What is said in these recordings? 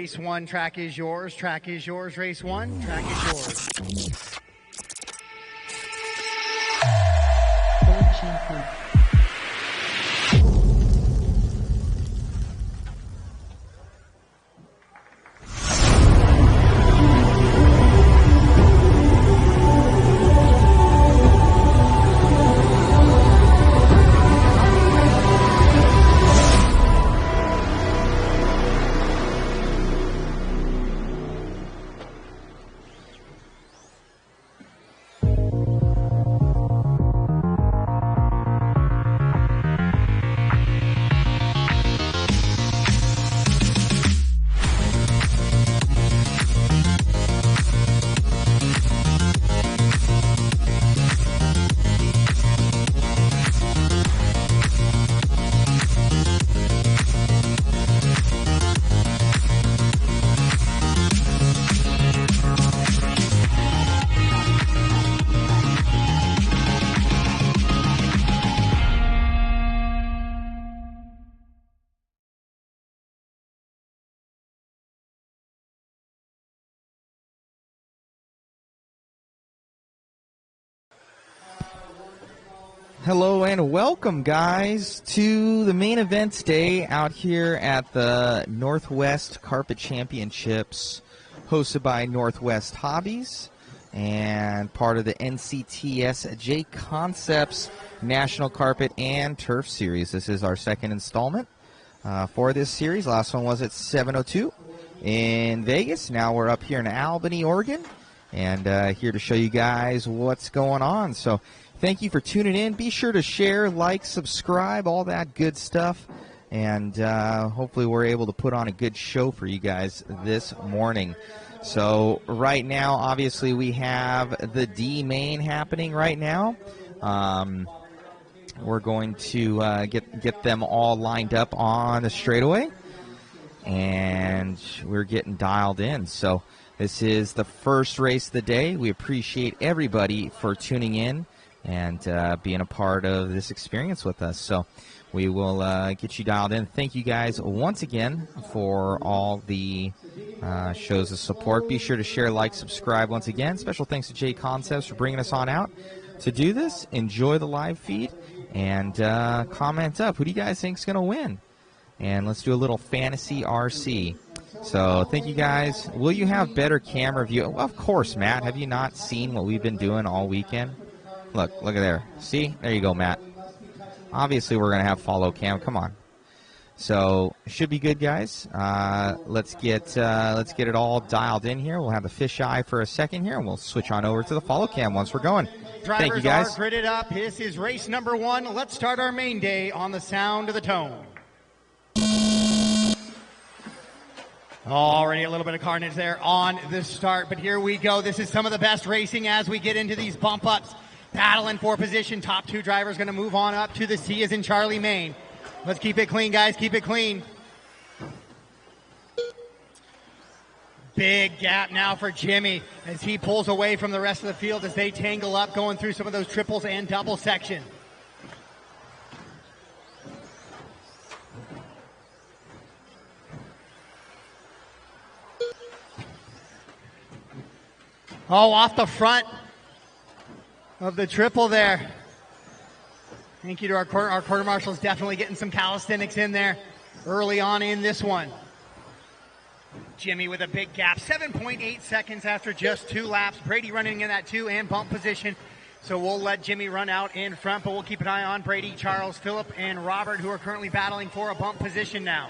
Race 1, track is yours. Track is yours. Race 1, track is yours. Hello and welcome, guys, to the main events day out here at the Northwest Carpet Championships, hosted by NorthWestHobbies and part of the NCTS JConcepts National Carpet and Turf Series. This is our second installment for this series. Last one was at 7:02 in Vegas. Now we're up here in Albany, Oregon, and here to show you guys what's going on. So thank you for tuning in. Be sure to share, like, subscribe, all that good stuff. And hopefully we're able to put on a good show for you guys this morning. So right now, obviously, we have the D main happening right now. We're going to get them all lined up on the straightaway. And we're getting dialed in. So this is the first race of the day. We appreciate everybody for tuning in and being a part of this experience with us. So we will get you dialed in. Thank you guys once again for all the shows of support. Be sure to share, like, subscribe once again. Special thanks to JConcepts for bringing us on out to do this. Enjoy the live feed and comment up. Who do you guys think is going to win? And let's do a little fantasy RC. So thank you guys. Will you have better camera view? Well, of course, Matt. Have you not seen what we've been doing all weekend? Look at there. See? There you go, Matt. Obviously, we're going to have follow cam. Come on. So, it should be good, guys. Let's get it all dialed in here. We'll have the fisheye for a second here, and we'll switch on over to the follow cam once we're going. Drivers Thank you, guys. are gridded up. This is race number 1. Let's start our main day on the sound of the tone. Already a little bit of carnage there on the start, but here we go. This is some of the best racing as we get into these bump ups. Battling for position. Top 2 drivers going to move on up to the C as in Charlie Main. Let's keep it clean, guys. Keep it clean. Big gap now for Jimmy as he pulls away from the rest of the field as they tangle up going through some of those triples and double section. Oh, off the front of the triple there. Thank you to our quarter marshals, definitely getting some calisthenics in there early on in this one. Jimmy with a big gap, 7.8 seconds after just 2 laps. Brady running in that 2 and bump position. So we'll let Jimmy run out in front, but we'll keep an eye on Brady, Charles, Phillip, and Robert, who are currently battling for a bump position now.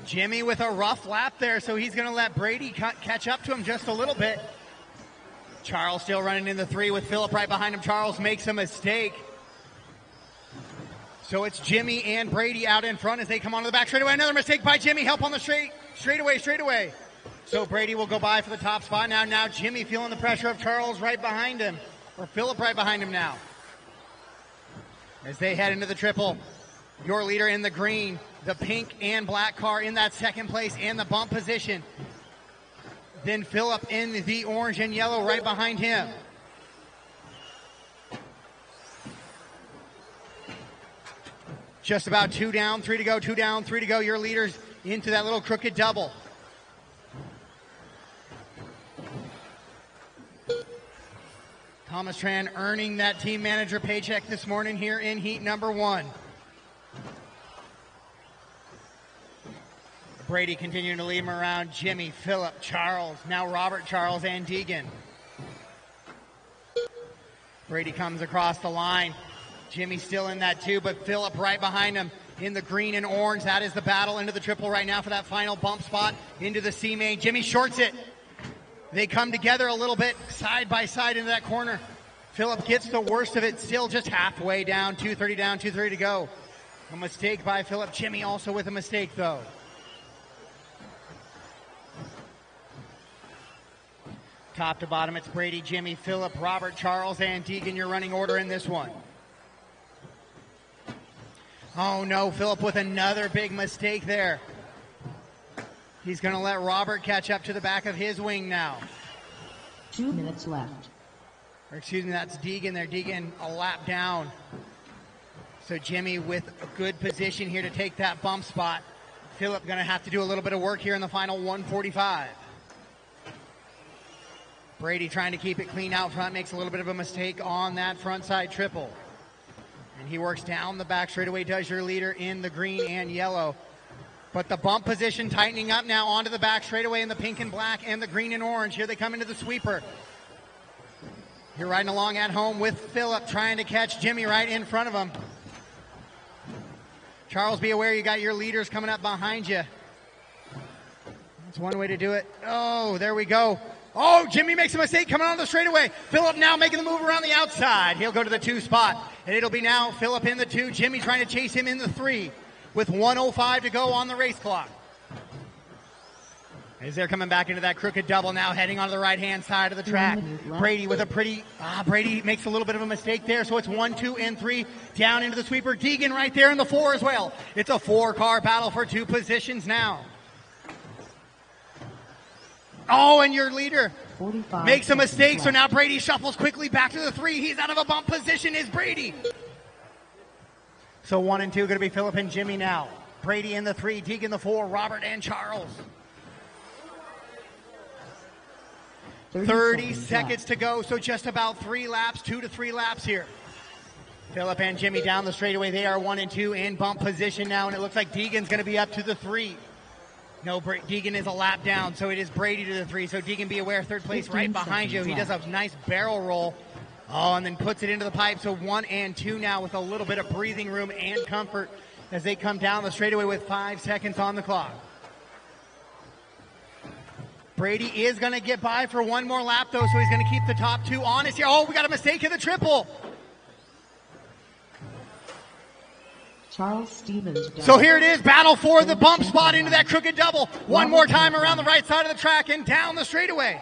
Jimmy with a rough lap there, so he's going to let Brady catch up to him just a little bit. Charles still running in the 3 with Phillip right behind him. Charles makes a mistake. So it's Jimmy and Brady out in front as they come onto the back straightaway. Another mistake by Jimmy. Help on the straightaway. So Brady will go by for the top spot now. Now Jimmy feeling the pressure of Charles right behind him, or Phillip right behind him now. As they head into the triple, your leader in the green, the pink and black car in that second place and the bump position. Then Phillip in the orange and yellow right behind him. Just about 2 down, 3 to go, 2 down, 3 to go. Your leaders into that little crooked double. Thomas Tran earning that team manager paycheck this morning here in heat number 1. Brady continuing to lead him around. Jimmy, Phillip, Charles, now Robert, Charles, and Deegan. Brady comes across the line. Jimmy still in that 2, but Phillip right behind him in the green and orange. That is the battle into the triple right now for that final bump spot into the C main. Jimmy shorts it. They come together a little bit side by side into that corner. Phillip gets the worst of it, still just halfway down, 2:30 down, 2:30 to go. A mistake by Phillip. Jimmy also with a mistake though. Top to bottom, it's Brady, Jimmy, Phillip, Robert, Charles, and Deegan, your running order in this one. Oh no, Phillip with another big mistake there. He's going to let Robert catch up to the back of his wing now. 2 minutes left. Or excuse me, that's Deegan there. Deegan a lap down. So Jimmy with a good position here to take that bump spot. Phillip going to have to do a little bit of work here in the final 145. Brady trying to keep it clean out front, makes a little bit of a mistake on that front side triple. And he works down the back straightaway, does your leader in the green and yellow. But the bump position tightening up now onto the back straightaway in the pink and black and the green and orange. Here they come into the sweeper. You're riding along at home with Phillip trying to catch Jimmy right in front of him. Charles, be aware you got your leaders coming up behind you. That's one way to do it. Oh, there we go. Oh, Jimmy makes a mistake coming on the straightaway. Phillip now making the move around the outside. He'll go to the 2 spot. And it'll be now Phillip in the 2. Jimmy trying to chase him in the 3 with 1:05 to go on the race clock. As they're coming back into that crooked double now, heading onto the right-hand side of the track. Brady with a Brady makes a little bit of a mistake there, so it's 1, 2, and 3 down into the sweeper. Deegan right there in the 4 as well. It's a 4-car battle for 2 positions now. Oh, and your leader makes a mistake, so now Brady shuffles quickly back to the 3. He's out of a bump position, is Brady. So 1 and 2 going to be Phillip and Jimmy now. Brady in the 3, Deegan the 4, Robert and Charles. 30 seconds to go, so just about 3 laps, 2 to 3 laps here. Phillip and Jimmy down the straightaway. They are 1 and 2 in bump position now, and it looks like Deegan's going to be up to the 3. No, Deegan is a lap down, so it is Brady to the 3. So Deegan, be aware, 3rd place right behind you. He does a nice barrel roll. Oh, and then puts it into the pipe. So 1 and 2 now with a little bit of breathing room and comfort as they come down the straightaway with 5 seconds on the clock. Brady is going to get by for 1 more lap, though, so he's going to keep the top 2 honest here. Oh, we got a mistake in the triple. Charles Stevens. So here it is, battle for the bump spot into that crooked double. 1 more time around the right side of the track and down the straightaway.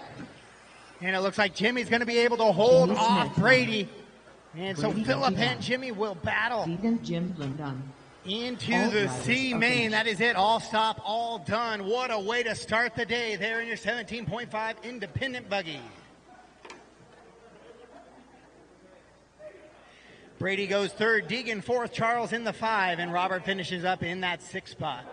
And it looks like Jimmy's going to be able to hold off Brady. And so Phillip and Jimmy will battle into the C main. That is it. All stop, all done. What a way to start the day there in your 17.5 independent buggy. Brady goes 3rd, Deegan 4th, Charles in the 5, and Robert finishes up in that 6th spot.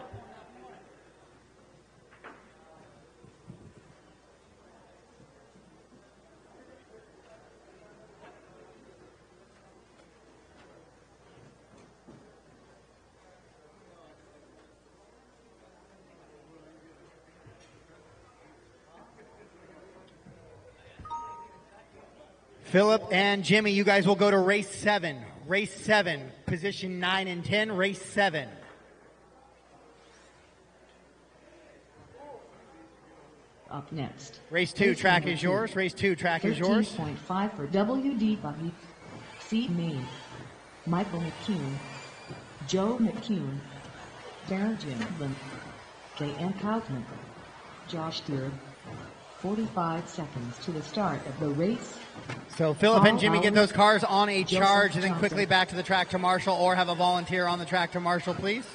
Phillip and Jimmy, you guys will go to race 7. Race 7, position 9 and 10, race 7. Up next. Race 2, track is yours. Race 2, track is yours. 13.5 for WD Buggy. C main. Michael McCune. Joe McCune. Darren Jimlin. J.N. Kaufman. Josh Deere. 45 seconds to the start of the race. So Phillip and Jimmy get those cars on a charge and then quickly back to the tractor marshal, or have a volunteer on the tractor marshal, please.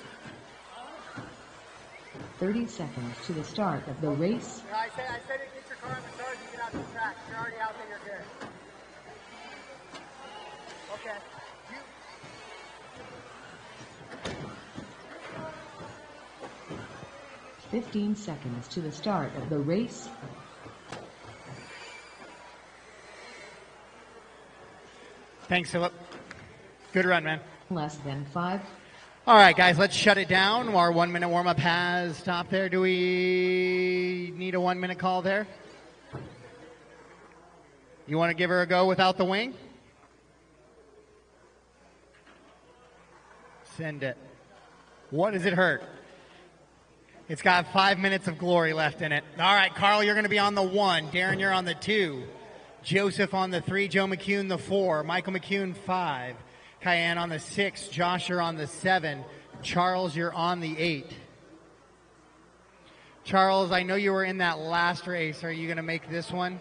30 seconds to the start of the race. I said get your car on the charge and get out to the track. You're already out there, you're good. Okay. 15 seconds to the start of the race. Thanks, Philip. Good run, man. Less than 5. All right, guys, let's shut it down. Our 1 minute warm up has stopped there. Do we need a 1 minute call there? You want to give her a go without the wing? Send it. What does it hurt? It's got 5 minutes of glory left in it. All right, Carl, you're going to be on the 1. Darren, you're on the 2. Joseph on the 3. Joe McCune, the 4. Michael McCune, 5. Cayenne on the 6. Josh, you're on the 7. Charles, you're on the 8. Charles, I know you were in that last race. Are you going to make this one?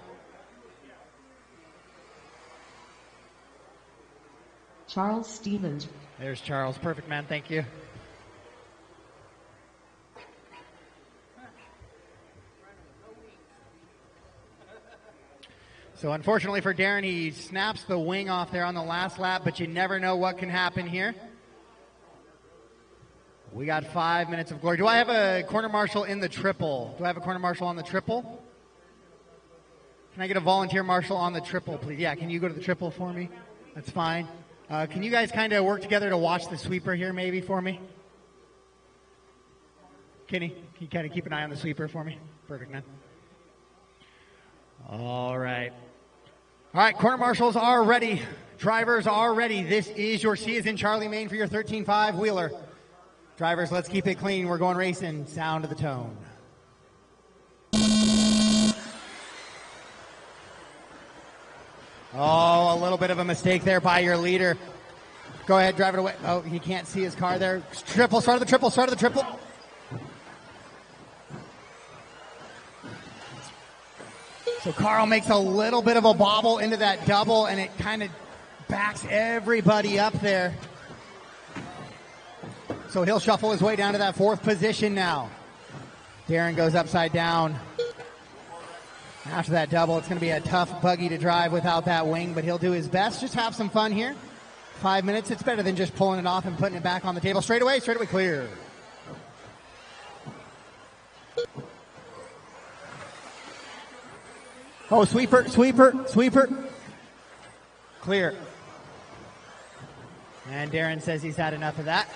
Charles Stevens. There's Charles. Perfect, man. Thank you. So unfortunately for Darren, he snaps the wing off there on the last lap, but you never know what can happen here. We got 5 minutes of glory. Do I have a corner marshal in the triple? Do I have a corner marshal on the triple? Can I get a volunteer marshal on the triple, please? Yeah, can you go to the triple for me? That's fine. Can you guys kind of work together to watch the sweeper here maybe for me? Kenny, can you kind of keep an eye on the sweeper for me? Perfect, man. All right. All right, corner marshals are ready. Drivers are ready. This is your C as in Charlie, Maine for your 13.5 wheeler. Drivers, let's keep it clean. We're going racing. Sound of the tone. Oh, a little bit of a mistake there by your leader. Go ahead, drive it away. Oh, he can't see his car there. Triple, start of the triple, start of the triple. So Carl makes a little bit of a bobble into that double, and it kind of backs everybody up there. So he'll shuffle his way down to that 4th position now. Darren goes upside down. After that double, it's going to be a tough buggy to drive without that wing, but he'll do his best. Just have some fun here. 5 minutes, it's better than just pulling it off and putting it back on the table. Straight away clear. Oh, sweeper. Clear. And Darren says he's had enough of that.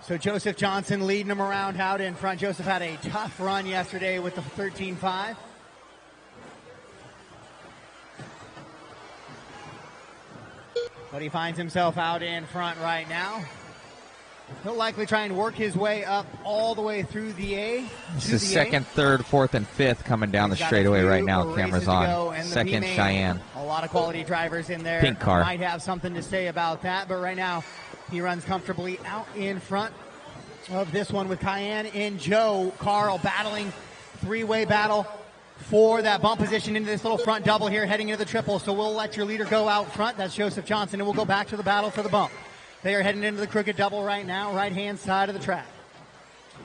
So Joseph Johnson leading him around out in front. Joseph had a tough run yesterday with the 13.5. But he finds himself out in front right now. He'll likely try and work his way up all the way through the A. This is second, third, fourth, and fifth coming down the straightaway right now. Cameras on. Second, Cheyenne. A lot of quality drivers in there. Pink car. Might have something to say about that, but right now he runs comfortably out in front of this one with Cayenne and Joe. Carl battling, 3-way battle for that bump position into this little front double here heading into the triple. So we'll let your leader go out front. That's Joseph Johnson, and we'll go back to the battle for the bump. They are heading into the crooked double right now, right-hand side of the track.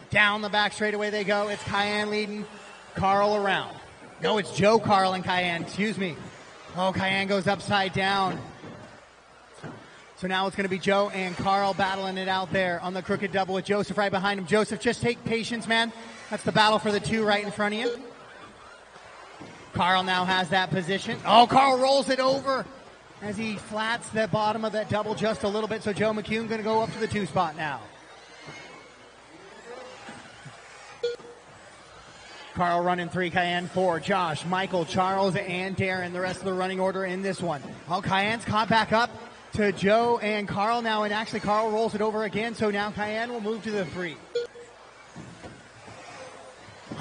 Down the back straightaway they go. It's Cayenne leading, Carl around. No, it's Joe, Carl, and Cayenne. Excuse me. Oh, Cayenne goes upside down. So now it's going to be Joe and Carl battling it out there on the crooked double with Joseph right behind him. Joseph, just take patience, man. That's the battle for the 2 right in front of you. Carl now has that position. Oh, Carl rolls it over as he flats the bottom of that double just a little bit. So Joe McCune going to go up to the 2 spot now. Carl running 3, Cayenne 4, Josh, Michael, Charles, and Darren. The rest of the running order in this one. Oh, Cayenne's caught back up to Joe and Carl now, and actually Carl rolls it over again. So now Cayenne will move to the 3.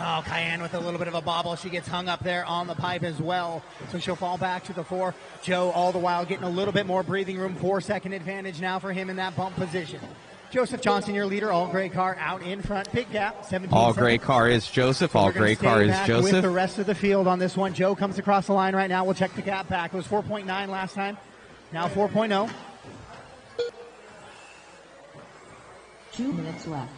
Oh, Cayenne with a little bit of a bobble. She gets hung up there on the pipe as well. So she'll fall back to the 4. Joe all the while getting a little bit more breathing room. 4-second advantage now for him in that bump position. Joseph Johnson, your leader, all gray car out in front. Big gap, 17 All seconds. gray car is Joseph. All gray car is Joseph. With the rest of the field on this one. Joe comes across the line right now. We'll check the gap back. It was 4.9 last time. Now 4.0. 2 minutes left.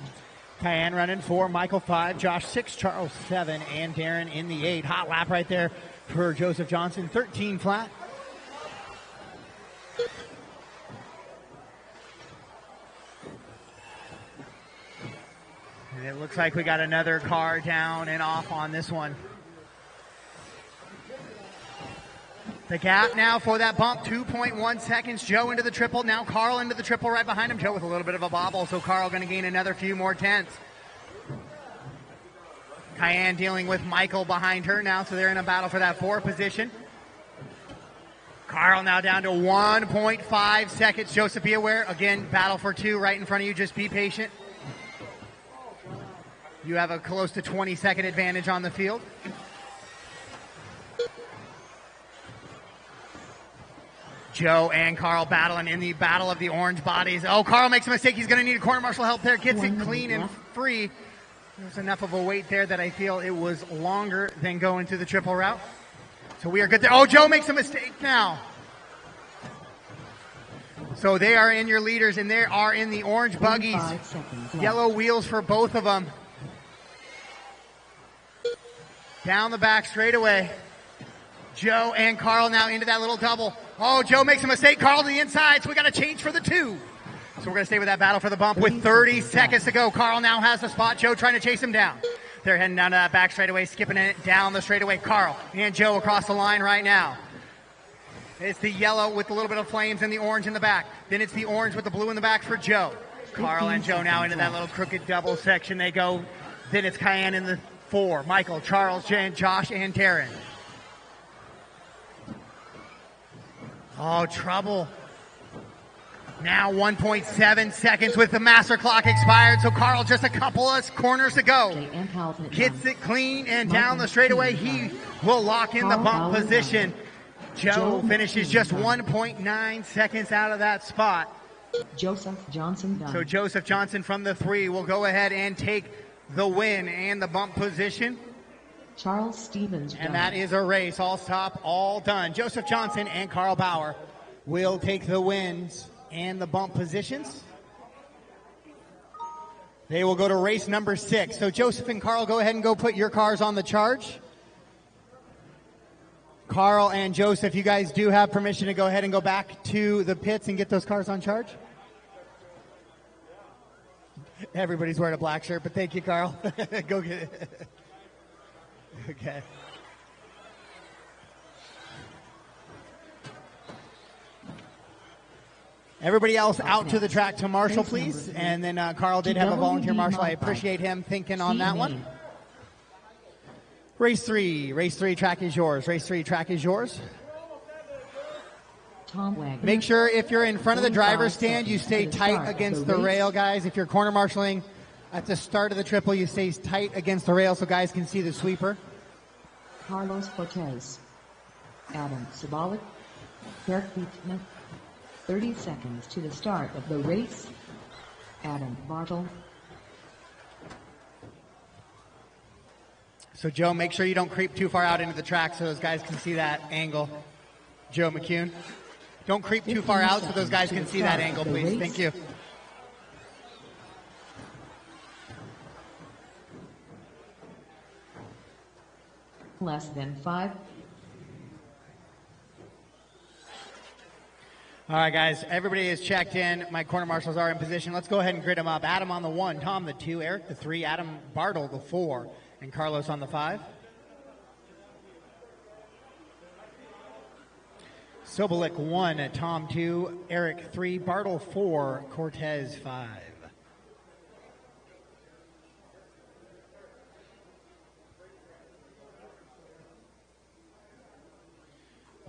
Cayenne running 4, Michael 5, Josh 6, Charles 7, and Darren in the 8. Hot lap right there for Joseph Johnson, 13 flat. And it looks like we got another car down and off on this one. The gap now for that bump, 2.1 seconds. Joe into the triple. Now Carl into the triple right behind him. Joe with a little bit of a bobble, so Carl going to gain another few more tenths. Cayenne dealing with Michael behind her now, so they're in a battle for that 4 position. Carl now down to 1.5 seconds. Joseph, be aware. Again, battle for 2 right in front of you. Just be patient. You have a close to 20-second advantage on the field. Joe and Carl battling in the battle of the orange bodies. Oh, Carl makes a mistake. He's going to need a corner marshal help there. Gets it clean and free. There's enough of a weight there that I feel it was longer than going to the triple route. So we are good there. Oh, Joe makes a mistake now. So they are in your leaders, and they are in the orange buggies. Yellow wheels for both of them. Down the back straightaway. Joe and Carl now into that little double. Oh, Joe makes a mistake. Carl to the inside, so we got to change for the 2. So we're going to stay with that battle for the bump with 30 seconds to go. Carl now has the spot. Joe trying to chase him down. They're heading down to that back straightaway, skipping it down the straightaway. Carl and Joe across the line right now. It's the yellow with a little bit of flames and the orange in the back. Then it's the orange with the blue in the back for Joe. Carl and Joe now into that little crooked double section they go. Then it's Cayenne in the 4. Michael, Charles, Jen, Josh, and Taryn. Oh, trouble. Now 1.7 seconds with the master clock expired. So Carl just a couple of corners to go. Gets it clean and down the straightaway. He will lock in the bump position. Joe finishes just 1.9 seconds out of that spot. Joseph Johnson done. So Joseph Johnson from the 3 will go ahead and take the win and the bump position. Charles Stevens and that is a race. All stop, all done. Joseph Johnson and Carl Bauer will take the wins and the bump positions. They will go to race number 6. So Joseph and Carl, go ahead and go put your cars on the charge. Carl and Joseph, you guys do have permission to go ahead and go back to the pits and get those cars on charge. Everybody's wearing a black shirt, but thank you, Carl. Go get it. Okay. Everybody else out to the track to marshal, please. And then Carl did have a volunteer marshal. I appreciate him thinking on that one. Race 3. Race 3 track is yours. Race 3 track is yours. Make sure if you're in front of the driver's stand, you stay tight against the rail, guys. If you're corner marshaling at the start of the triple, you stay tight against the rail so guys can see the sweeper. Carlos Cortez, Adam Sabalik, Kirk Beatman. 30 seconds to the start of the race. Adam Bartle. So Joe, make sure you don't creep too far out into the track so those guys can see that angle. Joe McCune. Don't creep too far out so those guys can see that angle, please. Thank you. Less than 5. All right, guys, everybody is checked in. My corner marshals are in position. Let's go ahead and grid them up. Adam on the 1, Tom the 2, Eric the 3, Adam Bartle the 4, and Carlos on the 5. Sobolik 1, Tom 2, Eric 3, Bartle 4, Cortez 5.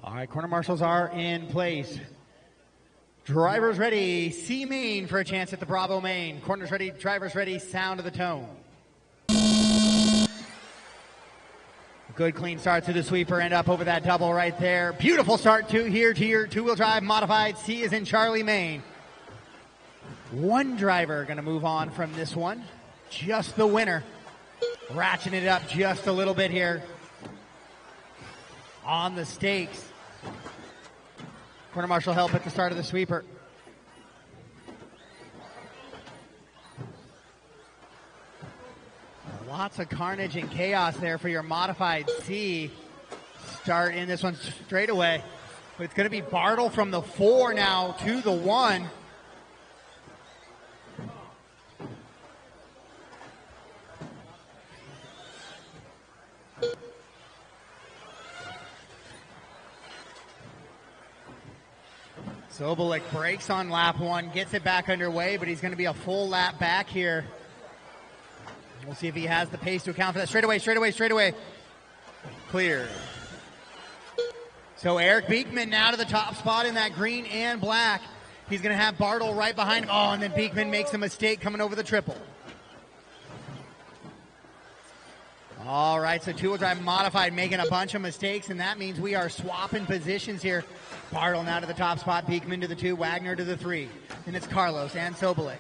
All right, corner marshals are in place. Drivers ready, C main for a chance at the Bravo main. Corners ready, drivers ready, sound of the tone. Good clean start to the sweeper and up over that double right there. Beautiful start to your two-wheel drive modified. C is in Charlie Main. One driver going to move on from this one. Just the winner. Ratcheting it up just a little bit here on the stakes. Corner marshal help at the start of the sweeper. Lots of carnage and chaos there for your modified C. Start in this one straight away. But it's going to be Bartle from the 4 now to the 1. Sobolik breaks on lap 1, gets it back underway, but he's going to be a full lap back here. We'll see if he has the pace to account for that. Straightaway. Clear. So Eric Beekman now to the top spot in that green and black. He's going to have Bartle right behind him. Oh, and then Beekman makes a mistake coming over the triple. All right, so two-wheel drive modified, making a bunch of mistakes, and that means we are swapping positions here. Bartle now to the top spot, Beekman to the 2, Wagner to the 3. And it's Carlos and Sobolik.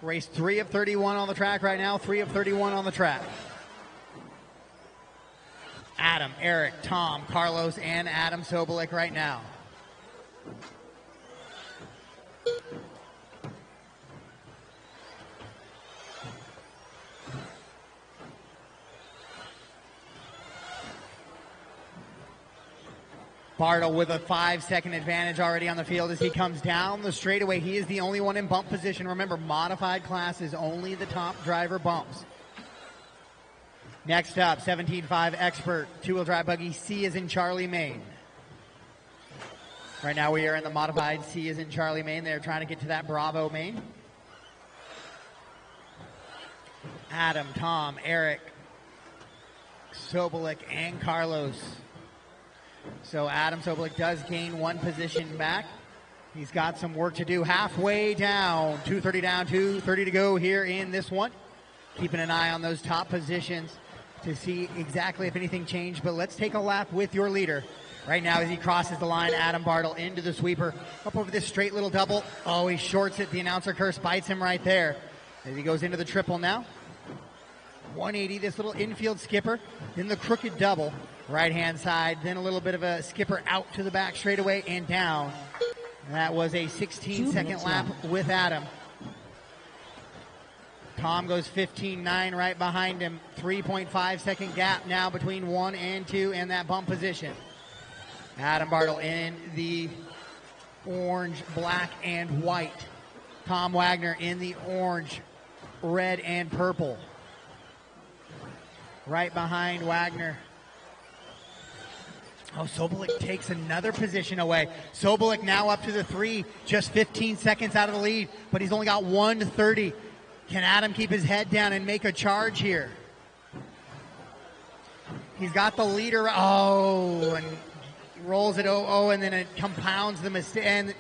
Race 3 of 31 on the track right now, 3 of 31 on the track. Adam, Eric, Tom, Carlos, and Adam Sobolik right now. Bartle with a 5-second advantage already on the field as he comes down the straightaway. He is the only one in bump position. Remember, modified classes, only the top driver bumps. Next up, 17.5 Expert, two-wheel drive buggy, C is in Charlie, Maine. Right now we are in the modified C is in Charlie, Maine. They're trying to get to that Bravo, Maine. Adam, Tom, Eric, Sobolik, and Carlos. So Adam Sobolik does gain one position back. He's got some work to do. Halfway down, 2:30 down, 2:30 to go here in this one. Keeping an eye on those top positions to see exactly if anything changed. But let's take a lap with your leader. Right now as he crosses the line, Adam Bartle into the sweeper. Up over this straight little double. Oh, he shorts it. The announcer curse bites him right there. As he goes into the triple now. 180, this little infield skipper. Then the crooked double. Right-hand side, then a little bit of a skipper out to the back straightaway and down. That was a 16-second lap with Adam. Tom goes 15.9 right behind him. 3.5-second gap now between 1 and 2 and that bump position. Adam Bartle in the orange, black, and white. Tom Wagner in the orange, red, and purple. Right behind Wagner. Oh, Sobolik takes another position away. Sobolik now up to the 3, just 15 seconds out of the lead, but he's only got 1:30. Can Adam keep his head down and make a charge here? He's got the leader. Oh, and rolls it and then it compounds the mistake. And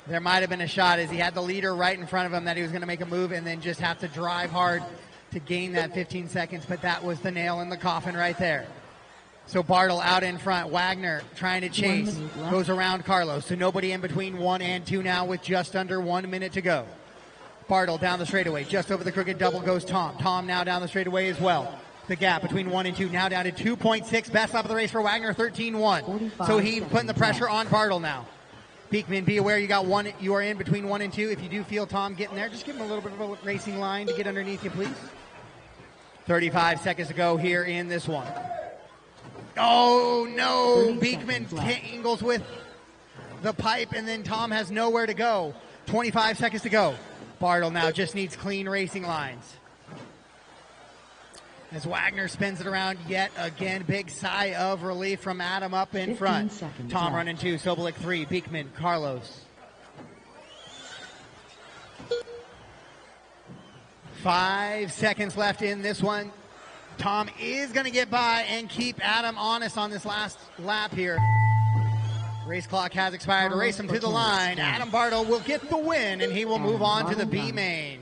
there might have been a shot as he had the leader right in front of him that he was going to make a move and then just have to drive hard to gain that 15 seconds, but that was the nail in the coffin right there. So Bartle out in front. Wagner trying to chase. Goes around Carlos. So nobody in between 1 and 2 now with just under 1 minute to go. Bartle down the straightaway. Just over the crooked double goes Tom. Tom now down the straightaway as well. The gap between 1 and 2 now down to 2.6. Best lap of the race for Wagner, 13.1. So he's putting the pressure on Bartle now. Beekman, be aware you are in between 1 and 2. If you do feel Tom getting there, just give him a little bit of a racing line to get underneath you, please. 35 seconds to go here in this one. Oh, no. Beekman tangles with the pipe, and then Tom has nowhere to go. 25 seconds to go. Bartle now just needs clean racing lines. As Wagner spins it around yet again, big sigh of relief from Adam up in front. Tom running 2, Sobolik 3, Beekman, Carlos. 5 seconds left in this one. Tom is going to get by and keep Adam honest on this last lap here. Race clock has expired. Race him to the line. Adam Bartle will get the win, and he will move on to the B main.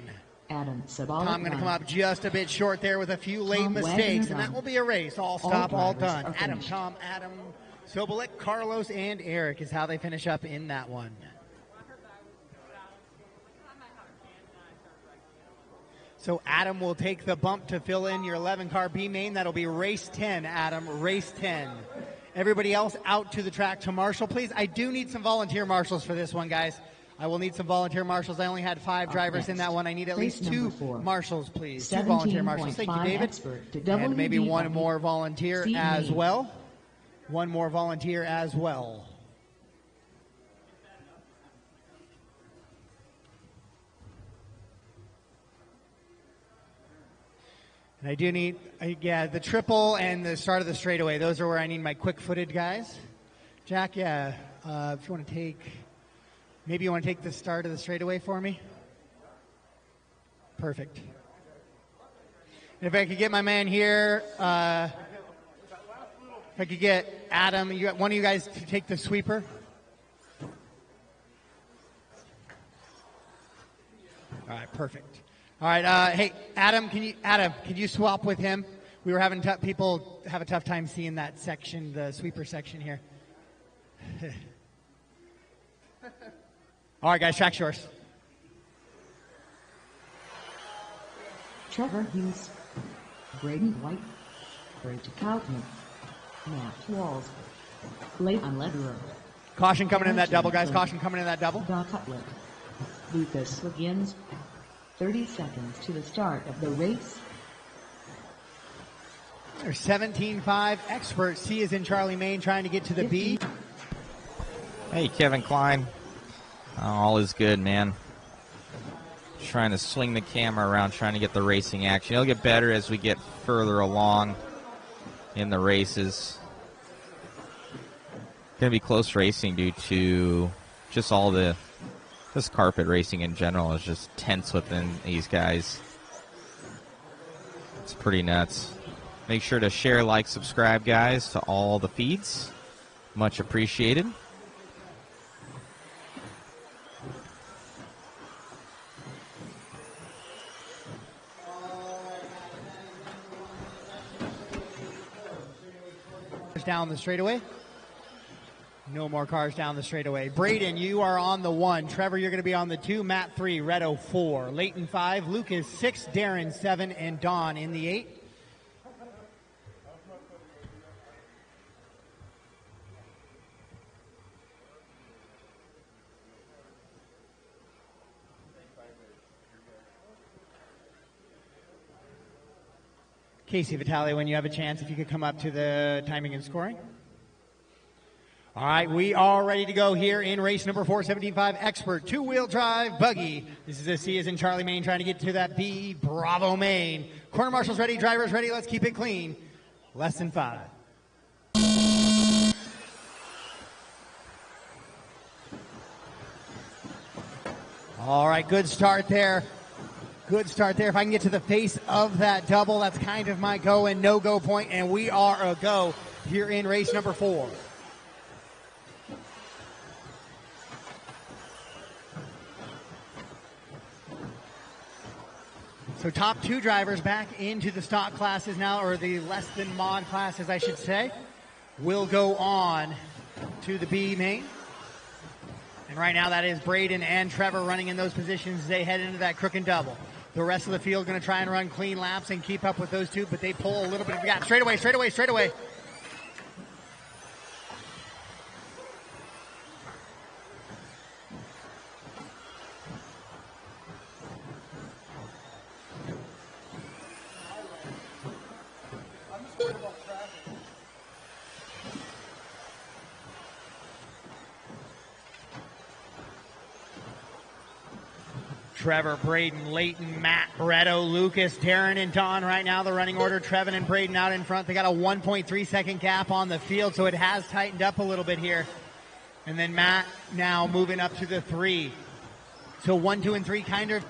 Tom going to come up just a bit short there with a few late mistakes, and that will be a race. All stop, all done. Adam, Tom, Adam, Sobolik, Carlos, and Eric is how they finish up in that one. So Adam will take the bump to fill in your 11-car B main. That'll be race 10, Adam, race 10. Everybody else out to the track to marshal, please. I do need some volunteer marshals for this one, guys. I will need some volunteer marshals. I only had 5 drivers in that one. I need at least 2 marshals, please. 2 volunteer marshals. Thank you, David. And maybe one more volunteer as well. One more volunteer as well. And I do need, the triple and the start of the straightaway. Those are where I need my quick-footed guys. Jack, if you want to take, maybe you want to take the start of the straightaway for me. Perfect. And if I could get my man here, if I could get Adam, one of you guys to take the sweeper. All right, perfect. All right, hey, Adam, can you swap with him? We were having people have a tough time seeing that section, the sweeper section here. All right, guys, track's yours. Trevor Hughes, Braden White, Bridget Kaufman, Matt Walls, Leighton Lederer. Caution coming in that double, guys. Caution coming in that double. Don Cutlet, Lucas Wiggins. 30 seconds to the start of the race. There's 17.5. Expert C is in Charlie, Maine, trying to get to the B. Hey, Kevin Klein. All is good, man. Trying to swing the camera around, trying to get the racing action. It'll get better as we get further along in the races. Going to be close racing due to just all the... This carpet racing in general is just tense within these guys. It's pretty nuts. Make sure to share, like, subscribe, guys, to all the feeds. Much appreciated. Down the straightaway. No more cars down the straightaway. Braden, you are on the 1. Trevor, you're going to be on the 2. Matt 3. Redo 4. Leighton 5. Lucas 6. Darren 7. And Don in the 8. Casey Vitale, when you have a chance, if you could come up to the timing and scoring. All right, we are ready to go here in race number 4, 17.5 Expert two-wheel drive buggy. This is a C as in Charlie, Maine, trying to get to that B. Bravo, Maine. Corner marshals ready, drivers ready. Let's keep it clean. Less than 5. All right, good start there. Good start there. If I can get to the face of that double, that's kind of my go and no-go point, and we are a go here in race number 4. So top 2 drivers back into the stock classes now, or the less than mod classes, I should say, will go on to the B main. And right now that is Braden and Trevor running in those positions as they head into that crook and double. The rest of the field going to try and run clean laps and keep up with those two, but they pull a little bit of gap. Straightaway, straightaway, straightaway. Trevor, Braden, Leighton, Matt, Redo, Lucas, Darren, and Don right now. The running order, Trevin and Braden out in front. They got a 1.3 second gap on the field, so it has tightened up a little bit here. And then Matt now moving up to the 3. So 1, 2, and 3 kind of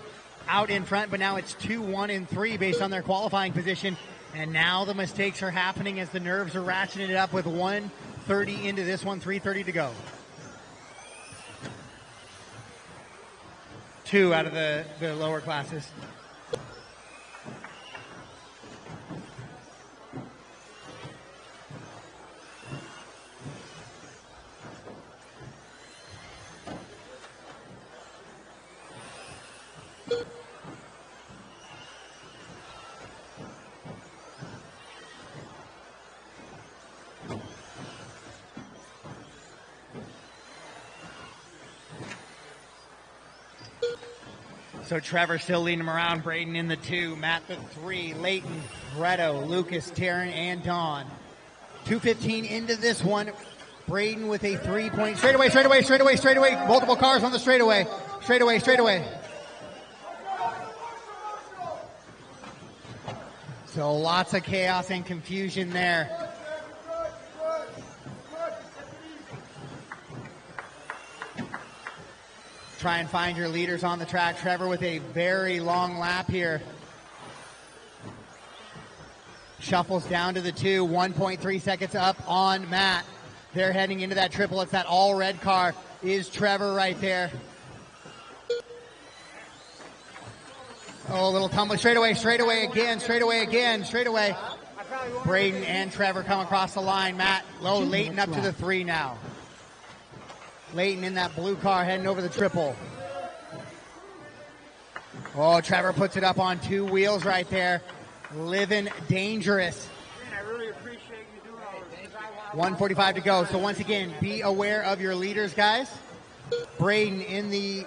out in front, but now it's 2, 1, and 3 based on their qualifying position. And now the mistakes are happening as the nerves are ratcheting it up with 1:30 into this one, 3:30 to go. 2 out of the lower classes. So Trevor still leading him around. Braden in the 2, Matt the 3, Leighton, Redo, Lucas, Taryn, and Don. 2:15 into this one. Braden with a 3-point straightaway, straightaway, straightaway, straightaway. Multiple cars on the straightaway. Straightaway, straightaway. So lots of chaos and confusion there. Try and find your leaders on the track. Trevor with a very long lap here. Shuffles down to the 2, 1.3 seconds up on Matt. They're heading into that triple. It's that all red car. Is Trevor right there. Oh, a little tumble. Straightaway again. Braden and Trevor come across the line. Matt, Leighton up to the 3 now. Leighton in that blue car heading over the triple. Oh, Trevor puts it up on 2 wheels right there. Living dangerous. Man, I really appreciate you doing all this. 1:45 to go. So once again, be aware of your leaders, guys. Braden in the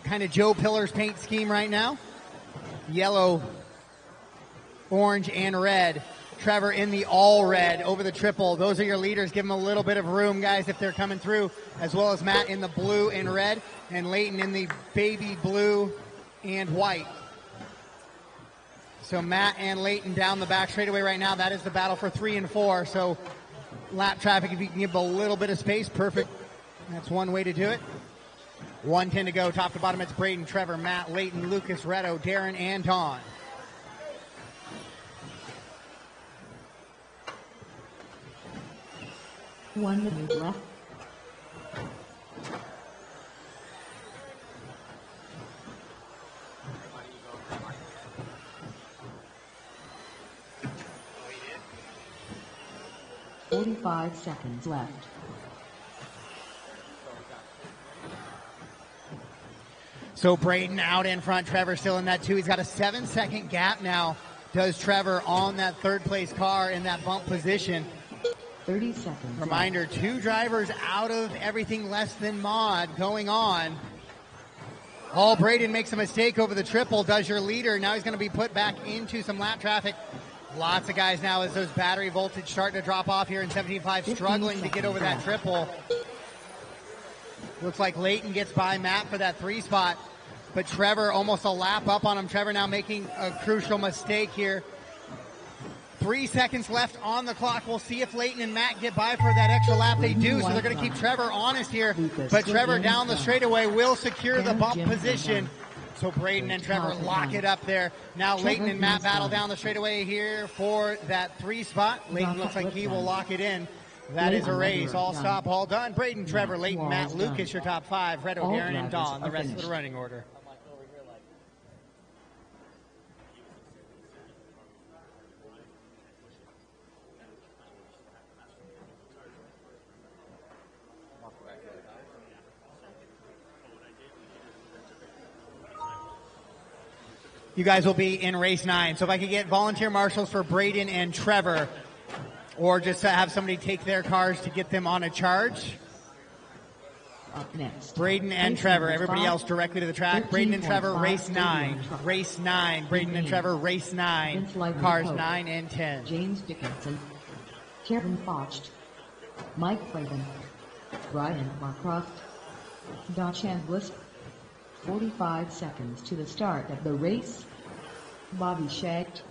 kind of Joe Pillars paint scheme right now. Yellow, orange, and red. Trevor in the all red over the triple. Those are your leaders. Give them a little bit of room, guys, if they're coming through, as well as Matt in the blue and red, and Leighton in the baby blue and white. So Matt and Leighton down the back straightaway right now. That is the battle for 3 and 4. So lap traffic, if you can give a little bit of space, perfect. That's one way to do it. 1:10 to go. Top to bottom, it's Braden, Trevor, Matt, Leighton, Lucas, Reto, Darren, and Don. One minute left. "45 seconds left. So Braden out in front, Trevor still in that 2. He's got a 7-second gap now. Does Trevor on that 3rd place car in that bump position. 30 seconds Reminder, left. 2 drivers out of everything less than mod going on. Oh, Braden makes a mistake over the triple. Does your leader. Now he's going to be put back into some lap traffic. Lots of guys now as those battery voltage starting to drop off here in 17.5, struggling to get over that triple. Looks like Leighton gets by Matt for that 3 spot, but Trevor almost a lap up on him. Trevor now making a crucial mistake here. 3 seconds left on the clock. We'll see if Leighton and Matt get by for that extra lap. They do, so they're going to keep Trevor honest here. But Trevor down the straightaway will secure the bump position. So Braden and Trevor lock it up there. Now Leighton and Matt battle down the straightaway here for that 3 spot. Leighton looks like he will lock it in. That is a race. All stop, all done. Braden, Trevor, Leighton, Matt, Lucas, your top 5. Reto, Darren, and Don, the rest of the running order. You guys will be in race 9. So if I could get volunteer marshals for Braden and Trevor, or just to have somebody take their cars to get them on a charge. Up next. Braden and Trevor, everybody else directly to the track. Braden and Trevor, race 9. Race 9. Braden and Trevor, race 9. Cars 9 and 10. James Dickinson, Kevin Focht, Mike Craven, Brian Marcroft, Don Chandlis. 45 seconds to the start of the race. Bobby Shagged,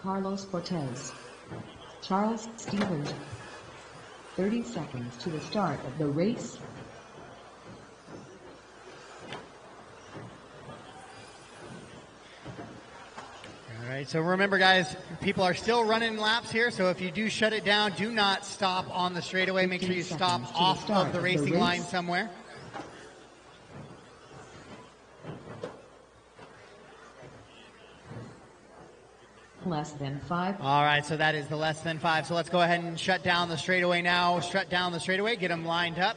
Carlos Cortez, Charles Stevens. 30 seconds to the start of the race. All right, so remember, guys, people are still running laps here, so if you do shut it down, do not stop on the straightaway. Make sure you stop off of the racing line somewhere. Less than 5. All right, so that is the less than 5. So let's go ahead and shut down the straightaway now. Shut down the straightaway, get them lined up.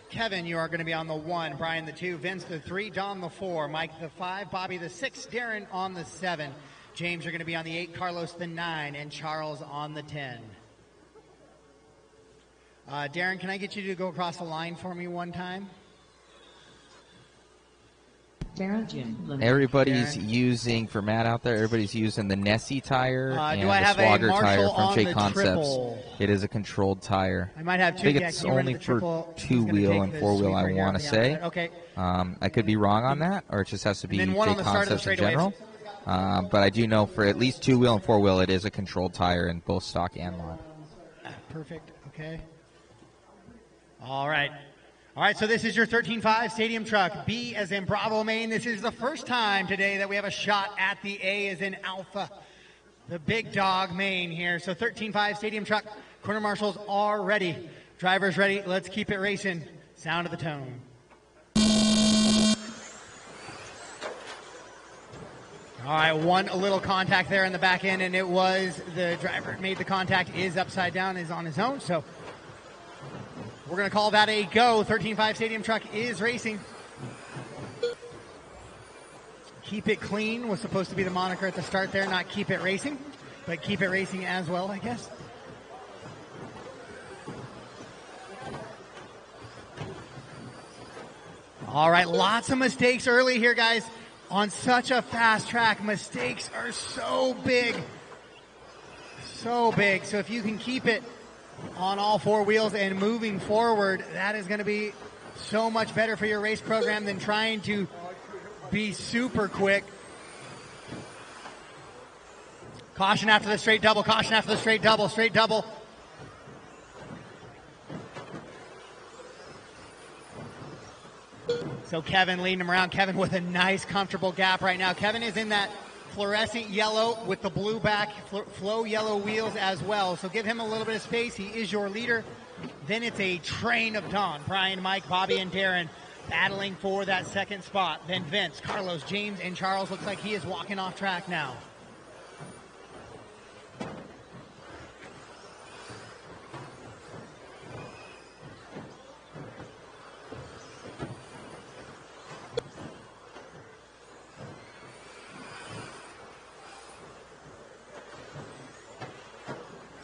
Kevin, you are going to be on the 1, Brian the 2, Vince the 3, Don the 4, Mike the 5, Bobby the 6, Darren on the 7. James, you're going to be on the 8, Carlos the 9, and Charles on the 10. Darren, can I get you to go across the line for me one time? Everybody's using, for Matt out there, everybody's using the Nessie tire and the Swagger tire from JConcepts. It is a controlled tire. I might have 2. I think it's only for 2-wheel and 4-wheel, I want to say. Okay. I could be wrong on that, or it just has to be JConcepts in general. But I do know for at least 2-wheel and 4-wheel, it is a controlled tire in both stock and mod. Perfect. Okay. All right. All right, so this is your 13.5 stadium truck. B as in Bravo, Maine. This is the first time today that we have a shot at the A as in Alpha, the big dog Maine here. So 13.5 stadium truck. Corner marshals are ready. Drivers ready. Let's keep it racing. Sound of the tone. All right, one little contact there in the back end, and it was the driver made the contact, is upside down, is on his own. So we're going to call that a go. 13.5 stadium truck is racing. Keep it clean was supposed to be the moniker at the start there, not keep it racing, but keep it racing as well, I guess. All right, lots of mistakes early here, guys. On such a fast track, mistakes are so big. So big. So if you can keep it on all four wheels and moving forward, that is going to be so much better for your race program than trying to be super quick. Caution after the straight double, caution after the straight double, straight double. So Kevin leading him around. Kevin with a nice, comfortable gap right now. Kevin is in that fluorescent yellow with the blue back, flow yellow wheels as well. So give him a little bit of space. He is your leader. Then it's a train of Don. Brian, Mike, Bobby, and Darren battling for that second spot. Then Vince, Carlos, James, and Charles. Looks like he is walking off track now.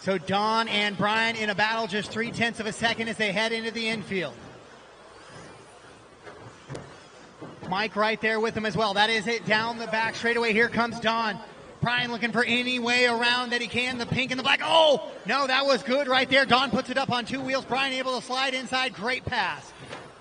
So Don and Brian in a battle, just 0.3 of a second as they head into the infield. Mike right there with him as well. That is it down the back straightaway. Here comes Don. Brian looking for any way around that he can. The pink and the black. Oh, no, that was good right there. Don puts it up on two wheels. Brian able to slide inside. Great pass.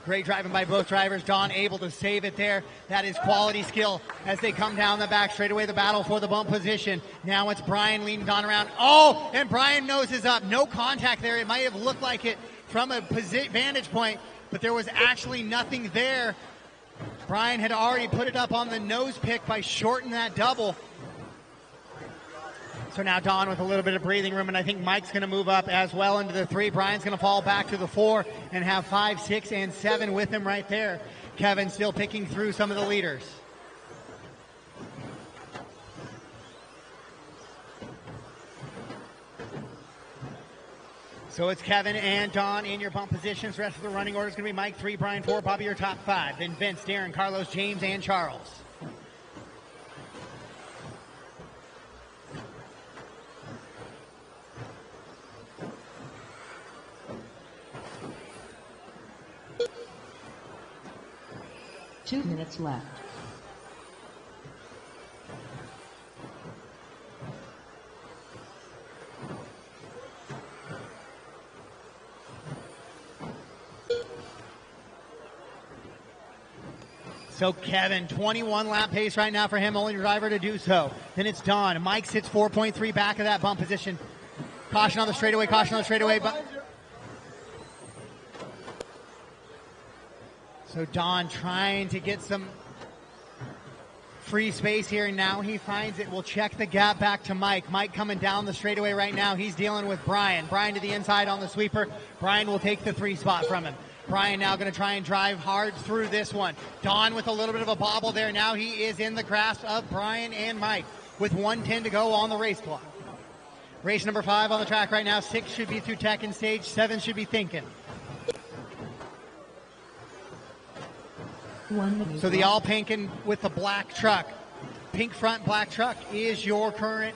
Great driving by both drivers. Don able to save it there. That is quality skill as they come down the back straightaway. The battle for the bump position. Now it's Brian leading Don around. Oh, and Brian noses up. No contact there. It might have looked like it from a vantage point, but there was actually nothing there. Brian had already put it up on the nose pick by shorting that double. So now Don with a little bit of breathing room, and I think Mike's going to move up as well into the 3. Brian's going to fall back to the 4 and have 5, 6, and 7 with him right there. Kevin still picking through some of the leaders. So it's Kevin and Don in your bump positions. The rest of the running order is going to be Mike 3, Brian 4, Bobby your top 5. Then Vince, Darren, Carlos, James, and Charles. Two minutes left. So Kevin, 21 lap pace right now for him, only driver to do so. Then it's Don. Mike sits 4.3 back of that bump position. Caution on the straightaway, caution on the straightaway. But so Don trying to get some free space here, and now he finds it. We'll check the gap back to Mike. Mike coming down the straightaway right now. He's dealing with Brian. Brian to the inside on the sweeper. Brian will take the 3 spot from him. Brian now going to try and drive hard through this one. Don with a little bit of a bobble there. Now he is in the grasp of Brian and Mike with 1:10 to go on the race clock. Race number 5 on the track right now. 6 should be through tech and stage. 7 should be thinking. So the all pink and with the black truck. Pink front, black truck is your current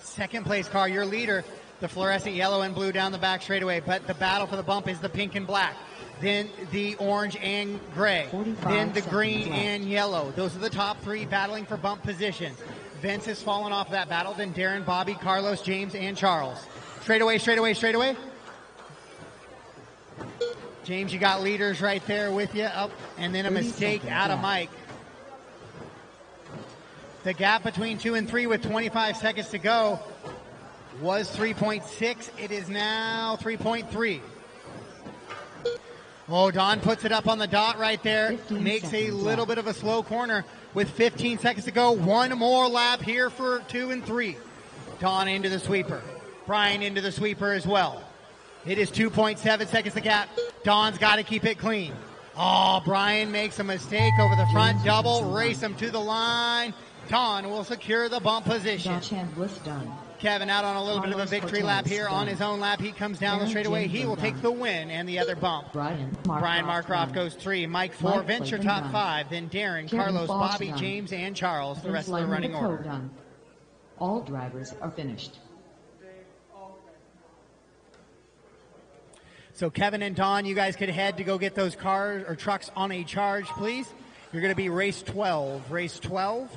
second place car. Your leader, the fluorescent yellow and blue down the back straightaway. But the battle for the bump is the pink and black. Then the orange and gray. Then the green and yellow. Those are the top 3 battling for bump positions. Vince has fallen off that battle. Then Darren, Bobby, Carlos, James, and Charles. Straightaway, straightaway, straightaway. James, you got leaders right there with you. Oh, and then a mistake out of Mike. The gap between 2 and 3 with 25 seconds to go was 3.6. It is now 3.3. Oh, Don puts it up on the dot right there. Makes a little bit of a slow corner with 15 seconds to go. One more lap here for 2 and 3. Don into the sweeper. Brian into the sweeper as well. It is 2.7 seconds the gap. Don's got to keep it clean. Oh, Brian makes a mistake over the front double. Race him to the line. Don will secure the bump position. Kevin out on a little bit of a victory lap here on his own lap. He comes down the straightaway. He will take the win and the other bump. Brian Markroft goes 3. Mike 4. Venture top 5. Then Darren, Carlos, Bobby, James, and Charles. The rest of the running order. All drivers are finished. So Kevin and Don, you guys could head to go get those cars or trucks on a charge, please. You're going to be race 12. Race 12.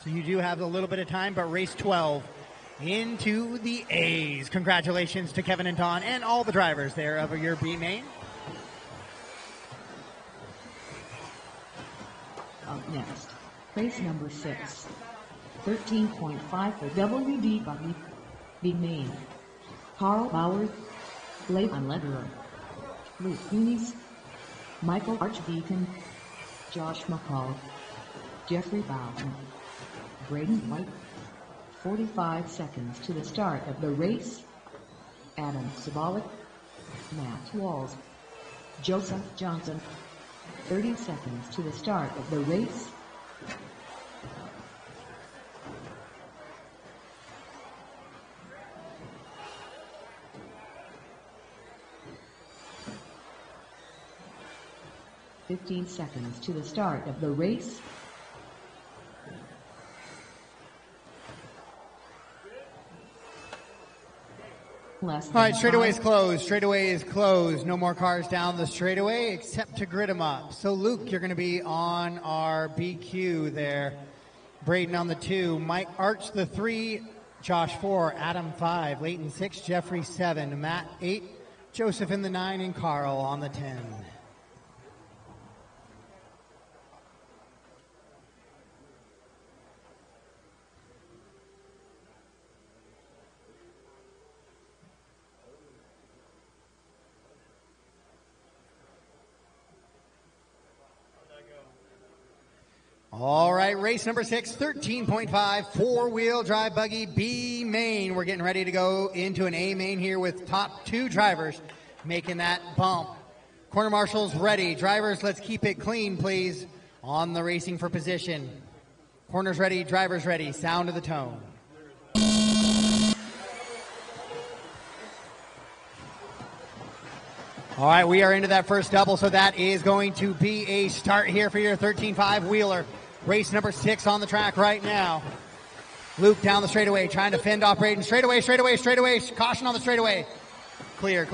So you do have a little bit of time, but race 12 into the A's. Congratulations to Kevin and Don and all the drivers there of your B main. Up next, race number 6. 13.5 for WD B main. Carl Bauer, Leighton Lederer, Luke Unis, Michael Archdeacon, Josh McCall, Jeffrey Bowden, Braden White. 45 seconds to the start of the race. Adam Sabalik, Matt Walls, Joseph Johnson. 30 seconds to the start of the race. $15 seconds to the start of the race. All right, straightaway is closed. Straightaway is closed. No more cars down the straightaway except to grid them up. So, Luke, you're going to be on our BQ there. Braden on the 2. Mike Arch the 3. Josh 4. Adam 5. Leighton 6. Jeffrey 7. Matt 8. Joseph in the 9. And Carl on the 10. All right, race number 6, 13.5, four-wheel drive buggy B main. We're getting ready to go into an A main here with top 2 drivers making that bump. Corner marshals ready. Drivers, let's keep it clean, please, on the racing for position. Corners ready, drivers ready. Sound of the tone. All right, we are into that first double, so that is going to be a start here for your 13.5 wheeler. Race number 6 on the track right now. Luke down the straightaway, trying to fend off Braden. Straightaway. Caution on the straightaway. Clear.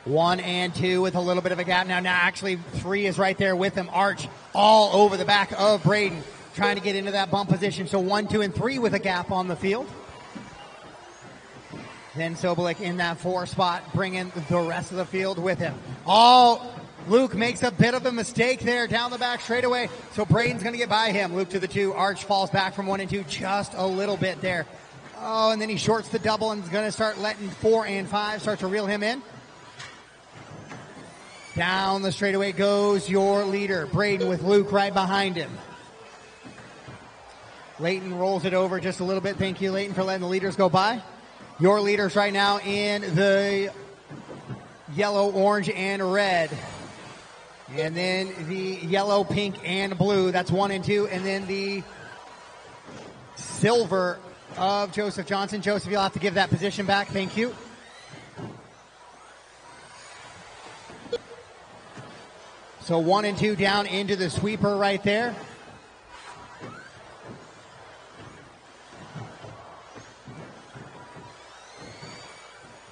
1 and 2 with a little bit of a gap now. Now actually 3 is right there with him. Arch all over the back of Braden, trying to get into that bump position. So 1, 2, and 3 with a gap on the field. Then Sobolik in that 4 spot, bringing the rest of the field with him. Luke makes a bit of a mistake there down the back straightaway, so Braden's going to get by him. Luke to the 2. Arch falls back from 1 and 2 just a little bit there. Oh, and then he shorts the double and is going to start letting 4 and 5 start to reel him in. Down the straightaway goes your leader, Braden, with Luke right behind him. Leighton rolls it over just a little bit. Thank you, Leighton, for letting the leaders go by. Your leaders right now in the yellow, orange, and red. And then the yellow, pink, and blue. That's 1 and 2. And then the silver of Joseph Johnson. Joseph, you'll have to give that position back. Thank you. So 1 and 2 down into the sweeper right there.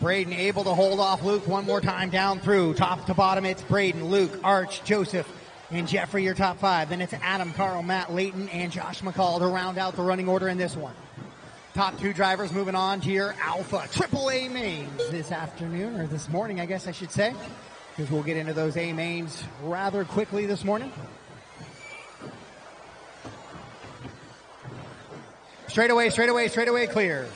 Braden able to hold off Luke one more time down through. Top to bottom, it's Braden, Luke, Arch, Joseph, and Jeffrey, your top 5. Then it's Adam, Carl, Matt, Leighton, and Josh McCall to round out the running order in this one. Top 2 drivers moving on to your Alpha AAA mains this afternoon, or this morning, I guess I should say, because we'll get into those A mains rather quickly this morning. Straightaway, straightaway, straightaway, clear.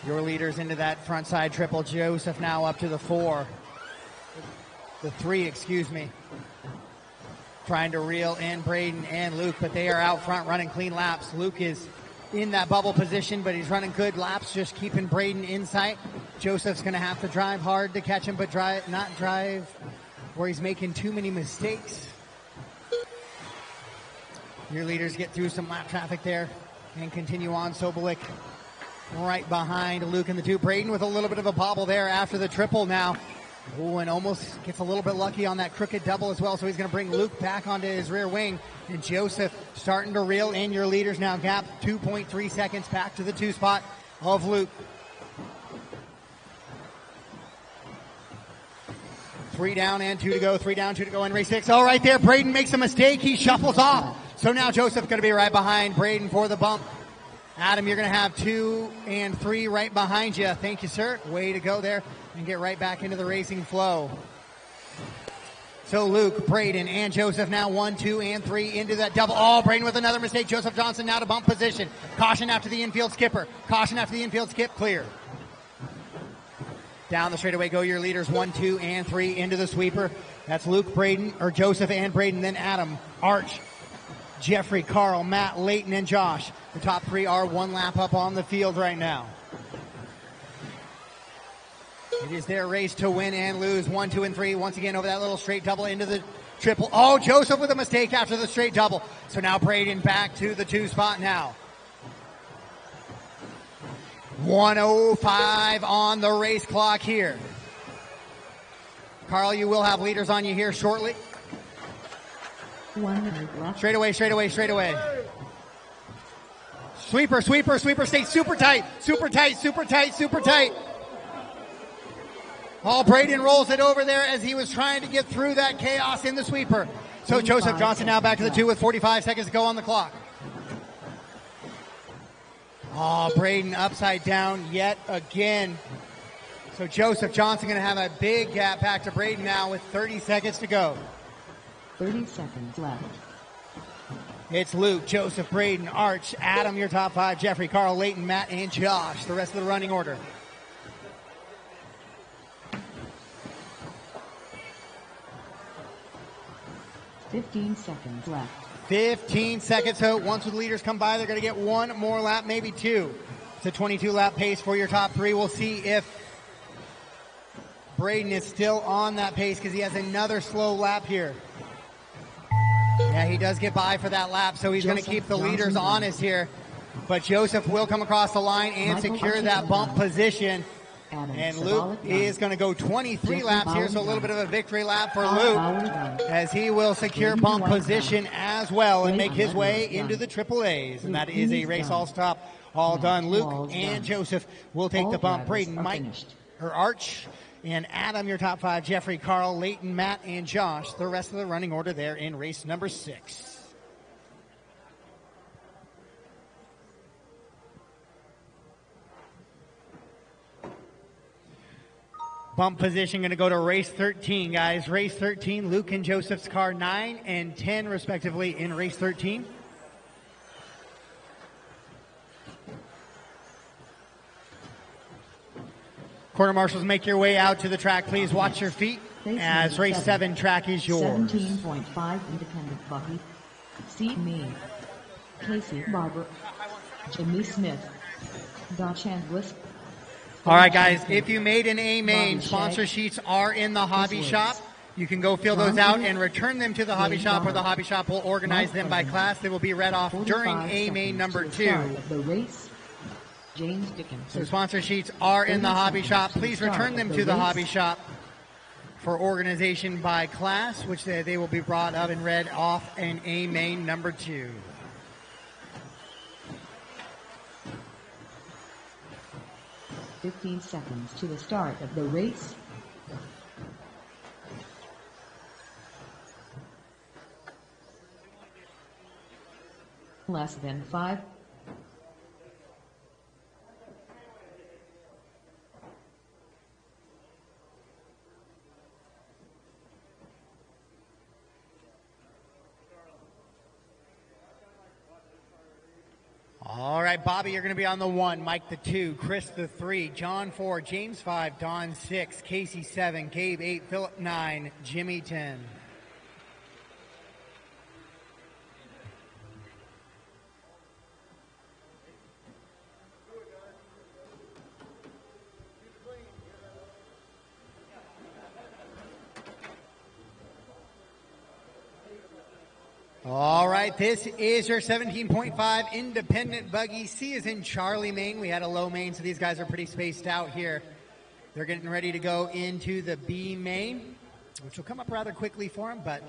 Your leaders into that front side triple. Joseph now up to the 3, excuse me. Trying to reel in Braden and Luke, but they are out front running clean laps. Luke is in that bubble position, but he's running good laps, just keeping Braden in sight. Joseph's going to have to drive hard to catch him, but not drive where he's making too many mistakes. Your leaders get through some lap traffic there and continue on. Sobolik right behind Luke in the 2. Braden with a little bit of a bobble there after the triple now. Oh, and almost gets a little bit lucky on that crooked double as well, so he's going to bring Luke back onto his rear wing. And Joseph starting to reel in. Your leaders now gap 2.3 seconds back to the 2 spot of Luke. 3 down and 2 to go. 3 down, 2 to go in race 6. Oh, right there, Braden makes a mistake. He shuffles off. So now Joseph's going to be right behind Braden for the bump. Adam, you're going to have 2 and 3 right behind you. Thank you, sir. Way to go there and get right back into the racing flow. So Luke, Braden, and Joseph now 1, 2, and 3 into that double. Oh, Braden with another mistake. Joseph Johnson now to bump position. Caution after the infield skipper. Caution after the infield skip. Clear. Down the straightaway go your leaders 1, 2, and 3 into the sweeper. That's Luke, Braden, or Joseph and Braden, then Adam, Arch, Jeffrey, Carl, Matt, Leighton, and Josh. The top 3 are 1 lap up on the field right now. It is their race to win and lose. 1, 2, and 3. Once again over that little straight double into the triple. Oh, Joseph with a mistake after the straight double. So now Braden back to the 2 spot now. 1:05 on the race clock here. Carl, you will have leaders on you here shortly. 1 minute left. Straightaway, straightaway, straightaway. Sweeper, sweeper, sweeper. Stay super tight, super tight, super tight, super tight. Oh, Braden rolls it over there as he was trying to get through that chaos in the sweeper. So Joseph Johnson now back to the 2 with 45 seconds to go on the clock. Oh, Braden upside down yet again. So Joseph Johnson going to have a big gap back to Braden now with 30 seconds to go. 30 seconds left. It's Luke, Joseph, Braden, Arch, Adam, your top 5, Jeffrey, Carl, Leighton, Matt, and Josh, the rest of the running order. Fifteen seconds left. 15 seconds. So once the leaders come by, they're going to get 1 more lap, maybe 2. It's a 22 lap pace for your top 3. We'll see if Braden is still on that pace because he has another slow lap here. Yeah, he does get by for that lap, so he's going to keep the leaders honest here. But Joseph will come across the line and secure that bump position. And Luke is going to go 23 laps here, so a little bit of a victory lap for Luke as he will secure bump position as well and make his way into the Triple A's. And that is a race all stop, all done. Luke and Joseph will take the bump. Braden, Mike, or Arch, and Adam, your top 5, Jeffrey, Carl, Leighton, Matt, and Josh, the rest of the running order there in race number 6. Bump position going to go to race 13, guys. Race 13, Luke and Joseph's car 9 and 10, respectively, in race 13. Quarter marshals, make your way out to the track. Please watch your feet as race 7 track is yours. 17.5 independent bucky. C. Me. Casey Barber. Jimmy Smith. Dodge and Wisp. All right, guys, if you made an A main, sponsor sheets are in the hobby shop. You can go fill those out and return them to the hobby shop, or the hobby shop will organize them by class. They will be read off during A main number 2. The race. James Dickinson. So sponsor sheets are in the hobby shop. Please return them to the hobby shop for organization by class, which they will be brought up and read off in A main number 2. .15 seconds to the start of the race. Less than 5. right, Bobby, you're going to be on the 1, Mike the 2, Chris the 3, John 4, James 5, Don 6, Casey 7, Gabe 8, Philip 9, Jimmy 10. All right, this is your 17.5 independent buggy. C is in Charlie main. We had a low main, so these guys are pretty spaced out here. They're getting ready to go into the B main, which will come up rather quickly for them, but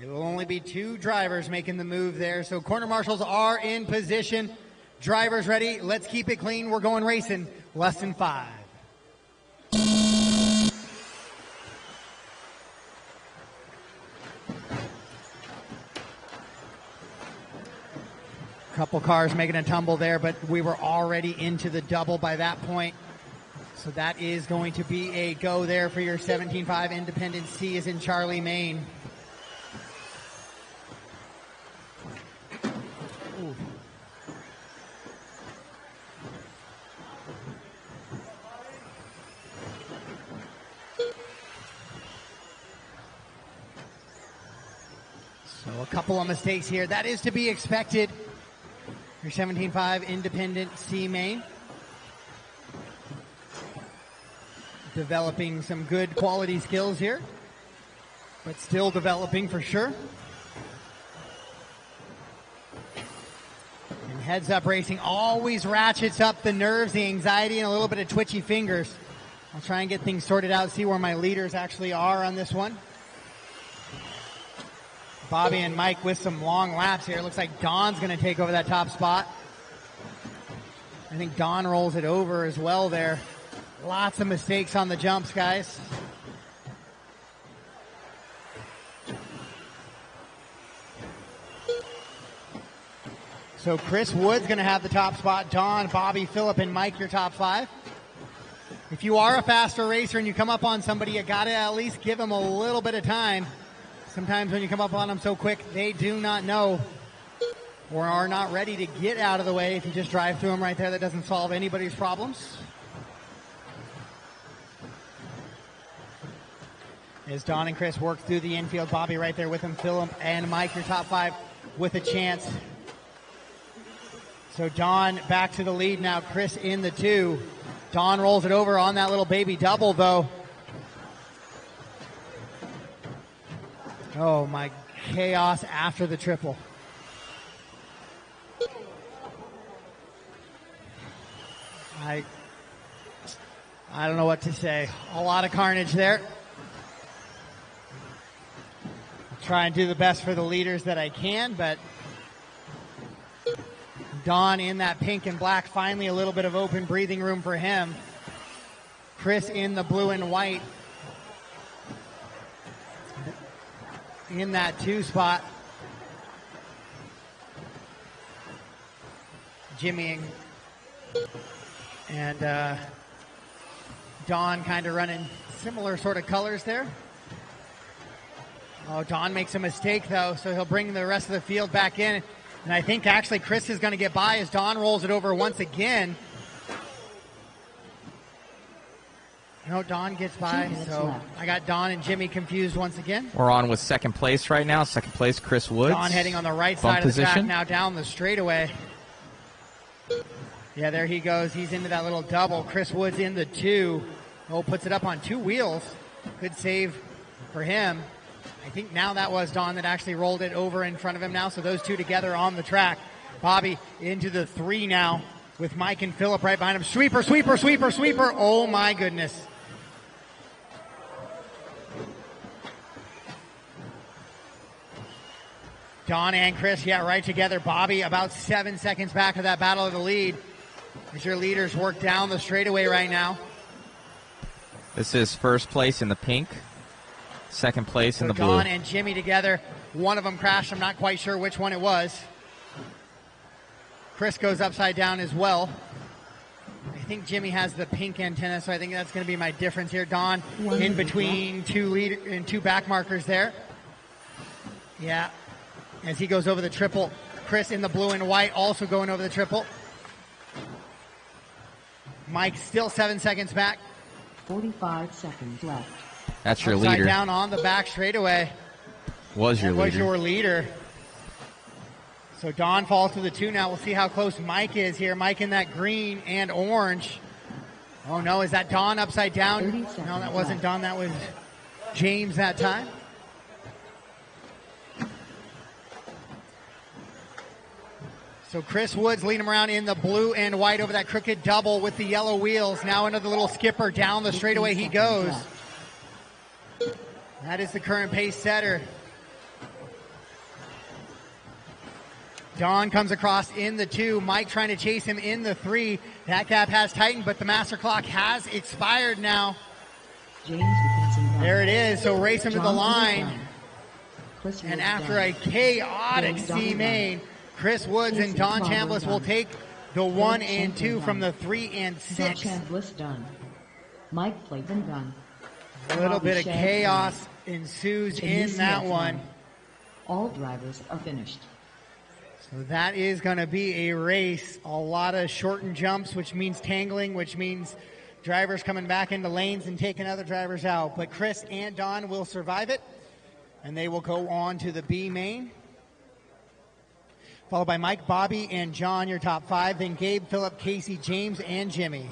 it will only be 2 drivers making the move there. So corner marshals are in position. Drivers ready. Let's keep it clean. We're going racing. Less than 5. Couple cars making a tumble there, but we were already into the double by that point. So that is going to be a go there for your 17.5 independent. C is in Charlie main. Ooh. So a couple of mistakes here. That is to be expected. Your 17.5 independent C main. Developing some good quality skills here, but still developing for sure. And heads up racing always ratchets up the nerves, the anxiety, and a little bit of twitchy fingers. I'll try and get things sorted out, see where my leaders actually are on this one. Bobby and Mike with some long laps here. Looks like Don's going to take over that top spot. I think Don rolls it over as well there. Lots of mistakes on the jumps, guys. So Chris Wood's going to have the top spot. Don, Bobby, Philip, and Mike, your top 5. If you are a faster racer and you come up on somebody, you got to at least give them a little bit of time. Sometimes when you come up on them so quick, they do not know or are not ready to get out of the way. If you just drive through them right there, that doesn't solve anybody's problems. As Don and Chris work through the infield, Bobby right there with them, Philip and Mike, your top 5 with a chance. So Don back to the lead now, Chris in the 2. Don rolls it over on that little baby double, though. Oh, my chaos after the triple. I don't know what to say. A lot of carnage there. I'll try and do the best for the leaders that I can, but Don in that pink and black, finally a little bit of open breathing room for him. Chris in the blue and white. In that 2 spot. Jimmy and Don kind of running similar sort of colors there. Oh, Don makes a mistake, though, so he'll bring the rest of the field back in. And I think actually Chris is going to get by as Don rolls it over once again. No, Don gets by, so I got Don and Jimmy confused once again. We're on with second place right now. Second place, Chris Woods. Don heading on the right side of the track now down the straightaway. Yeah, there he goes. He's into that little double. Chris Woods in the 2. Oh, puts it up on 2 wheels. Good save for him. I think now that was Don that actually rolled it over in front of him now. So those 2 together on the track. Bobby into the 3 now with Mike and Philip right behind him. Sweeper, sweeper, sweeper, sweeper. Oh, my goodness. Don and Chris, yeah, right together. Bobby about 7 seconds back of that battle of the lead as your leaders work down the straightaway right now. This is first place in the pink, second place in the blue. Don and Jimmy together. One of them crashed. I'm not quite sure which one it was. Chris goes upside down as well. I think Jimmy has the pink antenna, so I think that's going to be my difference here. Don in between 2 back markers there. Yeah. As he goes over the triple. Chris in the blue and white also going over the triple. Mike still 7 seconds back. 45 seconds left. That's your Upside leader. down on the back straightaway. Was your leader. Was your leader. So Don falls to the 2 now. We'll see how close Mike is here. Mike in that green and orange. Oh no, is that Don upside down? No, that wasn't Don. That was James that time. So Chris Woods leading him around in the blue and white over that crooked double with the yellow wheels. Now into the little skipper. Down the straightaway he goes. That is the current pace setter. Don comes across in the 2. Mike trying to chase him in the 3. That gap has tightened, but the master clock has expired now. There it is. So race him to the line. And after a chaotic C main, Chris Woods and Don Chambliss will take the 1 and 2 from the 3 and 6. Chambliss done. Mike Flavin done. A little bit of chaos ensues in that one. All drivers are finished. So that is going to be a race. A lot of shortened jumps, which means tangling, which means drivers coming back into lanes and taking other drivers out. But Chris and Don will survive it, and they will go on to the B main. Followed by Mike, Bobby, and John, your top 5. Then Gabe, Phillip, Casey, James, and Jimmy.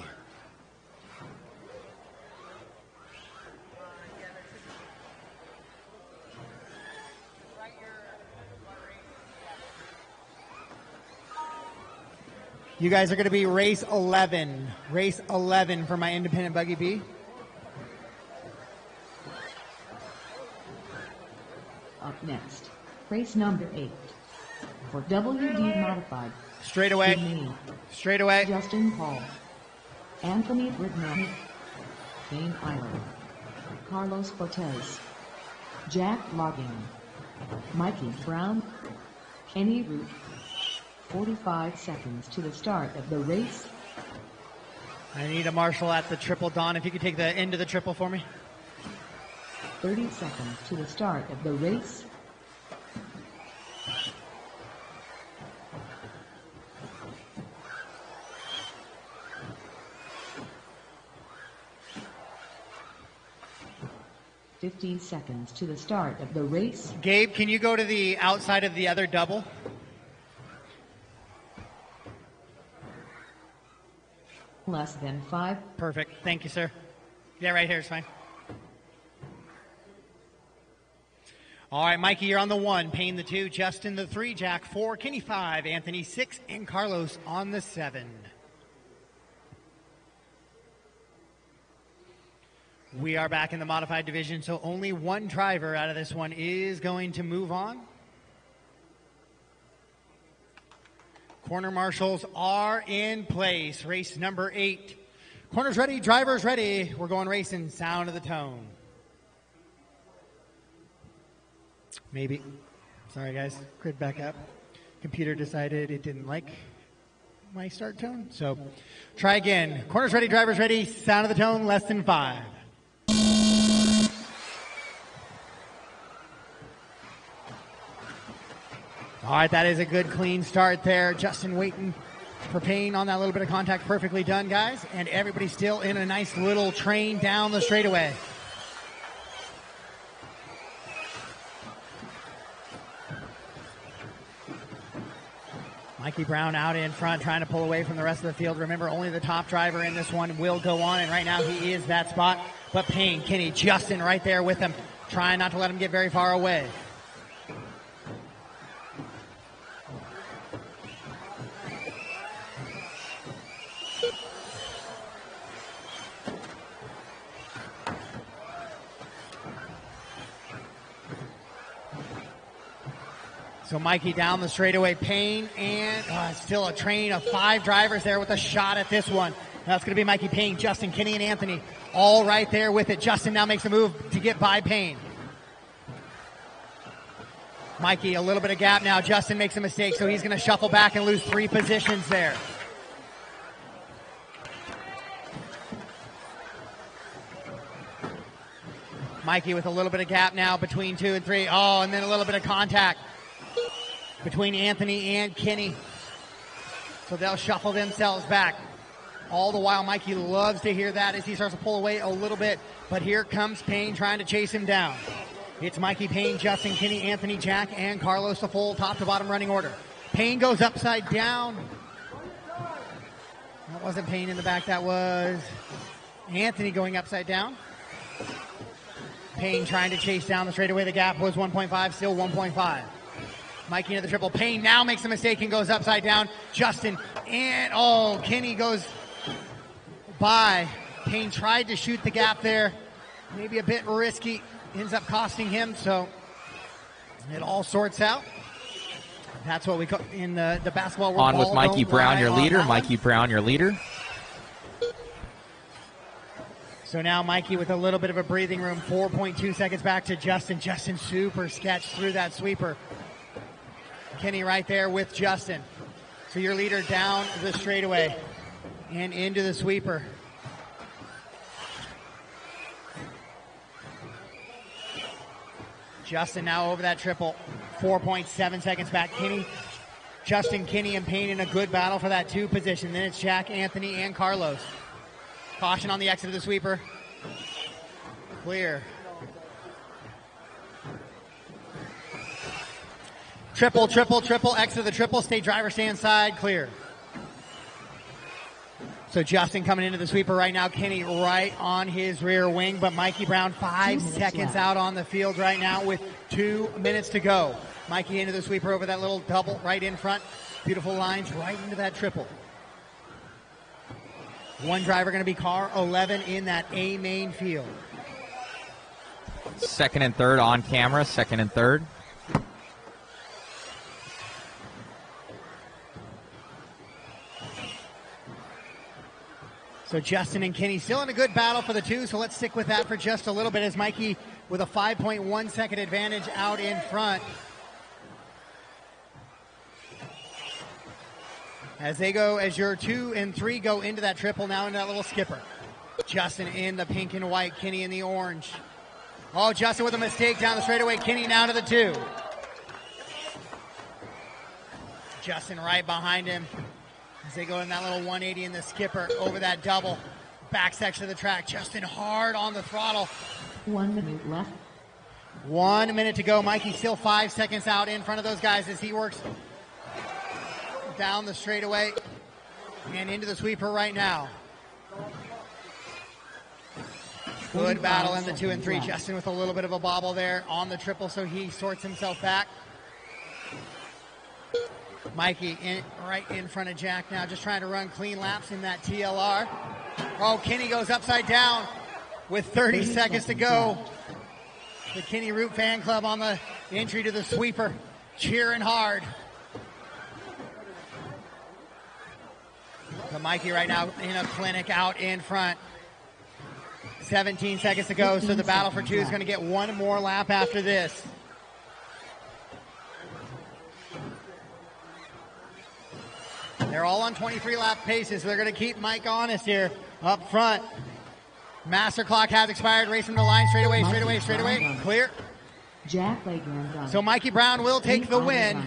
You guys are going to be race 11. Race 11 for my independent buggy B. Up next, race number 8. For WD Modified. Straight away. Straight away. Justin Paul. Anthony Bridnell. Dane Eiler. Carlos Cortez. Jack Logging. Mikey Brown. Kenny Root. 45 seconds to the start of the race. I need a marshal at the triple. Don, if you could take the end of the triple for me. 30 seconds to the start of the race. $15 seconds to the start of the race. Gabe, can you go to the outside of the other double? Less than 5. Perfect. Thank you, sir. Yeah, right here is fine. All right, Mikey, you're on the 1. Payne the 2. Justin the 3. Jack 4. Kenny 5. Anthony 6. And Carlos on the 7. We are back in the modified division, so only one driver out of this one is going to move on. Corner marshals are in place. Race number 8. Corners ready, drivers ready. We're going racing. Sound of the tone. Maybe. Sorry, guys. Grid back up. Computer decided it didn't like my start tone. So try again. Corners ready, drivers ready. Sound of the tone, less than 5. All right, that is a good clean start there. Justin waiting for Payne on that little bit of contact. Perfectly done, guys. And everybody still in a nice little train down the straightaway. Mikey Brown out in front trying to pull away from the rest of the field. Remember, only the top driver in this one will go on, and right now he is that spot. But Payne, Kenny, Justin right there with him, trying not to let him get very far away. So Mikey down the straightaway, Payne, and still a train of 5 drivers there with a shot at this one. That's going to be Mikey, Payne, Justin, Kenny, and Anthony all right there with it. Justin now makes a move to get by Payne. Mikey, a little bit of gap now. Justin makes a mistake, so he's going to shuffle back and lose 3 positions there. Mikey with a little bit of gap now between 2 and 3. Oh, and then a little bit of contact. between Anthony and Kenny. So they'll shuffle themselves back. All the while, Mikey loves to hear that as he starts to pull away a little bit. But here comes Payne trying to chase him down. It's Mikey, Payne, Justin, Kenny, Anthony, Jack, and Carlos, the full top to bottom running order. Payne goes upside down. That wasn't Payne in the back. That was Anthony going upside down. Payne trying to chase down the straightaway. The gap was 1.5, still 1.5. Mikey into the triple. Payne now makes a mistake and goes upside down. Justin and, Kenny goes by. Payne tried to shoot the gap there. Maybe a bit risky. Ends up costing him, so it all sorts out. That's what we call in the basketball world. On with Mikey Brown, your leader. Mikey Brown, your leader. So now Mikey with a little bit of a breathing room. 4.2 seconds back to Justin. Justin super sketched through that sweeper. Kenny right there with Justin. So your leader down the straightaway and into the sweeper. Justin now over that triple. 4.7 seconds back. Justin, Kenny, and Payne in a good battle for that 2 position. Then it's Jack, Anthony, and Carlos. Caution on the exit of the sweeper. Clear. Triple, exit of the triple. Stay driver, stay inside, clear. So Justin coming into the sweeper right now. Kenny right on his rear wing, but Mikey Brown 5 seconds out on the field right now with 2 minutes to go. Mikey into the sweeper over that little double right in front. Beautiful lines right into that triple. One driver going to be car 11 in that A main field. Second and third on camera, second and third. So Justin and Kenny still in a good battle for the 2, so let's stick with that for just a little bit as Mikey with a 5.1 second advantage out in front. As your 2 and 3 go into that triple, now into that little skipper. Justin in the pink and white, Kenny in the orange. Oh, Justin with a mistake down the straightaway, Kenny now to the 2. Justin right behind him as they go in that little 180 in the skipper over that double. Back section of the track, Justin hard on the throttle. 1 minute left. 1 minute to go. Mikey still 5 seconds out in front of those guys as he works down the straightaway and into the sweeper right now. Good battle in the 2 and 3. Justin with a little bit of a bobble there on the triple, so he sorts himself back. Mikey right in front of Jack now, just trying to run clean laps in that TLR. Oh, Kenny goes upside down with 30 seconds to go. The Kenny Root fan club on the entry to the sweeper, cheering hard. But Mikey right now in a clinic out in front. 17 seconds to go, so the battle for 2 is going to get one more lap after this. They're all on 23-lap paces, so they're going to keep Mike honest here up front. Master clock has expired. Race from the line. Straightaway. Clear. Jack Lakeland. So Mikey Brown will take the win.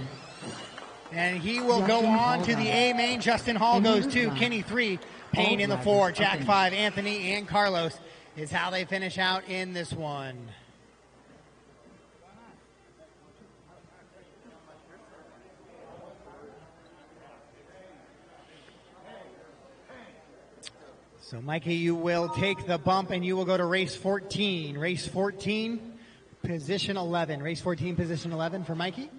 And he will go on to the A main. Justin Hall goes 2. Kenny 3. Payne in the 4. Jack 5. Anthony and Carlos is how they finish out in this one. So, Mikey, you will take the bump and you will go to race 14. Race 14, position 11. Race 14, position 11 for Mikey.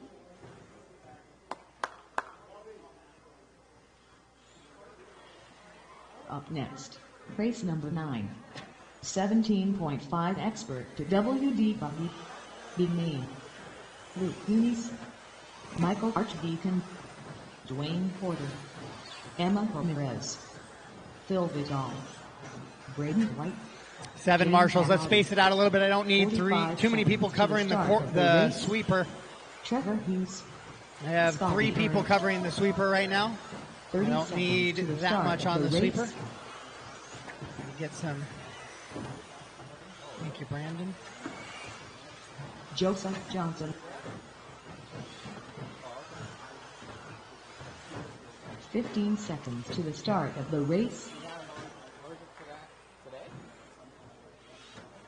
Up next, race number 9. 17.5 expert to WD Buggy. Big name. Luke Eunice. Michael Archdeacon. Dwayne Porter. Emma Ramirez. Phil Vidal. Braden White. 7 marshals. Let's space it out a little bit. I don't need too many people covering the sweeper. Trevor Hughes. I have 3 people covering the sweeper right now. I don't need that much on the sweeper. Get some. Thank you, Brandon. Joseph Johnson. 15 seconds to the start of the race.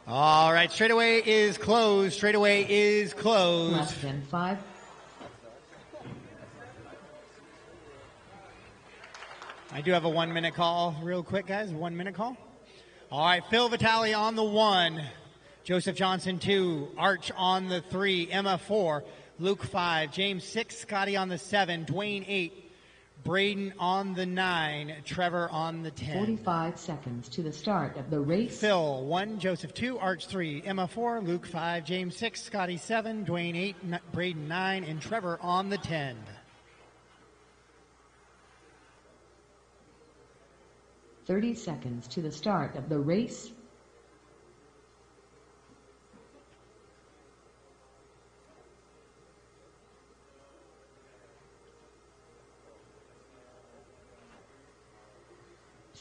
All right, straightaway is closed. Straightaway is closed. Less than 5. I do have a 1 minute call real quick, guys. 1 minute call. All right, Phil Vitale on the 1. Joseph Johnson 2. Arch on the 3. Emma 4. Luke 5. James 6. Scotty on the 7. Dwayne 8. Braden on the 9. Trevor on the 10. 45 seconds to the start of the race. Phil 1. Joseph 2. Arch 3. Emma 4. Luke 5. James 6. Scotty 7. Dwayne 8. Braden 9. And Trevor on the 10. 30 seconds to the start of the race.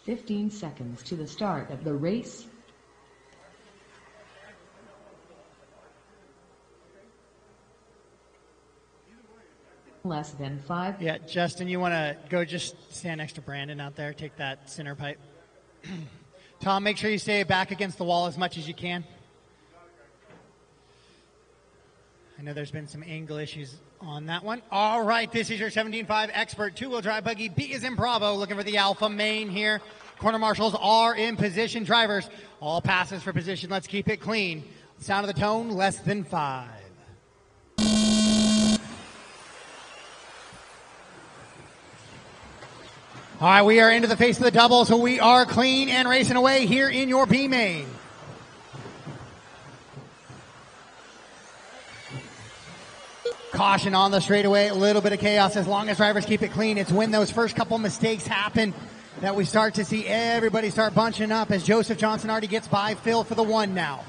Fifteen seconds to the start of the race. Less than 5. Yeah, Justin, you want to go just stand next to Brandon out there. Take that center pipe. Tom, make sure you stay back against the wall as much as you can. I know there's been some angle issues on that one. All right, this is your 17.5 expert two-wheel drive buggy. B is in Bravo, looking for the alpha main here. Corner marshals are in position. Drivers, all passes for position. Let's keep it clean. Sound of the tone, less than 5. All right, we are into the face of the double, so we are clean and racing away here in your B main. Caution on the straightaway, a little bit of chaos. As long as drivers keep it clean, it's when those first couple mistakes happen that we start to see everybody start bunching up, as Joseph Johnson already gets by Phil for the 1 now.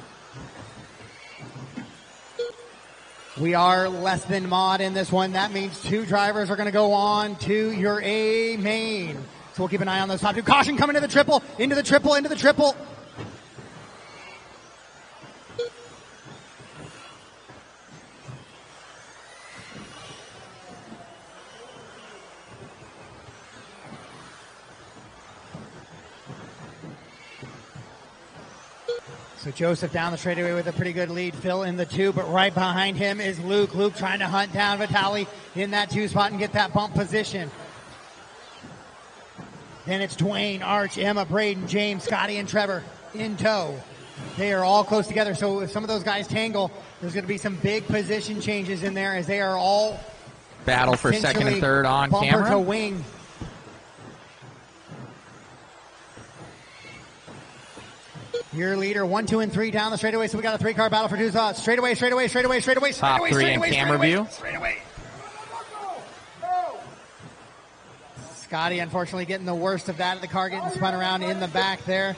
We are less than mod in this one. That means 2 drivers are going to go on to your A main. So we'll keep an eye on those top 2. Caution coming to the triple, into the triple, into the triple. So Joseph down the straightaway with a pretty good lead. Phil in the 2, but right behind him is Luke. Luke trying to hunt down Vitale in that 2 spot and get that bump position. Then it's Dwayne, Arch, Emma, Braden, James, Scotty, and Trevor in tow. They are all close together, so if some of those guys tangle, there's going to be some big position changes in there, as they are all battle for second and third on bumper camera. To wing. Your leader, 1, 2, and 3 down the straightaway. So we got a 3-car battle for 2 spots. Straightaway, straightaway, straightaway, straightaway, Top straightaway, 3 straightaway, in camera straightaway, view. straightaway. Scotty, unfortunately, getting the worst of that. The car getting spun around in the back there.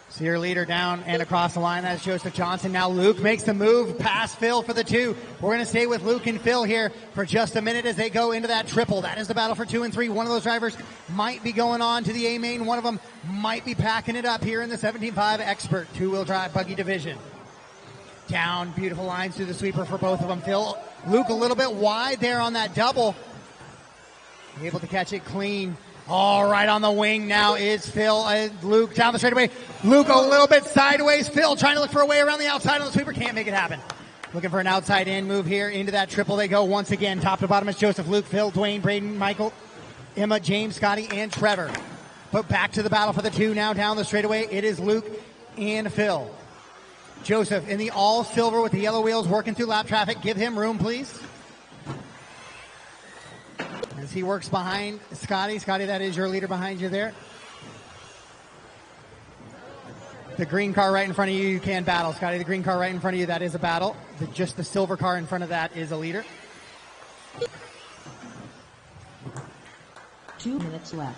So your leader down and across the line, that's Joseph Johnson. Now Luke makes the move past Phil for the 2. We're going to stay with Luke and Phil here for just a minute as they go into that triple. That is the battle for 2 and 3. One of those drivers might be going on to the A main. One of them might be packing it up here in the 17.5 expert two-wheel drive buggy division. Down, beautiful lines through the sweeper for both of them. Phil, Luke a little bit wide there on that double. Able to catch it clean. All right, on the wing now is Phil and Luke down the straightaway. Luke a little bit sideways. Phil trying to look for a way around the outside on the sweeper. Can't make it happen. Looking for an outside in move here into that triple. They go once again. Top to bottom is Joseph, Luke, Phil, Dwayne, Braden, Michael, Emma, James, Scotty, and Trevor. But back to the battle for the 2 now down the straightaway. It is Luke and Phil. Joseph in the all silver with the yellow wheels working through lap traffic. Give him room, please. As he works behind Scotty. Scotty, that is your leader behind you there. The green car right in front of you, you can battle. Scotty, the green car right in front of you, that is a battle. Just the silver car in front of that is a leader. 2 minutes left.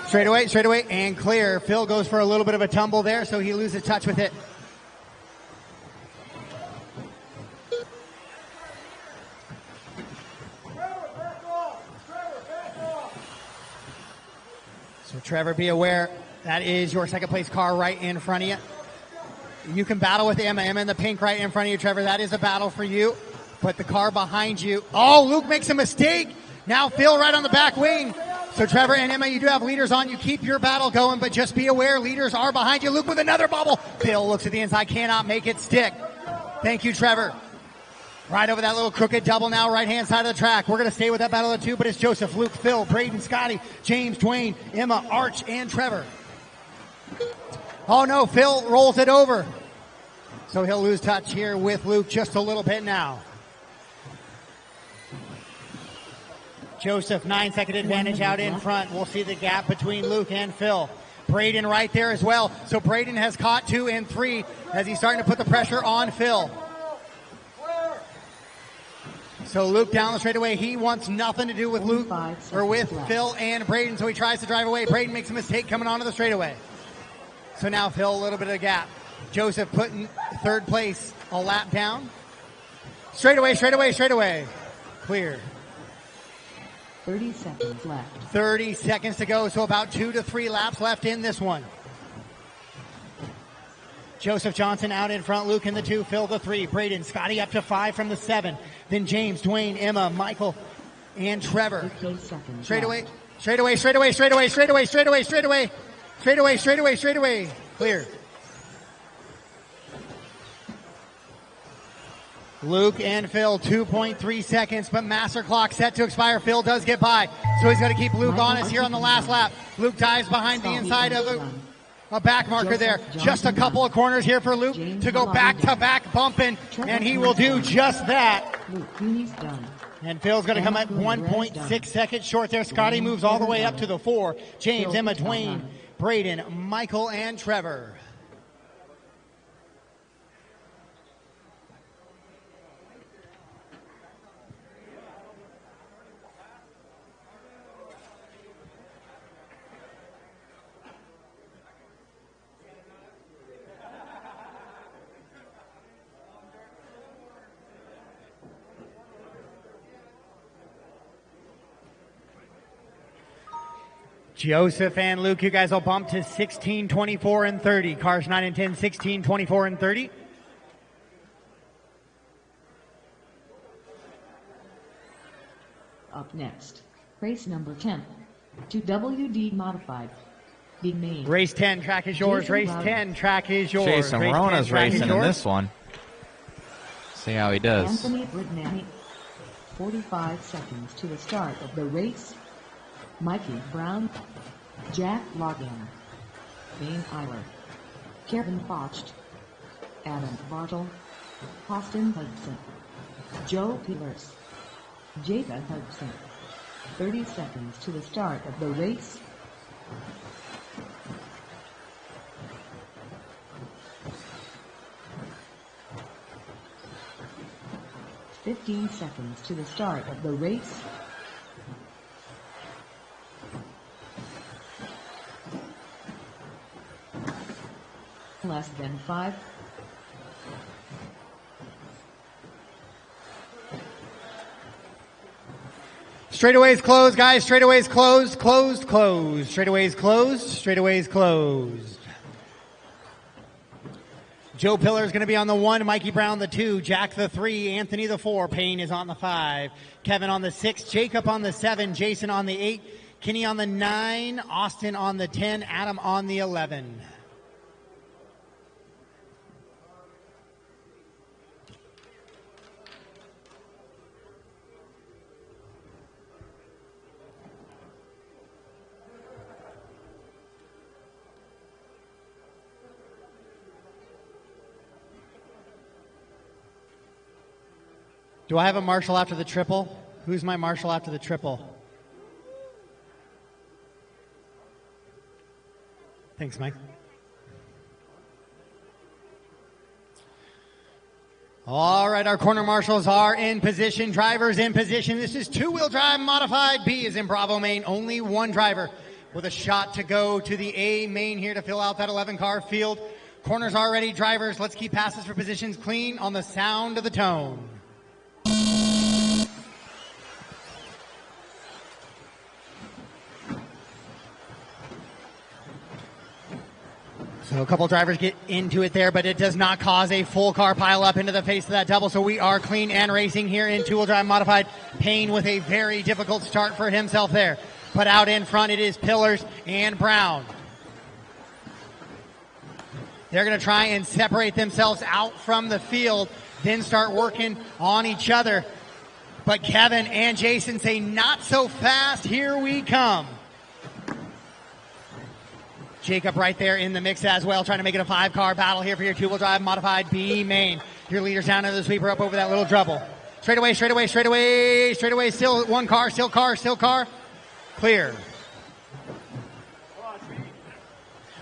Straightaway, and clear. Phil goes for a little bit of a tumble there, so he loses touch with it. So Trevor, be aware That is your second place car right in front of you. You can battle with Emma. Emma in the pink right in front of you, Trevor. That is a battle for you. But the car behind you. Oh, Luke makes a mistake. Now Phil right on the back wing. So Trevor and Emma, you do have leaders on. You keep your battle going, but just be aware leaders are behind you. Luke with another bubble. Phil looks at the inside, cannot make it stick. Thank you, Trevor. Right over that little crooked double now, right-hand side of the track. We're going to stay with that battle of two, but it's Joseph, Luke, Phil, Braden, Scotty, James, Dwayne, Emma, Arch, and Trevor. Oh, no, Phil rolls it over. So he'll lose touch here with Luke just a little bit now. Joseph, 9-second advantage out in front. We'll see the gap between Luke and Phil. Braden right there as well. So Braden has caught 2 and 3 as he's starting to put the pressure on Phil. So Luke down the straightaway. He wants nothing to do with Luke or with Phil and Braden, so he tries to drive away. Braden makes a mistake coming onto the straightaway. So now Phil, a little bit of a gap. Joseph putting third place, a lap down. Straightaway. Clear. 30 seconds left. 30 seconds to go, so about 2 to 3 laps left in this one. Joseph Johnson out in front, Luke in the 2, Phil the 3, Braden, Scotty up to 5 from the 7, then James, Dwayne, Emma, Michael, and Trevor. Straightaway. Clear. Luke and Phil, 2.3 seconds, but master clock set to expire. Phil does get by, so he's going to keep Luke honest here on the last lap. Luke dives behind the inside of a back marker there. Just a couple of corners here for Luke to go back-to-back bumping, and he will do just that. And Phil's going to come at 1.6 seconds short there. Scotty moves all the way up to the 4. James, Emma, Dwayne, Braden, Michael, and Trevor. Joseph and Luke, you guys will bump to 16, 24, and 30. Cars 9 and 10, 16, 24, and 30. Up next, race number 10, 2WD modified. The main. Race 10, track is yours. Jason Race Rowland. 10, track is yours. Jason Race 10, Rona's track is racing in yours. this one. See how he does. Anthony Brignani, 45 seconds to the start of the race. Mikey Brown, Jack Logan, Dane Eiler, Kevin Focht, Adam Bartle, Austin Hudson, Joe Pillars, Jada Hudson. 30 seconds to the start of the race. $15 seconds to the start of the race. Less than 5. Straightaways closed, guys. Straightaways closed. Straightaways closed. Straightaways closed. Joe Pillar is going to be on the 1, Mikey Brown the 2, Jack the 3, Anthony the 4, Payne is on the 5, Kevin on the 6, Jacob on the 7, Jason on the 8, Kenny on the 9, Austin on the 10, Adam on the 11. Do I have a marshal after the triple? Who's my marshal after the triple? Thanks, Mike. All right, our corner marshals are in position. Drivers in position. This is two-wheel drive modified. B is in Bravo main. Only one driver with a shot to go to the A main here to fill out that 11-car field. Corners are ready. Drivers, let's keep passes for positions clean on the sound of the tone. So a couple drivers get into it there, but it does not cause a full car pile up into the face of that double. So we are clean and racing here in two-wheel drive modified. Payne with a very difficult start for himself there. But out in front it is Pillars and Brown. They're going to try and separate themselves out from the field, then start working on each other. But Kevin and Jason say, not so fast, here we come. Jacob right there in the mix as well, trying to make it a 5-car battle here for your two-wheel drive modified B main. Your leaders down into the sweeper up over that little double. Straightaway, still one car, still car. Clear.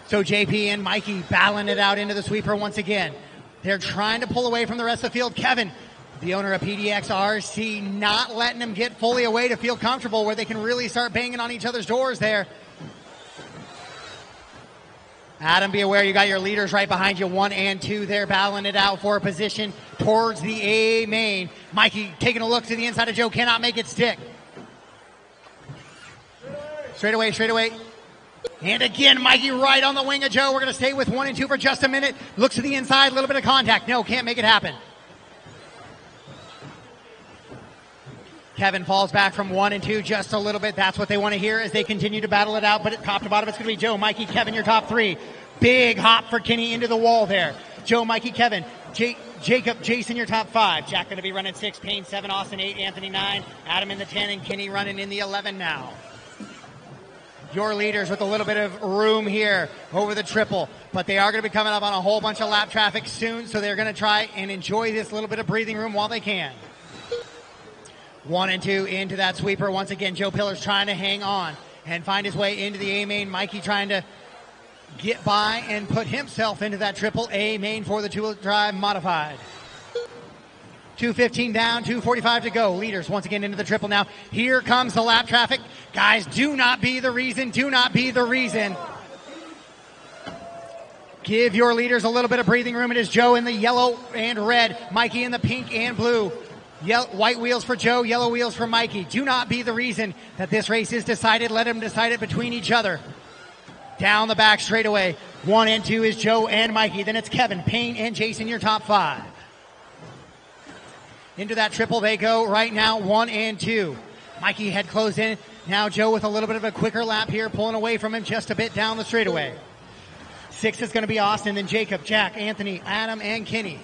So JP and Mikey battling it out into the sweeper once again. They're trying to pull away from the rest of the field. Kevin, the owner of PDX RC, not letting them get fully away to feel comfortable where they can really start banging on each other's doors there. Adam, be aware you got your leaders right behind you, 1 and 2 there, battling it out for a position towards the A main. Mikey taking a look to the inside of Joe, cannot make it stick. Straightaway. And again, Mikey right on the wing of Joe. We're going to stay with 1 and 2 for just a minute. Looks to the inside, a little bit of contact. No, can't make it happen. Kevin falls back from 1 and 2 just a little bit. That's what they want to hear as they continue to battle it out. But at top to bottom, it's going to be Joe, Mikey, Kevin, your top 3. Big hop for Kenny into the wall there. Joe, Mikey, Kevin, Jacob, Jason, your top 5. Jack going to be running 6, Payne 7, Austin 8, Anthony 9, Adam in the 10, and Kenny running in the 11 now. Your leaders with a little bit of room here over the triple, but they are going to be coming up on a whole bunch of lap traffic soon, so they're going to try and enjoy this little bit of breathing room while they can. 1 and 2 into that sweeper. Once again, Joe Pillars trying to hang on and find his way into the A main. Mikey trying to get by and put himself into that triple A main for the two-wheel drive modified. 2:15 down, 2:45 to go. Leaders once again into the triple now. Here comes the lap traffic. Guys, do not be the reason. Give your leaders a little bit of breathing room. It is Joe in the yellow and red, Mikey in the pink and blue. White wheels for Joe, yellow wheels for Mikey. Do not be the reason that this race is decided. Let them decide it between each other. Down the back straightaway. 1 and 2 is Joe and Mikey. Then it's Kevin, Payne, and Jason, your top 5. Into that triple they go right now, 1 and 2. Mikey had closed in. Now Joe with a little bit of a quicker lap here, pulling away from him just a bit down the straightaway. 6 is going to be Austin, then Jacob, Jack, Anthony, Adam, and Kenny.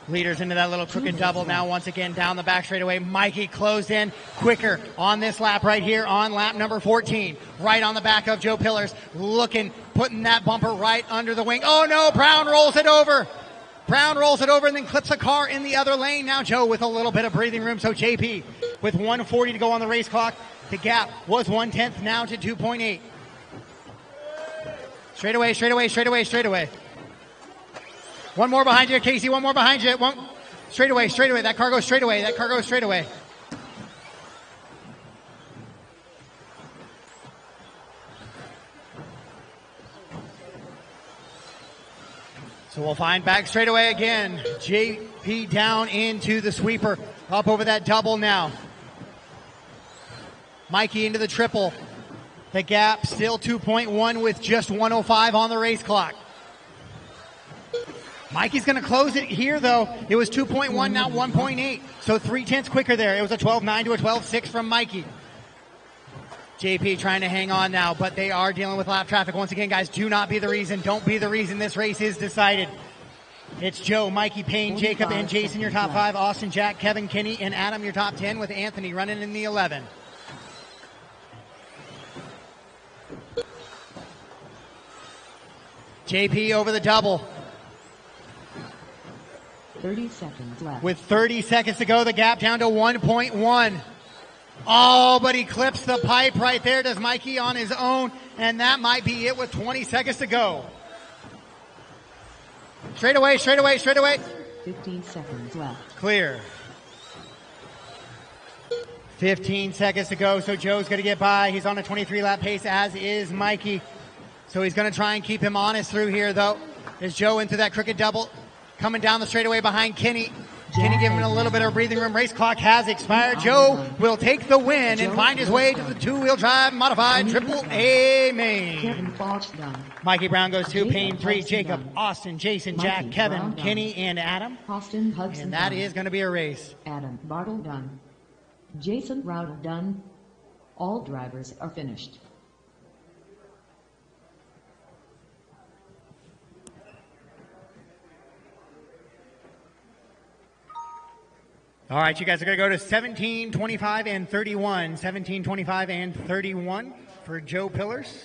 Leaders into that little crooked double now once again down the back straightaway. Mikey closed in quicker on this lap right here on lap number 14. Right on the back of Joe Pillars, putting that bumper right under the wing. Oh no, Brown rolls it over and then clips a car in the other lane. Now Joe with a little bit of breathing room. So JP with 1:40 to go on the race clock. The gap was 1/10 now to 2.8. Straightaway. One more behind you, Casey. One more behind you. Straightaway. That car goes straightaway. So we'll find back straightaway again. JP down into the sweeper. Up over that double now. Mikey into the triple. The gap still 2.1 with just 1:05 on the race clock. Mikey's going to close it here, though. It was 2.1, now 1.8. So 0.3 quicker there. It was a 12.9 to a 12.6 from Mikey. JP trying to hang on now, but they are dealing with lap traffic. Once again, guys, do not be the reason. Don't be the reason this race is decided. It's Joe, Mikey, Payne, Jacob, and Jason, your top 5. Austin, Jack, Kevin, Kenny, and Adam, your top 10, with Anthony running in the 11. JP over the double. 30 seconds left. With 30 seconds to go, the gap down to 1.1. Oh, but he clips the pipe right there. Does Mikey on his own, and that might be it with 20 seconds to go. Straightaway. 15 seconds left. Clear. 15 seconds to go, so Joe's going to get by. He's on a 23-lap pace, as is Mikey. So he's going to try and keep him honest through here, though. There's Joe into that crooked double. Coming down the straightaway behind Kenny. Kenny giving a little bit of breathing room. Race clock has expired. Joe will take the win and find his way to the two-wheel drive modified Triple A main. Mikey Brown goes 2, Payne 3, Jacob, Austin, Jason, Jack, Kevin, Kenny, and Adam. And that is going to be a race. Adam Bartle done. Jason Rowder done. All drivers are finished. All right, you guys are going to go to 17, 25, and 31. 17, 25, and 31 for Joe Pillars.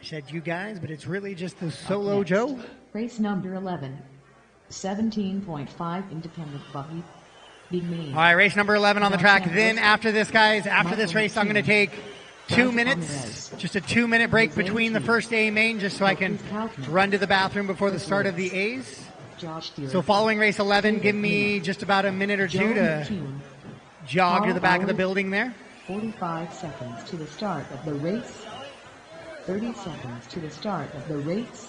I said you guys, but it's really just the solo Joe. Race number 11. 17.5 independent buggy. Big main. All right, race number 11 on the track. Then after this, guys, after this race, I'm going to take 2 minutes, just a 2-minute break between the first A main, just so I can run to the bathroom before the start of the A's. So following race 11, give me just about a minute or two to jog to the back of the building there. 45 seconds to the start of the race. 30 seconds to the start of the race.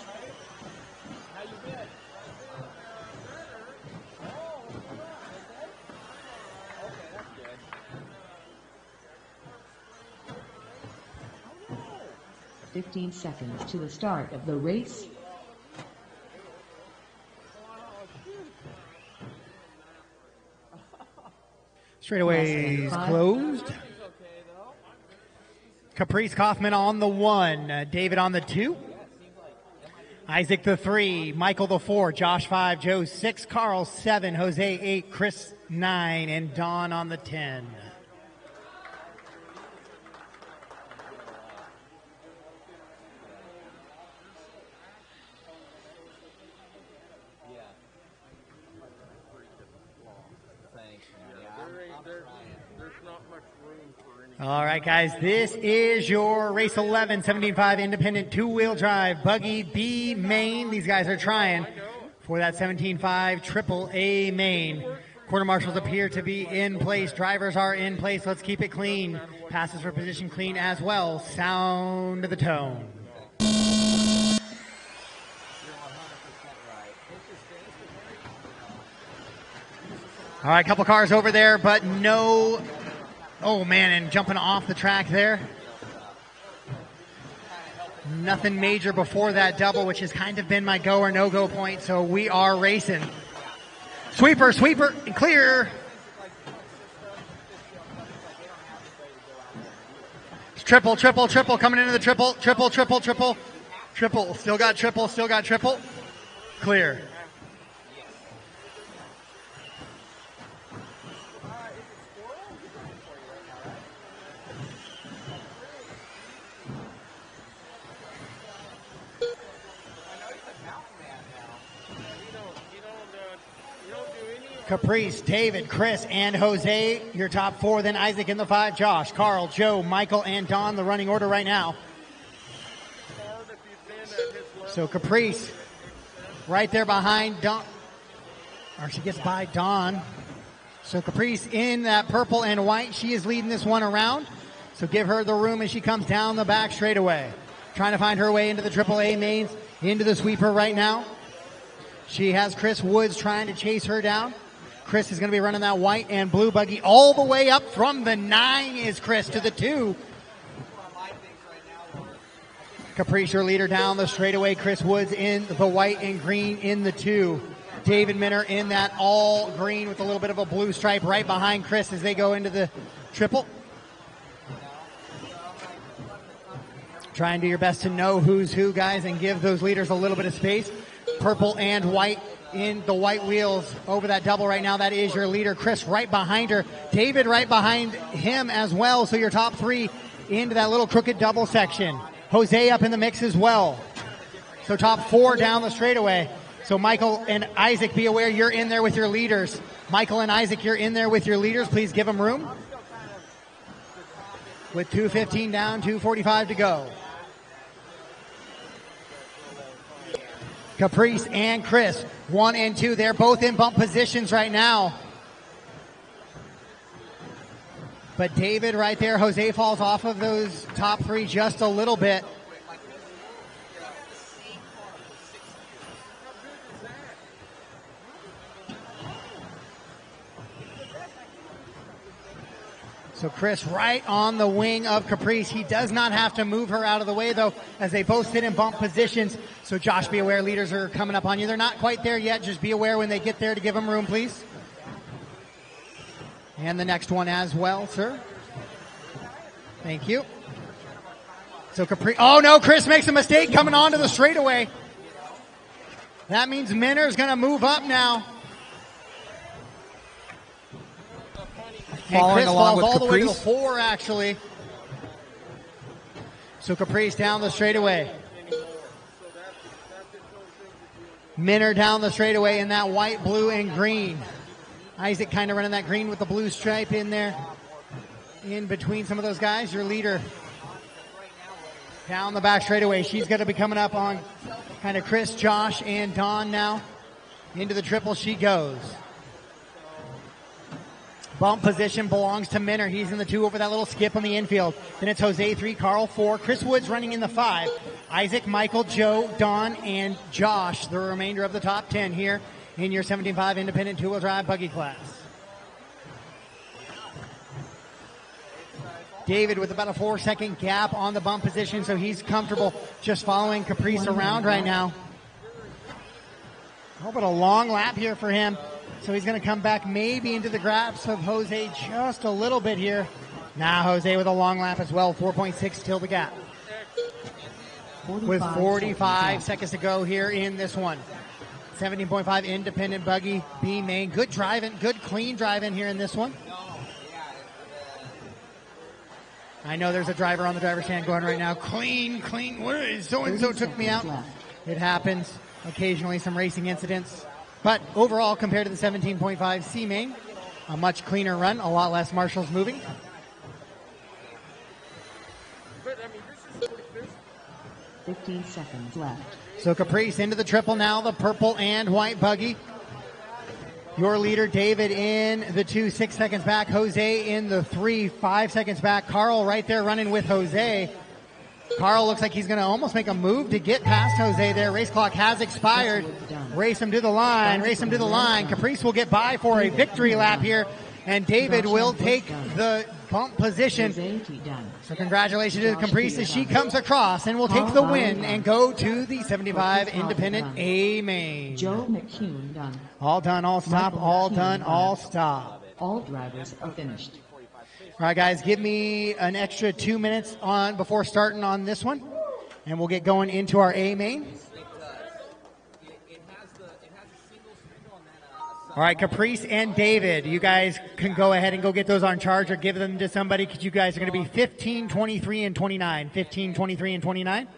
"15 seconds to the start of the race. Straightaways closed. Caprice Kaufman on the 1, David on the 2, Isaac the 3, Michael the 4, Josh 5, Joe 6, Carl 7, Jose 8, Chris 9, and Don on the 10. All right, guys, this is your race 11, 17.5 independent two-wheel drive buggy B main. These guys are trying for that 17.5 Triple A main. Quarter marshals appear to be in place. Drivers are in place. Let's keep it clean. Passes for position clean as well. Sound of the tone. All right, couple cars over there, but no... Oh, man, and jumping off the track there. Nothing major before that double, which has kind of been my go or no-go point, so we are racing. Sweeper, sweeper, and clear. Triple, triple, triple, coming into the triple, triple, triple, triple, triple. Still got triple, still got triple. Clear. Caprice, David, Chris, and Jose, your top 4. Then Isaac in the 5, Josh, Carl, Joe, Michael, and Don, the running order right now. So Caprice right there behind Don, or she gets by Don. So Caprice in that purple and white, she is leading this one around. So give her the room as she comes down the back straightaway. Trying to find her way into the Triple A mains, into the sweeper right now. She has Chris Woods trying to chase her down. Chris is going to be running that white and blue buggy all the way up from the 9 is Chris to the 2. Caprice, your leader down the straightaway. Chris Woods in the white and green in the 2. David Minner in that all green with a little bit of a blue stripe right behind Chris as they go into the triple. Try and do your best to know who's who, guys, and give those leaders a little bit of space. Purple and white in the white wheels over that double right now. That is your leader. Chris right behind her. David right behind him as well. So your top 3 into that little crooked double section. Jose up in the mix as well. So top 4 down the straightaway. So Michael and Isaac, be aware you're in there with your leaders. Michael and Isaac, you're in there with your leaders. Please give them room. With 2:15 down, 2:45 to go. Caprice and Chris, 1 and 2. They're both in bump positions right now. But David right there, Jose falls off of those top 3 just a little bit. So Chris right on the wing of Caprice. He does not have to move her out of the way, though, as they both sit in bump positions. So Josh, be aware, leaders are coming up on you. They're not quite there yet. Just be aware when they get there to give them room, please. And the next one as well, sir. Thank you. So Caprice, oh no, Chris makes a mistake coming onto the straightaway. That means Minner's going to move up now. And Chris falls all the way to the 4, actually. So Caprice down the straightaway. Minner down the straightaway in that white, blue, and green. Isaac kind of running that green with the blue stripe in there. In between some of those guys, your leader down the back straightaway. She's going to be coming up on kind of Chris, Josh, and Dawn now. Into the triple she goes. Bump position belongs to Minner. He's in the 2 over that little skip on the infield. Then it's Jose 3, Carl 4, Chris Woods running in the 5. Isaac, Michael, Joe, Don, and Josh, the remainder of the top 10 here in your 17.5 independent 2-wheel drive buggy class. David with about a 4-second gap on the bump position, so he's comfortable just following Caprice around right now. Oh, but a long lap here for him. So he's going to come back maybe into the grasp of Jose just a little bit here. Now Jose with a long lap as well, 4.6 till the gap. With 45 seconds to go here in this one. 17.5 independent buggy B main. Good driving, good clean driving here in this one. I know there's a driver on the driver's stand going right now. Clean. What is so-and-so took me out. It happens. Occasionally some racing incidents. But overall, compared to the 17.5 C main, a much cleaner run, a lot less marshals moving. 15 seconds left. So Caprice into the triple now, the purple and white buggy. Your leader, David, in the 2, 6 seconds back. Jose in the 3, 5 seconds back. Carl right there running with Jose. Carl looks like he's going to almost make a move to get past Jose there. Race clock has expired. Race him to the line. Caprice will get by for a victory lap here, and David will take the bump position. So congratulations to Caprice as she comes across and will take the win and go to the 75 independent A main. Joe McCune done. All done, all stop, all done, all stop. All drivers are finished. All right, guys, give me an extra 2 minutes on before starting on this one, and we'll get going into our A main. All right, Caprice and David, you guys can go ahead and go get those on charge or give them to somebody because you guys are going to be 15, 23, and 29. 15, 23, and 29.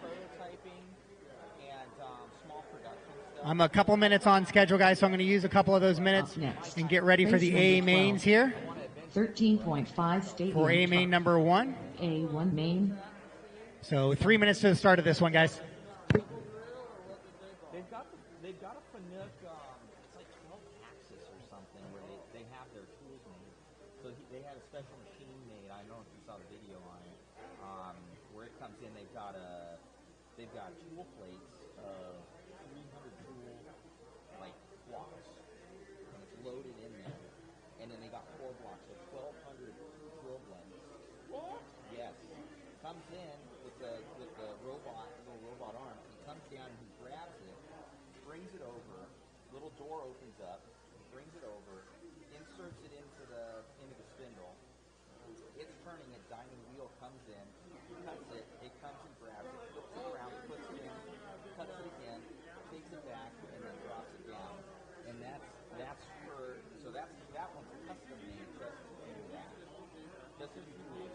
I'm a couple minutes on schedule, guys, so I'm going to use a couple of those minutes and get ready for the A mains here. 13.5 stadium for A main number 1. A1 main. So 3 minutes to the start of this one, guys. They've got a Fanuc, it's like 12 axis or something where they have their tools made. So they had a special machine made. I don't know if you saw the video on it. Where it comes in, they've got tool plates of 300 tool like blocks, and it's loaded in there. And then they got 4 blocks of 1,200 drill blends. What? Yes. Comes in with the robot, little robot arm. He comes down and he grabs it, brings it over. Little door opens up, brings it over, inserts it into the spindle. It's turning it. Diamond wheel comes in, cuts it. It comes and grabs it, flips it around, puts it in, cuts it again, takes it back, and then drops it down. And that one's custom made just to do that. Just to do it.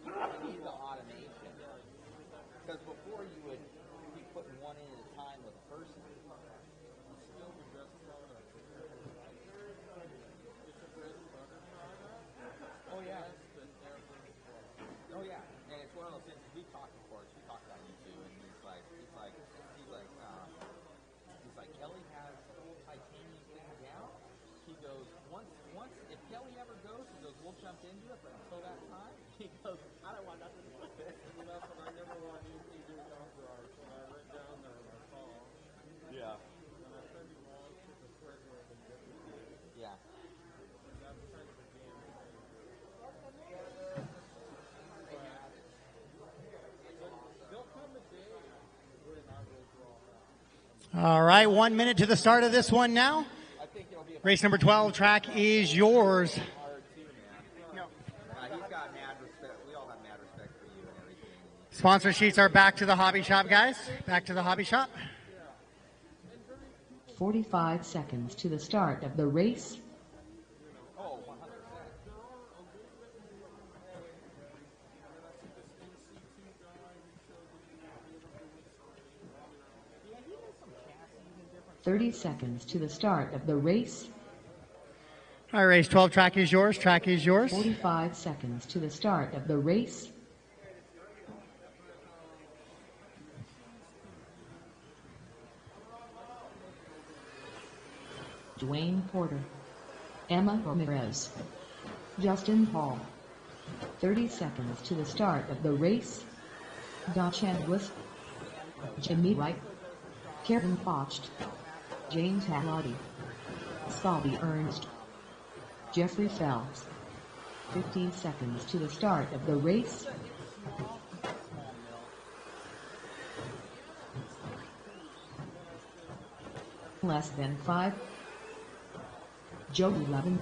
You need the automation. Because before you would be putting one in at a time with a person. Oh yeah. Oh yeah. And it's one of those things we talked before. We talked about you too, and he's like, Kelly has titanium thing down. He goes, once if Kelly ever goes, he goes, we'll jump into it, but until that time, he goes, I don't want nothing to do with it. And that's what I never want anything to do with Alvarez. When I went down there and I saw him. Yeah. And I said he was to the square and get it. Yeah. And that's kind of the game. All right, 1 minute to the start of this one now. Race number 12, track is yours. He's got mad respect. We all have mad respect for you and everything. Sponsor sheets are back to the hobby shop, guys. Back to the hobby shop. 45 seconds to the start of the race. Oh, 30 seconds to the start of the race. All right, race 12, track is yours. Track is yours. 45 seconds to the start of the race. Dwayne Porter, Emma Ramirez, Justin Hall. 30 seconds to the start of the race. Don Chandlis, Jimmy Wright, Kevin Focht, James Hallotti, Scotty Ernst, Jeffrey Phelps. 15 seconds to the start of the race. Less than 5. Joe 11.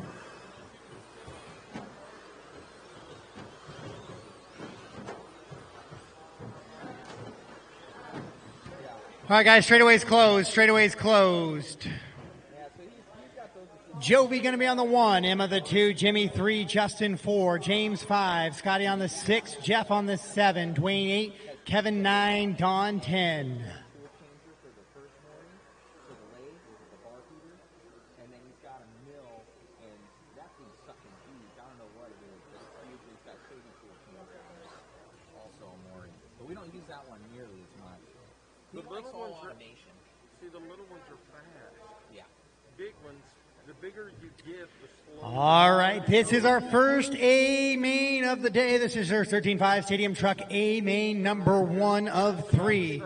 All right, guys, straightaways closed. Straightaways closed. Jovi going to be on the 1, Emma the 2, Jimmy 3, Justin 4, James 5, Scotty on the 6, Jeff on the 7, Dwayne 8, Kevin 9, Don 10. We don't use that one nearly as much. The little ones are, automation. see, the little ones are fast. Yeah. Big ones, the bigger you get, the slower. All right, this is our first A main of the day. This is our 13.5 Stadium Truck A main number 1 of 3.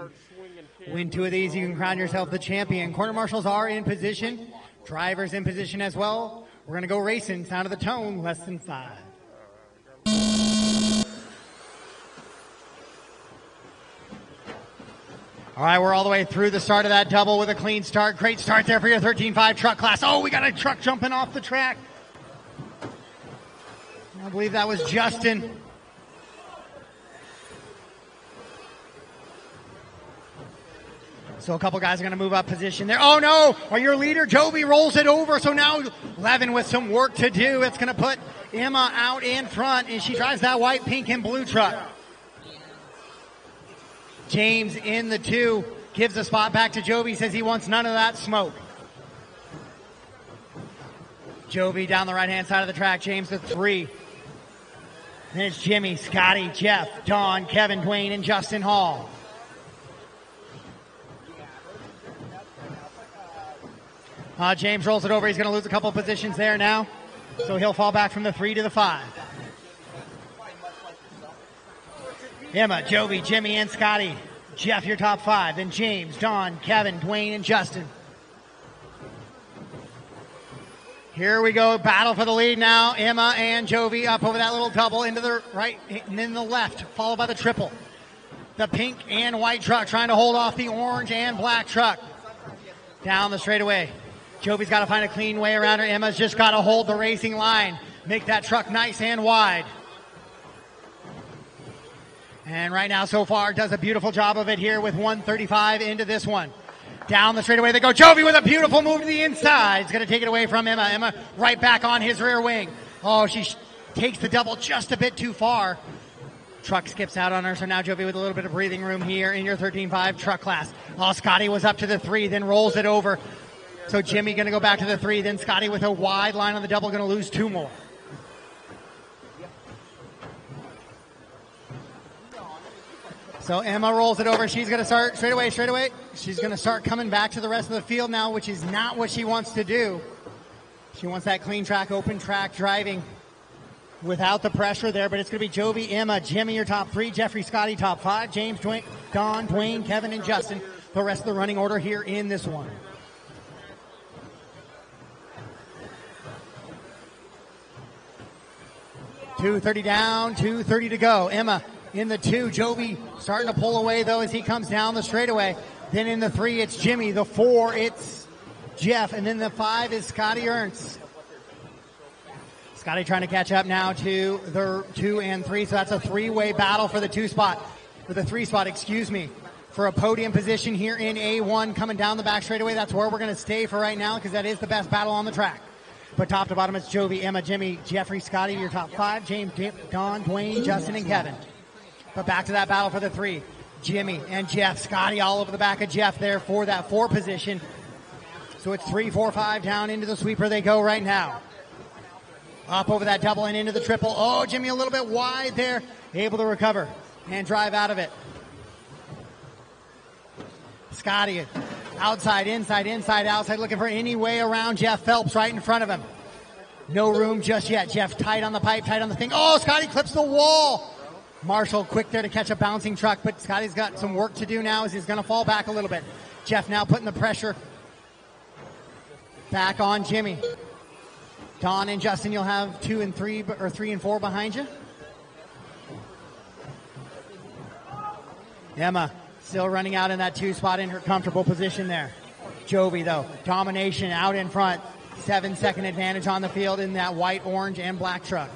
Win 2 of these, you can crown yourself the champion. Corner marshals are in position. Drivers in position as well. We're going to go racing. Sound of the tone, less than 5. All right, we're all the way through the start of that double with a clean start. Great start there for your 13.5 truck class. Oh, we got a truck jumping off the track. I believe that was Justin. So a couple guys are going to move up position there. Oh, no. Your leader, Jovi, rolls it over. So now Levin with some work to do. It's going to put Emma out in front, and she drives that white, pink, and blue truck. James in the 2, gives the spot back to Jovi, says he wants none of that smoke. Jovi down the right-hand side of the track, James the 3. Then it's Jimmy, Scotty, Jeff, Don, Kevin, Dwayne, and Justin Hall. James rolls it over. He's going to lose a couple positions there now. So he'll fall back from the 3 to the 5. Emma, Jovi, Jimmy, and Scotty. Jeff, your top 5. Then James, Don, Kevin, Dwayne, and Justin. Here we go. Battle for the lead now. Emma and Jovi up over that little double into the right and then the left, followed by the triple. The pink and white truck trying to hold off the orange and black truck. Down the straightaway. Jovi's got to find a clean way around her. Emma's just got to hold the racing line. Make that truck nice and wide. And right now, so far, does a beautiful job of it here with 135 into this one. Down the straightaway they go. Jovi with a beautiful move to the inside. He's going to take it away from Emma. Emma right back on his rear wing. Oh, she takes the double just a bit too far. Truck skips out on her, so now Jovi with a little bit of breathing room here in your 13.5 truck class. Oh, Scotty was up to the 3, then rolls it over. So Jimmy going to go back to the 3, then Scotty with a wide line on the double, going to lose 2 more. So Emma rolls it over. She's going to start straight away. She's going to start coming back to the rest of the field now, which is not what she wants to do. She wants that clean track, open track driving without the pressure there, but it's going to be Jovi, Emma, Jimmy, your top 3, Jeffrey, Scotty, top 5, James, Dwayne, Don, Dwayne, Kevin, and Justin, the rest of the running order here in this one. .230 down, .230 to go. Emma in the 2. Jovi starting to pull away, though, as he comes down the straightaway. Then in the 3, it's Jimmy. The 4, it's Jeff. And then the 5 is Scotty Ernst. Scotty trying to catch up now to the 2 and 3. So that's a 3-way battle for the 3 spot, for a podium position here in A1 coming down the back straightaway. That's where we're going to stay for right now because that is the best battle on the track. But top to bottom, it's Jovi, Emma, Jimmy, Jeffrey, Scotty, your top 5, James, Don, Dwayne, Justin, and Kevin. But back to that battle for the 3. Jimmy and Jeff, Scotty all over the back of Jeff there for that 4 position. So it's 3, 4, 5 down into the sweeper they go right now. Up over that double and into the triple. Oh, Jimmy a little bit wide there. Able to recover and drive out of it. Scotty outside, inside, inside, outside, looking for any way around Jeff Phelps right in front of him. No room just yet. Jeff tight on the pipe, tight on the thing. Oh, Scotty clips the wall. Marshall quick there to catch a bouncing truck, but Scotty's got some work to do now as he's going to fall back a little bit. Jeff now putting the pressure back on Jimmy. Don and Justin, you'll have 2 and 3, or 3 and 4 behind you. Emma still running out in that 2 spot in her comfortable position there. Jovi, though, domination out in front. 7-second advantage on the field in that white, orange, and black truck.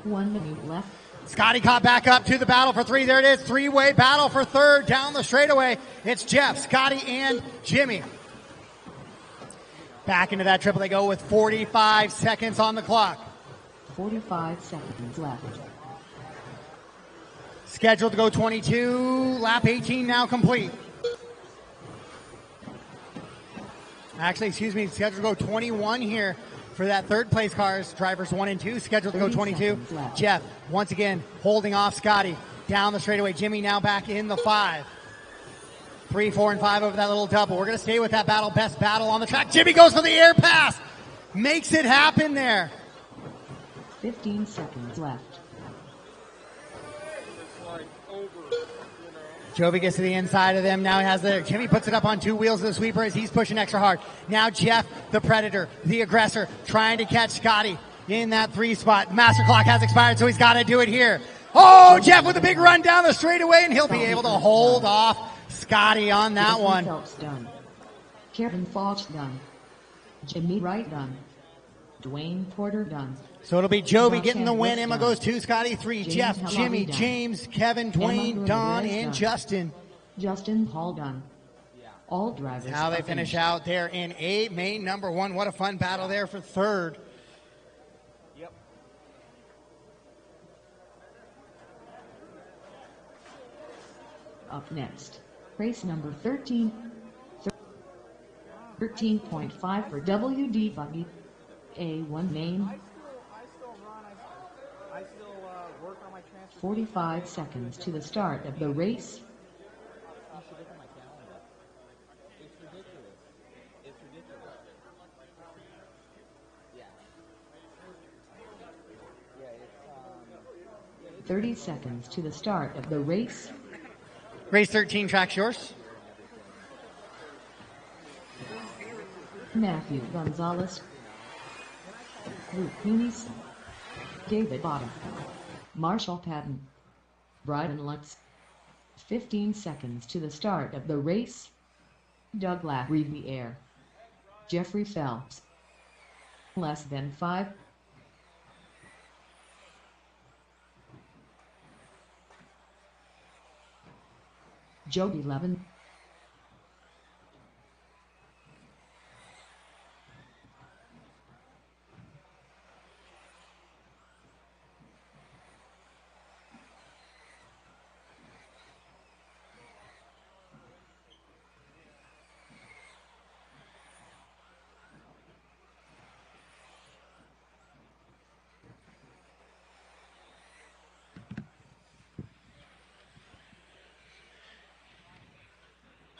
1 minute left. Scotty caught back up to the battle for 3. There it is, 3-way battle for 3rd down the straightaway. It's Jeff, Scotty, and Jimmy. Back into that triple they go with 45 seconds on the clock. 45 seconds left. Scheduled to go 22, lap 18 now complete. Actually, scheduled to go 21 here for that 3rd place cars. Drivers 1 and 2, scheduled to go 22. Jeff, once again, holding off Scotty down the straightaway. Jimmy now back in the 5. 3, 4, and 5 over that little double. We're going to stay with that battle, best battle on the track. Jimmy goes for the air pass. Makes it happen there. 15 seconds left. Jovi gets to the inside of them. Now he has Jimmy puts it up on 2 wheels of the sweeper as he's pushing extra hard. Now Jeff, the predator, the aggressor, trying to catch Scotty in that 3 spot. Master clock has expired, so he's got to do it here. Oh, Jeff with a big run down the straightaway, and he'll be able to hold off Scotty on that one. Phelps done. Kevin Foch done. Jimmy Wright done. Dwayne Porter done. So it'll be Jovi getting the win. Emma goes 2, Scotty 3, Jeff, Jimmy, done. James, Kevin, Dwayne, Don, and done. Justin. Justin Hall done. All drivers. That's how they finish out there in main number 1. What a fun battle there for 3rd. Yep. Up next, race number 13. 13.5 for WD Buggy. A1 main. 45 seconds to the start of the race. It's ridiculous. It's ridiculous. Yeah. 30 seconds to the start of the race. Race 13, track's yours. Matthew Gonzalez. Luke Muniz. David Bottom. Marshall Patton. Bryden Lutz. 15 seconds to the start of the race. Doug Riviere. Jeffrey Phelps. Less than 5. Joby Levin.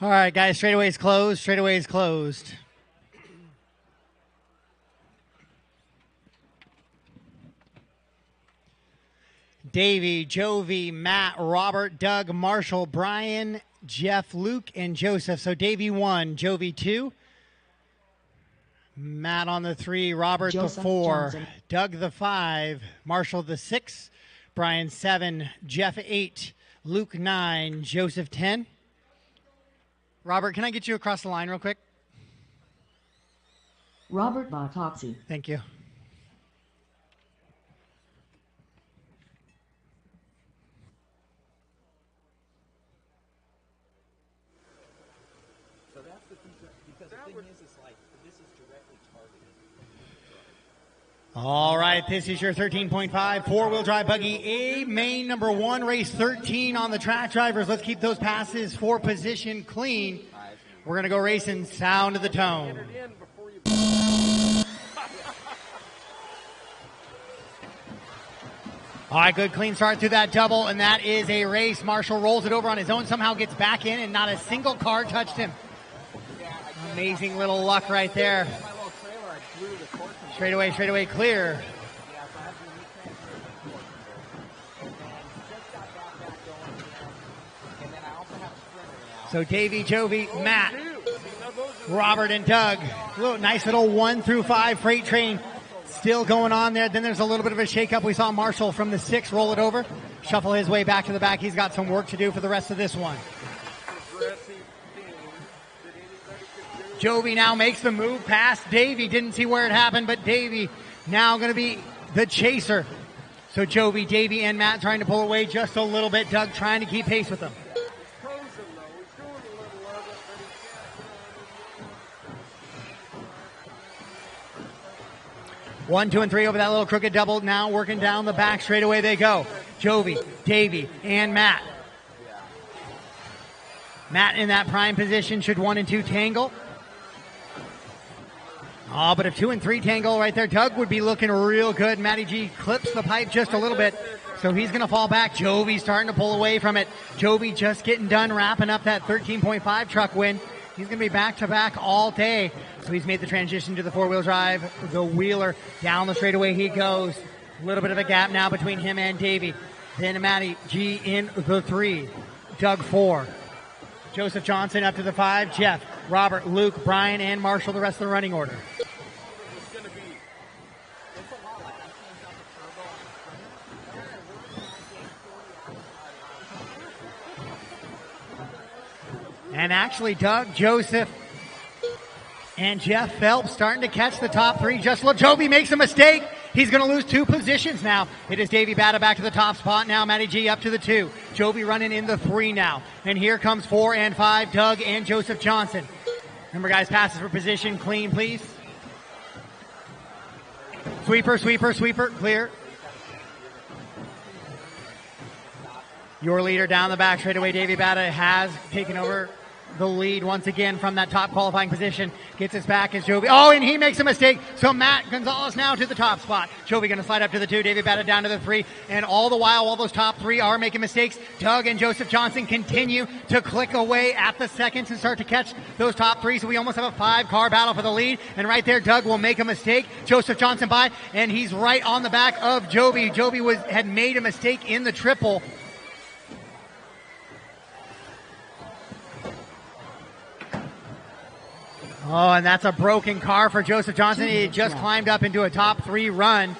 All right, guys, straightaway's closed. Straightaway's closed. Davey, Jovi, Matt, Robert, Doug, Marshall, Brian, Jeff, Luke, and Joseph. So Davey 1, Jovi 2. Matt on the 3, Robert Joseph the 4, Johnson. Doug the 5, Marshall the 6, Brian 7, Jeff 8, Luke 9, Joseph 10. Robert, can I get you across the line real quick? Robert Botoxy. Thank you. So that's the thing, because the thing is like, this is directly targeted. All right, this is your 13.5 four-wheel drive buggy A main number 1, race 13 on the track. Drivers, let's keep those passes for position clean. We're going to go racing. Sound of the tone. All right, good clean start through that double, and that is a race. Marshall rolls it over on his own, somehow gets back in, and not a single car touched him. Amazing little luck right there. Straightaway clear. So Davey, Jovi, Matt, Robert, and Doug. Nice little 1 through 5 freight train still going on there. Then there's a little bit of a shakeup. We saw Marshall from the 6 roll it over, shuffle his way back to the back. He's got some work to do for the rest of this one. Jovi now makes the move past Davey. Didn't see where it happened, but Davey now going to be the chaser. So Jovi, Davey, and Matt trying to pull away just a little bit. Doug trying to keep pace with them. 1, 2, and 3 over that little crooked double. Now working down the back. Straight away they go. Jovi, Davey, and Matt. Matt in that prime position. Should 1 and 2 tangle. Oh, but if 2 and 3 tangle right there, Doug would be looking real good. Matty G clips the pipe just a little bit, so he's going to fall back. Jovi starting to pull away from it. Jovi just getting done wrapping up that 13.5 truck win. He's going to be back-to-back all day. So he's made the transition to the four-wheel drive. The wheeler down the straightaway he goes. A little bit of a gap now between him and Davey. Then Matty G in the 3. Doug 4. Joseph Johnson up to the 5. Jeff, Robert, Luke, Brian, and Marshall, the rest of the running order. And actually, Doug, Joseph, and Jeff Phelps starting to catch the top 3. Just look, Jovi makes a mistake. He's going to lose 2 positions now. It is Davey Bata back to the top spot now. Matty G up to the 2. Jovi running in the 3 now. And here comes 4 and 5, Doug and Joseph Johnson. Remember, guys, passes for position clean, please. Sweeper, clear. Your leader down the back straight away. Davey Bata has taken over the lead once again from that top qualifying position. Gets us back as Jovi. Oh, and he makes a mistake. So Matt Gonzalez now to the top spot. Jovi going to slide up to the 2. Davey Bata down to the 3. And all the while those top 3 are making mistakes, Doug and Joseph Johnson continue to click away at the seconds and start to catch those top 3. So we almost have a 5-car battle for the lead. And right there, Doug will make a mistake. Joseph Johnson by, and he's right on the back of Jovi. Jovi had made a mistake in the triple. Oh, and that's a broken car for Joseph Johnson. He just climbed up into a top 3 run.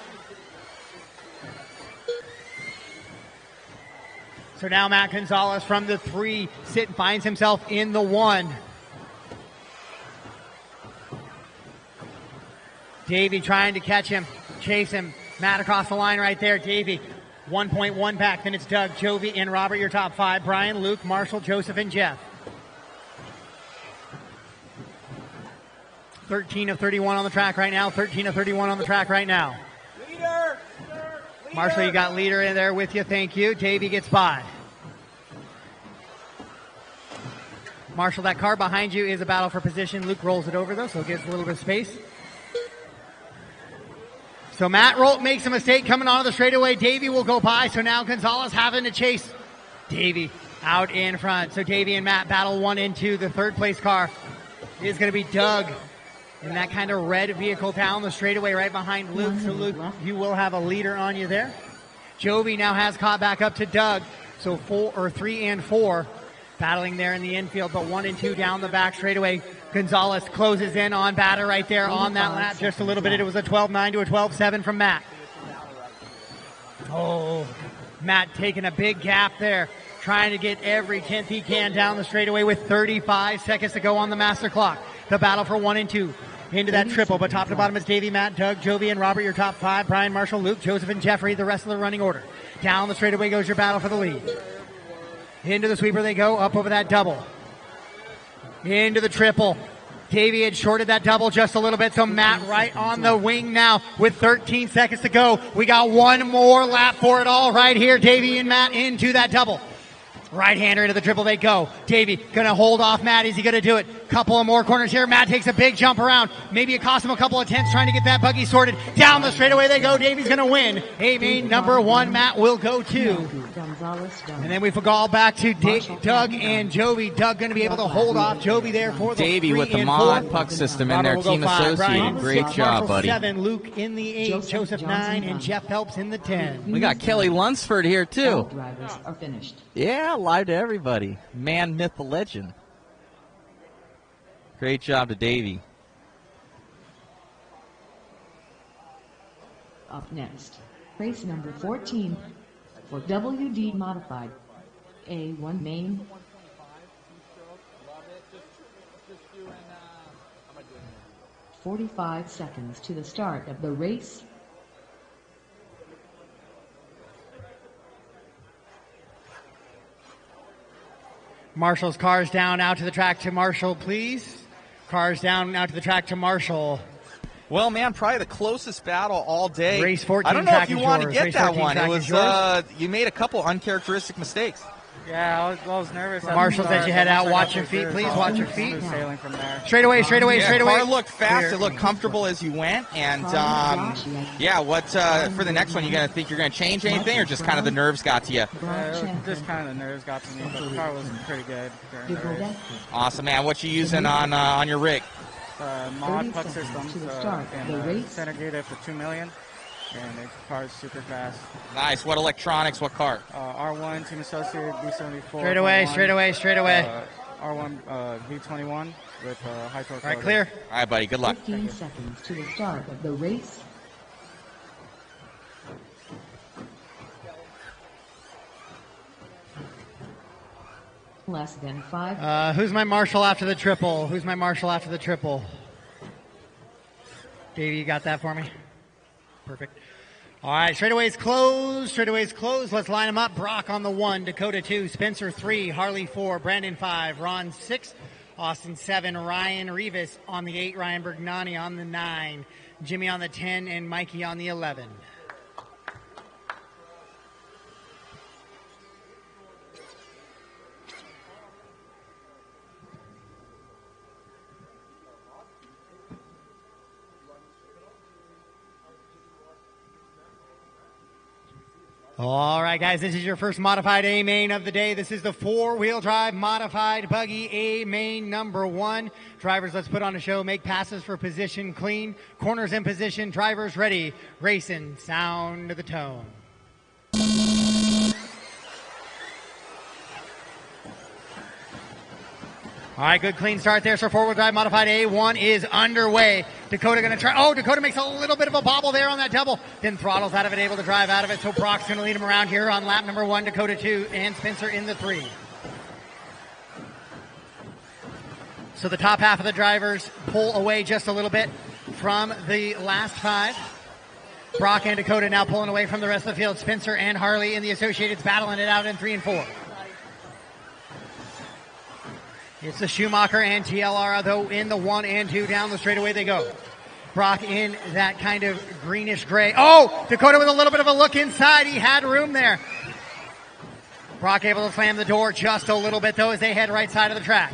So now Matt Gonzalez from the 3 finds himself in the 1. Davey trying to catch him, chase him. Matt across the line right there. Davey 1.1 back. Then it's Doug, Jovi, and Robert, your top 5. Brian, Luke, Marshall, Joseph, and Jeff. 13 of 31 on the track right now. 13 of 31 on the track right now. Leader. Marshall, you got leader in there with you. Thank you. Davey gets by. Marshall, that car behind you is a battle for position. Luke rolls it over, though, so it gives a little bit of space. So Matt makes a mistake coming onto the straightaway. Davey will go by, so now Gonzalez having to chase Davey out in front. So Davey and Matt battle 1 and 2. The 3rd place car is going to be Doug in that kind of red vehicle down the straightaway right behind Luke. So Luke, you will have a leader on you there. Jovi now has caught back up to Doug. So 3 and 4 battling there in the infield, but 1 and 2 down the back straightaway. Gonzalez closes in on Bata right there on that lap just a little bit. It was a 12-9 to a 12-7 from Matt. Oh, Matt taking a big gap there. trying to get every 10th he can down the straightaway with 35 seconds to go on the master clock. The battle for 1 and 2. Into that triple, but top to bottom is Davey, Matt, Doug, Jovi, and Robert, your top 5. Brian, Marshall, Luke, Joseph, and Jeffrey, the rest of the running order. Down the straightaway goes your battle for the lead. Into the sweeper they go, up over that double. Into the triple. Davey had shorted that double just a little bit, so Matt right on the wing now with 13 seconds to go. We got one more lap for it all right here. Davey and Matt into that double. Right-hander into the triple they go. Davey gonna hold off Matt. Is he gonna do it? Couple of more corners here. Matt takes a big jump around. Maybe it cost him a couple of tenths trying to get that buggy sorted. Down the straightaway they go. Davey's gonna win. A-main number 1. Matt will go 2. And then we fall back to Doug and Jovi. Doug gonna be able to hold off Jovi there for the Davey 3 with the and mod 4. puck system in there, Robert will team go 5. associated. Brian, Great 6, job, Marshall, buddy. 7, Luke in the 8, Joseph 9, and Jeff Phelps in the 10. We got Kelly Lunsford here, All too. drivers are finished. Yeah, live to everybody. Man, myth, the legend. Great job to Davey. Up next, race number 14 for WD Modified. A1 main. Love it. Just doing, 45 seconds to the start of the race. Marshall's cars down out to the track to Marshall, please. Cars down out to the track to Marshall. Well, man, probably the closest battle all day. Race 14 I don't know if track you is want to yours. get Race that 14 one. It track was is yours. you made a couple uncharacteristic mistakes. yeah, I was nervous. at the Marshall, start, as you head but out, once I watch got your through feet, the please. call, Watch your just feet. smooth sailing from there. Straight away, straight away, Yeah, straight away. car looked fast. Clear. It looked comfortable as you went. And, yeah, what for the next one, you think you're going to change anything, or just kind of the nerves got to you? Just kind of the nerves got to me, but the car was pretty good during the race. Awesome, man. What you using on your rig? Mod 30 puck seconds systems to the start of the and race. center gate up to 2 million, and the car is super fast. Nice. What electronics? What car? R1 Team Associated B74. Straight away, straight away, straight away. R1 V21 with high torque. All right, rotor. clear. All right, buddy. Good luck. 15 seconds to the start of the race. Less than 5. Who's my Marshall after the triple? Who's my Marshall after the triple? Davey, you got that for me? Perfect. All right, straightaways closed. Straightaways closed. Let's line them up. Brock on the 1, Dakota 2, Spencer 3, Harley 4, Brandon 5, Ron 6, Austin 7, Ryan Rivas on the 8, Ryan Bergnani on the 9, Jimmy on the 10, and Mikey on the 11. All right, guys, this is your first modified A main of the day. This is the 4-wheel drive modified buggy A main number 1. Drivers, let's put on a show. Make passes for position clean. Corners in position. Drivers ready. Racing. Sound to the tone. All right, good clean start there. So 4-wheel drive modified A1 is underway. Dakota going to try. Oh, Dakota makes a little bit of a bobble there on that double. Then throttles out of it, able to drive out of it. So Brock's going to lead him around here on lap number 1, Dakota 2, and Spencer in the 3. So the top half of the drivers pull away just a little bit from the last 5. Brock and Dakota now pulling away from the rest of the field. Spencer and Harley in the Associateds battling it out in 3 and 4. It's the Schumacher and TLR, though, in the 1 and 2. Down the straightaway they go. Brock in that kind of greenish gray. Oh, Dakota with a little bit of a look inside. He had room there. Brock able to slam the door just a little bit, though, as they head right side of the track.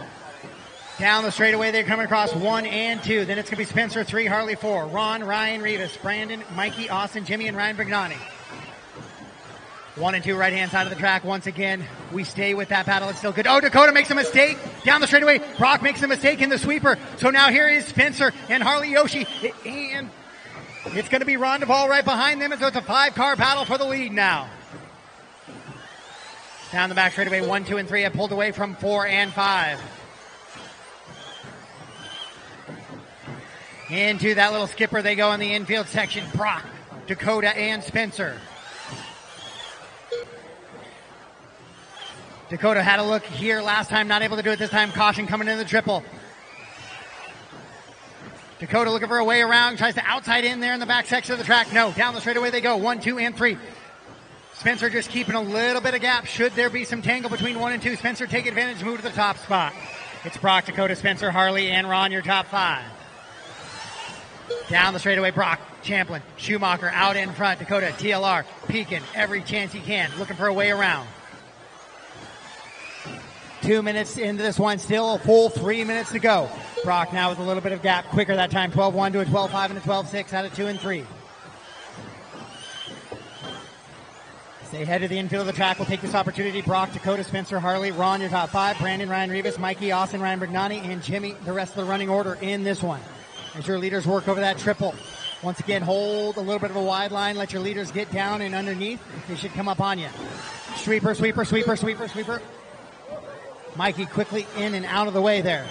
Down the straightaway, they're coming across 1 and 2. Then it's going to be Spencer 3, Harley 4. Ron, Ryan, Rivas, Brandon, Mikey, Austin, Jimmy, and Ryan Brignani. 1 and 2 right-hand side of the track. Once again, we stay with that battle. It's still good. Oh, Dakota makes a mistake. Down the straightaway, Brock makes a mistake in the sweeper. So now here is Spencer and Harley Yoshi. And it's going to be Ron Duvall right behind them. And so it's a 5-car battle for the lead now. Down the back straightaway, 1, 2, and 3 have pulled away from 4 and 5. Into that little skipper they go in the infield section. Brock, Dakota, and Spencer. Dakota had a look here last time, not able to do it this time. Caution coming into the triple. Dakota looking for a way around, tries to outside in there in the back section of the track. No, down the straightaway they go. 1, 2, and 3. Spencer just keeping a little bit of gap. Should there be some tangle between 1 and 2, Spencer take advantage, move to the top spot. It's Brock, Dakota, Spencer, Harley, and Ron, your top 5. Down the straightaway, Brock, Champlin, Schumacher out in front. Dakota, TLR, peeking every chance he can, looking for a way around. 2 minutes into this one, still a full 3 minutes to go. Brock now with a little bit of gap, quicker that time, 12-1 to a 12-5 and a 12-6 out of 2 and 3. Stay ahead of the infield of the track. We'll take this opportunity. Brock, Dakota, Spencer, Harley, Ron, your top 5. Brandon, Ryan Rivas, Mikey, Austin, Ryan Brignani, and Jimmy, the rest of the running order in this one. As your leaders work over that triple. Once again, hold a little bit of a wide line. Let your leaders get down and underneath. They should come up on you. Sweeper, sweeper, sweeper, sweeper, sweeper. Mikey quickly in and out of the way there.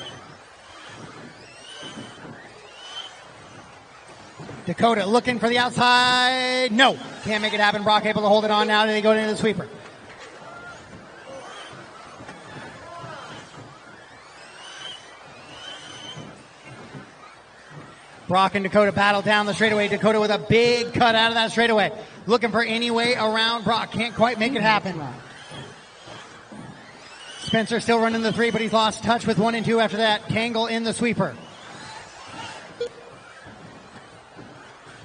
Dakota looking for the outside. No, can't make it happen. Brock able to hold it on now. They go into the sweeper. Brock and Dakota battle down the straightaway. Dakota with a big cut out of that straightaway. Looking for any way around Brock. Can't quite make it happen. Spencer still running the 3, but he's lost touch with 1 and 2 after that. Tangle in the sweeper.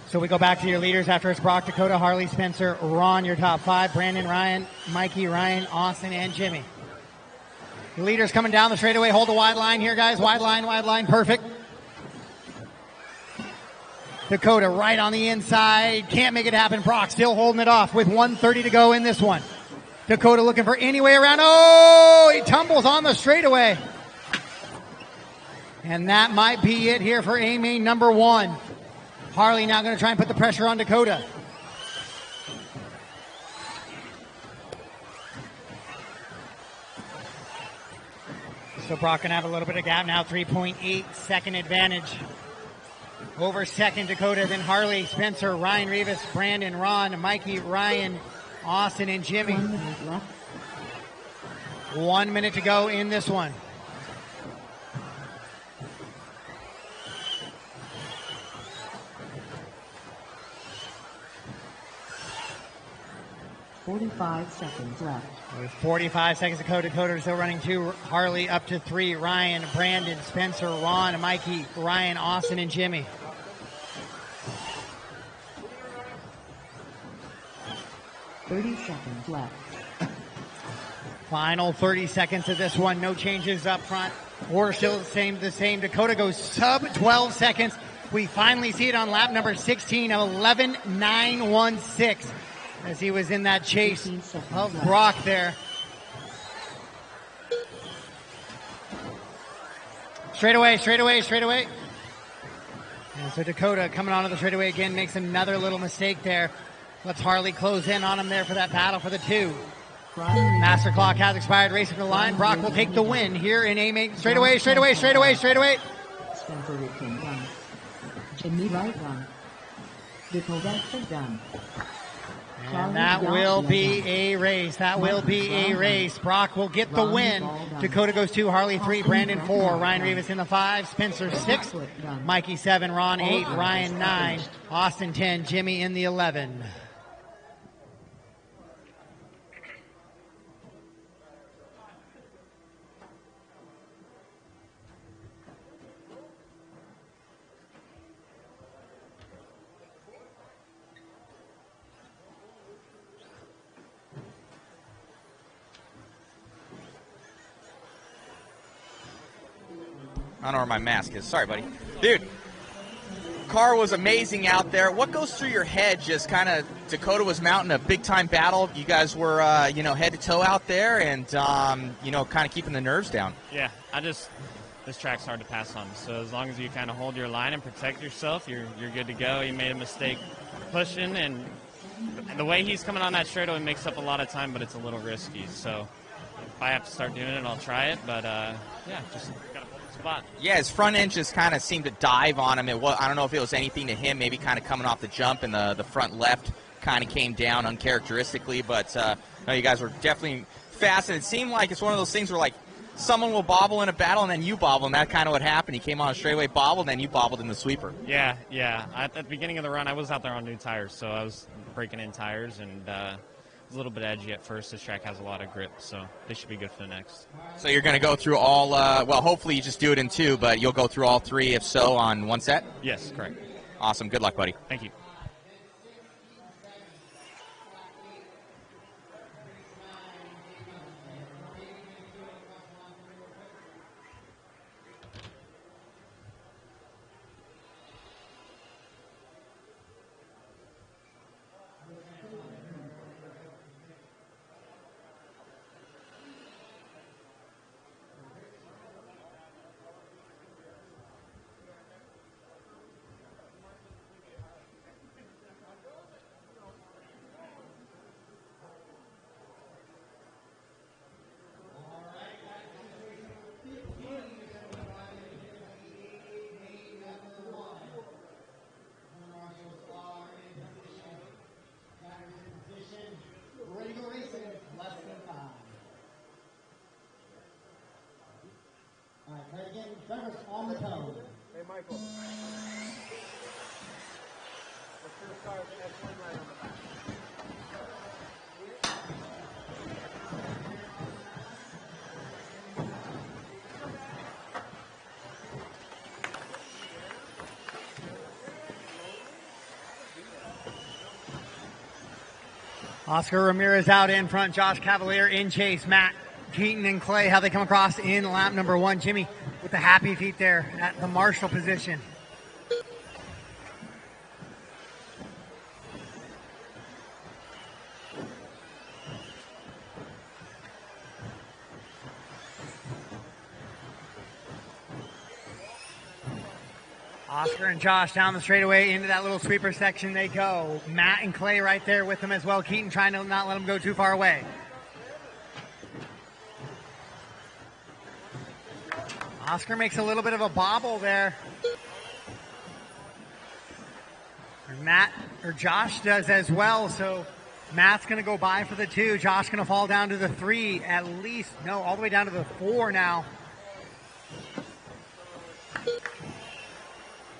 So we go back to your leaders after it's Brock, Dakota, Harley, Spencer, Ron, your top 5. Brandon, Ryan, Mikey, Ryan, Austin, and Jimmy. The leaders coming down the straightaway. Hold the wide line here, guys. Wide line, perfect. Dakota right on the inside. Can't make it happen. Brock still holding it off with 1:30 to go in this one. Dakota looking for any way around. Oh, he tumbles on the straightaway. And that might be it here for A-main number 1. Harley now going to try and put the pressure on Dakota. So Brock can have a little bit of gap now. 3.8 second advantage over second Dakota. Then Harley, Spencer, Ryan Rivas, Brandon, Ron, Mikey, Ryan, Austin, and Jimmy. 1 minute left. 1 minute to go in this one. .45 seconds left. With 45 seconds to go, Dakota is still running 2. Harley up to 3. Ryan, Brandon, Spencer, Ron, Mikey, Ryan, Austin, and Jimmy. .30 seconds left. Final 30 seconds of this one. No changes up front. Order still the same. Dakota goes sub 12 seconds. We finally see it on lap number 16 of 11.916 as he was in that chase of Brock there. Straightaway. And so Dakota coming onto the straightaway again makes another little mistake there. Lets Harley close in on him there for that battle for the 2. Master clock has expired. Racing to the line. Brock will take the win here in A-main. Straightaway. Spencer Whitkin done. Jimmy Wright done. Dakota done. And that will be a race. Brock will get the win. Dakota goes 2, Harley 3, Brandon 4, Ryan Rivas in the 5, Spencer 6, Mikey 7, Ron 8, Ryan 9, Austin 10, Jimmy in the 11. I don't know where my mask is. Sorry, buddy. Dude, car was amazing out there. What goes through your head? Just kind of Dakota was mounting a big-time battle. You guys were, head to toe out there and, kind of keeping the nerves down. Yeah, this track's hard to pass on. So as long as you kind of hold your line and protect yourself, you're good to go. He made a mistake pushing, and the way he's coming on that straightaway makes up a lot of time, but it's a little risky. So if I have to start doing it, I'll try it. But, just got to hold the spot. Yeah, his front end just kind of seemed to dive on him. I don't know if it was anything to him, maybe kind of coming off the jump, and the front left kind of came down uncharacteristically. But no, you guys were definitely fast, and it seemed like it's one of those things where, like, someone will bobble in a battle, and then you bobble, and that's kind of what happened. He came on a straightaway bobble, and then you bobbled in the sweeper. Yeah. At the beginning of the run, I was out there on new tires, so I was breaking in tires, and it was a little bit edgy at first. This track has a lot of grip, so they should be good for the next. So you're going to go through all, well, hopefully you just do it in 2, but you'll go through all 3, if so, on 1 set? Yes, correct. Awesome. Good luck, buddy. Thank you. On the toe. Hey, Michael. Let's start S1 right on the back. Oscar Ramirez out in front. Josh Cavalier in chase. Matt Keaton and Clay, how they come across in lap number 1. Jimmy with the happy feet there at the marshal position. Oscar and Josh down the straightaway into that little sweeper section they go. Matt and Clay right there with them as well. Keaton trying to not let them go too far away. Oscar makes a little bit of a bobble there. Josh does as well, so Matt's going to go by for the 2. Josh going to fall down to the 3 at least. No, all the way down to the 4 now.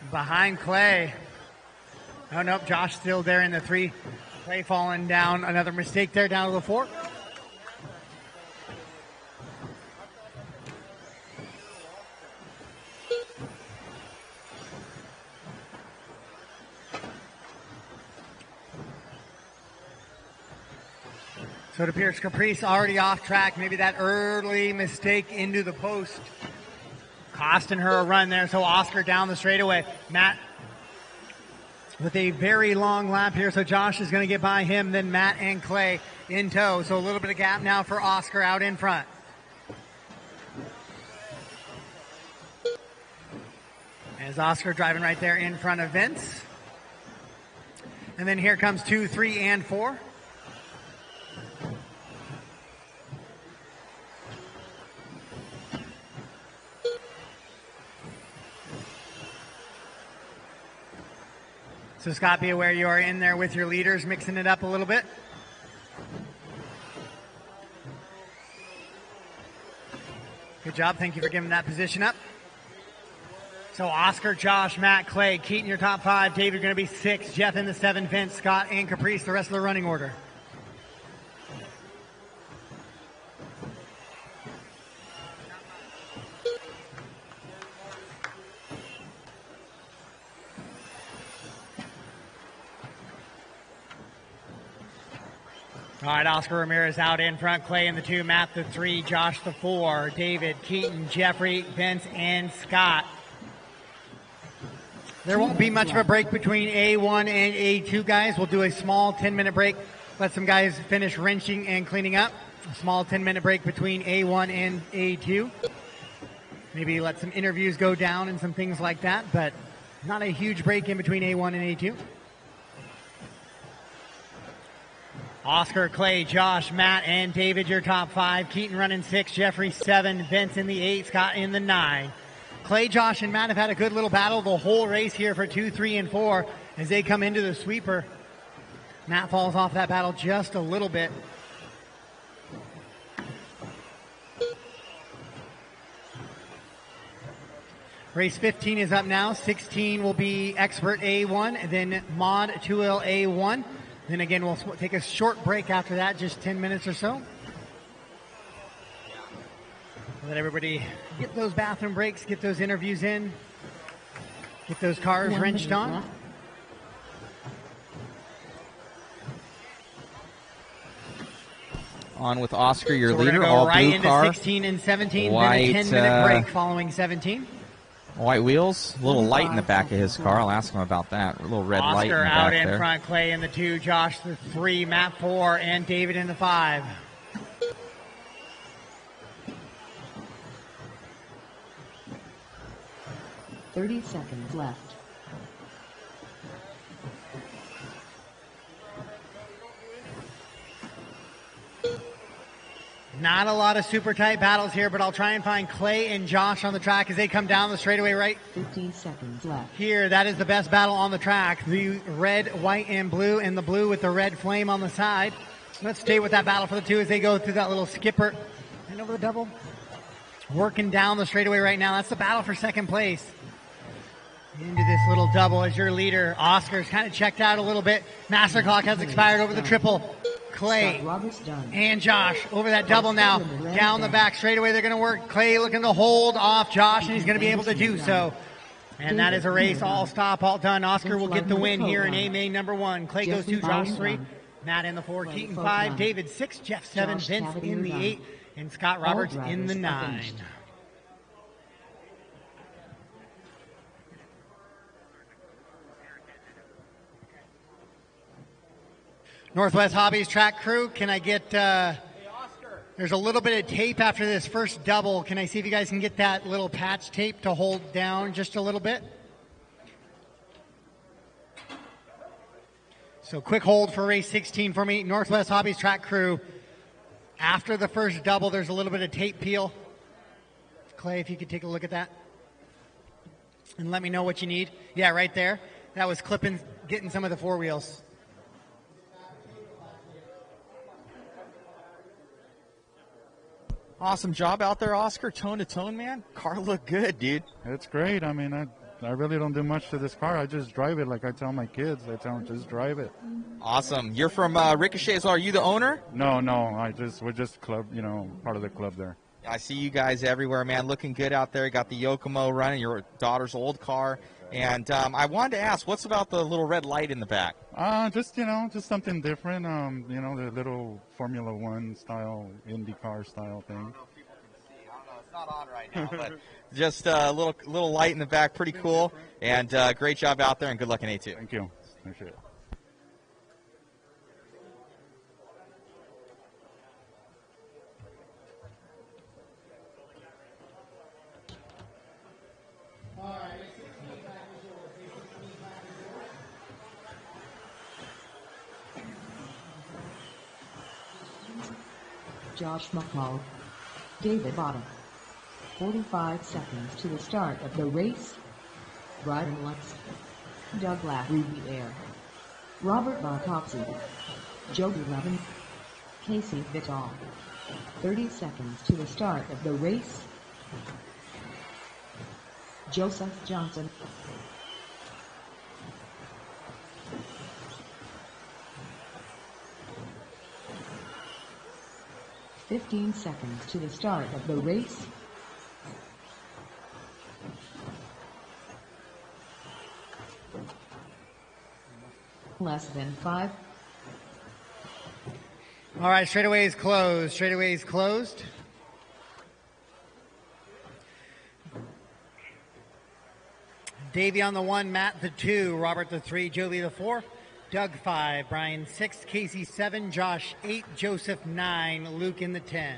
Behind Clay. Oh, nope, Josh still there in the 3. Clay falling down. Another mistake there down to the 4. So it appears Caprice already off track. Maybe that early mistake into the post costing her a run there. So Oscar down the straightaway. Matt with a very long lap here. So Josh is going to get by him. Then Matt and Clay in tow. So a little bit of gap now for Oscar out in front. As Oscar driving right there in front of Vince. And then here comes 2, 3, and 4. So Scott, be aware you are in there with your leaders, mixing it up a little bit. Good job. Thank you for giving that position up. So Oscar, Josh, Matt, Clay, Keaton, your top 5. David going to be 6. Jeff in the 7. Vince, Scott, and Caprice, the rest of the running order. All right, Oscar Ramirez out in front. Clay in the 2, Matt the 3, Josh the 4, David, Keaton, Jeffrey, Vince, and Scott. There won't be much of a break between A1 and A2, guys. We'll do a small 10-minute break. Let some guys finish wrenching and cleaning up. A small 10-minute break between A1 and A2. Maybe let some interviews go down and some things like that, but not a huge break in between A1 and A2. Oscar, Clay, Josh, Matt, and David, your top 5. Keaton running 6, Jeffrey 7, Vince in the 8, Scott in the 9. Clay, Josh, and Matt have had a good little battle the whole race here for 2, 3, and 4 as they come into the sweeper. Matt falls off that battle just a little bit. Race 15 is up now. 16 will be Expert A1, and then Mod 2L A1. Then again, we'll take a short break after that, just 10 minutes or so. Let everybody get those bathroom breaks, get those interviews in, get those cars wrenched on. On with Oscar, your So we're leader, gonna go all right blue into car. 16 and 17, White, then a 10-minute break following 17. White wheels, a little light in the back of his car. I'll ask him about that. A little red light in Oscar the out back in there. front, Clay in the 2, Josh the 3, Matt 4, and David in the 5. .30 seconds left. Not a lot of super tight battles here, but I'll try and find Clay and Josh on the track as they come down the straightaway right 15 seconds left. here. That is the best battle on the track. The red, white, and blue, and the blue with the red flame on the side. Let's stay with that battle for the 2 as they go through that little skipper. And over the double. Working down the straightaway right now. That's the battle for second place. Into this little double as your leader. Oscar's kind of checked out a little bit. Master clock has expired over the triple. Clay and Josh over that double now. Down the back straightaway they're going to work. Clay looking to hold off Josh, and he's going to be able to do so. And that is a race, all stop, all done. Oscar will get the win here in A main number 1. Clay goes 2, Josh 3, Matt in the 4, Keaton 5, David 6, Jeff 7, Vince in the 8, and Scott Roberts in the 9. Northwest Hobbies track crew, can I get, there's a little bit of tape after this first double. Can I see if you guys can get that little patch tape to hold down just a little bit? So quick hold for race 16 for me. Northwest Hobbies track crew. After the first double, there's a little bit of tape peel. Clay, if you could take a look at that. And let me know what you need. Yeah, right there. That was clipping, getting some of the 4 wheels. Awesome job out there, Oscar. Tone to tone, man. Car looked good, dude. It's great. I mean, I really don't do much to this car. I just drive it like I tell my kids. I tell them, just drive it. Awesome. You're from Ricochet as well. Are you the owner? No. We're just club, part of the club there. I see you guys everywhere, man. Looking good out there. Got the Yokomo running, your daughter's old car. And I wanted to ask, what's about the little red light in the back? Just something different. The little Formula One style, IndyCar style thing. I don't know if people can see. I don't know. It's not on right now, but just a little light in the back. Pretty cool. And great job out there, and good luck in A2. Thank you. Appreciate it. Josh McCall, David Bottom. 45 seconds to the start of the race. Brian Lutz, Doug Larry Air, Robert Bartopsy, Joby Levin, Casey Vitale. 30 seconds to the start of the race. Joseph Johnson. .15 seconds to the start of the race. Less than 5. All right, straightaway is closed. Straightaway is closed. Davey on the 1, Matt the 2, Robert the 3, Joby the 4, Doug 5, Brian 6, Casey 7, Josh 8, Joseph 9, Luke in the 10.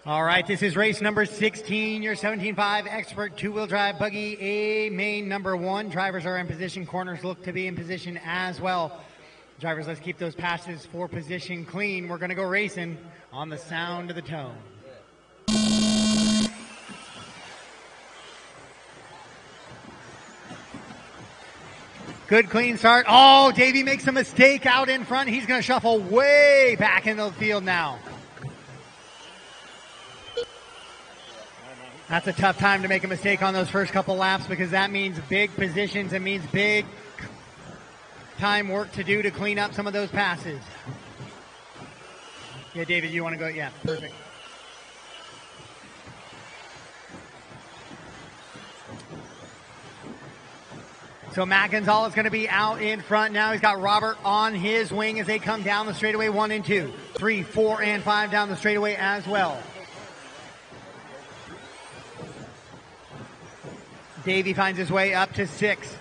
All right, this is race number 16, your 17.5 expert two-wheel drive buggy A main number 1. Drivers are in position. Corners look to be in position as well. Drivers, let's keep those passes for position clean. We're going to go racing on the sound of the tone. Good clean start. Oh, Davey makes a mistake out in front. He's going to shuffle way back into the field now. That's a tough time to make a mistake on those first couple laps because that means big positions. It means big time work to do to clean up some of those passes. Yeah, David, you want to go? Yeah, perfect. So Matt Gonzalez is going to be out in front now. He's got Robert on his wing as they come down the straightaway 1 and 2. 3, 4, and 5 down the straightaway as well. Davey finds his way up to 6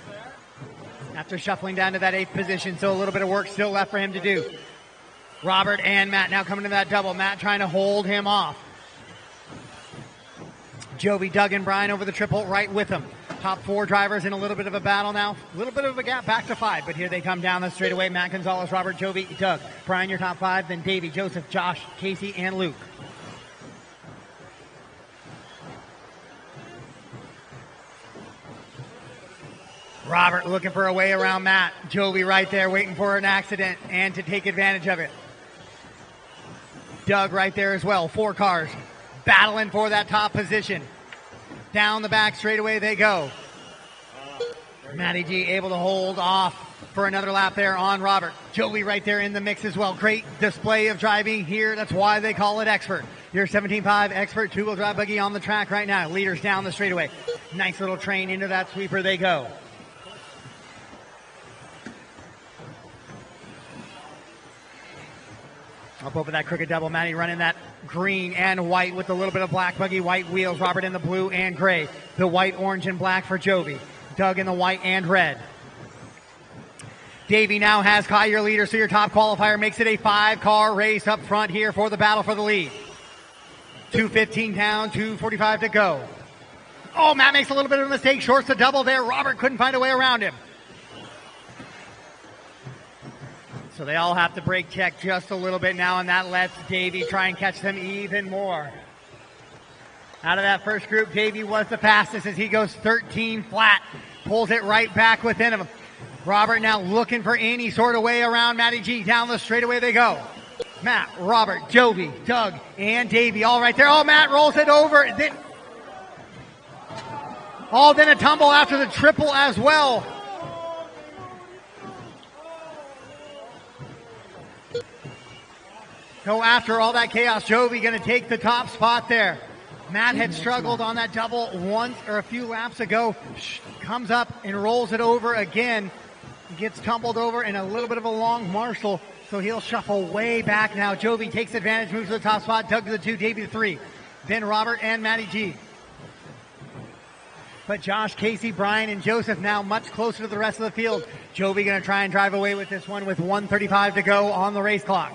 after shuffling down to that 8th position. So a little bit of work still left for him to do. Robert and Matt now coming to that double. Matt trying to hold him off. Jovi, Doug, and Brian over the triple right with him. Top 4 drivers in a little bit of a battle now. A little bit of a gap back to 5, but here they come down the straightaway. Matt Gonzalez, Robert, Jovi, Doug. Brian, your top 5, then Davey, Joseph, Josh, Casey, and Luke. Robert looking for a way around Matt. Jovi right there waiting for an accident and to take advantage of it. Doug right there as well. 4 cars battling for that top position. Down the back straightaway they go. Matty G able to hold off for another lap there on Robert. Joey right there in the mix as well. Great display of driving here. That's why they call it expert. Your 17.5 expert 2-wheel drive buggy on the track right now. Leaders down the straightaway. Nice little train into that sweeper they go. Up over that crooked double. Matty running that green and white with a little bit of black buggy. White wheels. Robert in the blue and gray. The white, orange, and black for Jovi. Doug in the white and red. Davey now has Kai, your leader, so your top qualifier makes it a 5-car race up front here for the battle for the lead. 2:15 down, 2:45 to go. Oh, Matt makes a little bit of a mistake. Shorts the double there. Robert couldn't find a way around him. So they all have to brake check just a little bit now, and that lets Davey try and catch them even more. Out of that first group, Davey was the fastest as he goes 13 flat. Pulls it right back within him. Robert now looking for any sort of way around Matty G. Down the straightaway they go. Matt, Robert, Jovi, Doug, and Davey all right there. Oh, Matt rolls it over. Then a tumble after the triple as well. So after all that chaos, Jovi going to take the top spot there. Matt had struggled on that double once or a few laps ago. Comes up and rolls it over again. Gets tumbled over in a little bit of a long Marshall, so he'll shuffle way back now. Jovi takes advantage, moves to the top spot. Doug to the 2, Davey to 3. Then Robert and Matty G. But Josh, Casey, Brian, and Joseph now much closer to the rest of the field. Jovi going to try and drive away with this one with 1:35 to go on the race clock.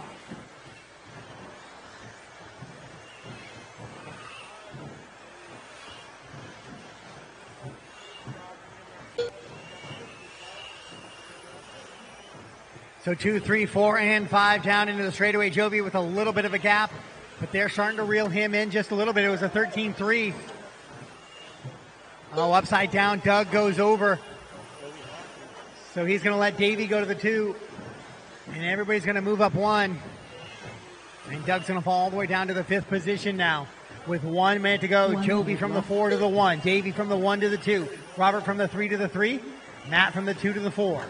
So 2, 3, 4, and 5 down into the straightaway. Jovi with a little bit of a gap, but they're starting to reel him in just a little bit. It was a 13-3. Oh, upside down. Doug goes over. So he's going to let Davey go to the 2. And everybody's going to move up 1. And Doug's going to fall all the way down to the 5th position now. With 1 minute to go, Jovi from the 4 to the 1. Davey from the 1 to the 2. Robert from the 3 to the 3. Matt from the 2 to the 4.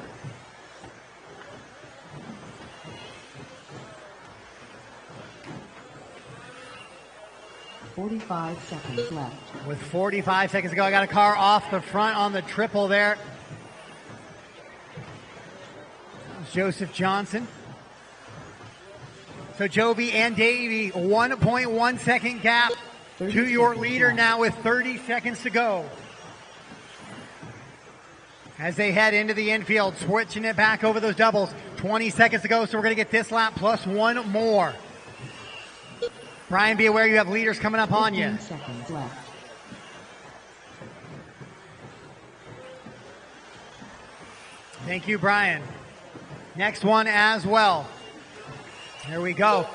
.45 seconds left. With 45 seconds to go, I got a car off the front on the triple there. Joseph Johnson. So Jovi and Davey, 1.1 second gap to your leader now with 30 seconds to go. As they head into the infield, switching it back over those doubles. 20 seconds to go, so we're going to get this lap plus 1 more. Brian, be aware you have leaders coming up on you. 15 seconds left. Thank you, Brian. Next one as well. Here we go.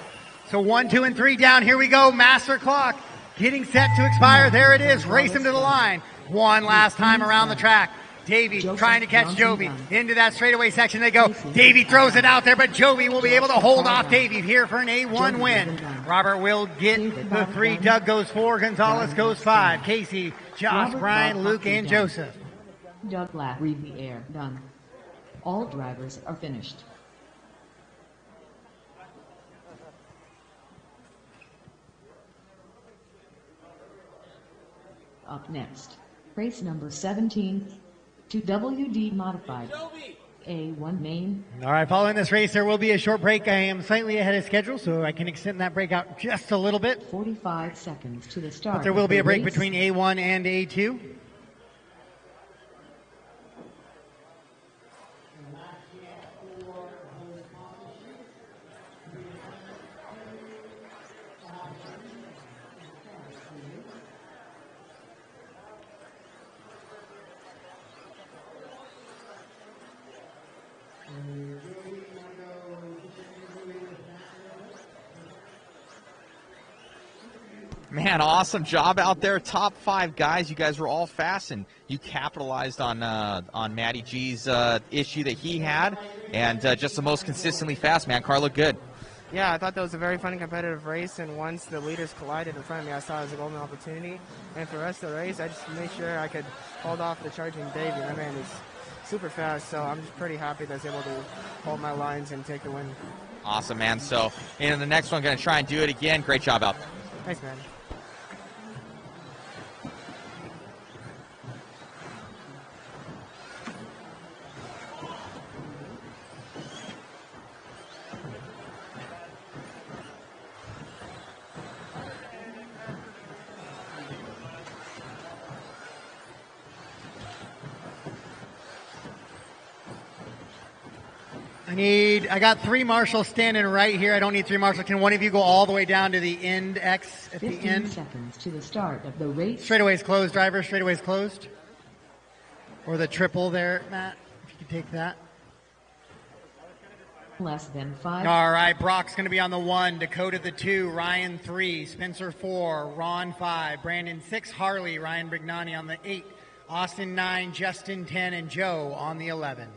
So 1, 2, and 3 down. Here we go. Master clock getting set to expire. There it is. Race him to the line. One last time around the track. Davey Joseph trying to catch Johnson Joby. done. Into that straightaway section they go. Davey throws it out there, but Joby will be able to hold off Davey here for an A1 win. Robert will get the 3. Doug goes 4. Gonzalez goes 5. Casey, Josh, Robert Brian, Bob Luke, Hockey and done. Joseph. Doug Black Riviere done. All drivers are finished. Up next, race number 17 to WD modified. A1 main. All right, following this race, there will be a short break. I am slightly ahead of schedule, so I can extend that break out just a little bit. 45 seconds to the start. But there will be a break race. between A1 and A2. Man, awesome job out there. Top 5 guys. You guys were all fast, and you capitalized on Matty G's issue that he had, and just the most consistently fast, man. Car looked good. Yeah, I thought that was a very fun and competitive race, and once the leaders collided in front of me, I saw it as a golden opportunity. And for the rest of the race, I just made sure I could hold off the charging Davey. That man is super fast, so I'm just pretty happy that I was able to hold my lines and take the win. Awesome, man. So, in the next one, going to try and do it again. Great job out there. Thanks, man. I got 3 marshals standing right here. I don't need 3 marshals. Can one of you go all the way down to the end X at the 15 end? seconds to the start of the race. Straightaway's closed, driver. Straightaway's closed. Or the triple there, Matt, if you could take that. Less than 5. All right, Brock's going to be on the 1, Dakota the 2, Ryan 3, Spencer 4, Ron 5, Brandon 6, Harley, Ryan Brignani on the 8, Austin 9, Justin 10, and Joe on the 11.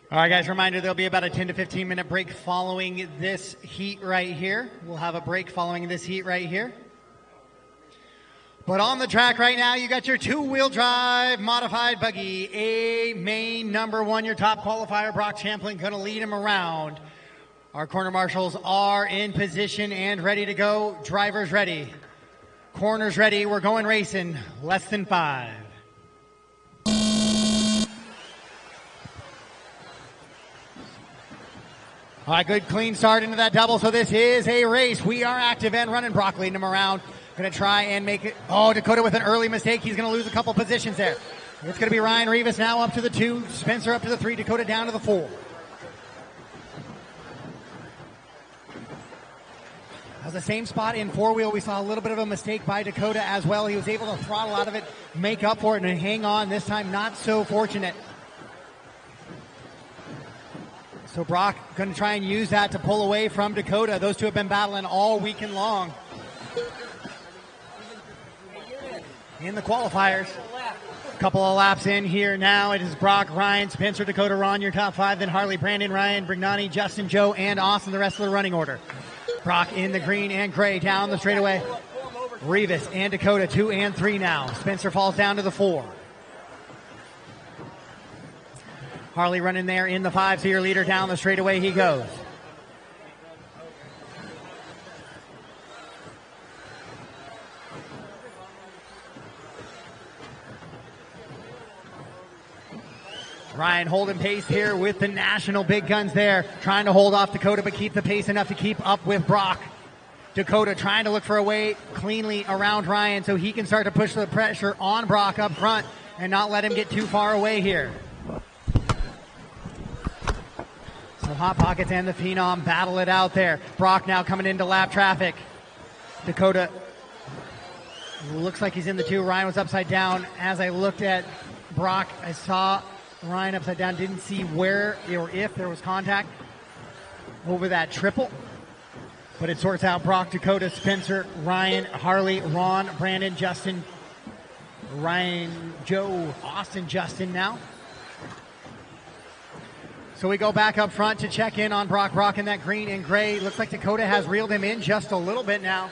All right, guys, reminder, there'll be about a 10 to 15 minute break following this heat right here. We'll have a break following this heat right here. But on the track right now, you got your 2-wheel drive modified buggy, A main number 1, your top qualifier, Brock Champlin, going to lead him around. Our corner marshals are in position and ready to go. Drivers ready. Corners ready. We're going racing. Less than 5. All right, good clean start into that double. So this is a race. We are active and running. Brock leading him around. Going to try and make it. Oh, Dakota with an early mistake. He's going to lose a couple positions there. It's going to be Ryan Rivas now up to the 2. Spencer up to the 3. Dakota down to the 4. That was the same spot in 4-wheel. We saw a little bit of a mistake by Dakota as well. He was able to throttle out of it, make up for it, and hang on. This time, not so fortunate. So Brock going to try and use that to pull away from Dakota. Those two have been battling all weekend long in the qualifiers. A couple of laps in here now. It is Brock, Ryan, Spencer, Dakota, Ron, your top 5. Then Harley, Brandon, Ryan, Brignani, Justin, Joe, and Austin, the rest of the running order. Brock in the green and gray down the straightaway. Rivas and Dakota 2 and 3 now. Spencer falls down to the 4. Harley running there in the 5, so your leader down the straightaway he goes. Ryan holding pace here with the national big guns there, trying to hold off Dakota but keep the pace enough to keep up with Brock. Dakota trying to look for a way cleanly around Ryan so he can start to push the pressure on Brock up front and not let him get too far away here. So Hot Pockets and the Phenom battle it out there. Brock now coming into lap traffic. Dakota looks like he's in the 2. Ryan was upside down. As I looked at Brock, I saw Ryan upside down. Didn't see where or if there was contact over that triple. But it sorts out Brock, Dakota, Spencer, Ryan, Harley, Ron, Brandon, Justin, Ryan, Joe, Austin, Justin now. So we go back up front to check in on Brock. Brock in that green and gray. Looks like Dakota has reeled him in just a little bit now.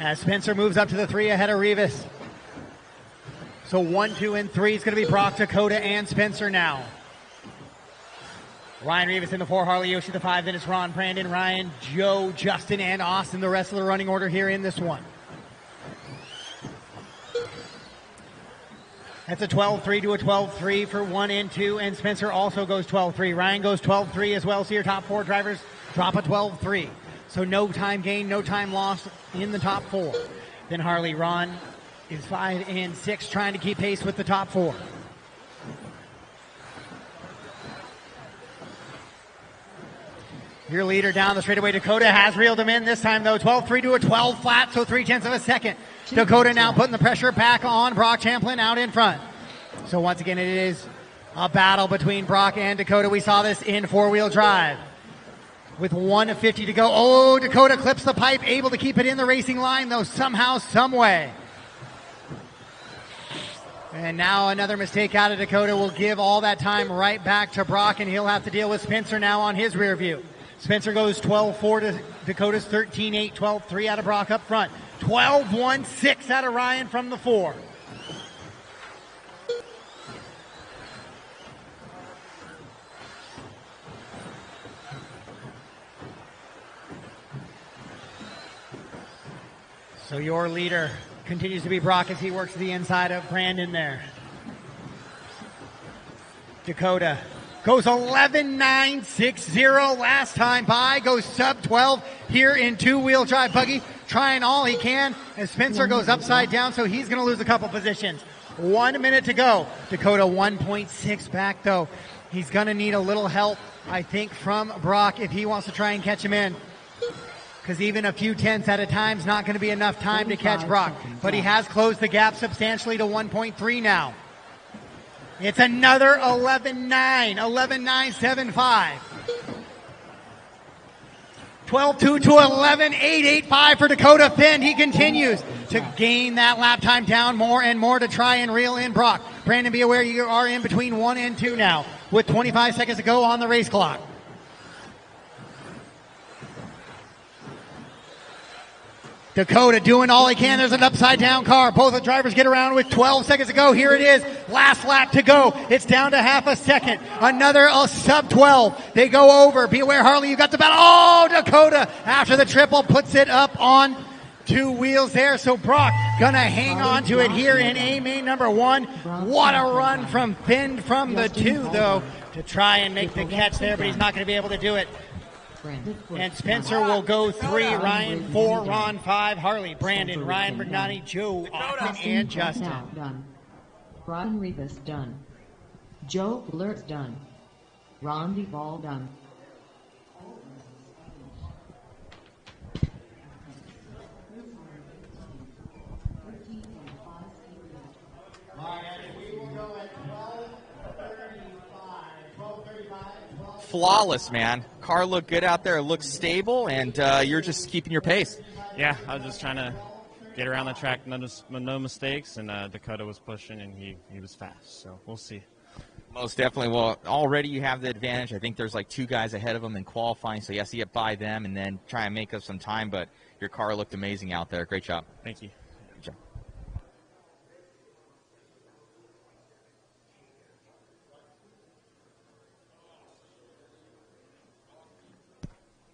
As Spencer moves up to the 3 ahead of Rivas. So 1, 2, and 3 is going to be Brock, Dakota, and Spencer now. Ryan Rivas in the 4, Harley Yoshi the 5, then it's Ron, Brandon, Ryan, Joe, Justin, and Austin, the rest of the running order here in this one. That's a 12-3 to a 12-3 for 1 and 2, and Spencer also goes 12-3. Ryan goes 12-3 as well, so your top 4 drivers drop a 12-3. So no time gain, no time lost in the top 4. Then Harley, Ron is 5 and 6, trying to keep pace with the top 4. Your leader down the straightaway, Dakota, has reeled him in this time, though. 12-3 to a 12 flat, so 0.3 of a second. Dakota now putting the pressure back on Brock Champlin out in front. So once again, it is a battle between Brock and Dakota. We saw this in 4-wheel drive. With 1:50 to go. Oh, Dakota clips the pipe, able to keep it in the racing line, though, somehow, some way. And now another mistake out of Dakota will give all that time right back to Brock, and he'll have to deal with Spencer now on his rear view. Spencer goes 12-4 to Dakota's 13-8, 12-3 out of Brock up front. 12-1, 6 out of Ryan from the 4. So your leader continues to be Brock as he works to the inside of Brandon there. Dakota goes 11.960 last time by, goes sub 12 here in 2-wheel drive buggy, trying all he can as Spencer goes upside down, so he's going to lose a couple positions. 1 minute to go. Dakota 1.6 back, though. He's going to need a little help, I think, from Brock if he wants to try and catch him in, because even a few tenths at a time is not going to be enough time to catch Brock. But he has closed the gap substantially to 1.3 now. It's another 11.9, 11.975. 12-2 to 11.885 for Dakota Finn. He continues to gain that lap time down more and more to try and reel in Brock. Brandon, be aware you are in between 1 and 2 now with 25 seconds to go on the race clock. Dakota doing all he can. There's an upside down car. Both the drivers get around with 12 seconds to go. Here it is. Last lap to go. It's down to half a second. Another sub 12. They go over. Be aware, Harley, you got the battle. Oh, Dakota after the triple puts it up on 2 wheels there. So Brock gonna hang on to it here in A main number 1. What a run from Finn from the 2 though to try and make the catch there, but he's not gonna be able to do it. And Spencer will go 3, Ryan 4, Ron 5, Harley, Brandon, Ryan Brignani, Joe, Austin, and Justin. Done. Ryan Rivas done. Joe Blurt done. Ron Duvall done. Flawless, man. Car looked good out there. It looks stable, and you're just keeping your pace. Yeah, I was just trying to get around the track, no mistakes, and Dakota was pushing, and he was fast. So we'll see. Most definitely. Well, already you have the advantage. I think there's like 2 guys ahead of them in qualifying, so you have to get by them and then try and make up some time. But your car looked amazing out there. Great job. Thank you. Good job.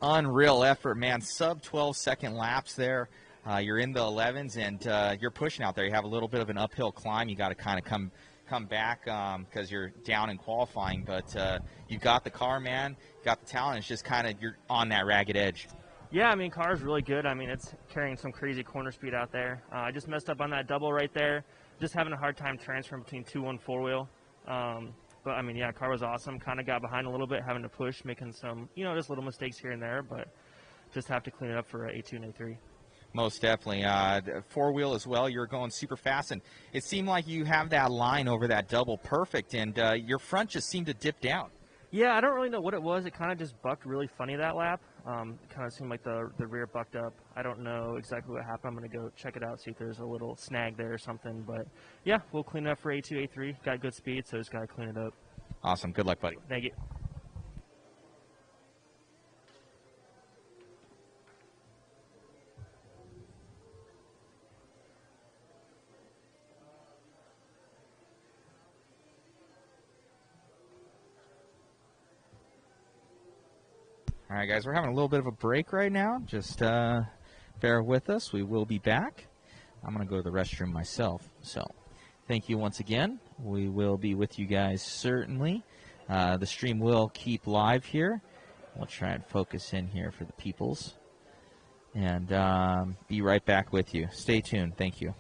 Unreal effort, man. Sub 12-second laps there. You're in the 11s, and you're pushing out there. You have a little bit of an uphill climb. You got to kind of come back because you're down in qualifying. But you got the car, man. You got the talent. It's just kind of you're on that ragged edge. Yeah, I mean, car's really good. I mean, it's carrying some crazy corner speed out there. I just messed up on that double right there. Just having a hard time transferring between 2 and 4-wheel. But, I mean, yeah, car was awesome. Kind of got behind a little bit, having to push, making some, just little mistakes here and there. But just have to clean it up for A2 and A3. Most definitely. 4-wheel as well. You're going super fast. And it seemed like you have that line over that double perfect. And your front just seemed to dip down. Yeah, I don't really know what it was. It kind of just bucked really funny that lap. It kind of seemed like the rear bucked up. I don't know exactly what happened. I'm going to go check it out, see if there's a little snag there or something. But, yeah, we'll clean it up for A2, A3. Got good speed, so just got to clean it up. Awesome. Good luck, buddy. Thank you. All right, guys, we're having a little bit of a break right now. Just bear with us. We will be back. I'm going to go to the restroom myself. So thank you once again. We will be with you guys certainly. The stream will keep live here. We'll try and focus in here for the peoples. And be right back with you. Stay tuned. Thank you.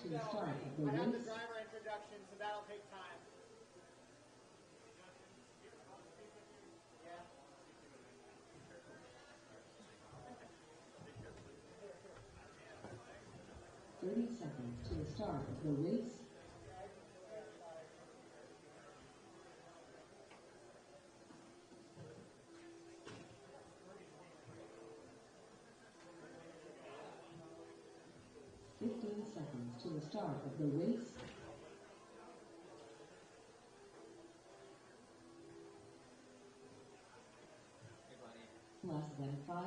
to the start of the I have the race. driver introduction, so that'll take time. Yeah. 30 seconds to the start of the race. Seconds to the start of the race. Less than 5.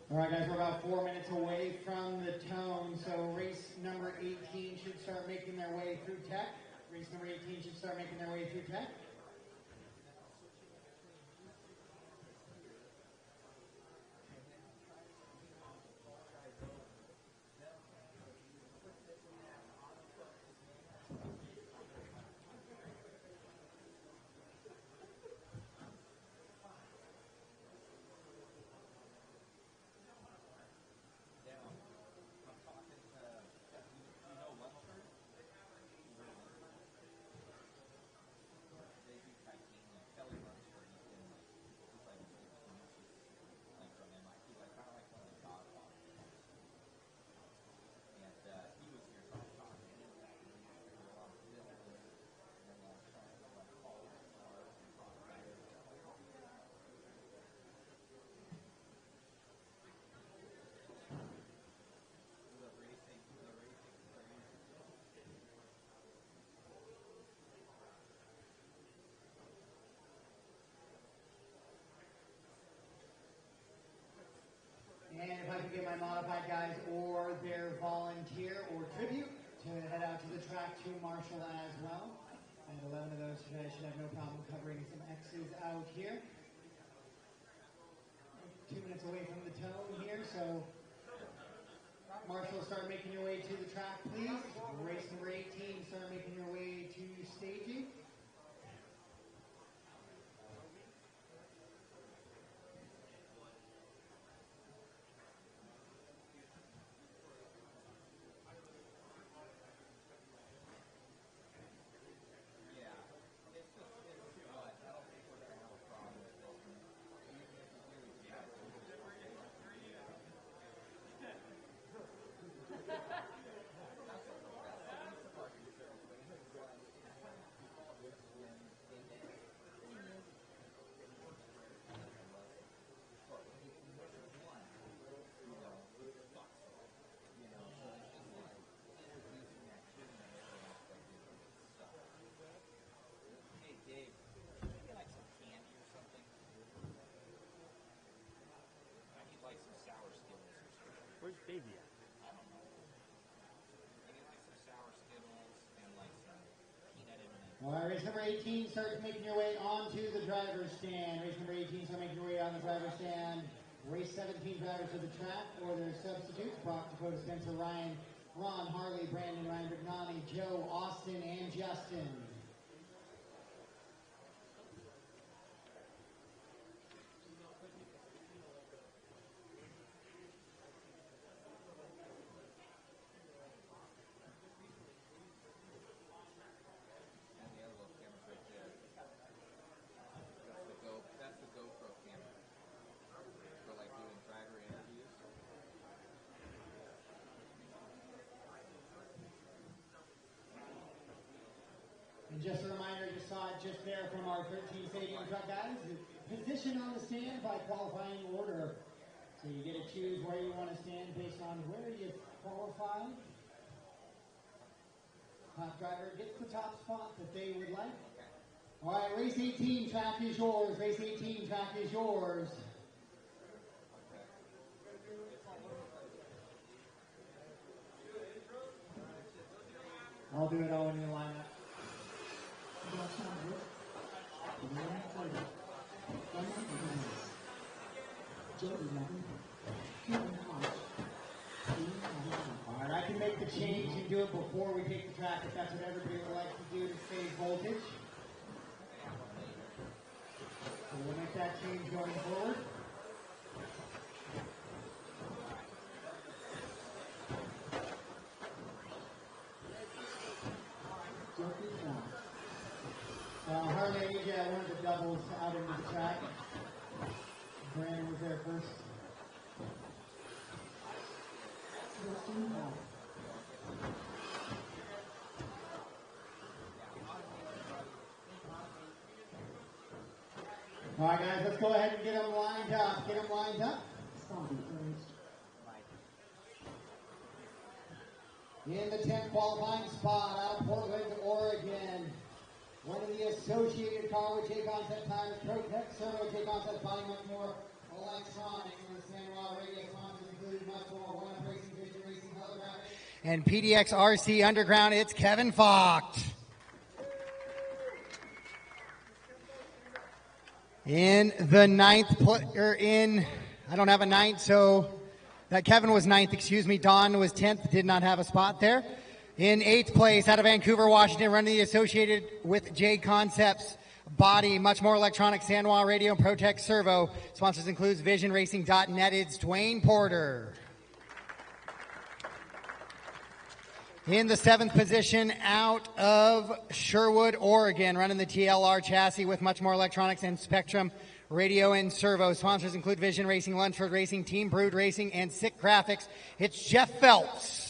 All right, guys, we're about 4 minutes away from the tone, so race number 18 should start making their way through tech. Race number 18 should start making their way through tech. And if I can get my modified guys or their volunteer or tribute to head out to the track to Marshall as well. I had 11 of those today. I should have no problem covering some X's out here. 2 minutes away from the tone here, so Marshall, start making your way to the track, please. Race number 18, start making your way to staging. Dave, can you get like some candy or something? I need like some sour Skittles or something. Where's Baby at? I don't know. I need like some sour Skittles and like some peanut M&Ms. All right, race number 18, start making your way onto the driver's stand. Race number 18, start making your way on the driver's stand. Race 17 drivers to the track or their substitutes. Brock, Dakota, Spencer, Ryan, Ron, Harley, Brandon, Ryan Brignani, Joe, Austin, and Justin. That's the GoPro camera for like doing driver interviews. And just a reminder, you saw it just there from our 13 stadium truck guys. position on the stand by qualifying order. So you get to choose where you want to stand based on where you qualified. Top driver gets the top spot that they would like. All right, race 18, track is yours. Race 18, track is yours. I'll do it all when you line up. All right, I can make the change and do it before we take the track if that's what everybody would like to do to save voltage. So we'll make that change going forward. Harley, I need to get one of the doubles out into the track. Brandon was there first. All right, guys, let's go ahead and get them lined up. Get them lined up. In the 10th qualifying spot out of Portland, Oregon. One of the associated car with JConcepts tires, Protect Servo, JConcepts body much more electronics. And the San Juan radio sponsors include much more One Up Racing, Vision Racing, Holographic. And PDX RC Underground, it's Kevin Focht. In the ninth, I don't have a ninth, so that Kevin was ninth, excuse me. Don was 10th, did not have a spot there. In 8th place, out of Vancouver, Washington, running the associated with JConcepts body, much more electronic, San Juan radio, and Protect Servo. Sponsors includes VisionRacing.net. It's Dwayne Porter. In the 7th position, out of Sherwood, Oregon, running the TLR chassis with much more electronics and Spectrum radio and servo. Sponsors include Vision Racing, Lunsford Racing, Team Brood Racing, and Sick Graphics. It's Jeff Phelps.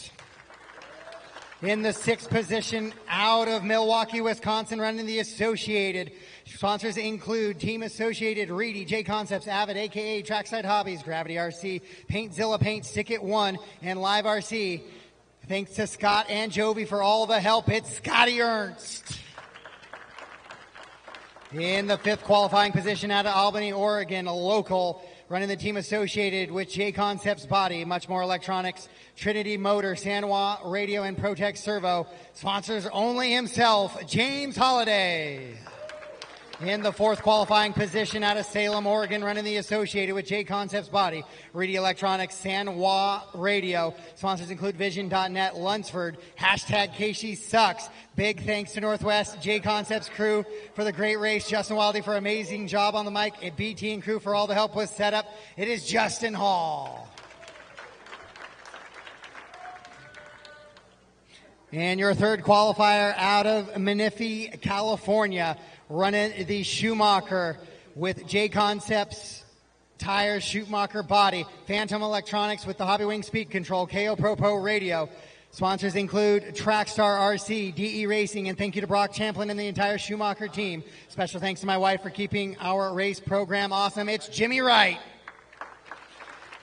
In the 6th position, out of Milwaukee, Wisconsin, running the Associated. Sponsors include Team Associated, Reedy, JConcepts, Avid, a.k.a. Trackside Hobbies, Gravity RC, Paintzilla Paint, Stick It One, and LiveRC. Thanks to Scott and Jovi for all the help. It's Scotty Ernst. In the 5th qualifying position, out of Albany, Oregon, a local, running the Team Associated with JConcepts body, much more electronics, Trinity Motor, San Juan Radio, and Protect Servo. Sponsors only himself, James Holiday. In the 4th qualifying position, out of Salem, Oregon, running the Associated with JConcepts body, Reedy Electronics, San Juan Radio. Sponsors include Vision.net, Lunsford, hashtag KShe Sucks. Big thanks to Northwest JConcepts crew for the great race. Justin Wildy for amazing job on the mic. And BT and crew for all the help with setup. It is Justin Hall. And your 3rd qualifier out of Menifee, California, running the Schumacher with JConcepts tires, Schumacher body, Phantom Electronics with the Hobby Wing speed control, KO Pro radio. Sponsors include Trackstar RC, DE Racing, and thank you to Brock Champlin and the entire Schumacher team. Special thanks to my wife for keeping our race program awesome. It's Jimmy Wright.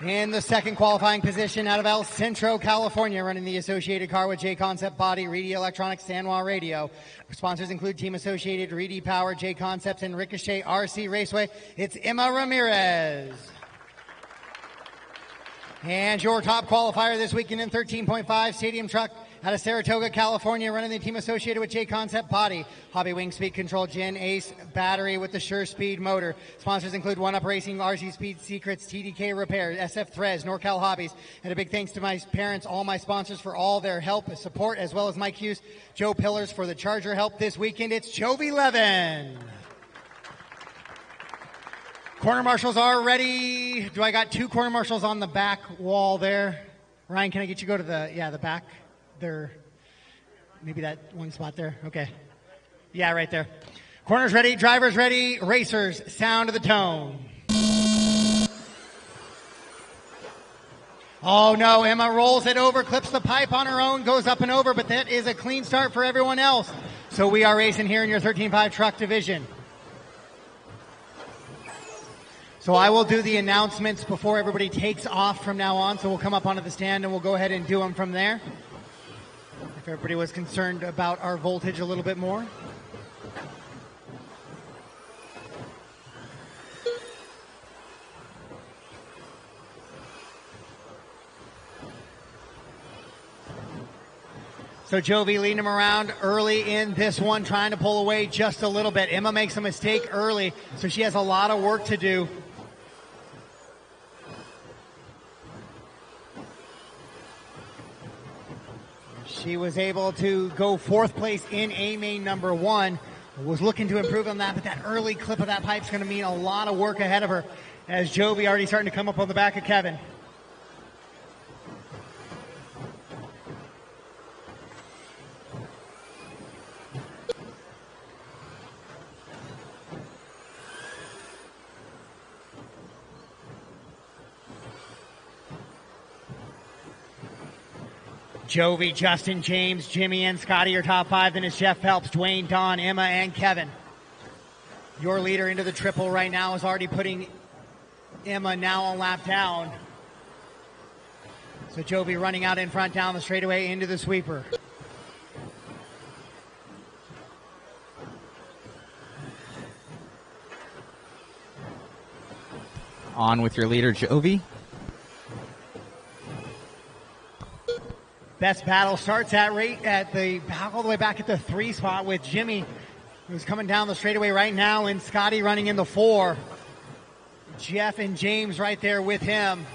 In the 2nd qualifying position, out of El Centro, California, running the Associated car with JConcept body, Reedy Electronics, San Juan Radio. Sponsors include Team Associated, Reedy Power, JConcepts, and Ricochet RC Raceway. It's Emma Ramirez. And your top qualifier this weekend in 13.5 Stadium Truck out of Saratoga, California, running the Team Associated with JConcept body, Hobby Wing Speed Control, Gen Ace battery with the Sure Speed motor. Sponsors include One Up Racing, RC Speed Secrets, TDK Repair, SF Threads, NorCal Hobbies, and a big thanks to my parents, all my sponsors for all their help and support, as well as Mike Hughes, Joe Pillars for the Charger help this weekend. It's Jovi Levin. Corner marshals are ready. Do I got 2 corner marshals on the back wall there? Ryan, can I get you to go to the back there? Maybe that one spot there. Okay. Yeah, right there. Corners ready, drivers ready, racers, sound of the tone. Oh no, Emma rolls it over, clips the pipe on her own, goes up and over, but that is a clean start for everyone else. So we are racing here in your 13.5 truck division. So I will do the announcements before everybody takes off from now on. So we'll come up onto the stand and we'll go ahead and do them from there. If everybody was concerned about our voltage a little bit more. So Jovi leading him around early in this one, trying to pull away just a little bit. Emma makes a mistake early, so she has a lot of work to do. She was able to go 4th place in A main number 1. Was looking to improve on that, but that early clip of that pipe is going to mean a lot of work ahead of her, as Jovi already starting to come up on the back of Kevin. Jovi, Justin, James, Jimmy, and Scotty are top 5. Then it's Jeff Phelps, Dwayne, Don, Emma, and Kevin. Your leader into the triple right now is already putting Emma now a lap down. So Jovi running out in front down the straightaway into the sweeper. On with your leader, Jovi. Best battle starts at all the way back at the 3 spot with Jimmy, who's coming down the straightaway right now, and Scotty running in the 4. Jeff and James right there with him.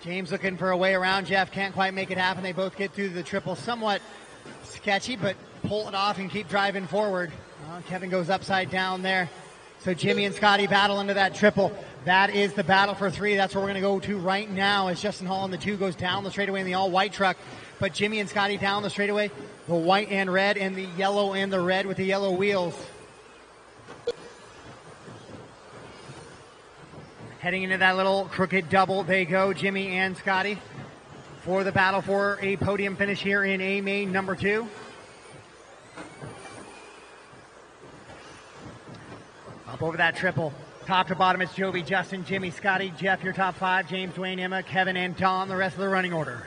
James looking for a way around Jeff, can't quite make it happen. They both get through the triple, somewhat sketchy, but pull it off and keep driving forward. Kevin goes upside down there. So Jimmy and Scotty battle into that triple. That is the battle for 3. That's where we're going to go to right now as Justin Hall in the 2 goes down the straightaway in the all-white truck. But Jimmy and Scotty down the straightaway, the white and red, and the yellow and the red with the yellow wheels. Heading into that little crooked double, they go, Jimmy and Scotty, for the battle for a podium finish here in A main number 2. Up over that triple. Top to bottom, it's Jovi, Justin, Jimmy, Scotty, Jeff, your top 5, James, Dwayne, Emma, Kevin, and Don, the rest of the running order.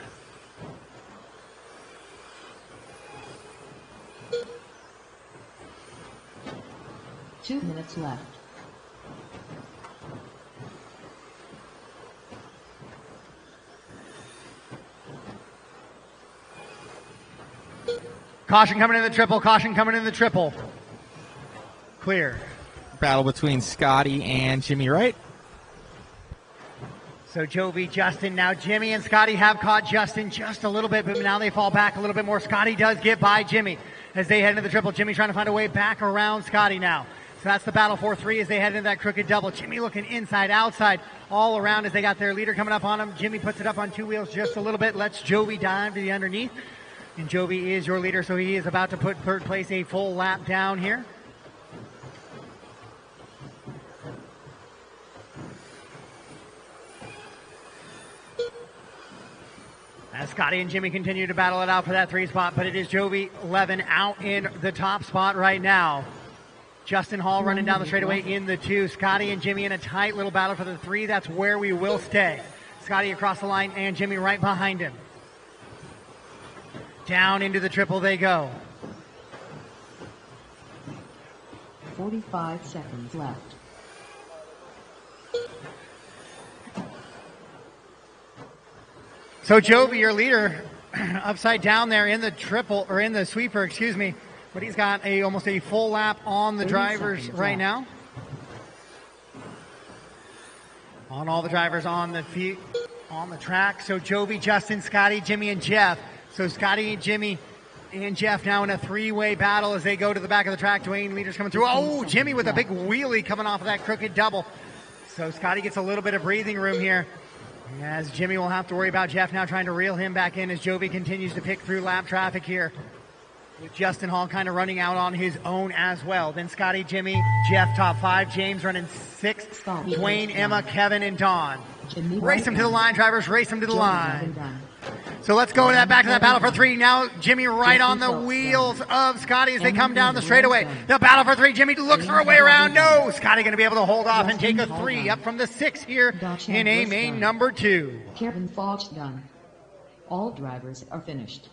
Two minutes left. Caution coming in the triple, caution coming in the triple. Clear. Battle between Scotty and Jimmy Wright. So Jovi, Justin, now Jimmy and Scotty have caught Justin just a little bit, but now they fall back a little bit more. Scotty does get by Jimmy as they head into the triple. Jimmy trying to find a way back around Scotty now. So that's the battle for 3 as they head into that crooked double. Jimmy looking inside, outside, all around as they got their leader coming up on him. Jimmy puts it up on 2 wheels just a little bit, lets Jovi dive to the underneath. And Jovi is your leader, so he is about to put 3rd place a full lap down here. As Scotty and Jimmy continue to battle it out for that 3 spot, but it is Jovi 11 out in the top spot right now. Justin Hall running down the straightaway in the 2. Scotty and Jimmy in a tight little battle for the 3. That's where we will stay. Scotty across the line and Jimmy right behind him. Down into the triple they go. 45 seconds left. So Jovi, your leader, upside down there in the triple, or in the sweeper, excuse me, but he's got almost a full lap on the drivers right now. On all the drivers on the track. So Jovi, Justin, Scotty, Jimmy, and Jeff. So Scotty, Jimmy, and Jeff now in a 3-way battle as they go to the back of the track. Dwayne leaders coming through. Oh, Jimmy with a big wheelie coming off of that crooked double. So Scotty gets a little bit of breathing room here, as Jimmy will have to worry about Jeff now trying to reel him back in as Jovi continues to pick through lap traffic here, with Justin Hall kind of running out on his own as well. Then Scotty, Jimmy, Jeff top 5, James running 6th, Dwayne, Emma, Kevin, and Don. Race them to the line, drivers. Race them to the Joe line. Done. So let's go back to that battle for three. Now Jimmy right on the wheels of Scotty as they come down the straightaway. The battle for three. Jimmy looks for a way around. No, Scotty going to be able to hold off and take a 3 up from the 6 here in A main number 2. Kevin Fox done. All drivers are finished.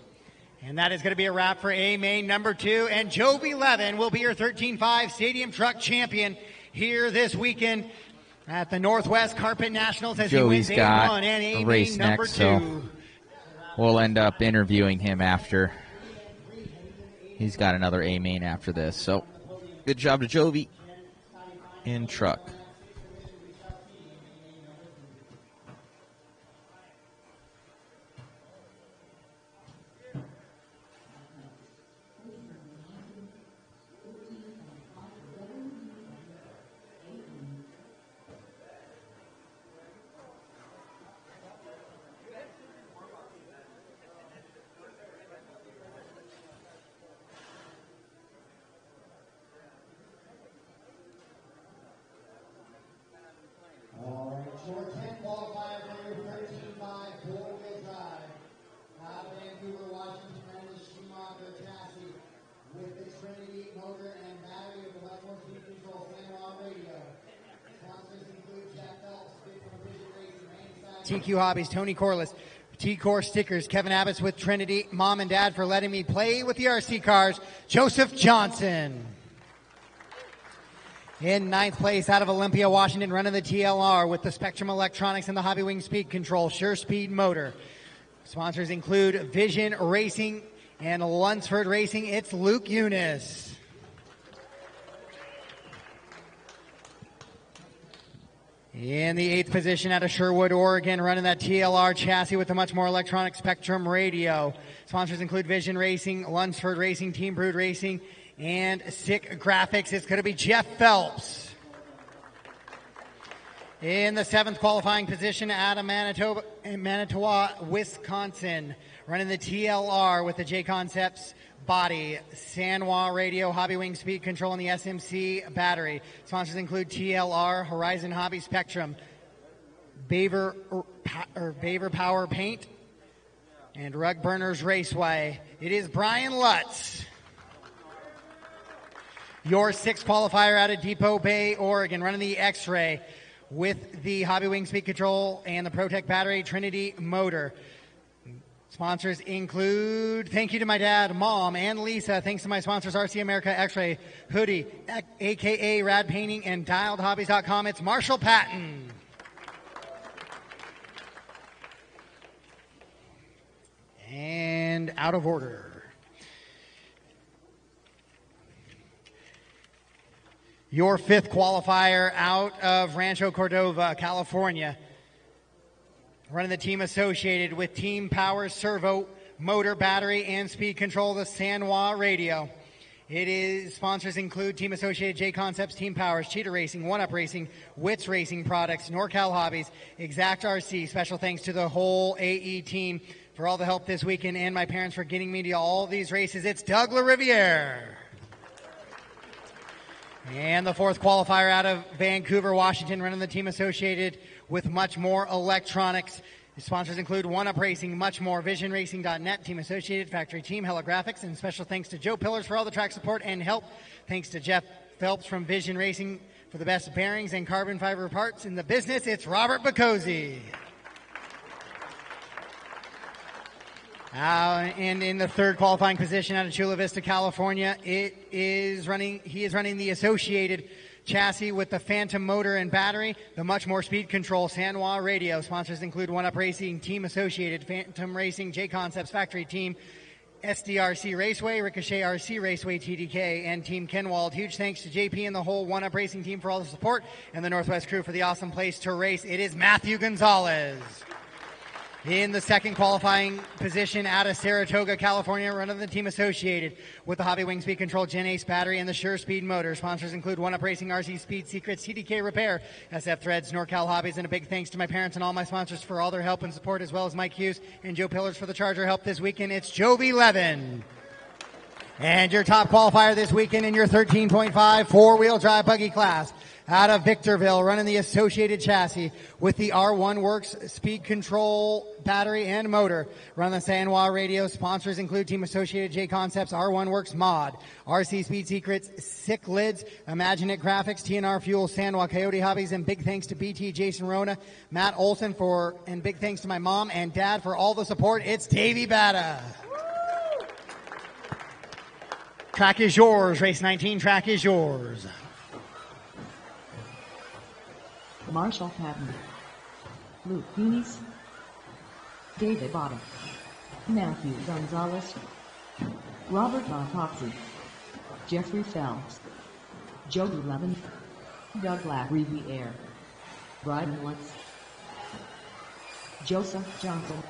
And that is going to be a wrap for A main number 2. And Jovi Levin will be your 13.5 Stadium Truck Champion here this weekend at the Northwest Carpet Nationals as Joey's he wins got A1 and A a race main number next, 2. so we'll end up interviewing him after. He's got another A main after this. So good job to Jovi in truck. Your 10 qualifier for your 13.5 four-wheel drive. Out of Vancouver, Washington, ran the Schumacher chassis with the Trinity motor and battery with the much more speed control San radio. Sponsors include Jeff Phelps, Big from Vision Racing, TQ Hobbies, Tony Corliss, T-Core Stickers, Kevin Abbott's with Trinity, Mom and Dad for letting me play with the RC cars, Joseph Johnson. In 9th place out of Olympia, Washington, running the TLR with the Spectrum Electronics and the Hobby Wing Speed Control, Sure Speed Motor. Sponsors include Vision Racing and Lunsford Racing. It's Luke Eunice. In the 8th position out of Sherwood, Oregon, running that TLR chassis with a much more electronic Spectrum radio. Sponsors include Vision Racing, Lunsford Racing, Team Brood Racing, and Sick Graphics. It's going to be Jeff Phelps. In the 7th qualifying position out of Manitowoc, Wisconsin, running the TLR with the JConcepts body, San Juan radio, Hobby Wing Speed Control, and the SMC battery. Sponsors include TLR, Horizon Hobby Spectrum, Beaver Power Paint, and Rug Burners Raceway. It is Brian Lutz. Your 6th qualifier out of Depot Bay, Oregon, running the X-Ray with the Hobby Wing Speed Control and the ProTech battery, Trinity motor. Sponsors include, thank you to my dad, mom, and Lisa. Thanks to my sponsors, RC America, X-Ray, Hoodie, a.k.a. Rad Painting, and DialedHobbies.com. It's Marshall Patton. And out of order. Your 5th qualifier out of Rancho Cordova, California. Running the team associated with Team Power Servo, Motor, Battery, and Speed Control, the San Juan radio. It is sponsors include Team Associated, JConcepts, Team Powers, Cheetah Racing, One Up Racing, Wits Racing Products, NorCal Hobbies, Exact RC. Special thanks to the whole AE team for all the help this weekend and my parents for getting me to all these races. It's Doug LaRiviere. And the 4th qualifier out of Vancouver, Washington, running the team associated with much more electronics. The sponsors include One Up Racing, much more, VisionRacing.net, Team Associated, Factory Team, Graphics, and special thanks to Joe Pillars for all the track support and help. Thanks to Jeff Phelps from Vision Racing for the best bearings and carbon fiber parts in the business. It's Robert Bacozzi. And in the 3rd qualifying position out of Chula Vista, California, he is running the associated chassis with the Phantom motor and battery, the much more speed control San Juan radio. Sponsors include One Up Racing, Team Associated, Phantom Racing, JConcepts Factory Team, SDRC Raceway, Ricochet RC Raceway, TDK, and Team Kenwald. Huge thanks to JP and the whole One Up Racing team for all the support, and the Northwest crew for the awesome place to race. It is Matthew Gonzalez. In the 2nd qualifying position out of Saratoga, California, running the team associated with the Hobby Wing Speed Control Gen Ace battery and the Sure Speed motor. Sponsors include One Up Racing, RC Speed Secrets, TDK Repair, SF Threads, NorCal Hobbies, and a big thanks to my parents and all my sponsors for all their help and support, as well as Mike Hughes and Joe Pillars for the Charger help this weekend. It's Jovi Levin. And your top qualifier this weekend in your 13.5 four-wheel drive buggy class Out of Victorville, running the Associated chassis with the R1 Works speed control battery and motor. Run the San Juan radio. Sponsors include Team Associated, JConcepts, R1 Works Mod, RC Speed Secrets, Sick Lids, Imagine It Graphics, TNR Fuel, San Juan Coyote Hobbies, and big thanks to BT, Jason Rona, Matt Olson and big thanks to my mom and dad for all the support. It's Davey Bata. Track is yours, race 19, track is yours. Marshall Patton, Luke Unis, David Bottom, Matthew Gonzalez, Robert Bontoxi, Jeffrey Phelps, Jody Levin, Doug Riviere, Brian Lutz, Joseph Johnson.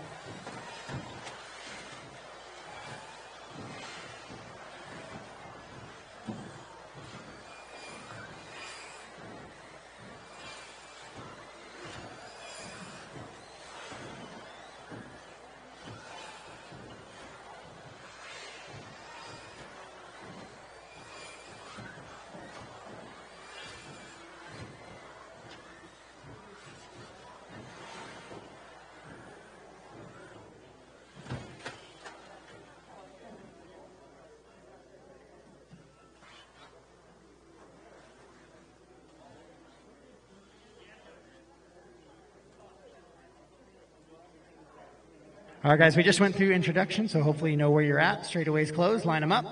All right, guys, we just went through introduction, so hopefully you know where you're at. Straightaways closed. Line them up.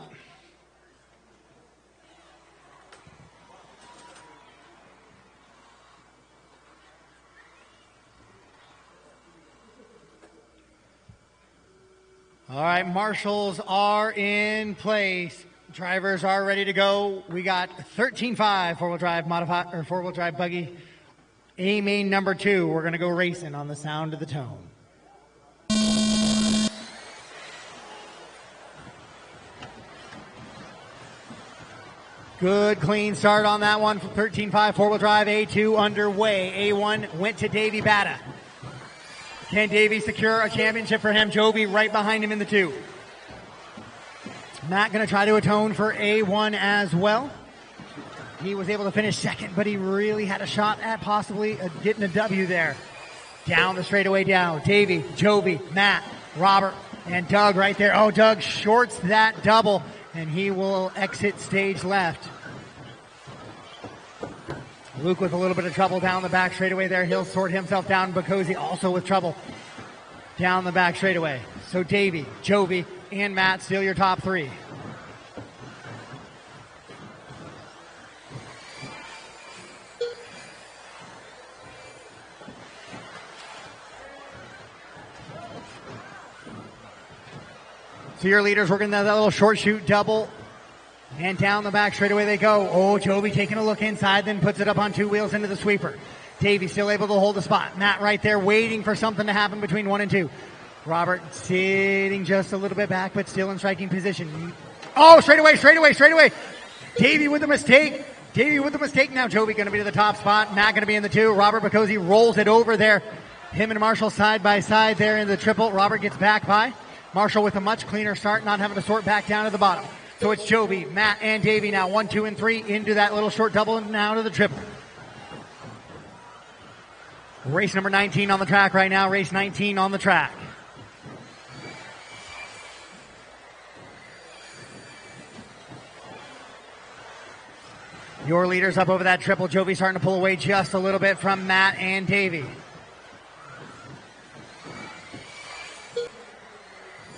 All right, marshals are in place. Drivers are ready to go. We got 13.5 four-wheel drive modified or four-wheel drive buggy. A main number 2. We're going to go racing on the sound of the tone. Good clean start on that one for 13.5 four-wheel drive. A2 underway. A1 went to Davey Bata. Can Davey secure a championship for him? Joby right behind him in the 2. Matt going to try to atone for A1 as well. He was able to finish second, but he really had a shot at possibly getting a W there. Down the straightaway down. Davey, Joby, Matt, Robert, and Doug right there. Oh, Doug shorts that double, and he will exit stage left. Luke with a little bit of trouble down the back straightaway there. He'll sort himself down. Bacosi also with trouble down the back straightaway. So Davey, Joby, and Matt still your top 3. So your leaders working that little short shoot double. And down the back straightaway they go. Oh, Joby taking a look inside, then puts it up on 2 wheels into the sweeper. Davey still able to hold the spot. Matt right there waiting for something to happen between 1 and 2. Robert sitting just a little bit back, but still in striking position. Oh, straightaway. Davey with the mistake. Now Joby going to be to the top spot. Matt going to be in the 2. Robert Bacosi rolls it over there. Him and Marshall side by side there in the triple. Robert gets back by. Marshall with a much cleaner start, not having to sort back down to the bottom. So it's Joby, Matt, and Davey now 1, 2, and 3 into that little short double and now to the triple. Race number 19 on the track right now. Race 19 on the track. Your leaders up over that triple. Joby starting to pull away just a little bit from Matt and Davey.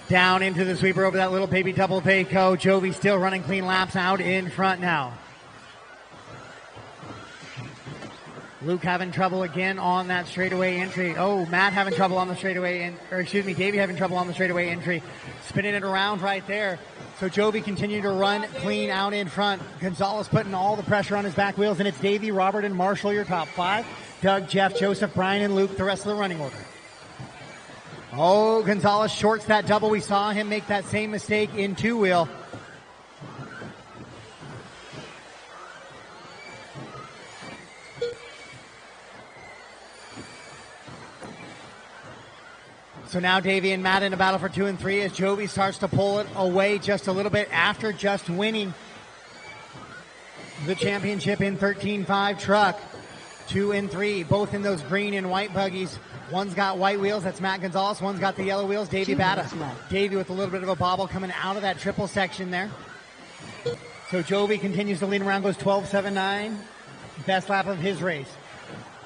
Down into the sweeper over that little baby double Baco. Joby still running clean laps out in front now. Luke having trouble again on that straightaway entry. Oh, Matt having trouble on the straightaway, Davey having trouble on the straightaway entry. Spinning it around right there. So Joby continuing to run clean out in front. Gonzalez putting all the pressure on his back wheels, and it's Davey, Robert, and Marshall, your top 5. Doug, Jeff, Joseph, Brian, and Luke, the rest of the running order. Oh, Gonzalez shorts that double. We saw him make that same mistake in 2-wheel. So now Davey and Matt in a battle for 2 and 3 as Joby starts to pull it away just a little bit after just winning the championship in 13.5 truck. 2 and 3, both in those green and white buggies. One's got white wheels, that's Matt Gonzalez. One's got the yellow wheels, Davey Bata. Davey with a little bit of a bobble coming out of that triple section there. So Jovi continues to lead around, goes 12.79. Best lap of his race.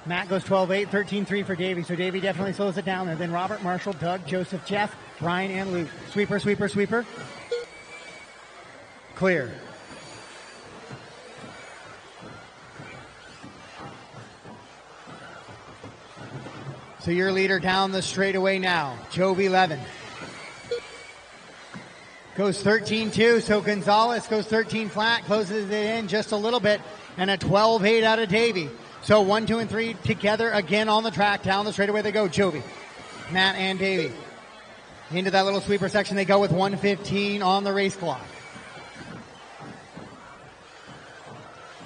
Matt goes 12.8, 13.3 for Davey. So Davey definitely slows it down there. Then Robert, Marshall, Doug, Joseph, Jeff, Brian, and Luke. Sweeper, sweeper, sweeper. Clear. So your leader down the straightaway now, Jovi 11. Goes 13.2, so Gonzalez goes 13 flat, closes it in just a little bit, and a 12.8 out of Davey. So 1, 2, and 3 together again on the track. Down the straightaway they go, Jovi, Matt, and Davey. Into that little sweeper section they go with 1:15 on the race clock.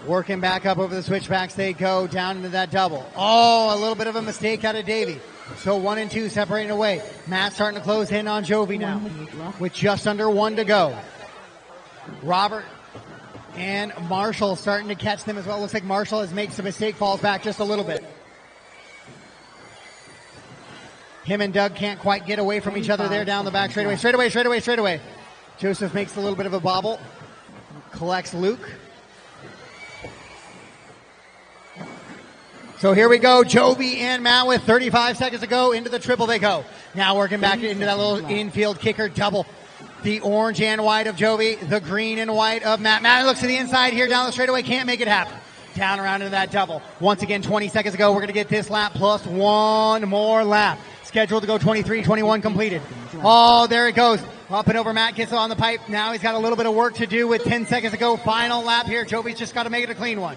Working back up over the switchbacks they go, down into that double. Oh, a little bit of a mistake out of Davey. So 1 and 2 separating away. Matt starting to close in on Jovi now with just under 1 to go. Robert and Marshall starting to catch them as well. Looks like Marshall has made some mistake, falls back just a little bit. Him and Doug can't quite get away from each other there down the back straightaway. Straightaway. Joseph makes a little bit of a bobble. Collects Luke. So here we go, Jovi and Matt with 35 seconds to go. Into the triple they go. Now working back into that little infield kicker double. The orange and white of Jovi, the green and white of Matt. Matt looks to the inside here down the straightaway, can't make it happen. Down around into that double. Once again, 20 seconds to go. We're going to get this lap plus one more lap. Scheduled to go 23-21 completed. Oh, there it goes. Up and over, Matt gets it on the pipe. Now he's got a little bit of work to do with 10 seconds to go. Final lap here. Jovi's just got to make it a clean one.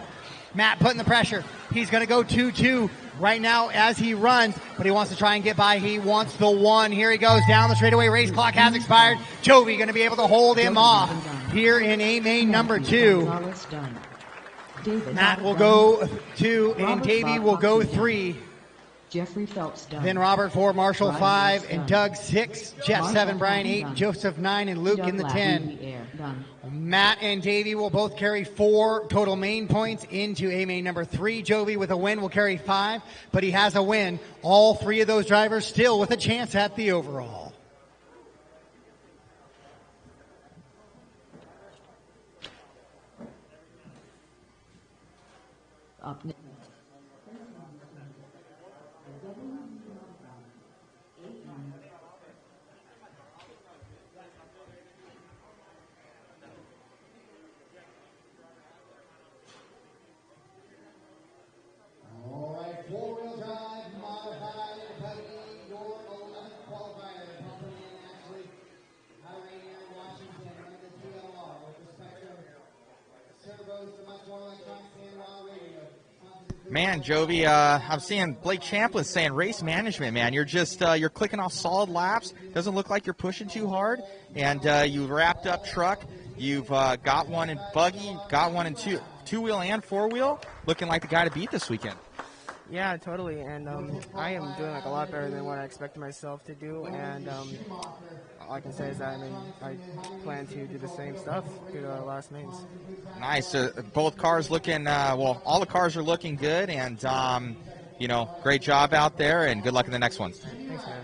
Matt putting the pressure. He's going to go 2-2 right now as he runs, but he wants to try and get by. He wants the 1. Here he goes down the straightaway. Race clock has expired. Jovi going to be able to hold him off here in A main number 2. Matt will go 2, and Davey will go 3. Jeffrey Phelps done. Then Robert 4, Marshall Brian 5, Lewis and done. Doug 6, Jeff 7, Brian 8, done. Joseph 9, and Luke Doug in the Lapp 10. the air. Done. Matt and Davey will both carry 4 total main points into A main number 3. Jovi with a win will carry 5, but he has a win. All 3 of those drivers still with a chance at the overall. Up next. All right, 4-wheel drive, modified buggy, your 11th qualifier, coming in actually, Irene Washington, and the TLR, with respect to servos to much more electronic and raw radio. Man, Jovi, I'm seeing Blake Champlin saying race management, man. You're just, you're clicking off solid laps. Doesn't look like you're pushing too hard. And you wrapped up truck. You've got one in buggy, got one in two-wheel and four-wheel. Looking like the guy to beat this weekend. Yeah, totally, and I am doing like a lot better than what I expected myself to do, and all I can say is that I plan to do the same stuff through the last mains. Nice. Both cars looking, well, all the cars are looking good, and, you know, great job out there, and good luck in the next ones. Thanks, man.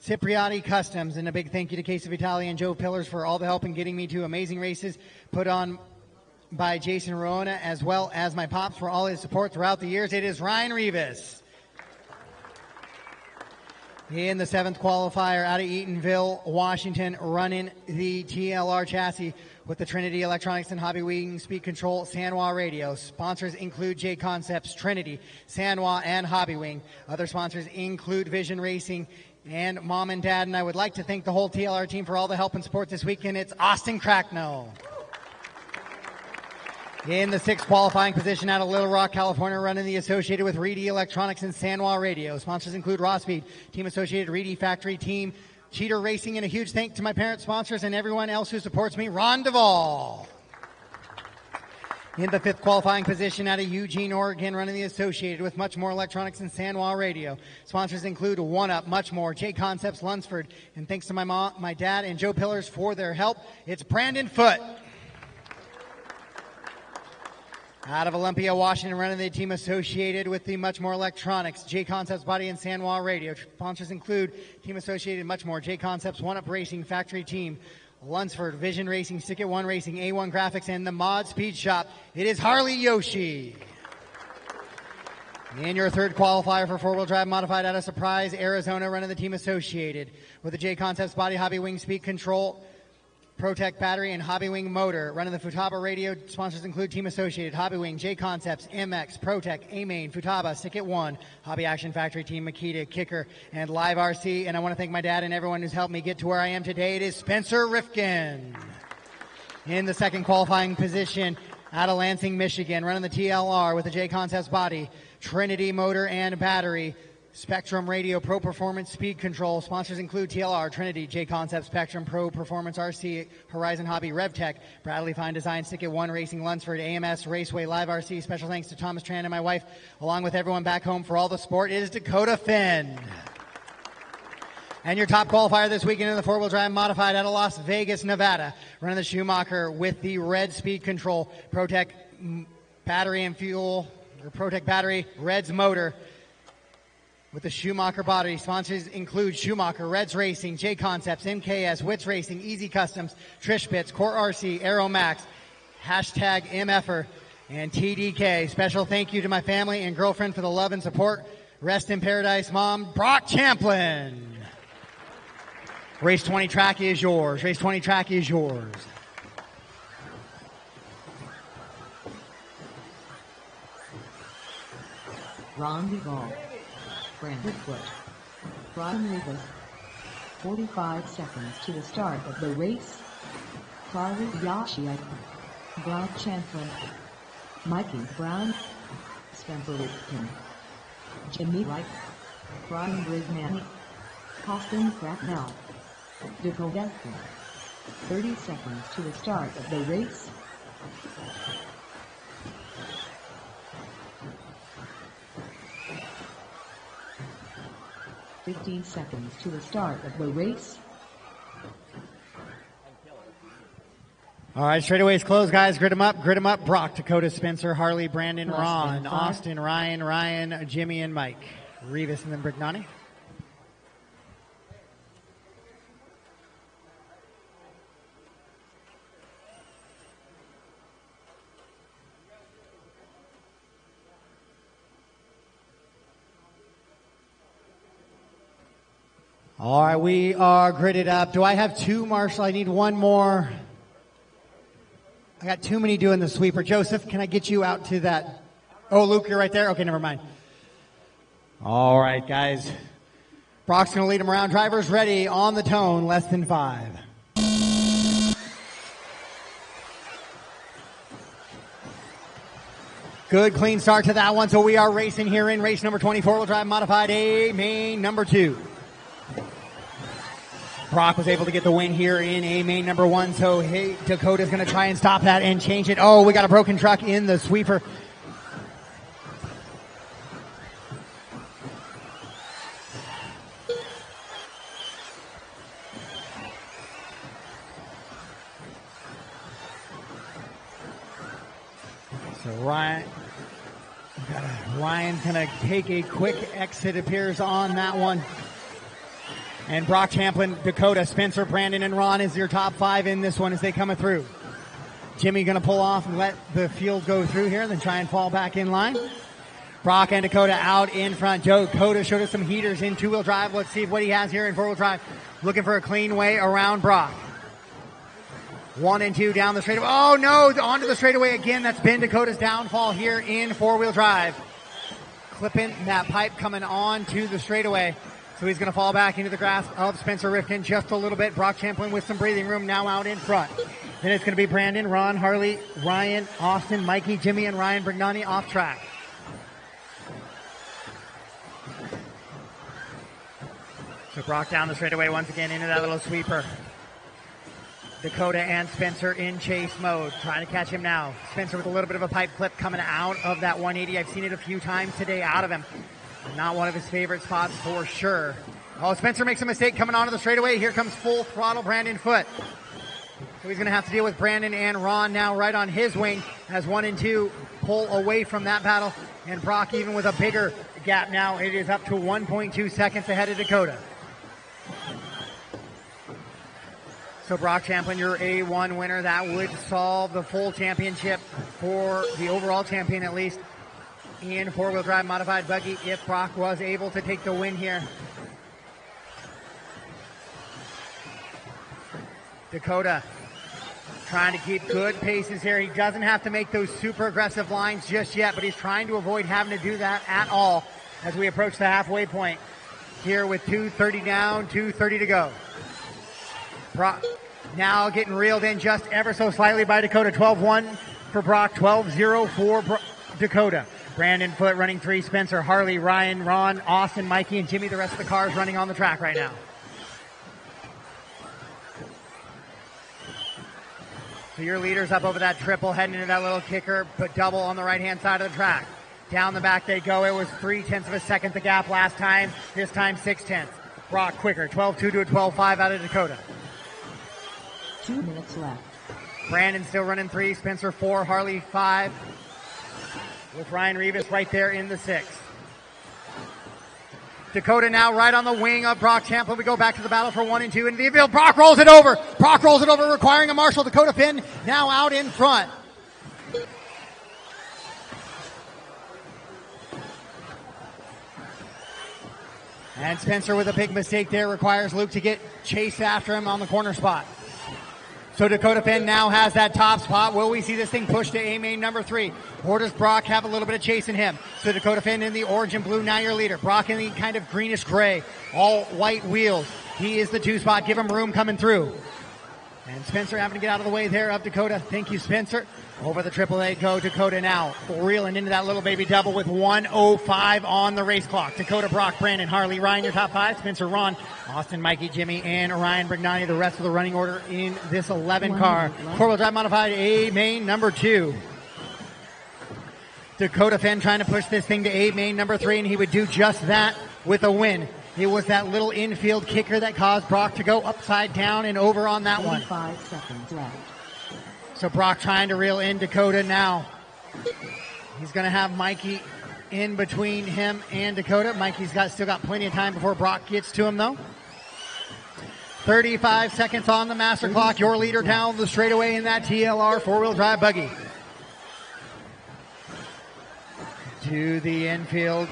Cipriani Customs, and a big thank you to Case of Italia and Joe Pillars for all the help in getting me to amazing races put on by Jason Rona, as well as my pops for all his support throughout the years. It is Ryan Rivas in the 7th qualifier out of Eatonville, Washington, running the TLR chassis with the Trinity Electronics and Hobby Wing Speed Control Sanwa Radio. Sponsors include JConcepts, Trinity, Sanwa, and Hobby Wing. Other sponsors include Vision Racing and Mom and Dad. And I would like to thank the whole TLR team for all the help and support this weekend. It's Austin Cracknell. In the 6th qualifying position out of Little Rock, California, running the associated with Reedy Electronics and Sanwa Radio. Sponsors include Raw Speed, Team Associated Reedy Factory, Team Cheater Racing, and a huge thank to my parent sponsors and everyone else who supports me, Ron Duvall. In the 5th qualifying position out of Eugene, Oregon, running the associated with Much More Electronics and Sanwa Radio. Sponsors include One Up, Much More, JConcepts, Lunsford, and thanks to my mom, my dad, and Joe Pillars for their help, it's Brandon Foote. Out of Olympia, Washington, running the team associated with the Much More Electronics, JConcepts Body and Sanwa Radio. Sponsors include Team Associated Much More, JConcepts, One Up Racing, Factory Team, Lunsford, Vision Racing, Stick-It One Racing, A1 Graphics, and the Mod Speed Shop. It is Harley Yoshi. In your 3rd qualifier for 4-wheel drive modified out of Surprise, Arizona, running the team associated with the JConcepts Body, Hobby Wing Speed Control, ProTech Battery, and Hobby Wing Motor. Running the Futaba Radio. Sponsors include Team Associated, Hobby Wing, JConcepts, MX, ProTech, A-Main, Futaba, Stick-It One, Hobby Action Factory, Team Makita, Kicker, and LiveRC. And I want to thank my dad and everyone who's helped me get to where I am today. It is Spencer Rifkin. In the 2nd qualifying position out of Lansing, Michigan, running the TLR with the JConcepts Body, Trinity Motor and Battery, Spectrum Radio, Pro Performance Speed Control. Sponsors include TLR, Trinity, JConcepts, Spectrum, Pro Performance RC, Horizon Hobby, RevTech, Bradley Fine Design, Stick-It One Racing, Lunsford, AMS, Raceway, Live RC. Special thanks to Thomas Tran and my wife, along with everyone back home for all the support. It is Dakota Finn. And your top qualifier this weekend in the 4-wheel drive modified out of Las Vegas, Nevada, running the Schumacher with the Red Speed Control, ProTech Battery and Fuel, or ProTech Battery, Red's Motor, with the Schumacher body. Sponsors include Schumacher, Reds Racing, JConcepts, MKS, Wits Racing, Easy Customs, Trish Bits, Core RC, Aero Max, hashtag MFer, and TDK. Special thank you to my family and girlfriend for the love and support. Rest in paradise, Mom. Brock Champlin. Race 20 track is yours. Race 20 track is yours. Ron Duvall, Brandon Foote, Brian Rivas. 45 seconds to the start of the race. Harley Yoshi, Brock Champlin, Mikey Brown, Spencer Rifkin, Jimmy Wright, Brian Brigman, Austin Cracknell, Dakota Finn. 30 seconds to the start of the race. $15 seconds to the start of the race. All right, straightaways closed, guys. Grid them up, grid them up. Brock, Dakota, Spencer, Harley, Brandon, Ron, Austin, Ryan, Jimmy, and Mike. Revis and then Brignani. All right, we are gridded up. Do I have two, Marshall? I need one more. I got too many doing the sweeper. Joseph, can I get you out to that? Oh, Luke, you're right there? Okay, never mind. All right, guys. Brock's going to lead them around. Drivers ready, on the tone, less than 5. Good, clean start to that one. So we are racing here in race number 24. We'll drive modified A, main number 2. Brock was able to get the win here in A main number 1, so hey, Dakota's going to try and stop that and change it. Oh, we got a broken truck in the sweeper. So Ryan's going to take a quick exit, appears on that one. And Brock Champlin, Dakota, Spencer, Brandon, and Ron is your top 5 in this one as they come through. Jimmy going to pull off and let the field go through here, then try and fall back in line. Brock and Dakota out in front. Dakota showed us some heaters in 2-wheel drive. Let's see what he has here in 4-wheel drive. Looking for a clean way around Brock. 1 and 2 down the straightaway. Oh no, onto the straightaway again. That's been Dakota's downfall here in four-wheel drive. Clipping that pipe coming on to the straightaway. So he's going to fall back into the grasp of Spencer Rifkin just a little bit. Brock Champlin with some breathing room now out in front. Then it's going to be Brandon, Ron, Harley, Ryan, Austin, Mikey, Jimmy, and Ryan Brignani off track. So Brock down the straightaway once again into that little sweeper. Dakota and Spencer in chase mode, trying to catch him now. Spencer with a little bit of a pipe clip coming out of that 180. I've seen it a few times today out of him. Not one of his favorite spots for sure. Oh, Spencer makes a mistake coming onto the straightaway. Here comes full throttle Brandon Foote. So he's going to have to deal with Brandon and Ron now right on his wing as 1 and 2 pull away from that battle. And Brock even with a bigger gap now. It is up to 1.2 seconds ahead of Dakota. So Brock Champlin, your A1 winner. That would solve the full championship for the overall champion at least in four-wheel drive modified buggy if Brock was able to take the win here. Dakota trying to keep good paces here. He doesn't have to make those super aggressive lines just yet, but he's trying to avoid having to do that at all as we approach the halfway point here with 2:30 down, 2:30 to go. Brock now getting reeled in just ever so slightly by Dakota. 12-1 for Brock, 12-0 for Dakota. Brandon Foote running 3, Spencer, Harley, Ryan, Ron, Austin, Mikey, and Jimmy. The rest of the cars running on the track right now. So your leader's up over that triple, heading into that little kicker, but double on the right-hand side of the track. Down the back they go. It was 0.3 of a second the gap last time. This time 0.6. Brock quicker, 12-2 to a 12-5 out of Dakota. 2 minutes left. Brandon still running 3, Spencer 4, Harley 5. With Ryan Rivas right there in the 6. Dakota now right on the wing of Brock Champlin. We go back to the battle for 1 and 2 in the infield. Brock rolls it over. Brock rolls it over, requiring a marshal. Dakota Finn now out in front. And Spencer with a big mistake there requires Luke to get chased after him on the corner spot. So Dakota Finn now has that top spot. Will we see this thing push to A main number 3? Or does Brock have a little bit of chase in him? So Dakota Finn in the orange and blue, now your leader. Brock in the kind of greenish gray, all white wheels. He is the 2 spot. Give him room coming through. And Spencer having to get out of the way there of Dakota. Thank you, Spencer. Over the AAA go. Dakota now reeling into that little baby double with 1:05 on the race clock. Dakota, Brock, Brandon, Harley, Ryan, your top 5. Spencer, Ron, Austin, Mikey, Jimmy, and Ryan Brignani. The rest of the running order in this 11 car. Four-wheel drive modified A main number 2. Dakota Finn trying to push this thing to A main number 3, and he would do just that with a win. It was that little infield kicker that caused Brock to go upside down and over on that one. 5 seconds left. So Brock trying to reel in Dakota now. He's going to have Mikey in between him and Dakota. Mikey's still got plenty of time before Brock gets to him, though. 35 seconds on the master clock. Your leader down the straightaway in that TLR four-wheel drive buggy. To the infield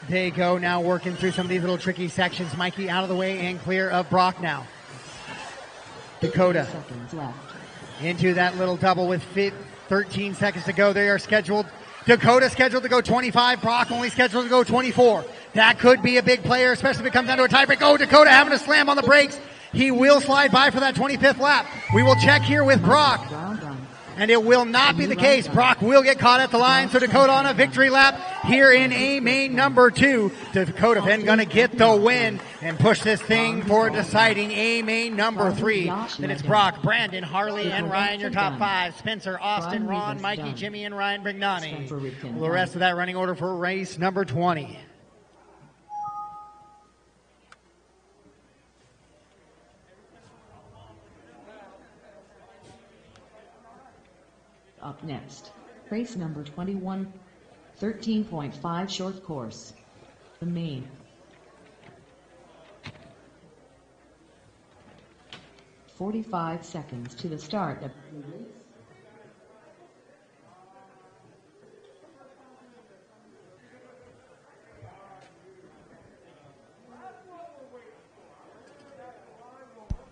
they go now, working through some of these little tricky sections. Mikey out of the way and clear of Brock now. Dakota into that little double with 13 seconds to go. They are scheduled. Dakota scheduled to go 25. Brock only scheduled to go 24. That could be a big player, especially if it comes down to a tiebreak. Oh, Dakota having to slam on the brakes. He will slide by for that 25th lap. We will check here with Brock. And it will not be the case. Brock will get caught at the line. So Dakota on a victory lap here in A main number 2. Dakota Finn going to get the win and push this thing for deciding A main number 3. Then it's Brock, Brandon, Harley, and Ryan, your top 5. Spencer, Austin, Ron, Mikey, Jimmy, and Ryan Brignani. The rest of that running order for race number 20. Up next, race number 21, 13.5 short course. The main. "45 seconds to the start of the race.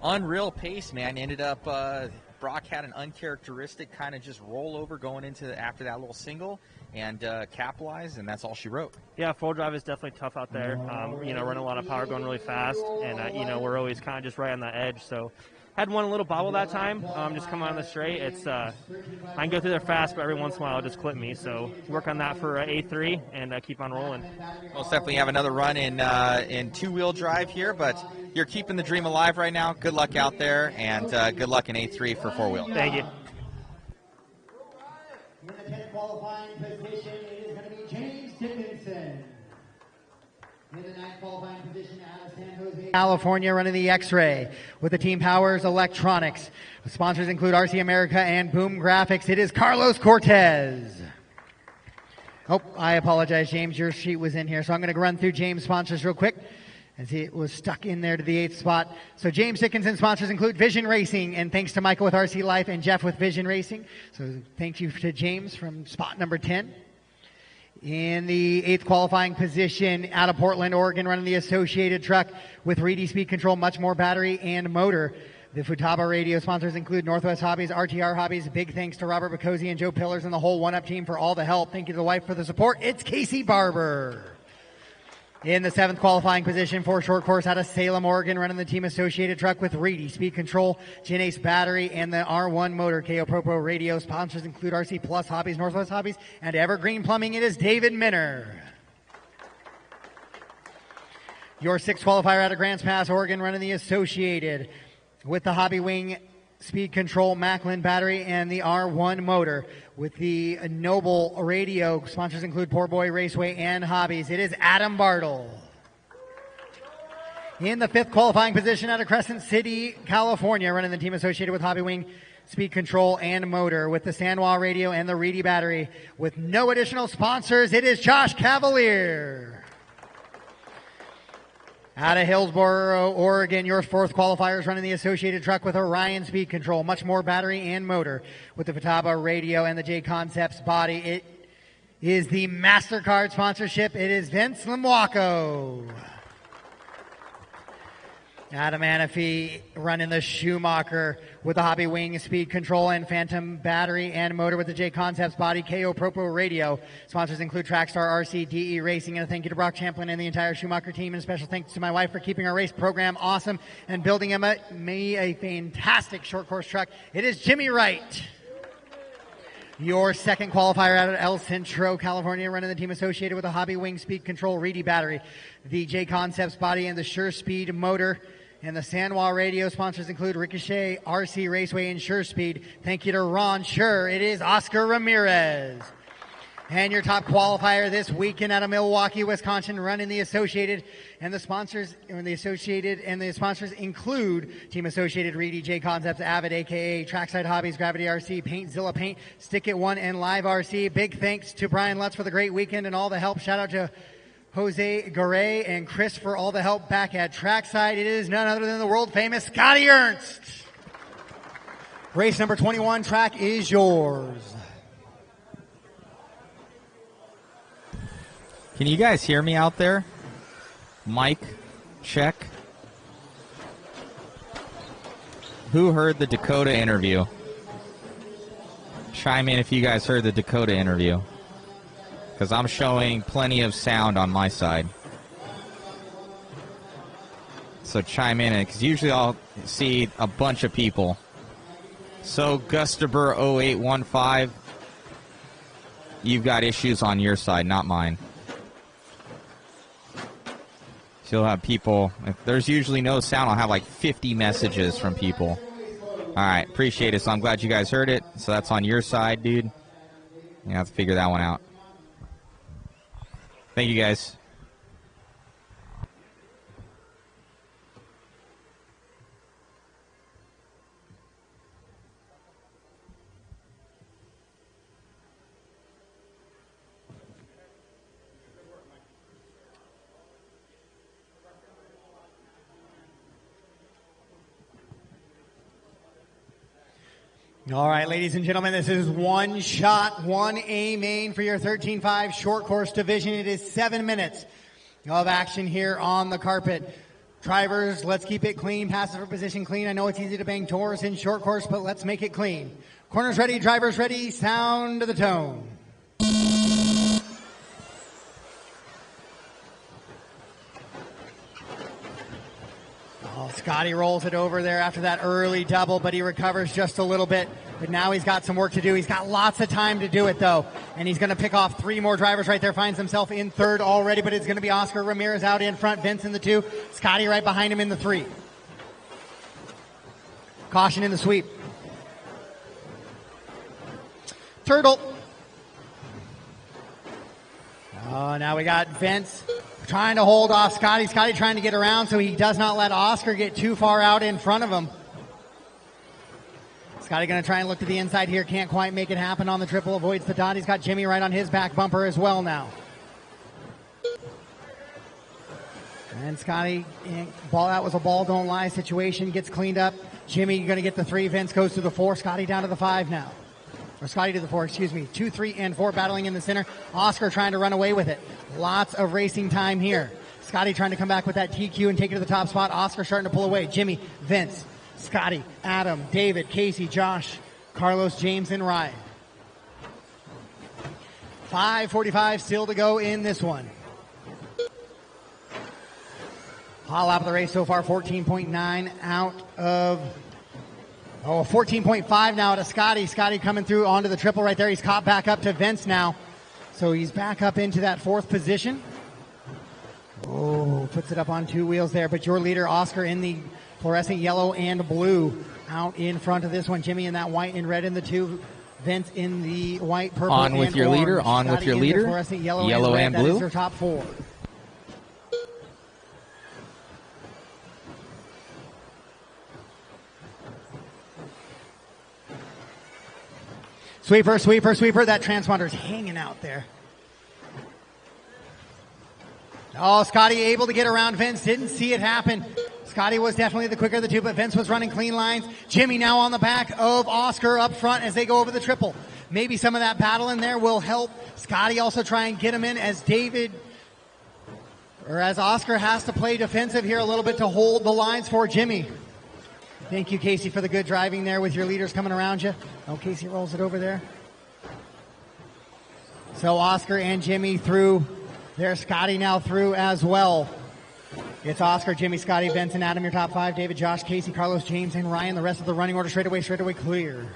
Unreal pace, man. Ended up Brock had an uncharacteristic kind of just rollover going into after that little single and capitalized, and that's all she wrote. Yeah, 4-drive is definitely tough out there. Running a lot of power, going really fast, and we're always kind of just right on the edge. So had one little bobble that time, just coming on the straight. It's I can go through there fast, but every once in a while it'll just clip me. So work on that for A3 and keep on rolling. Most definitely have another run in two-wheel drive here, but you're keeping the dream alive right now. Good luck out there, and good luck in A3 for four-wheel. Thank you. In the 10th qualifying position, it is going to be James Dickinson. In the 9th qualifying position, out of San Jose, California, running the X-Ray with the Team Powers Electronics. The sponsors include RC America and Boom Graphics. It is Carlos Cortez. Oh, I apologize, James. Your sheet was in here, so I'm going to run through James' sponsors real quick, as he was stuck in there to the 8th spot. So James Dickinson sponsors include Vision Racing, and thanks to Michael with RC Life and Jeff with Vision Racing. So thank you to James from spot number 10. In the 8th qualifying position, out of Portland, Oregon, running the Associated truck with Reedy Speed Control, much more battery and motor. The Futaba radio sponsors include Northwest Hobbies, RTR Hobbies. Big thanks to Robert Bacozzi and Joe Pillars and the whole One-Up team for all the help. Thank you to the wife for the support. It's Casey Barber. In the 7th qualifying position for short course out of Salem, Oregon, running the Team Associated truck with Reedy Speed Control, Genace battery, and the R1 motor. KO Pro radio sponsors include RC Plus Hobbies, Northwest Hobbies, and Evergreen Plumbing. It is David Minner. Your 6th qualifier out of Grants Pass, Oregon, running the Associated with the Hobby Wing Speed Control, Macklin battery, and the R1 motor. With the Noble radio, sponsors include Poor Boy Raceway and Hobbies. It is Adam Bartle. In the 5th qualifying position out of Crescent City, California, running the Team Associated with Hobby Wing Speed Control and motor. With the Sanwa radio and the Reedy battery. With no additional sponsors, it is Josh Cavalier. Out of Hillsboro, Oregon, your 4th qualifier is running the Associated truck with Orion Speed Control, much more battery and motor. With the Futaba radio and the JConcepts body, it is the MasterCard sponsorship. It is Vince Limwaco. Adam Anafee running the Schumacher with the Hobby Wing Speed Control and Phantom battery and motor with the JConcepts body. KO Propo radio. Sponsors include Trackstar, RC, DE Racing, and a thank you to Brock Champlin and the entire Schumacher team, and a special thanks to my wife for keeping our race program awesome and building me a fantastic short course truck. It is Jimmy Wright. Your 2nd qualifier out of El Centro, California, running the Team Associated with the Hobby Wing Speed Control Reedy battery, the JConcepts body, and the Sure Speed motor. And the Sanwa radio sponsors include Ricochet, RC Raceway, and Sure Speed. Thank you to Ron Sure. It is Oscar Ramirez. And your top qualifier this weekend out of Milwaukee, Wisconsin, running the Associated, and the sponsors include Team Associated, Reedy, JConcepts, Avid, aka Trackside Hobbies, Gravity RC, Paintzilla Paint, Stick It One, and LiveRC. Big thanks to Brian Lutz for the great weekend and all the help. Shout out to Jose Garay and Chris for all the help back at Trackside. It is none other than the world famous Scotty Ernst. Race number 21, track is yours. Can you guys hear me out there? Mic, check. Who heard the Dakota interview? Chime in if you guys heard the Dakota interview, because I'm showing plenty of sound on my side. So chime in, because usually I'll see a bunch of people. So Gustaber 0815, you've got issues on your side, not mine. So you'll have people, if there's usually no sound, I'll have like 50 messages from people. All right, appreciate it. So I'm glad you guys heard it. So that's on your side, dude. You have to figure that one out. Thank you, guys. All right, ladies and gentlemen, this is one shot, 1A main for your 13.5 short course division. It is 7 minutes of action here on the carpet. Drivers, let's keep it clean. Passes for position clean. I know it's easy to bang tours in short course, but let's make it clean. Corners ready, drivers ready, sound to the tone. Oh, Scotty rolls it over there after that early double, but he recovers just a little bit. But now he's got some work to do. He's got lots of time to do it, though. And he's going to pick off 3 more drivers right there. Finds himself in third already, but it's going to be Oscar Ramirez out in front. Vince in the 2. Scotty right behind him in the 3. Caution in the sweep. Turtle. Oh, now we got Vince trying to hold off Scotty. Scotty trying to get around so he does not let Oscar get too far out in front of him. Scotty going to try and look to the inside here. Can't quite make it happen on the triple. Avoids the dot. He's got Jimmy right on his back bumper as well now. And Scotty, that was a ball don't lie situation. Gets cleaned up. Jimmy going to get the 3. Vince goes to the 4. Scotty down to the 5 now. Or Scotty to the 4, excuse me. 2, 3, and 4 battling in the center. Oscar trying to run away with it. Lots of racing time here. Scotty trying to come back with that TQ and take it to the top spot. Oscar starting to pull away. Jimmy, Vince, Scotty, Adam, David, Casey, Josh, Carlos, James, and Ryan. 5:45 still to go in this one. Hot lap of the race so far, 14.9 out of... 14.5 now to Scotty. Scotty coming through onto the triple right there. He's caught back up to Vince now. So he's back up into that 4th position. Oh, puts it up on 2 wheels there. But your leader, Oscar, in the fluorescent yellow and blue out in front of this one. Jimmy in that white and red in the 2. Vince in the white, purple, on with and your orange. leader. On Scotty with your in the leader. fluorescent yellow and red. blue. That is their top 4. Sweeper, sweeper, sweeper. That transponder's hanging out there. Oh, Scotty able to get around Vince. Didn't see it happen. Scotty was definitely the quicker of the 2, but Vince was running clean lines. Jimmy now on the back of Oscar up front as they go over the triple. Maybe some of that battle in there will help Scotty also try and get him in as Oscar has to play defensive here a little bit to hold the lines for Jimmy. Thank you, Casey, for the good driving there with your leaders coming around you. Oh, Casey rolls it over there. So Oscar and Jimmy through. There's Scotty now through as well. It's Oscar, Jimmy, Scotty, Vince, and Adam, your top 5. David, Josh, Casey, Carlos, James, and Ryan. The rest of the running order straightaway clear.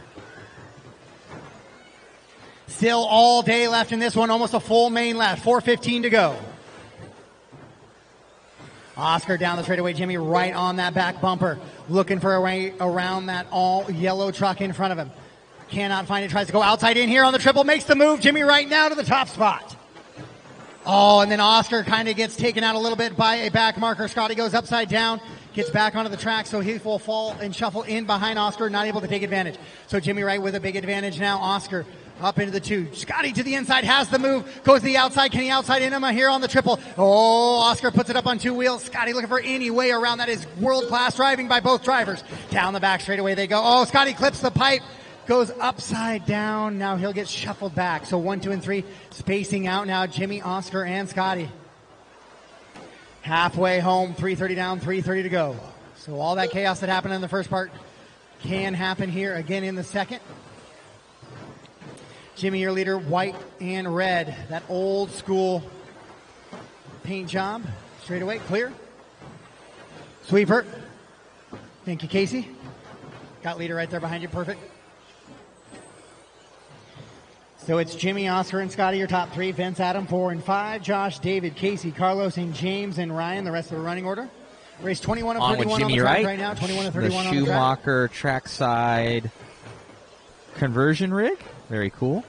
Still all day left in this one. Almost a full main lap. 4:15 to go. Oscar down the straightaway. Jimmy right on that back bumper. Looking for a way around that all yellow truck in front of him. Cannot find it. Tries to go outside in here on the triple. Makes the move. Jimmy right now to the top spot. Oh, and then Oscar kind of gets taken out a little bit by a back marker. Scotty goes upside down. Gets back onto the track, so he will fall and shuffle in behind Oscar. Not able to take advantage. So Jimmy right with a big advantage now. Oscar up into the 2. Scotty to the inside, has the move, goes to the outside. Can he outside in him here on the triple? Oh, Oscar puts it up on 2 wheels. Scotty looking for any way around. That is world-class driving by both drivers. Down the back straightaway they go. Oh, Scotty clips the pipe, goes upside down. Now he'll get shuffled back. So 1, 2, and 3 spacing out now. Jimmy, Oscar, and Scotty. Halfway home, 3:30 down, 3:30 to go. So all that chaos that happened in the first part can happen here again in the second. Jimmy, your leader, white and red. That old school paint job. Straight away, clear. Sweeper. Thank you, Casey. Got leader right there behind you, perfect. So it's Jimmy, Oscar, and Scotty, your top 3. Vince, Adam, 4 and 5. Josh, David, Casey, Carlos, and James, and Ryan, the rest of the running order. Race 21 of 31 on the track right now. 21 of 31 on the track. The Schumacher trackside conversion rig. Very cool.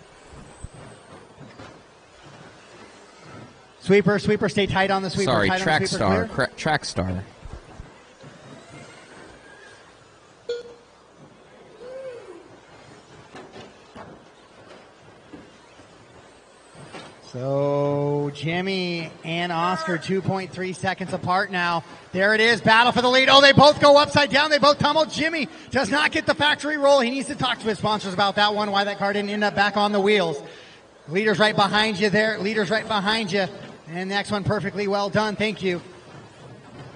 Sweeper, stay tight on the sweeper. Sorry, tight track on the sweeper, star. Track star. So Jimmy and Oscar 2.3 seconds apart now. There it is, battle for the lead. Oh, they both go upside down. They both tumble. Jimmy does not get the factory roll. He needs to talk to his sponsors about that one, why that car didn't end up back on the wheels. Leader's right behind you there. Leader's right behind you. And next one perfectly well done. Thank you.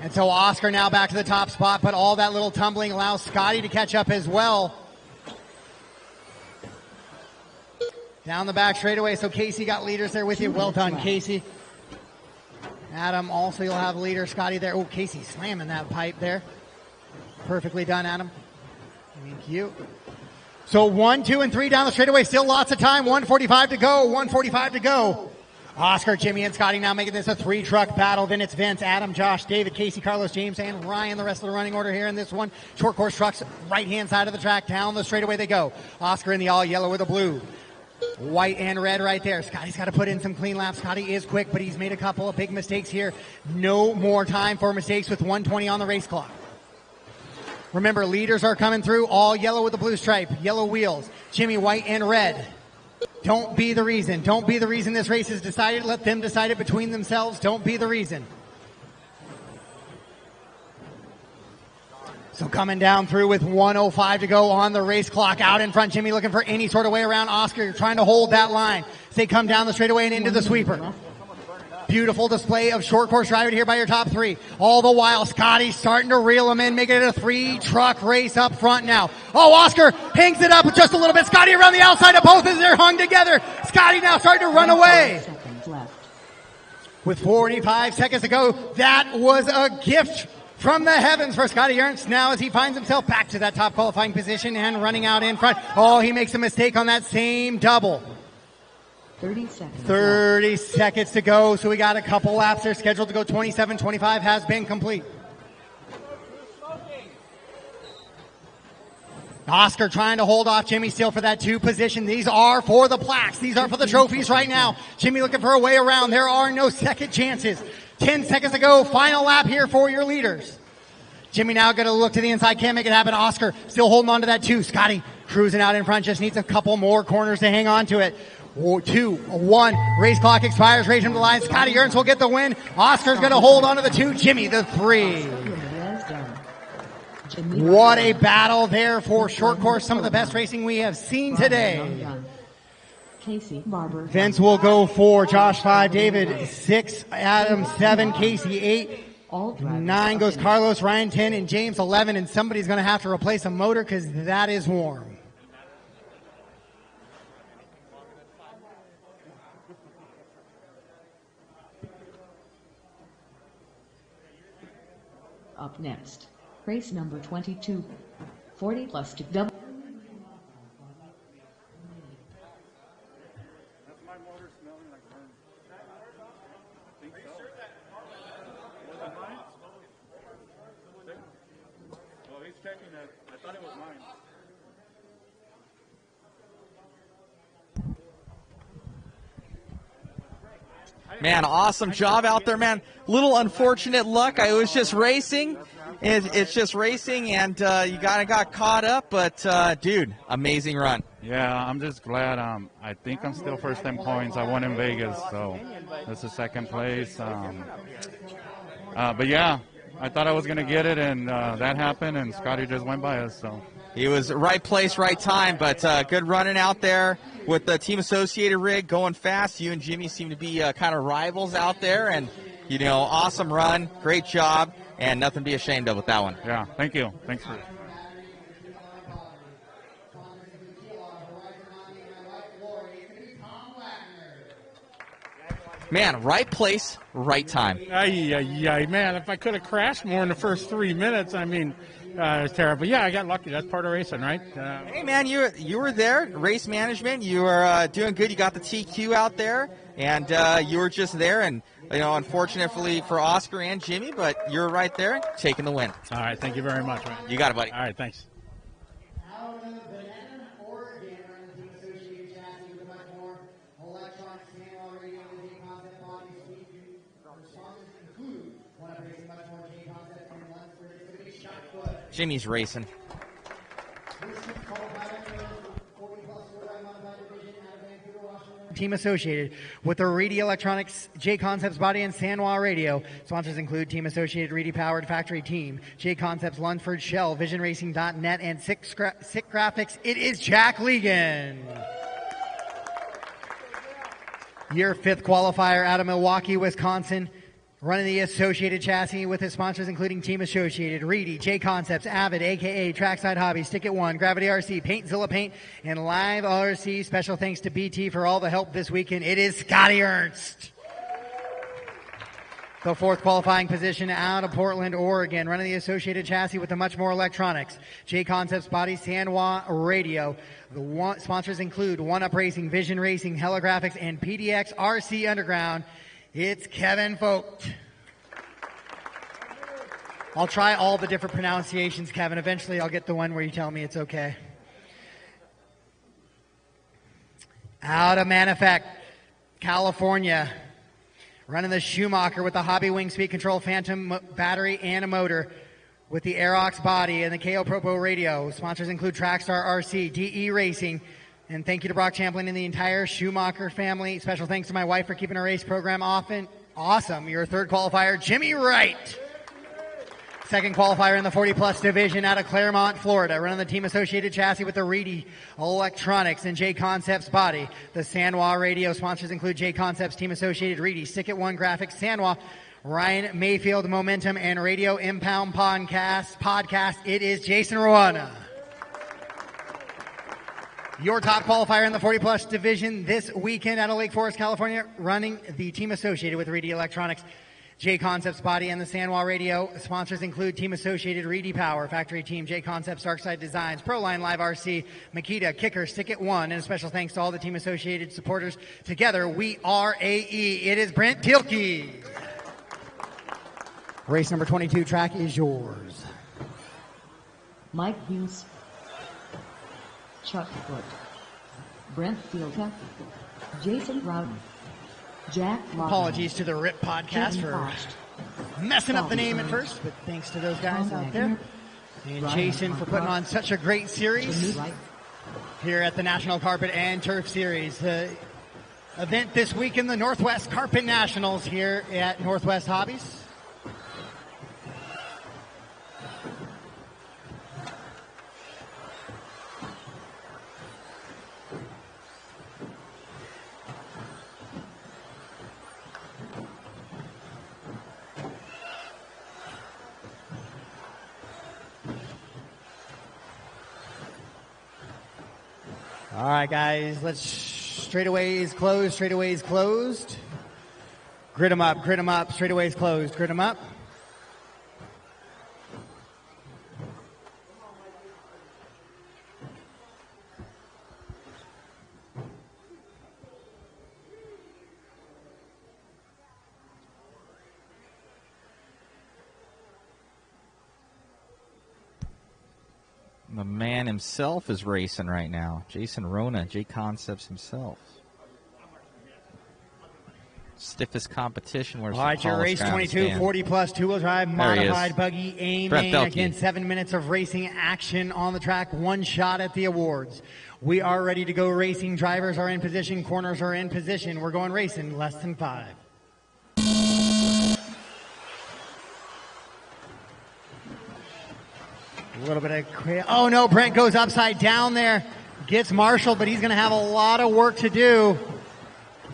And so Oscar now back to the top spot, but all that little tumbling allows Scotty to catch up as well. Down the back straightaway, so Casey got leaders there with you. Well done, Casey. Adam, also you'll have leader. Scotty there. Oh, Casey slamming that pipe there. Perfectly done, Adam. Thank you. So 1, 2, and 3 down the straightaway. Still lots of time. 1:45 to go. 1:45 to go. Oscar, Jimmy, and Scotty now making this a 3-truck battle. Then it's Vince, Adam, Josh, David, Casey, Carlos, James, and Ryan. The rest of the running order here in this one. Short course trucks, right-hand side of the track. Down the straightaway they go. Oscar in the all yellow with a blue. White and red right there. Scotty's got to put in some clean laps. Scotty is quick, but he's made a couple of big mistakes here. No more time for mistakes with 1:20 on the race clock. Remember, leaders are coming through, all yellow with the blue stripe, yellow wheels. Jimmy, white and red. Don't be the reason. Don't be the reason this race is decided. Let them decide it between themselves. Don't be the reason. So coming down through with 1:05 to go on the race clock. Out in front, Jimmy looking for any sort of way around Oscar. You're trying to hold that line. As they come down the straightaway and into the sweeper. Beautiful display of short course driving here by your top three. All the while, Scotty's starting to reel them in, making it a 3-truck race up front now. Oh, Oscar hangs it up just a little bit. Scotty around the outside of both as they're hung together. Scotty now starting to run away. With 45 seconds to go, that was a gift from the heavens for Scotty Ernst now as he finds himself back to that top qualifying position and running out in front. Oh, he makes a mistake on that same double. 30 seconds to go, so we got a couple laps there scheduled to go. 27:25 has been complete. Oscar trying to hold off Jimmy still for that 2 position. These are for the plaques. These are for the trophies right now. Jimmy looking for a way around. There are no second chances. 10 seconds to go. Final lap here for your leaders. Jimmy now going to look to the inside. Can't make it happen. Oscar still holding on to that 2. Scotty cruising out in front. Just needs a couple more corners to hang on to it. 2, 1. Race clock expires. Race him to the line. Scotty Ernst will get the win. Oscar's going to hold on to the 2. Jimmy the 3. What a battle there for short course. Some of the best racing we have seen today. Vince will go 4. Josh 5. David 6. Adam 7. Casey 8. 9 goes Carlos. Ryan 10. And James 11. And somebody's going to have to replace a motor because that is warm. Up next, race number 22, 40 plus to double. That's my motor smelling like burn. I think so. Was it mine? Oh, he's checking that. I thought it was mine. Man, awesome job out there, man. Little unfortunate luck. I was just racing. It's just racing, and you got caught up. But, dude, amazing run. Yeah, I'm just glad. I think I'm still first-time points. I won in Vegas, so that's the second place. But, yeah, I thought I was going to get it, and that happened, and Scotty just went by us. So he was right place, right time, but good running out there with the Team Associated rig going fast. You and Jimmy seem to be kind of rivals out there, and, you know, awesome run, great job, and nothing to be ashamed of with that one. Yeah, thank you. Thanks for Man, right place, right time. Man, if I could have crashed more in the first 3 minutes, I mean, it was terrible. Yeah, I got lucky. That's part of racing, right? Hey, man, you were there, race management. You were doing good. You got the TQ out there, and you were just there. And, you know, unfortunately for Oscar and Jimmy, but you're right there taking the win. All right, thank you very much, man. You got it, buddy. All right, thanks. Jimmy's racing. Team Associated with the Reedy Electronics, JConcepts Body and Sanwa Radio. Sponsors include Team Associated, Reedy Powered Factory Team, JConcepts, Lunsford, Shell, VisionRacing.net, and Sick Graphics. It is Jack Legan. Your 5th qualifier out of Milwaukee, Wisconsin. Running the Associated Chassis with his sponsors, including Team Associated, Reedy, JConcepts, Avid, a.k.a. Trackside Hobbies, Stick It One, Gravity RC, Paintzilla Paint, and LiveRC. Special thanks to BT for all the help this weekend. It is Scotty Ernst. The fourth qualifying position out of Portland, Oregon. Running the Associated Chassis with the much more electronics. JConcepts Body, Sanwa Radio. The sponsors include One Up Racing, Vision Racing, Heligraphics, and PDX RC Underground. It's Kevin Vogt. I'll try all the different pronunciations, Kevin. Eventually I'll get the one where you tell me it's okay. Out of Manifest, California. Running the Schumacher with the Hobby Wing Speed Control Phantom battery and a motor with the Aerox body and the KO Propo radio. Sponsors include Trackstar RC, DE Racing, and thank you to Brock Champlin and the entire Schumacher family. Special thanks to my wife for keeping our race program awesome. Your third qualifier, Jimmy Wright. Second qualifier in the 40-plus division out of Claremont, Florida. Running the Team Associated Chassis with the Reedy Electronics and JConcepts Body. The Sanwa Radio sponsors include JConcepts, Team Associated, Reedy, Stick It One Graphics, Sanwa, Ryan Mayfield Momentum, and Radio Impound Podcast. It is Jason Rowana. Your top qualifier in the 40-plus division this weekend out of Lake Forest, California, running the Team Associated with Reedy Electronics, JConcepts Body, and the Sanwa Radio. Sponsors include Team Associated, Reedy Power, Factory Team, JConcepts, Darkside Designs, Proline Live RC, Makita, Kicker, Stick It One, and a special thanks to all the Team Associated supporters. Together, we are AE. It is Brent Thielke. Race number 22 track is yours. Mike Hughes, Chuck Foot, Brent Thielke, Jason Rowden, Jack Lockman. Apologies to the RIP podcast for messing up the name at first, but thanks to those guys out there. And Jason for putting on such a great series here at the National Carpet and Turf Series. The event this week in the Northwest Carpet Nationals here at Northwest Hobbies. All right, guys, straightaways closed. Grid them up, straightaways closed, grid them up. The man himself is racing right now. Jason Rona, JConcepts himself. Stiffest competition. Where's all right, your race 22, 40-plus two-wheel drive modified buggy A-Main. Again, 7 minutes of racing action on the track. One shot at the awards. We are ready to go racing. Drivers are in position. Corners are in position. We're going racing less than 5. A little bit of, oh no, Brent goes upside down there, gets marshaled, but he's going to have a lot of work to do.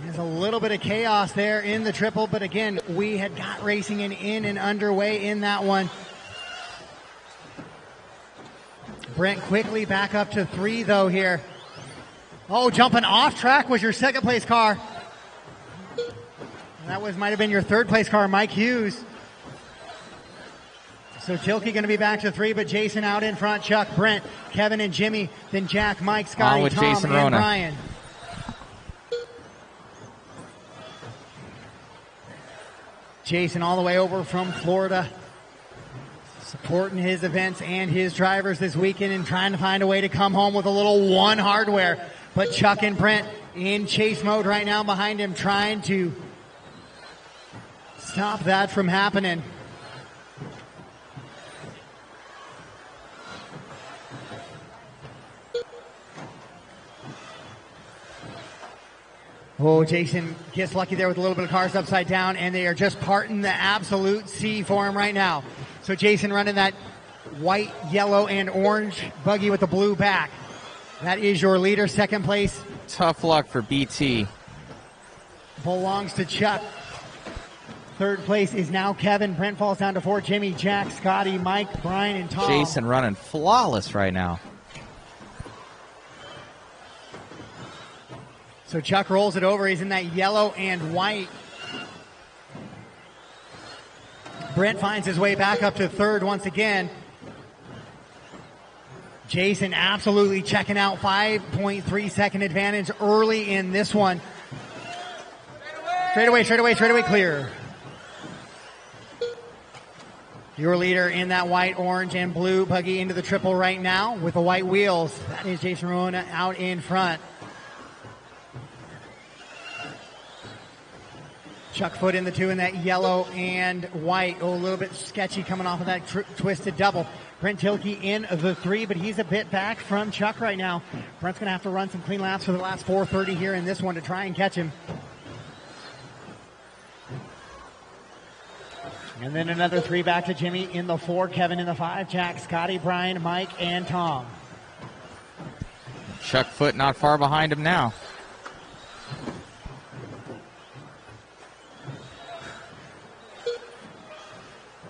There's a little bit of chaos there in the triple, but again, we had got racing in and underway in that one. Brent quickly back up to 3 though here. Oh, jumping off track was your second place car. That might have been your third place car, Mike Hughes. So Thielke going to be back to 3, but Jason out in front. Chuck, Brent, Kevin, and Jimmy. Then Jack, Mike, Scotty, Tom, Jason and Rona. Brian. Jason all the way over from Florida, supporting his events and his drivers this weekend and trying to find a way to come home with a little one hardware. But Chuck and Brent in chase mode right now behind him, trying to stop that from happening. Oh, Jason gets lucky there with a little bit of cars upside down, and they are just parting the absolute sea for him right now. So Jason running that white, yellow, and orange buggy with the blue back. That is your leader. Second place Tough luck for BT. belongs to Chuck. Third place is now Kevin. Brent falls down to 4. Jimmy, Jack, Scotty, Mike, Brian, and Tom. Jason running flawless right now. So Chuck rolls it over. He's in that yellow and white. Brent finds his way back up to third once again. Jason absolutely checking out. 5.3 second advantage early in this one. Straightaway clear. Your leader in that white, orange, and blue buggy into the triple right now with the white wheels. That is Jason Ruona out in front. Chuck Foot in the 2 in that yellow and white. Oh, a little bit sketchy coming off of that twisted double. Brent Tilke in the 3, but he's a bit back from Chuck right now. Brent's going to have to run some clean laps for the last 4:30 here in this one to try and catch him. And then another 3 back to Jimmy in the 4, Kevin in the 5, Jack, Scotty, Brian, Mike, and Tom. Chuck Foot not far behind him now.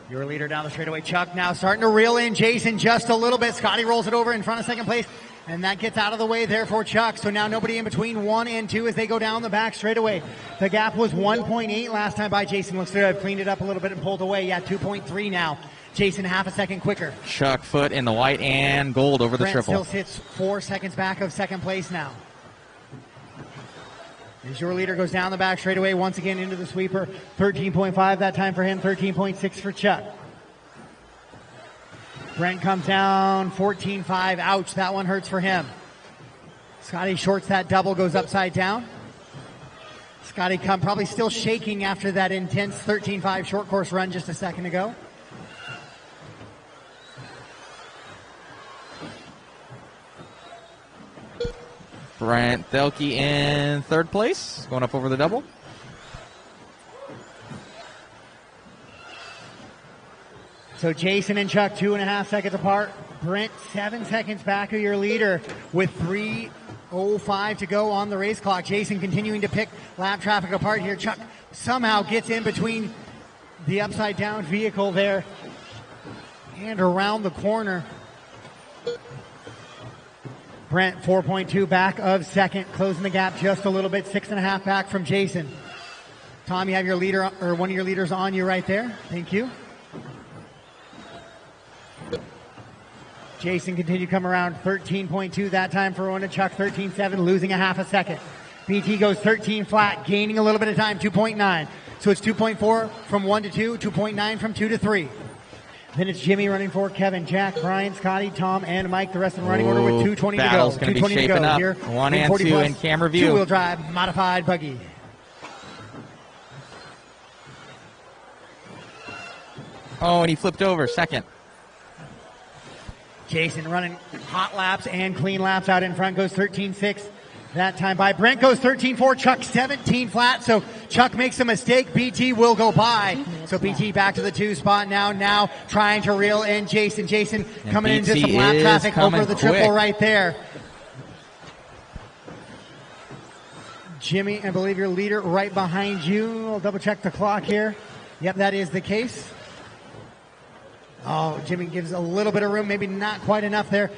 Your leader down the straightaway, Chuck, now starting to reel in Jason just a little bit. Scotty rolls it over in front of second place, and that gets out of the way there for Chuck. So now nobody in between 1 and 2 as they go down the back straightaway. The gap was 1.8 last time by Jason. Looks to have cleaned it up a little bit and pulled away. Yeah, 2.3 now. Jason half a second quicker. Chuck Foot in the white and gold over the Brent triple. still sits 4 seconds back of second place now. As your leader goes down the back straightaway once again into the sweeper. 13.5 that time for him, 13.6 for Chuck. Brent comes down, 14.5. Ouch, that one hurts for him. Scotty shorts that double, goes upside down. Scotty probably still shaking after that intense 13.5 short course run just a second ago. Brent Thielke in third place, going up over the double. So Jason and Chuck 2.5 seconds apart. Brent 7 seconds back of your leader with 3:05 to go on the race clock. Jason continuing to pick lap traffic apart here. Chuck somehow gets in between the upside down vehicle there and around the corner. Brent 4.2 back of second, closing the gap just a little bit, 6.5 back from Jason. Tom, you have your leader, or one of your leaders on you right there. Thank you. Jason continued to come around, 13.2 that time for Ruona. Chuck 13.7, losing a half a second. BT goes 13 flat, gaining a little bit of time, 2.9. So it's 2.4 from 1 to 2, 2.9 from 2 to 3. Then it's Jimmy running for Kevin, Jack, Brian, Scotty, Tom, and Mike. The rest of the running order with 2:20 to go. Battle's going to be shaping up. Here, 1 and 2 in camera view. Two-wheel drive, modified buggy. Oh, and he flipped over, second. Jason running hot laps and clean laps out in front, goes 13.6. That time by Brent goes 13.4, Chuck 17 flat, so Chuck makes a mistake. BT will go by. So BT back to the 2 spot now trying to reel in Jason. Jason and coming BT into some lap traffic over the triple quick. right there. Jimmy, I believe your leader right behind you. I'll double check the clock here. Yep, that is the case. Oh, Jimmy gives a little bit of room, maybe not quite enough there.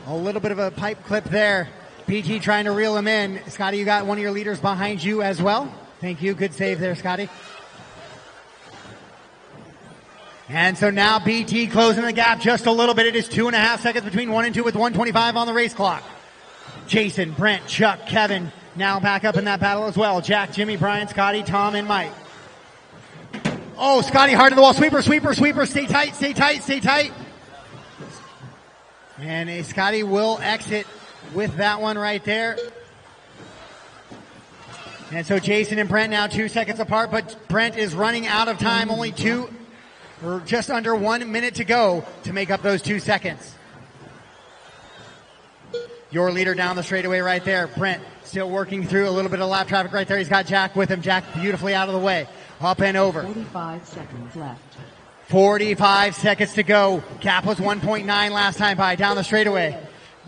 A little bit of a pipe clip there. BT trying to reel him in. Scotty, you got one of your leaders behind you as well. Thank you. Good save there, Scotty. And so now BT closing the gap just a little bit. It is 2.5 seconds between 1 and 2 with 1:25 on the race clock. Jason, Brent, Chuck, Kevin now back up in that battle as well. Jack, Jimmy, Brian, Scotty, Tom, and Mike. Oh, Scotty hard to the wall. Sweeper. Stay tight. And Scotty will exit with that one right there. And so Jason and Brent now 2 seconds apart, but Brent is running out of time. Only just under 1 minute to go to make up those 2 seconds. Your leader down the straightaway right there. Brent still working through a little bit of lap traffic right there. He's got Jack with him. Jack beautifully out of the way. Up and over. 45 seconds left. 45 seconds to go. Gap was 1.9 last time by down the straightaway.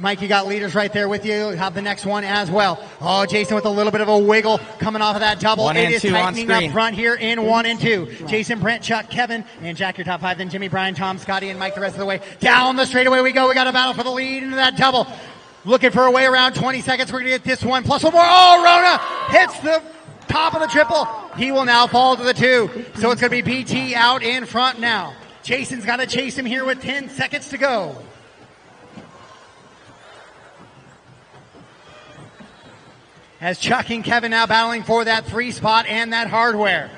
Mike, you got leaders right there with you. You have the next one as well. Oh, Jason with a little bit of a wiggle coming off of that double. One it and is two on tightening up screen. front here in 1 and 2. Jason, Brent, Chuck, Kevin, and Jack, your top 5. Then Jimmy, Brian, Tom, Scotty, and Mike the rest of the way. Down the straightaway we go. We got a battle for the lead into that double. Looking for a way around. 20 seconds. We're going to get this one. Plus one more. Oh, Rona hits the top of the triple. He will now fall to the 2. So it's going to be BT out in front now. Jason's got to chase him here with 10 seconds to go. As Chuck and Kevin now battling for that 3 spot and that hardware.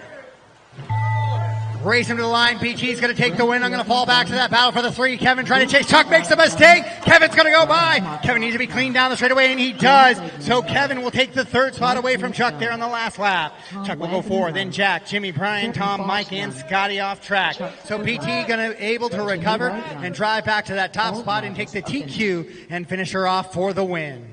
Racing to the line. BT's going to take the win. I'm going to fall back to that battle for the 3. Kevin trying to chase. Chuck makes a mistake. Kevin's going to go by. Kevin needs to be clean down the straightaway, and he does. So Kevin will take the 3rd spot away from Chuck there on the last lap. Chuck will go 4. Then Jack, Jimmy, Brian, Tom, Mike, and Scotty off track. So BT going to able to recover and drive back to that top spot and take the TQ and finish her off for the win.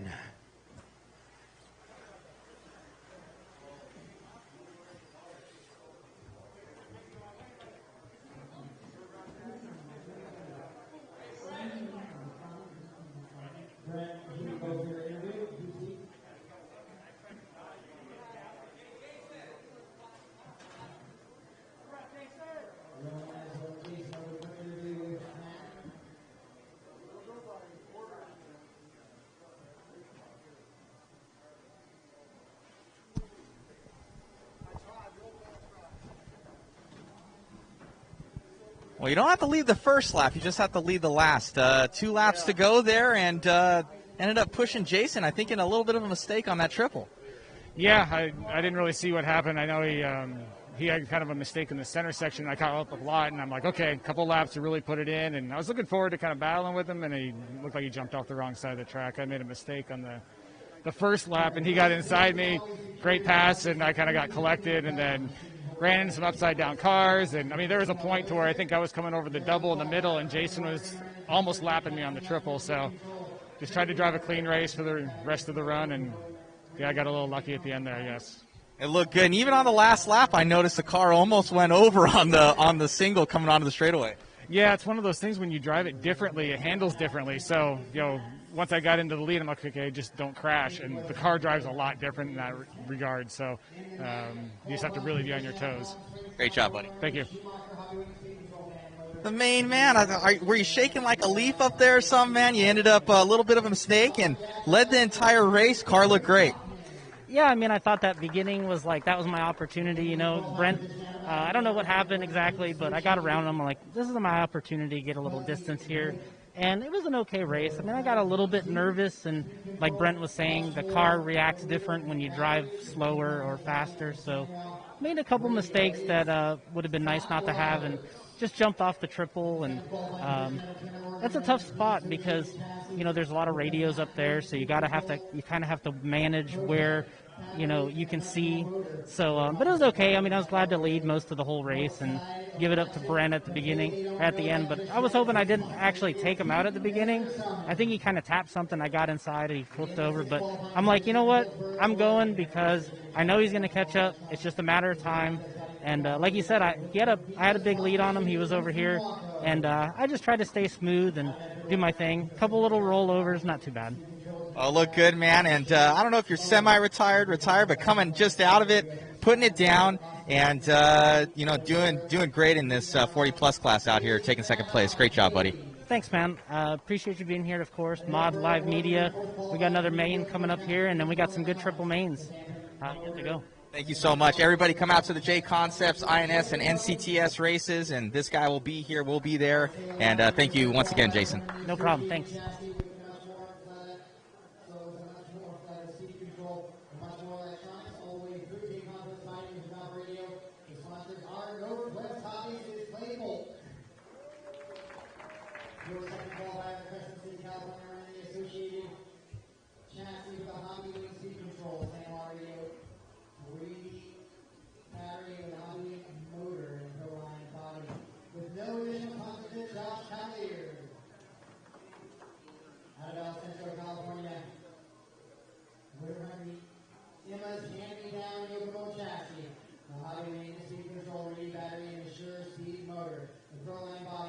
Well, you don't have to lead the first lap. You just have to lead the last. 2 laps to go there, and ended up pushing Jason, I think, in a little bit of a mistake on that triple. Yeah, I didn't really see what happened. I know he had kind of a mistake in the center section. I caught up a lot, and I'm like, okay, a couple laps to really put it in. And I was looking forward to kind of battling with him, and he looked like he jumped off the wrong side of the track. I made a mistake on the first lap, and he got inside me. Great pass, and I kind of got collected, and then ran into some upside-down cars. And, I mean, there was a point to where I think I was coming over the double in the middle, and Jason was almost lapping me on the triple. So just tried to drive a clean race for the rest of the run, and, yeah, I got a little lucky at the end there, I guess. It looked good. And even on the last lap, I noticed the car almost went over on the single coming onto the straightaway. Yeah, it's one of those things when you drive it differently, it handles differently. So, once I got into the lead, I'm like, okay, just don't crash. And the car drives a lot different in that regard. So you just have to really be on your toes. Great job, buddy. Thank you. The main man, were you shaking like a leaf up there or something, man? You ended up a little bit of a mistake and led the entire race. Car looked great. Yeah, I mean, I thought that beginning was like, that was my opportunity, Brent, I don't know what happened exactly, but I got around him. I'm like, this is my opportunity to get a little distance here. And it was an okay race. I mean, I got a little bit nervous, and like Brent was saying, the car reacts different when you drive slower or faster. So made a couple mistakes that would have been nice not to have, and just jumped off the triple. And that's a tough spot because, there's a lot of radios up there, so you kind of have to manage where, you can see. So, but it was okay. I mean, I was glad to lead most of the whole race and give it up to Brent at the end. But I was hoping I didn't actually take him out at the beginning. I think he kind of tapped something. I got inside and he flipped over. But I'm like, you know what? I'm going because I know he's going to catch up. It's just a matter of time. And like you said, I had a big lead on him. He was over here. And I just tried to stay smooth and do my thing. Couple little rollovers, not too bad. Oh, look good, man. And I don't know if you're semi-retired, but coming just out of it, putting it down, and doing great in this 40-plus class out here, taking second place. Great job, buddy. Thanks, man. Appreciate you being here, of course. Mod Live Media. We got another main coming up here, and then we got some good triple mains yet to go. Thank you so much. Everybody come out to the JConcepts, INS, and NCTS races, and this guy will be here. We'll be there. And thank you once again, Jason. No problem. Thanks.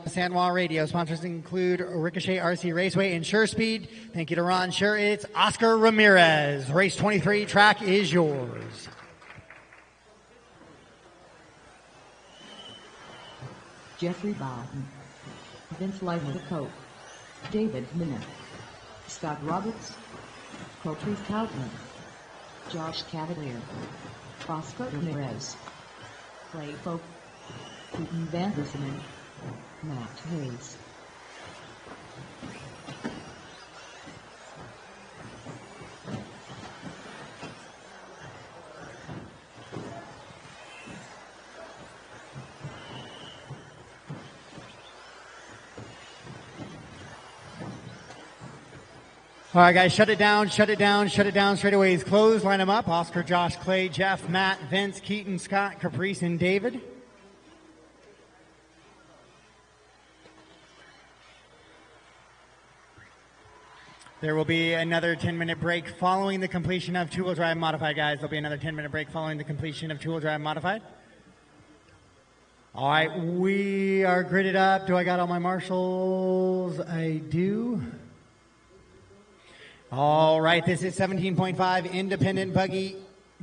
San Juan Radio. Sponsors include Ricochet RC Raceway and Sure Speed. Thank you to Ron Sure. It's Oscar Ramirez. Race 23, track is yours. Jeffrey Bowden, Vince Lyman-Cope, David Minnick, Scott Roberts, Patrice Coutman, Josh Cavalier, Oscar Ramirez, Clay Folk, Keaton Vanderson, Matt Hayes. All right, guys, shut it down, shut it down, shut it down. Straightaways closed. Line them up. Oscar, Josh, Clay, Jeff, Matt, Vince, Keaton, Scott, Caprice, and David. There will be another 10-minute break following the completion of two-wheel drive modified, guys. There'll be another 10-minute break following the completion of two-wheel drive modified. All right, we are gridded up. Do I got all my marshals? I do. All right, this is 17.5 independent buggy.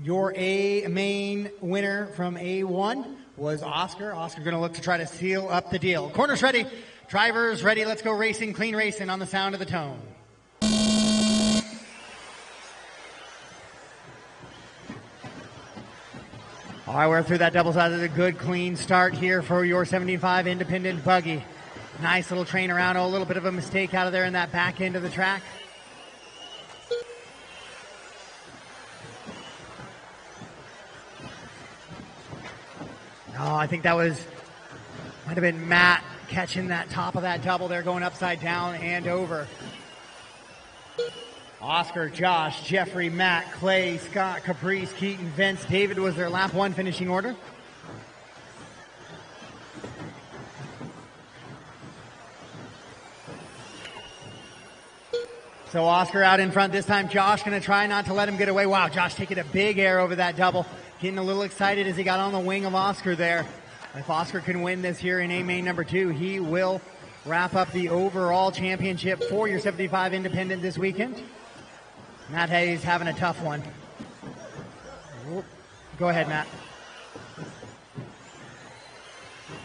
Your A main winner from A1 was Oscar. Oscar going to look to try to seal up the deal. Corners ready, drivers ready. Let's go racing, clean racing on the sound of the tone. All right, we're through that double side. A good, clean start here for your 75 independent buggy. Nice little train around. Oh, a little bit of a mistake out of there in that back end of the track. Oh, I think that might have been Matt catching that top of that double there, going upside down and over. Oscar, Josh, Jeffrey, Matt, Clay, Scott, Caprice, Keaton, Vince, David was their lap one finishing order. So Oscar out in front this time. Josh going to try not to let him get away. Wow, Josh taking a big air over that double. Getting a little excited as he got on the wing of Oscar there. If Oscar can win this here in A-Main number 2, he will wrap up the overall championship for your 75 independent this weekend. Matt Hayes having a tough one. Go ahead, Matt.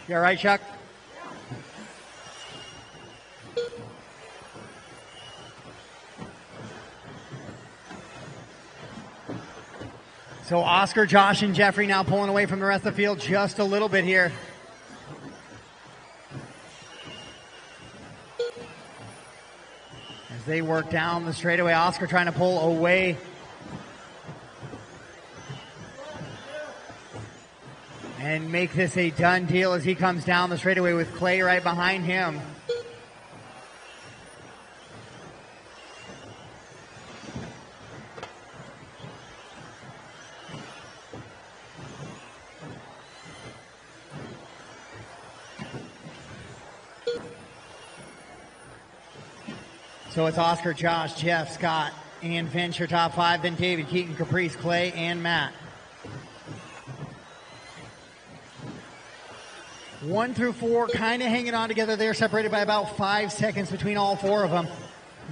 You all right, Chuck? So Oscar, Josh, and Jeffrey now pulling away from the rest of the field just a little bit here. As they work down the straightaway, Oscar trying to pull away. And make this a done deal as he comes down the straightaway with Clay right behind him. So it's Oscar, Josh, Jeff, Scott, and Vince, your top 5. Then David, Keaton, Caprice, Clay, and Matt. 1 through 4 kind of hanging on together. They're separated by about 5 seconds between all 4 of them.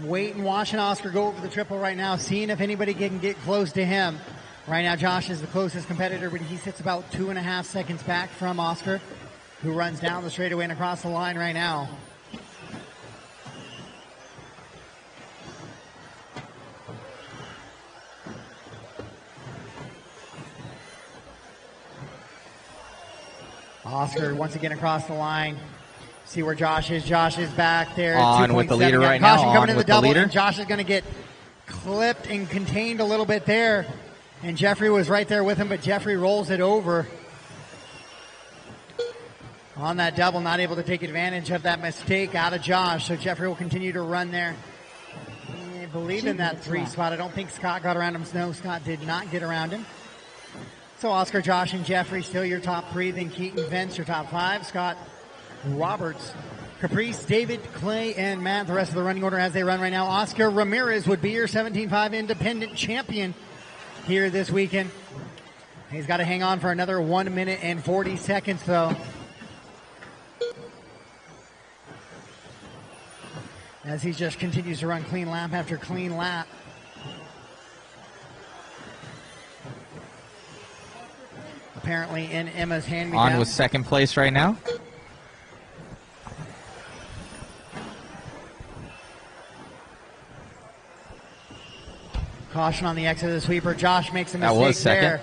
Waiting, watching Oscar go over the triple right now, seeing if anybody can get close to him. Right now, Josh is the closest competitor, but he sits about 2.5 seconds back from Oscar, who runs down the straightaway and across the line right now. Oscar once again across the line. See where Josh is. Josh is back there. On with the leader right now. Caution coming in the double. Leader. And Josh is going to get clipped and contained a little bit there. And Jeffrey was right there with him, but Jeffrey rolls it over. On that double, not able to take advantage of that mistake out of Josh. So Jeffrey will continue to run there. I believe in that 3 spot. I don't think Scott got around him. No, Scott did not get around him. So Oscar, Josh, and Jeffrey still your top 3. Then Keaton, Vince, your top 5. Scott, Roberts, Caprice, David, Clay, and Matt. The rest of the running order as they run right now. Oscar Ramirez would be your 17.5 independent champion here this weekend. He's got to hang on for another 1 minute and 40 seconds, though. as he just continues to run clean lap after clean lap. Apparently in Emma's hand-me-down. On with second place right now. Caution on the exit of the sweeper. Josh makes a That mistake was second. there.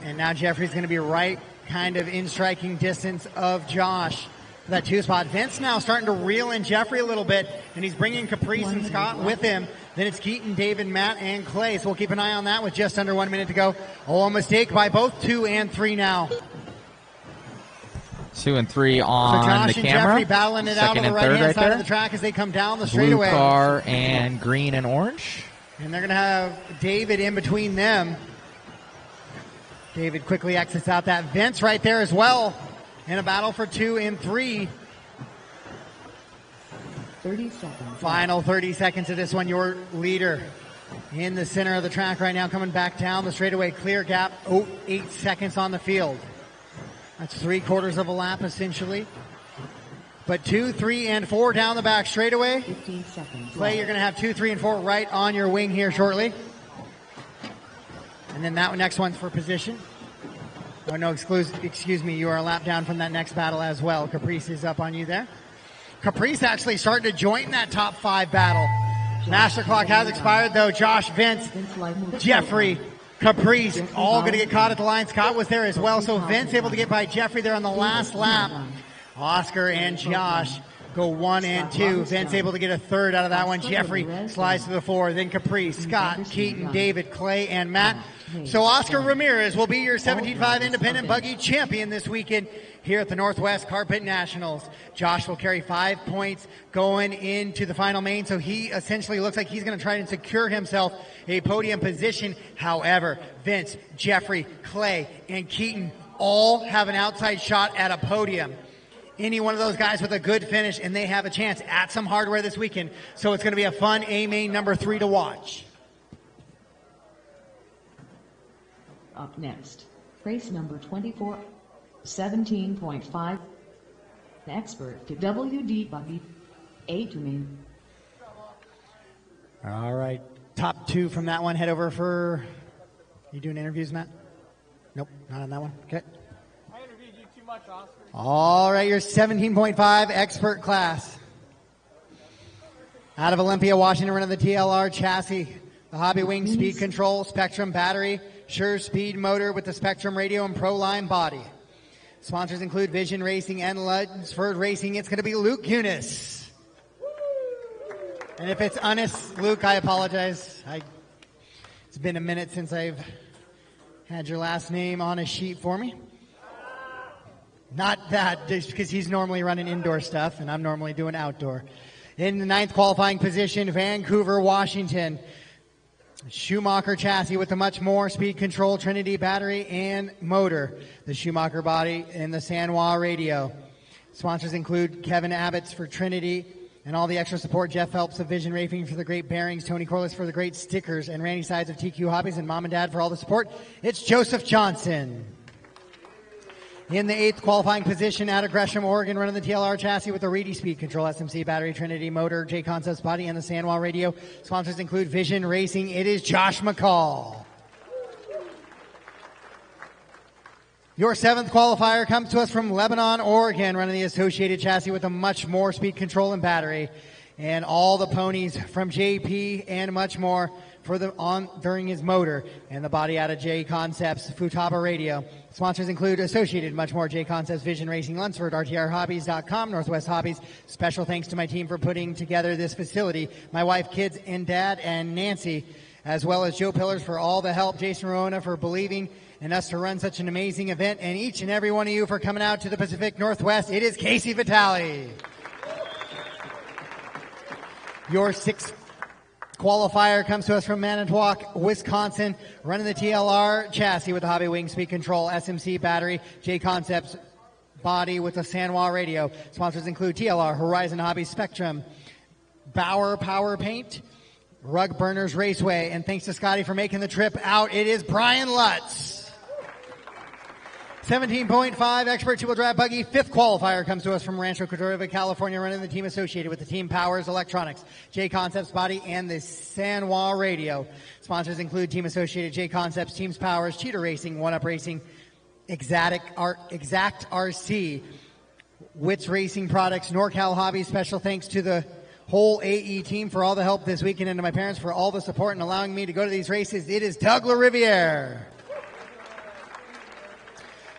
And now Jeffrey's going to be right kind of in striking distance of Josh for that 2 spot. Vince now starting to reel in Jeffrey a little bit, and he's bringing Caprice and Scott with him. Then it's Keaton, David, Matt, and Clay. So we'll keep an eye on that with just under 1 minute to go. Oh, a mistake by both 2 and 3 now. 2 and 3 on so Josh the and camera. Jeffrey battling it out on Second the and right-hand third side right of the track as they come down the Blue straightaway. car and green and orange. And they're going to have David in between them. David quickly exits out. That Vince right there as well in a battle for 2 and 3. 30 seconds. Final 30 seconds of this one. Your leader in the center of the track right now, coming back down the straightaway. Clear gap, 8 seconds on the field. That's 3/4 of a lap essentially. But 2, 3, and 4 down the back straightaway. 15 seconds. Clay, you're going to have 2, 3, and 4 right on your wing here shortly. And then that next one's for position. Oh, no, excuse me. You are a lap down from that next battle as well. Caprice is up on you there. Caprice actually starting to join that top 5 battle. Master clock has expired, though. Josh, Vince, Jeffrey, Caprice, all going to get caught at the line. Scott was there as well, so Vince able to get by Jeffrey there on the last lap. Oscar and Josh go 1 and 2. Vince able to get a third out of that one. Jeffrey slides to the 4. Then Caprice, Scott, Keaton, David, Clay, and Matt. So Oscar Ramirez will be your 17.5 Independent Buggy Champion this weekend here at the Northwest Carpet Nationals. Josh will carry 5 points going into the final main, so he essentially looks like he's going to try and secure himself a podium position. However, Vince, Jeffrey, Clay, and Keaton all have an outside shot at a podium. Any one of those guys with a good finish, and they have a chance at some hardware this weekend. So it's going to be a fun A-main number 3 to watch. Up next, race number 24, 17.5. Expert to WD Buggy, A to me. All right, top 2 from that one. Head over for, you doing interviews, Matt? Nope, not on that one. Okay. I interviewed you too much, Oscar. All right, your 17.5 expert class. Out of Olympia, Washington, running the TLR chassis, the Hobby Wing speed control, Spectrum battery, Sure Speed motor with the Spectrum radio and Proline body. Sponsors include Vision Racing and Lunsford Racing. It's going to be Luke Kunis. And if it's honest, Luke, I apologize. It's been a minute since I've had your last name on a sheet for me. Not that, just because he's normally running indoor stuff and I'm normally doing outdoor. In the 9th qualifying position, Vancouver, Washington. Schumacher chassis with the much more speed control, Trinity battery and motor. The Schumacher body and the San Juan radio. Sponsors include Kevin Abbott's for Trinity and all the extra support. Jeff Phelps of Vision Racing for the great bearings. Tony Corliss for the great stickers. And Randy Sides of TQ Hobbies and Mom and Dad for all the support. It's Joseph Johnson. In the 8th qualifying position, out of Gresham, Oregon, running the TLR chassis with the Reedy speed control, SMC battery, Trinity motor, JConcepts body, and the San Juan radio. Sponsors include Vision Racing. It is Josh McCall. Your 7th qualifier comes to us from Lebanon, Oregon, running the Associated chassis with a much more speed control and battery. And all the ponies from JP and much more for during his motor, and the body out of JConcepts, Futaba radio. Sponsors include Associated, much more, JConcepts, Vision Racing, Lunsford, RTRHobbies.com, Northwest Hobbies. Special thanks to my team for putting together this facility. My wife, kids, and dad, and Nancy, as well as Joe Pillars for all the help, Jason Rona for believing in us to run such an amazing event, and each and every one of you for coming out to the Pacific Northwest. It is Casey Vitale. Your 6th qualifier comes to us from Manitowoc, Wisconsin, running the TLR chassis with the Hobby Wing speed control, SMC battery, JConcepts body with the San Juan radio. Sponsors include TLR, Horizon Hobby, Spectrum, Bauer Power Paint, Rug Burners Raceway, and thanks to Scotty for making the trip out. It is Brian Lutz. 17.5 expert two-wheel drive buggy. Fifth qualifier comes to us from Rancho Cordova, California, running the team associated with the Team Powers Electronics, JConcepts Body, and the San Juan Radio. Sponsors include Team Associated, JConcepts, Teams Powers, Cheetah Racing, One Up Racing, Exact RC, Wits Racing Products, NorCal Hobbies. Special thanks to the whole AE team for all the help this weekend, and to my parents for all the support and allowing me to go to these races. It is Doug LaRiviere.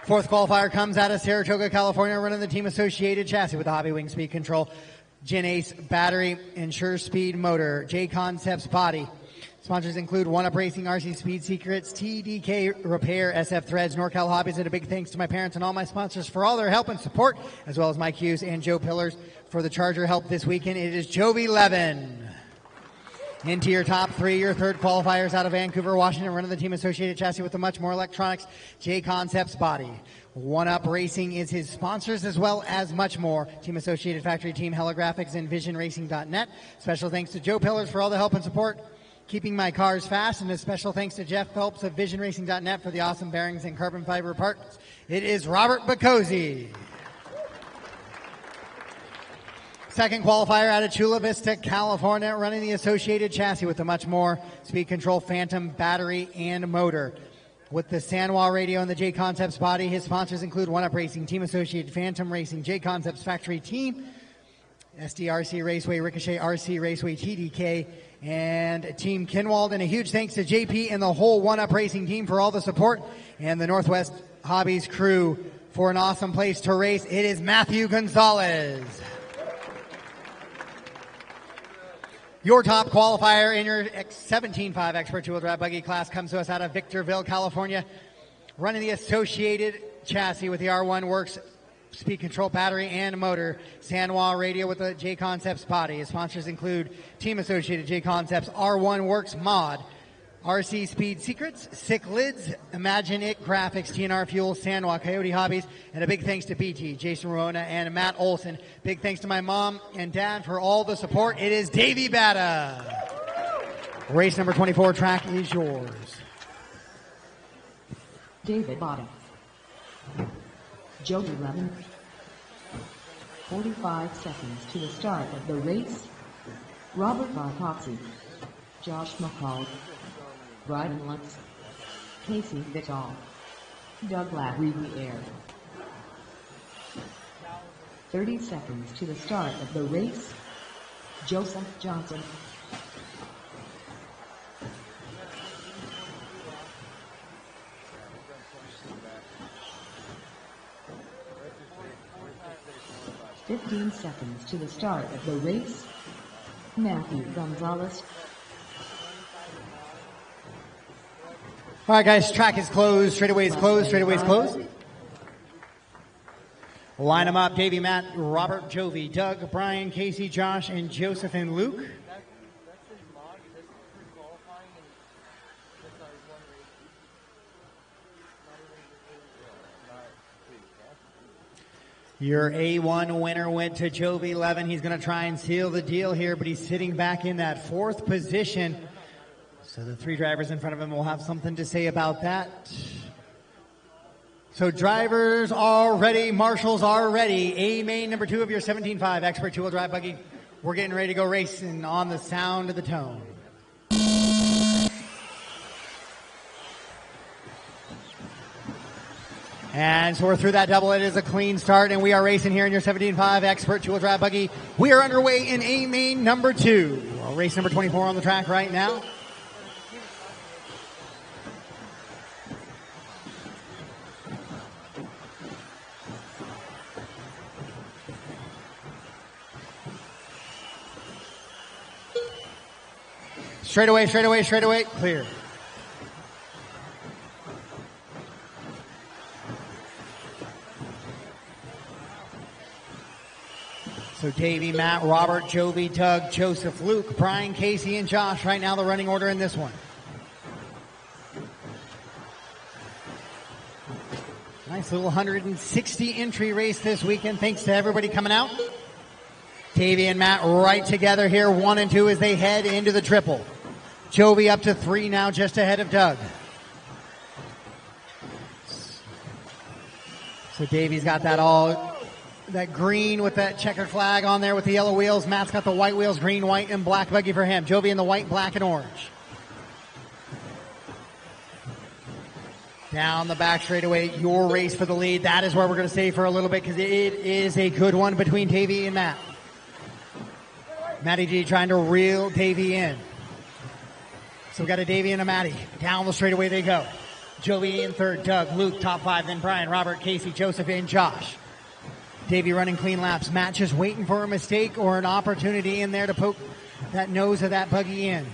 Fourth qualifier comes out of Saratoga, California, running the Team Associated chassis with the Hobby Wing Speed Control, Gen Ace battery, and Sure Speed motor, JConcepts Body. Sponsors include One Up Racing, RC Speed Secrets, TDK Repair, SF Threads, NorCal Hobbies, and a big thanks to my parents and all my sponsors for all their help and support, as well as Mike Hughes and Joe Pillars for the Charger help this weekend. It is Jovi Levin. Into your top three, your third qualifiers out of Vancouver, Washington, running the Team Associated chassis with the much more electronics, JConcepts Body. One Up Racing is his sponsors, as well as much more. Team Associated Factory Team, Heligraphics, and VisionRacing.net. Special thanks to Joe Pillars for all the help and support, keeping my cars fast, and a special thanks to Jeff Phelps of VisionRacing.net for the awesome bearings and carbon fiber parts. It is Robert Bacozzi. Second qualifier out of Chula Vista, California, running the Associated chassis with the much more Speed Control Phantom battery and motor. With the San Juan Radio and the JConcepts Body, his sponsors include One Up Racing, Team Associated, Phantom Racing, JConcepts Factory Team, SDRC Raceway, Ricochet RC Raceway, TDK, and Team Kinwald. And a huge thanks to JP and the whole One Up Racing team for all the support, and the Northwest Hobbies crew for an awesome place to race. It is Matthew Gonzalez. Your top qualifier in your 17.5 expert two-wheel drive buggy class comes to us out of Victorville, California, running the Associated chassis with the R1 Works Speed Control battery and motor, San Juan Radio with the JConcepts Body. His sponsors include Team Associated, JConcepts, R1 Works Mod, RC Speed Secrets, Sick Lids, Imagine It Graphics, TNR Fuel, San Juan, Coyote Hobbies, and a big thanks to BT, Jason Rona, and Matt Olson. Big thanks to my mom and dad for all the support. It is Davey Batta. Race number 24 track is yours. David Batta. Jody Levin. 45 seconds to the start of the race. Robert Bartozzi. Josh McCall. Brian Lutz, Casey Vitale, Doug LaRiviere. 30 seconds to the start of the race. Joseph Johnson. "15 seconds to the start of the race. Matthew Gonzalez. All right, guys, track is closed, straightaway is closed, straightaway is closed. Line them up: Davey, Matt, Robert, Jovi, Doug, Brian, Casey, Josh, and Joseph and Luke. Your A1 winner went to Jovi Levin. He's going to try and seal the deal here, but he's sitting back in that fourth position. So the three drivers in front of him will have something to say about that. So drivers are ready, marshals are ready. A main number 2 of your 17.5 expert two-wheel drive buggy. We're getting ready to go racing on the sound of the tone. And so we're through that double. It is a clean start, and we are racing here in your 17.5 expert two-wheel drive buggy. We are underway in A main number 2. Race number 24 on the track right now. Straightaway, straightaway, straightaway, clear. So Davey, Matt, Robert, Jovi, Doug, Joseph, Luke, Brian, Casey, and Josh. Right now the running order in this one. Nice little 160 entry race this weekend. Thanks to everybody coming out. Davey and Matt right together here, 1 and 2 as they head into the triple. Jovi up to 3 now, just ahead of Doug. So Davey's got that green with that checkered flag on there with the yellow wheels. Matt's got the white wheels, green, white, and black buggy for him. Jovi in the white, black, and orange. Down the back straightaway, your race for the lead. That is where we're going to stay for a little bit because it is a good one between Davey and Matt. Matty G trying to reel Davey in. So we got a Davey and a Matty. Down the straightaway they go. Jovi in third, Doug, Luke, top five, then Brian, Robert, Casey, Joseph, and Josh. Davey running clean laps. Matt just waiting for a mistake or an opportunity in there to poke that nose of that buggy in.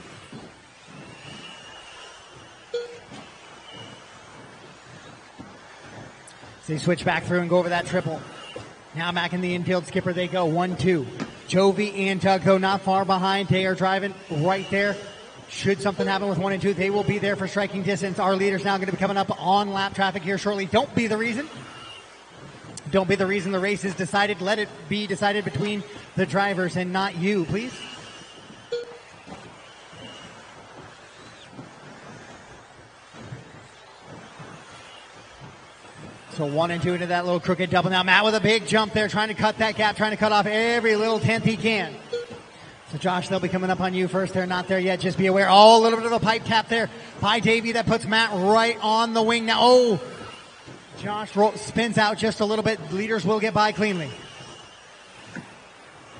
So they switch back through and go over that triple. Now back in the infield skipper they go. 1-2. Jovi and Doug go not far behind. They are driving right there. Should something happen with 1 and 2, they will be there for striking distance. Our leader's now going to be coming up on lap traffic here shortly. Don't be the reason. Don't be the reason the race is decided. Let it be decided between the drivers and not you, please. So 1 and 2 into that little crooked double. Now Matt with a big jump there, trying to cut that gap, trying to cut off every little tenth he can. So Josh, they'll be coming up on you first. They're not there yet. Just be aware. Oh, a little bit of a pipe tap there by Davey. That puts Matt right on the wing. Now, oh, Josh spins out just a little bit. Leaders will get by cleanly.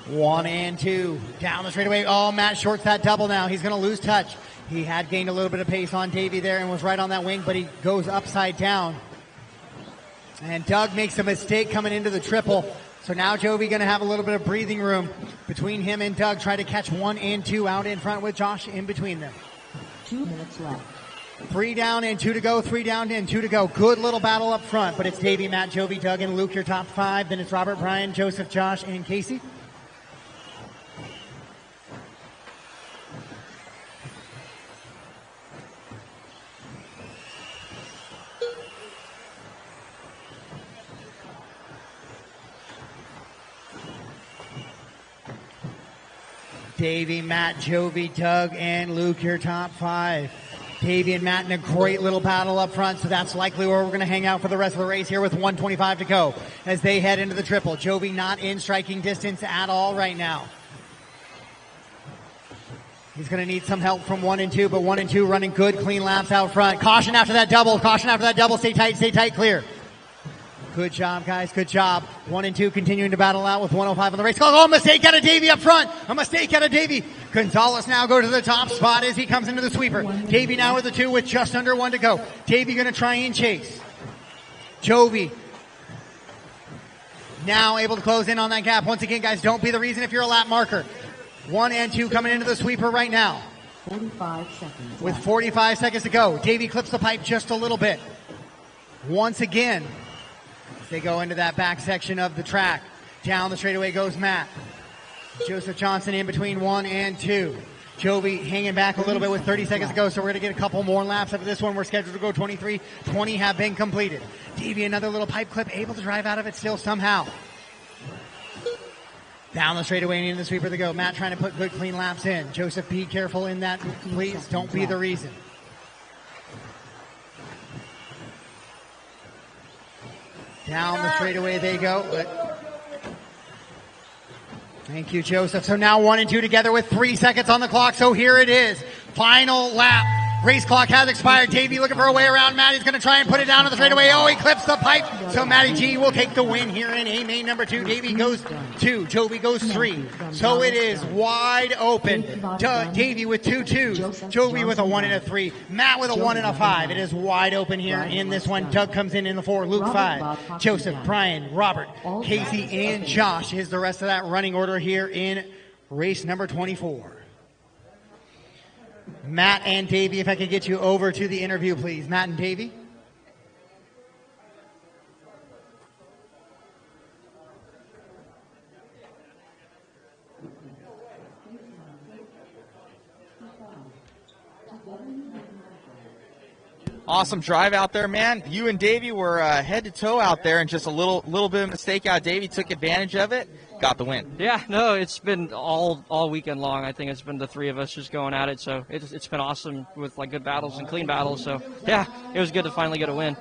1 and 2. Down the straightaway. Oh, Matt shorts that double now. He's going to lose touch. He had gained a little bit of pace on Davey there and was right on that wing, but he goes upside down. And Doug makes a mistake coming into the triple. So now Jovi going to have a little bit of breathing room between him and Doug. Try to catch 1 and 2 out in front with Josh in between them. 2 minutes left. 3 down and 2 to go. 3 down and 2 to go. Good little battle up front, but it's Davey, Matt, Jovi, Doug, and Luke, your top 5. Then it's Robert, Brian, Joseph, Josh, and Casey. Davey, Matt, Jovi, Doug, and Luke, your top 5. Davey and Matt in a great little battle up front, so that's likely where we're going to hang out for the rest of the race here with 1:25 to go as they head into the triple. Jovi not in striking distance at all right now. He's going to need some help from 1 and 2, but 1 and 2 running good, clean laps out front. Caution after that double. Caution after that double. Stay tight, clear. Good job, guys. Good job. 1 and 2 continuing to battle out with 1:05 on the race clock. Oh, mistake out of Davey up front. A mistake out of Davey. Gonzalez now go to the top spot as he comes into the sweeper. Davey now with the 2 with just under 1 to go. Davey going to try and chase. Jovi now able to close in on that gap. Once again, guys, don't be the reason if you're a lap marker. 1 and 2 coming into the sweeper right now. 45 seconds. With 45 seconds to go. Davey clips the pipe just a little bit. Once again, they go into that back section of the track. Down the straightaway goes Matt. Joseph Johnson in between 1 and 2. Jovi hanging back a little bit with 30 seconds to go, so we're going to get a couple more laps after this one. We're scheduled to go 23. 20 have been completed. Davey, another little pipe clip, able to drive out of it still somehow. Down the straightaway and into the sweeper they go. Matt trying to put good, clean laps in. Joseph, be careful in that, please. Don't be the reason. Down the straightaway they go. Thank you, Joseph. So now 1 and 2 together with 3 seconds on the clock. So here it is. Final lap. Race clock has expired. Davey looking for a way around. Matty's going to try and put it down on the straightaway. Oh, he clips the pipe. So Matty G will take the win here in A main number 2. Davey goes 2. Jovi goes 3. So it is wide open. Davey with 2 2s. Jovi with a 1 and a 3. Matt with a 1 and a 5. It is wide open here in this one. Doug comes in the 4. Luke 5. Joseph, Brian, Robert, Casey, and Josh is the rest of that running order here in race number 24. Matt and Davey, if I could get you over to the interview, please. Matt and Davey. Awesome drive out there, man. You and Davey were head to toe out there, and just a little bit of mistake out. Davey took advantage of it, got the win. Yeah, no, it's been all weekend long. I think it's been the 3 of us just going at it. So it's been awesome with like good battles and clean battles. So yeah, it was good to finally get a win.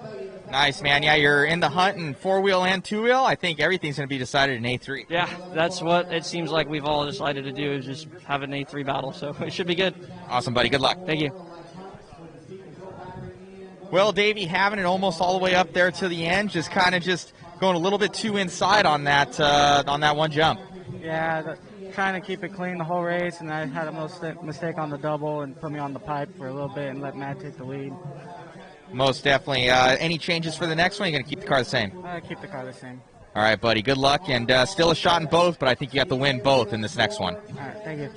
Nice, man. Yeah, you're in the hunt in 4-wheel and 2-wheel. I think everything's going to be decided in A3. Yeah, that's what it seems like we've all decided to do, is just have an A3 battle. So it should be good. Awesome, buddy. Good luck. Thank you. Well, Davey, having it almost all the way up there to the end, just kind of going a little bit too inside on that one jump. Yeah, trying to keep it clean the whole race, and I had a mistake on the double and put me on the pipe for a little bit and let Matt take the lead. Most definitely. Any changes for the next one? You're going to keep the car the same? Keep the car the same. All right, buddy. Good luck, and still a shot in both, but I think you got to win both in this next one. All right, thank you.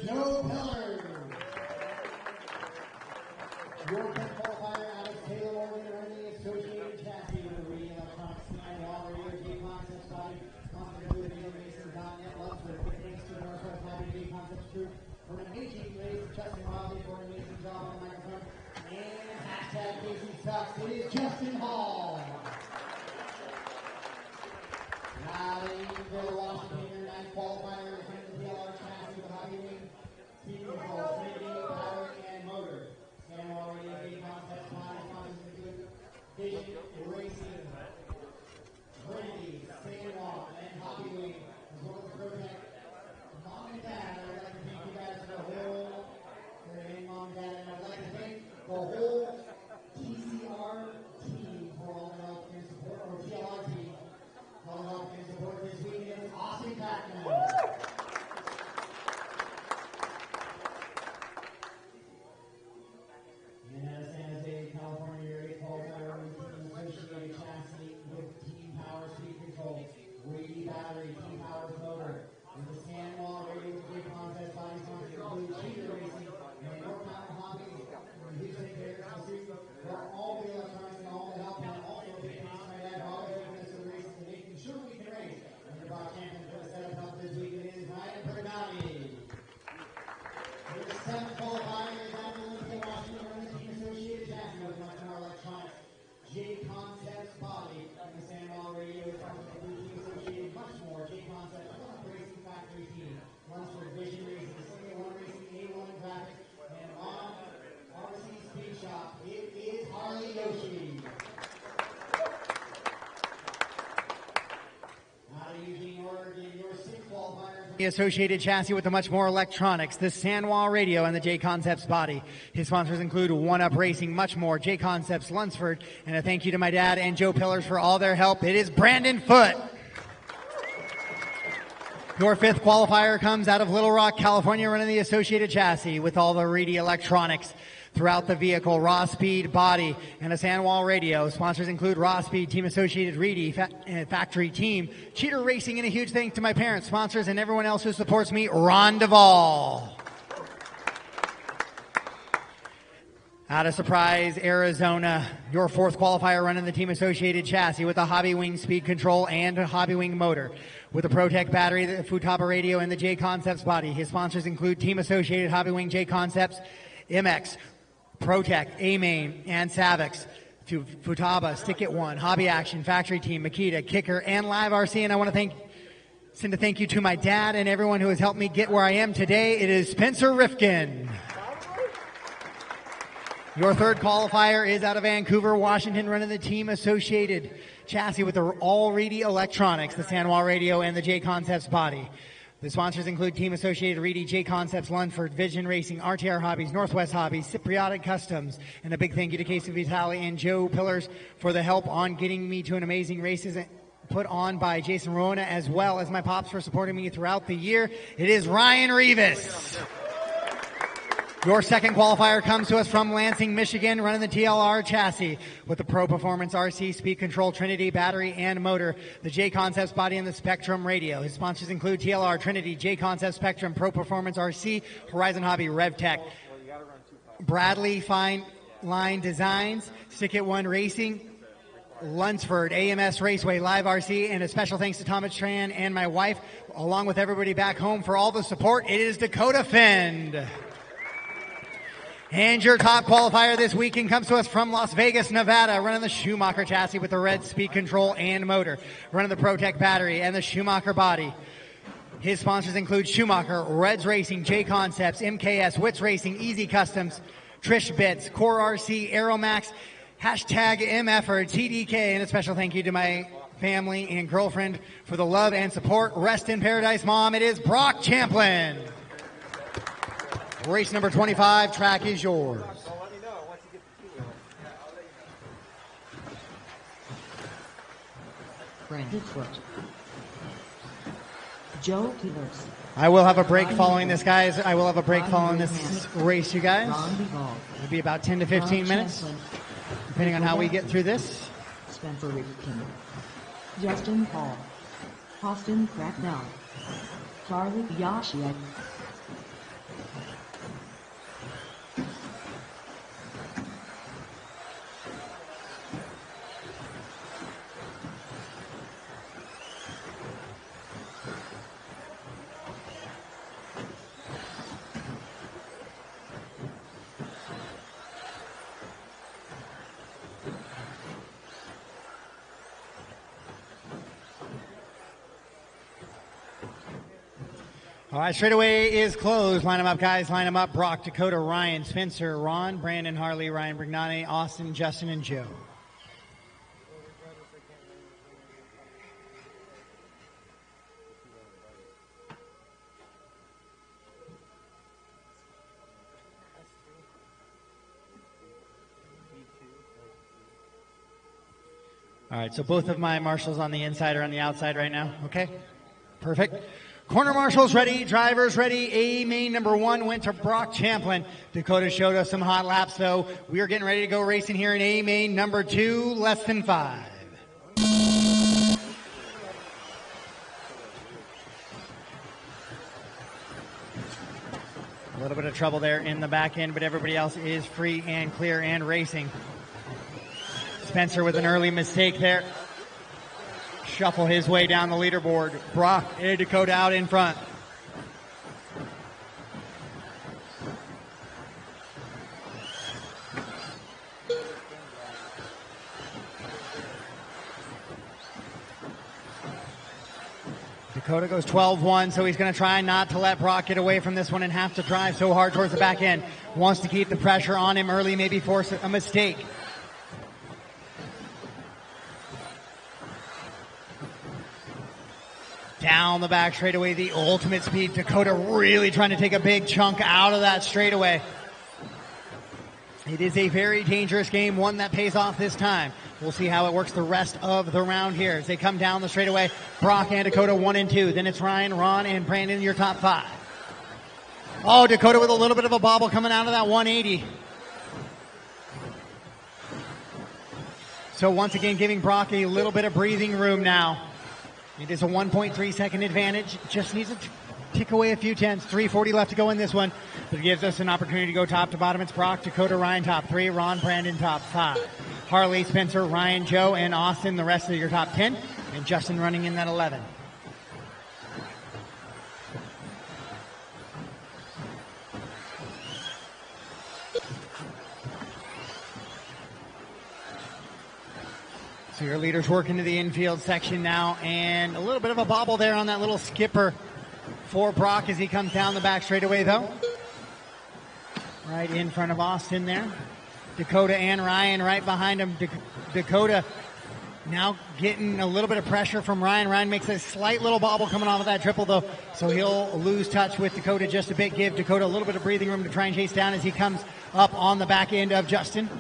It is Justin Hall. Rallying for Washington, 9th qualifier, the PLR chassis with hobby wing, speed control, training, power, and motor. Stand already JConcepts, sponsors include Vision Racing, Trinity, Sandwalk, and Hobby Wing, as well as Protect. Mom and Dad, I would like to thank you guys for the whole, Mom and Dad, and I would like to thank the whole TCR team for all the help and support, or TLR team, for all the help and support this weekend. Austin Packman. And San Jose, California, area qualifier team associated chassis with Team Power Speed Control, Weighty Battery, Team Power's motor, and the Sandwall Radio with JConcepts body sponsors include Cheater Racing and North Mountain Hobbies, and Houston Bears, for all the electronics and all the help, and also big thanks to my dad for always taking us to the races and making sure we can race. And the Brock champion for the setup help this weekend is Ryan Pergamati. The 7th qualifier is out of the Washington Running Team Associated chassis with much more electronics. JConcepts body and the Sandwall Radio is from the Blue Team Associated much more. JConcepts Racing Factory Team runs for Vision Racing, Single One Racing, A1 Graphics, and on RC Speed Shop. It is Harley Yoshi. Out of Eugene, Oregon, your 6th qualifier. The associated chassis with the much more electronics, the Sandwall Radio, and the JConcepts body. His sponsors include One Up Racing, much more, JConcepts, Lunsford, and a thank you to my dad and Joe Pillars for all their help. It is Brandon Foote. Your 5th qualifier comes out of Little Rock, California, running the associated chassis with all the Reedy electronics throughout the vehicle, Raw Speed body, and a Sandwall Radio. Sponsors include Raw Speed, Team Associated Reedy, Factory Team, Cheater Racing, and a huge thanks to my parents, sponsors, and everyone else who supports me, Ron Duvall. Out of Surprise, Arizona, your 4th qualifier running the Team Associated chassis with a Hobby Wing speed control and a Hobby Wing motor. With the Protect battery, the Futaba radio, and the JConcepts body. His sponsors include Team Associated, Hobby Wing, JConcepts, MX, Protect, A-Main, and Savix. To Futaba, Stick It One, Hobby Action, Factory Team, Makita, Kicker, and LiveRC. And I want to send a thank you to my dad and everyone who has helped me get where I am today. It is Spencer Rifkin. Your 3rd qualifier is out of Vancouver, Washington, running the Team Associated chassis with the all Reedy electronics, the Sandwall Radio, and the JConcepts body. The sponsors include Team Associated Reedy, JConcepts, Lunford, Vision Racing, RTR Hobbies, Northwest Hobbies, Cypriotic Customs, and a big thank you to Casey Vitale and Joe Pillars for the help on getting me to an amazing races put on by Jason Rona, as well as my pops for supporting me throughout the year. It is Ryan Rivas. Your 2nd qualifier comes to us from Lansing, Michigan, running the TLR chassis with the Pro Performance RC Speed Control, Trinity battery and motor, the JConcepts body, and the Spectrum radio. His sponsors include TLR, Trinity, JConcepts, Spectrum, Pro Performance RC, Horizon Hobby, RevTech, Bradley Fine Line Designs, Stick It One Racing, Lunsford, AMS Raceway, LiveRC, and a special thanks to Thomas Tran and my wife, along with everybody back home for all the support. It is Dakota Fend. And your top qualifier this weekend comes to us from Las Vegas, Nevada, running the Schumacher chassis with the red speed control and motor, running the Protect battery and the Schumacher body. His sponsors include Schumacher, Reds Racing, JConcepts, MKS, Wits Racing, Easy Customs, Trish Bits, Core RC, Aeromax, Hashtag MF or TDK, and a special thank you to my family and girlfriend for the love and support. Rest in paradise, Mom. It is Brock Champlin. Race number 25, track is yours. Brandon Foot. Joe Killers. I will have a break following this, guys. I will have a break following this race, you guys. It'll be about 10 to 15 minutes, depending on how we get through this. Spencer Rickton. Justin Paul. Austin Cracknell. Charlie Yashia. All right, straightaway is closed. Line them up, guys. Line them up. Brock, Dakota, Ryan, Spencer, Ron, Brandon, Harley, Ryan, Brignani, Austin, Justin, and Joe. All right, so both of my marshals on the inside are on the outside right now. Okay, perfect. Corner marshals ready, drivers ready. A main number 1 went to Brock Champlin. Dakota showed us some hot laps, though. We are getting ready to go racing here in A main number 2, less than 5. A little bit of trouble there in the back end, but everybody else is free and clear and racing. Spencer with an early mistake there. Shuffle his way down the leaderboard. Brock and Dakota out in front. Dakota goes 12-1, so he's going to try not to let Brock get away from this one and have to drive so hard towards the back end. Wants to keep the pressure on him early, maybe force a mistake. Down the back straightaway, the ultimate speed. Dakota really trying to take a big chunk out of that straightaway. It is a very dangerous game, one that pays off this time. We'll see how it works the rest of the round here as they come down the straightaway. Brock and Dakota 1 and 2. Then it's Ryan, Ron, and Brandon, your top 5. Oh, Dakota with a little bit of a bobble coming out of that 180. So once again, giving Brock a little bit of breathing room now. It is a 1.3 second advantage. Just needs to tick away a few tenths. 3:40 left to go in this one. But it gives us an opportunity to go top to bottom. It's Brock, Dakota, Ryan, top 3. Ron, Brandon, top 5. Harley, Spencer, Ryan, Joe, and Austin, the rest of your top 10. And Justin running in that 11. So your leaders work into the infield section now, and a little bit of a bobble there on that little skipper for Brock as he comes down the back straightaway, though. Right in front of Austin there. Dakota and Ryan right behind him. Dakota now getting a little bit of pressure from Ryan. Ryan makes a slight little bobble coming off of that triple, though, so he'll lose touch with Dakota just a bit. Give Dakota a little bit of breathing room to try and chase down as he comes up on the back end of Justin.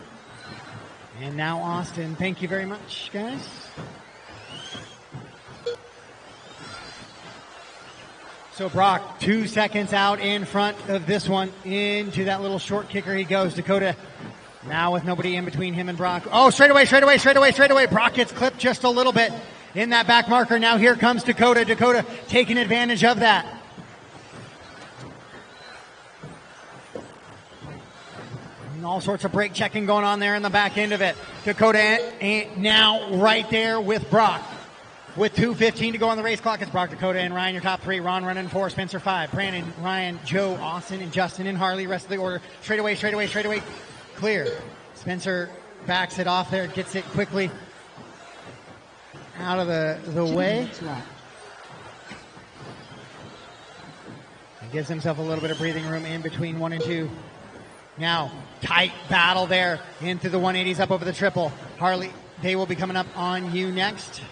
And now Austin. Thank you very much, guys. So Brock, 2 seconds out in front of this one. Into that little short kicker he goes. Dakota now with nobody in between him and Brock. Oh, straightaway. Brock gets clipped just a little bit in that back marker. Now here comes Dakota. Dakota taking advantage of that. And all sorts of brake checking going on there in the back end of it. Dakota now right there with Brock. With 2:15 to go on the race clock, it's Brock, Dakota, and Ryan, your top 3. Ron running 4, Spencer 5. Brandon, Ryan, Joe, Austin, and Justin, and Harley. Rest of the order. Straightaway. Clear. Spencer backs it off there, gets it quickly out of the way. He gives himself a little bit of breathing room in between 1 and 2. Now, tight battle there into the 180s up over the triple. Harley, they will be coming up on you next.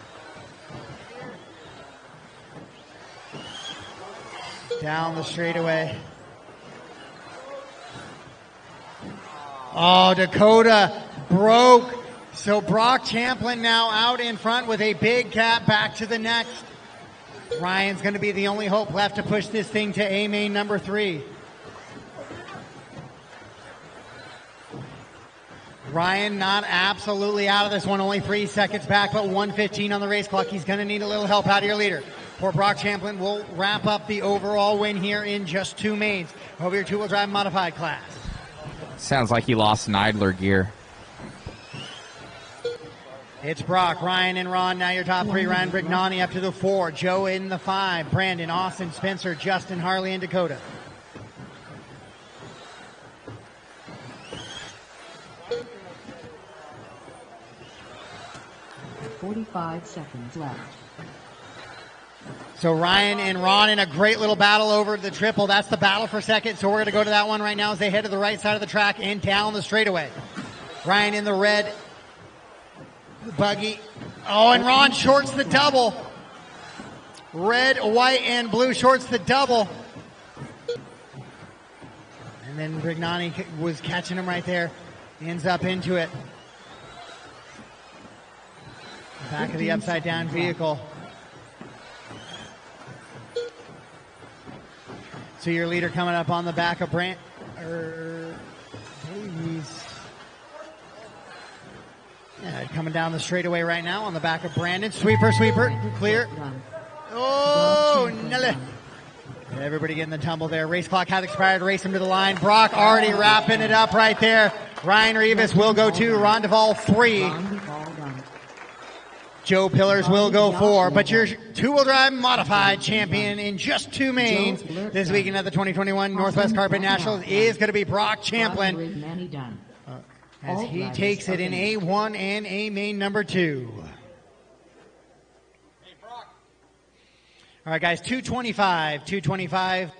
Down the straightaway. Oh, Dakota broke. So Brock Champlin now out in front with a big cap back to the next. Ryan's going to be the only hope left to push this thing to A main number 3. Ryan not absolutely out of this one, only 3 seconds back, but 1:15 on the race clock. He's going to need a little help out of your leader. Poor Brock Champlin will wrap up the overall win here in just 2 mains over your 2-wheel drive modified class. Sounds like he lost an idler gear. It's Brock, Ryan, and Ron. Now your top 3. Ryan Brignani up to the 4. Joe in the 5. Brandon, Austin, Spencer, Justin, Harley, and Dakota. .45 seconds left. So Ryan and Ron in a great little battle over the triple. That's the battle for second. So we're going to go to that one right now as they head to the right side of the track and down the straightaway. Ryan in the red buggy. Oh, and Ron shorts the double. Red, white, and blue shorts the double. And then Brignani was catching him right there. Ends up into it. Back of the upside down vehicle. So your leader coming up on the back of Brand. Coming down the straightaway right now on the back of Brandon. Sweeper, clear. Oh, Nelly. Everybody getting the tumble there. Race clock has expired. Race him to the line. Brock already wrapping it up right there. Ryan Rivas will go 2. Ron Duvall 3. Joe Pillars will go 4, but your 2-wheel drive modified champion in just 2 mains this weekend at the 2021 Northwest Carpet Nationals is going to be Brock Champlin as he takes it in A1 and A main number 2. All right, guys, 225.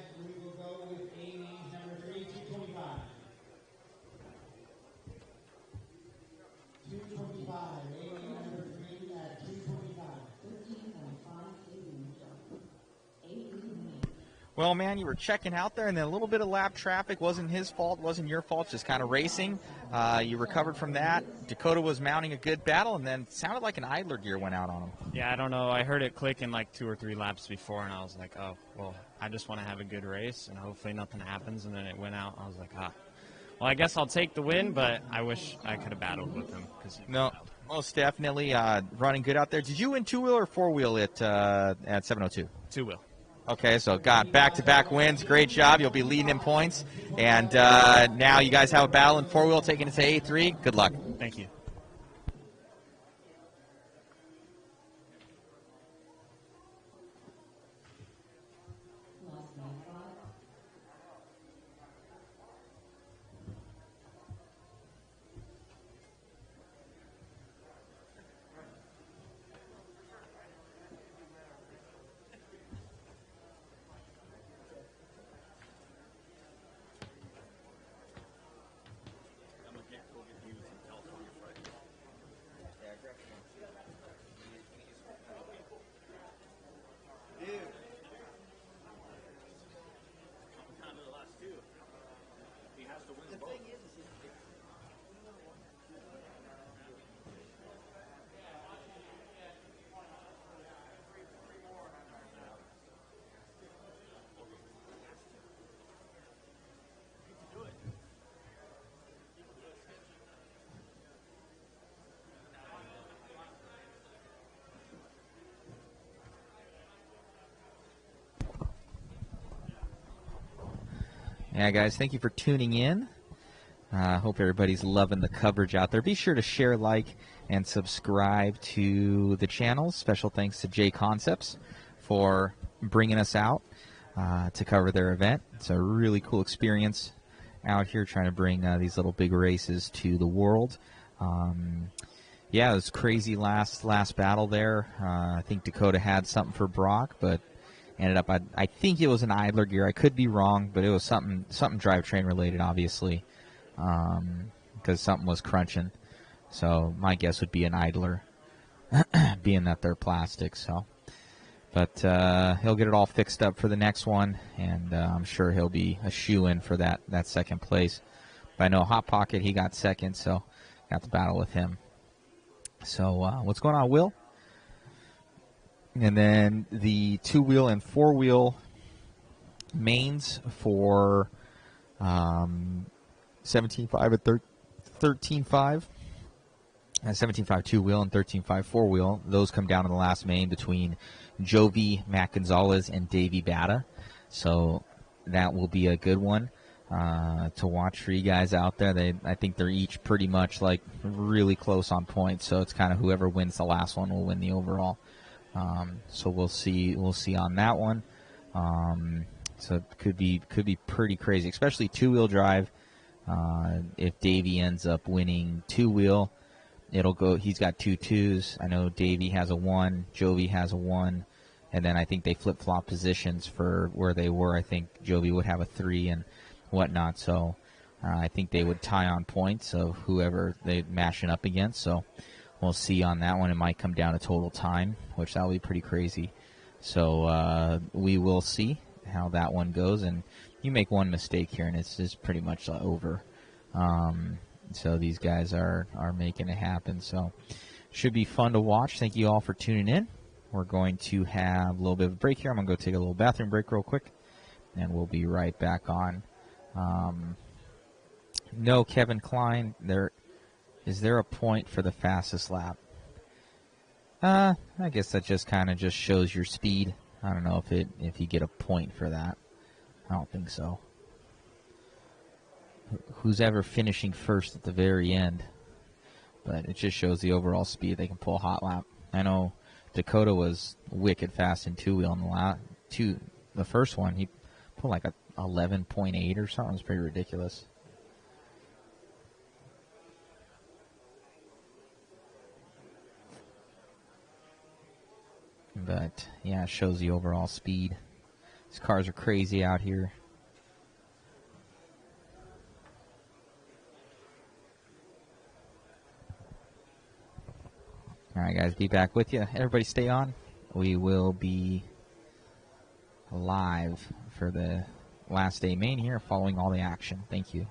Well, man, you were checking out there, and then a little bit of lap traffic. Wasn't his fault, wasn't your fault, just kind of racing. You recovered from that. Dakota was mounting a good battle, and then sounded like an idler gear went out on him. Yeah, I don't know. I heard it click in like 2 or 3 laps before, and I was like, oh, well, I just want to have a good race, and hopefully nothing happens. And then it went out. I was like, well, I guess I'll take the win, but I wish I could have battled with him. No, most definitely running good out there. Did you win 2-wheel or 4-wheel at 702? 2-wheel. Okay, so got back-to-back wins. Great job. You'll be leading in points. And now you guys have a battle in 4-wheel, taking it to A3. Good luck. Thank you. Yeah, guys, thank you for tuning in. I hope everybody's loving the coverage out there. Be sure to share, like, and subscribe to the channel. Special thanks to JConcepts for bringing us out to cover their event. It's a really cool experience out here trying to bring these little big races to the world. Yeah, it was crazy last battle there. I think Dakota had something for Brock, but ended up, I think it was an idler gear. I could be wrong, but it was something drivetrain related, obviously. because something was crunching. So my guess would be an idler, being that they're plastic. So, but he'll get it all fixed up for the next one, and I'm sure he'll be a shoe-in for that second place. But I know Hot Pocket, he got second, so got to battle with him. So what's going on, Will? And then the 2-wheel and 4-wheel mains for 17.5 and 13.5. 17.5 2-wheel and 13.5 4-wheel. Those come down in the last main between Jovi, Matt Gonzalez, and Davey Bata. So that will be a good one to watch for you guys out there. I think they're each pretty much like really close on points. So it's kind of whoever wins the last one will win the overall. So we'll see on that one. So it could be pretty crazy, especially 2-wheel drive. If Davey ends up winning 2-wheel, it'll go. He's got 2 2s. I know Davey has a 1, Jovi has a 1, and then I think they flip-flop positions for where they were. I think Jovi would have a 3 and whatnot. So I think they would tie on points of whoever they mashing up against. So we'll see on that one. It might come down to total time, which that'll be pretty crazy. So we will see how that one goes. And you make one mistake here, and it's pretty much over. So these guys are making it happen. So should be fun to watch. Thank you all for tuning in. We're going to have a little bit of a break here. I'm going to go take a little bathroom break real quick, and we'll be right back on. No, Kevin Klein, is there a point for the fastest lap? I guess that just kind of just shows your speed. I don't know if you get a point for that. I don't think so. Who's ever finishing first at the very end? But it just shows the overall speed. They can pull a hot lap. I know Dakota was wicked fast in 2-wheel in the first one. He pulled like a 11.8 or something. It was pretty ridiculous. But yeah, it shows the overall speed. These cars are crazy out here. All right, guys, be back with you. Everybody stay on. We will be live for the last day main here, following all the action. Thank you.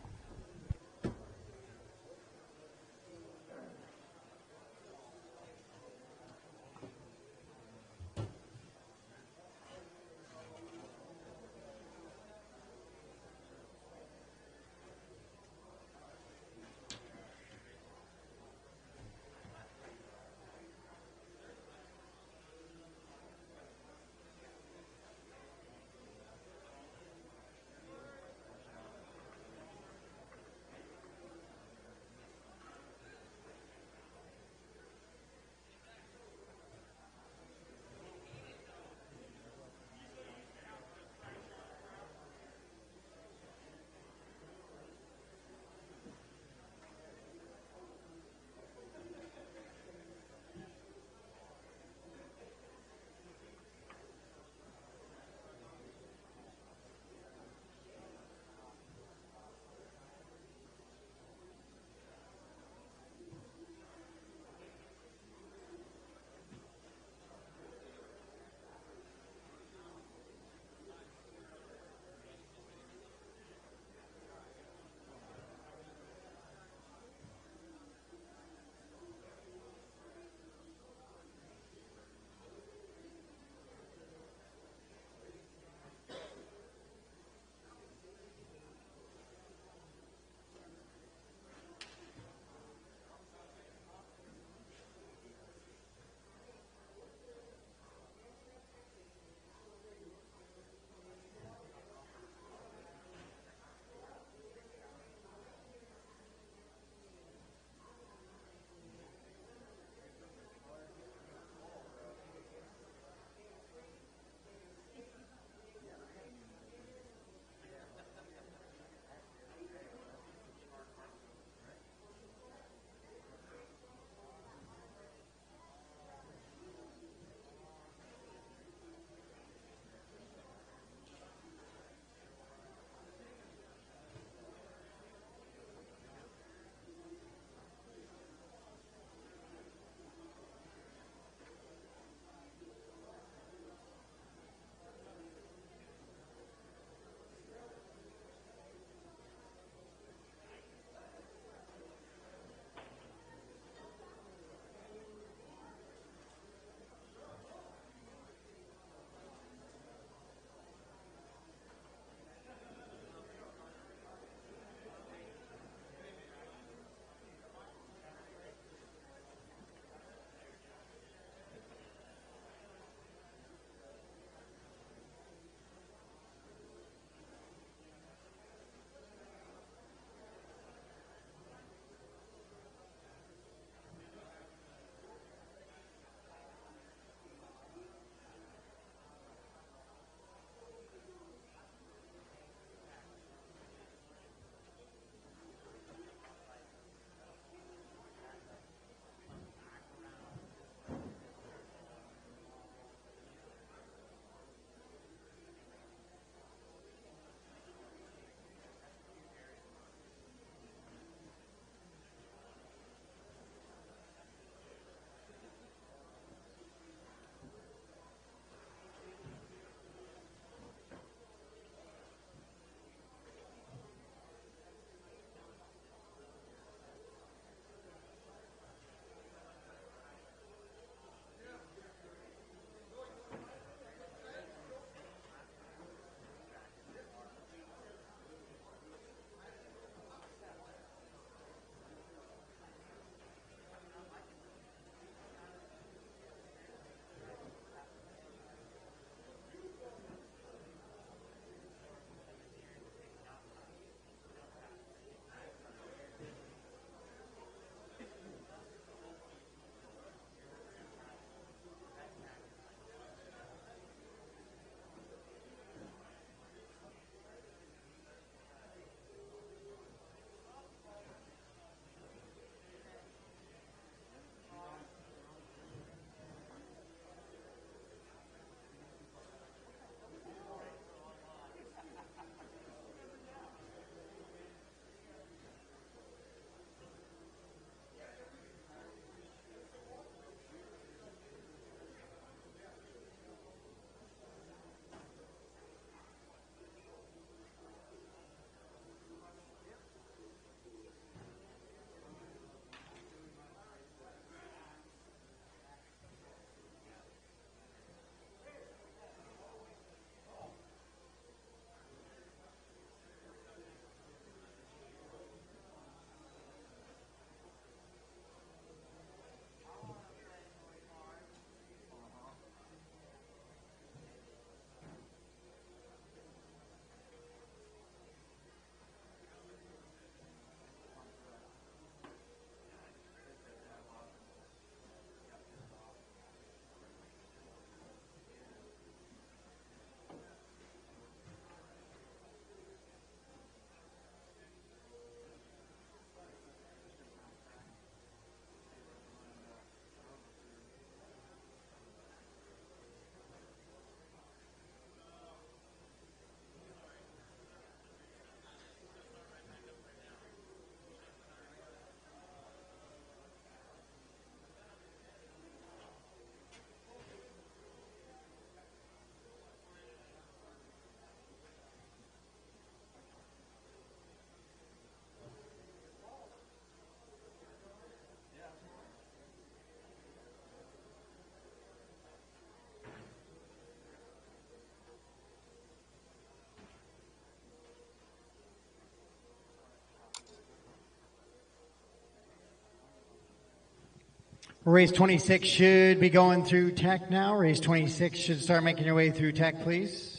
Race 26 should be going through tech now. Race 26 should start making your way through tech, please.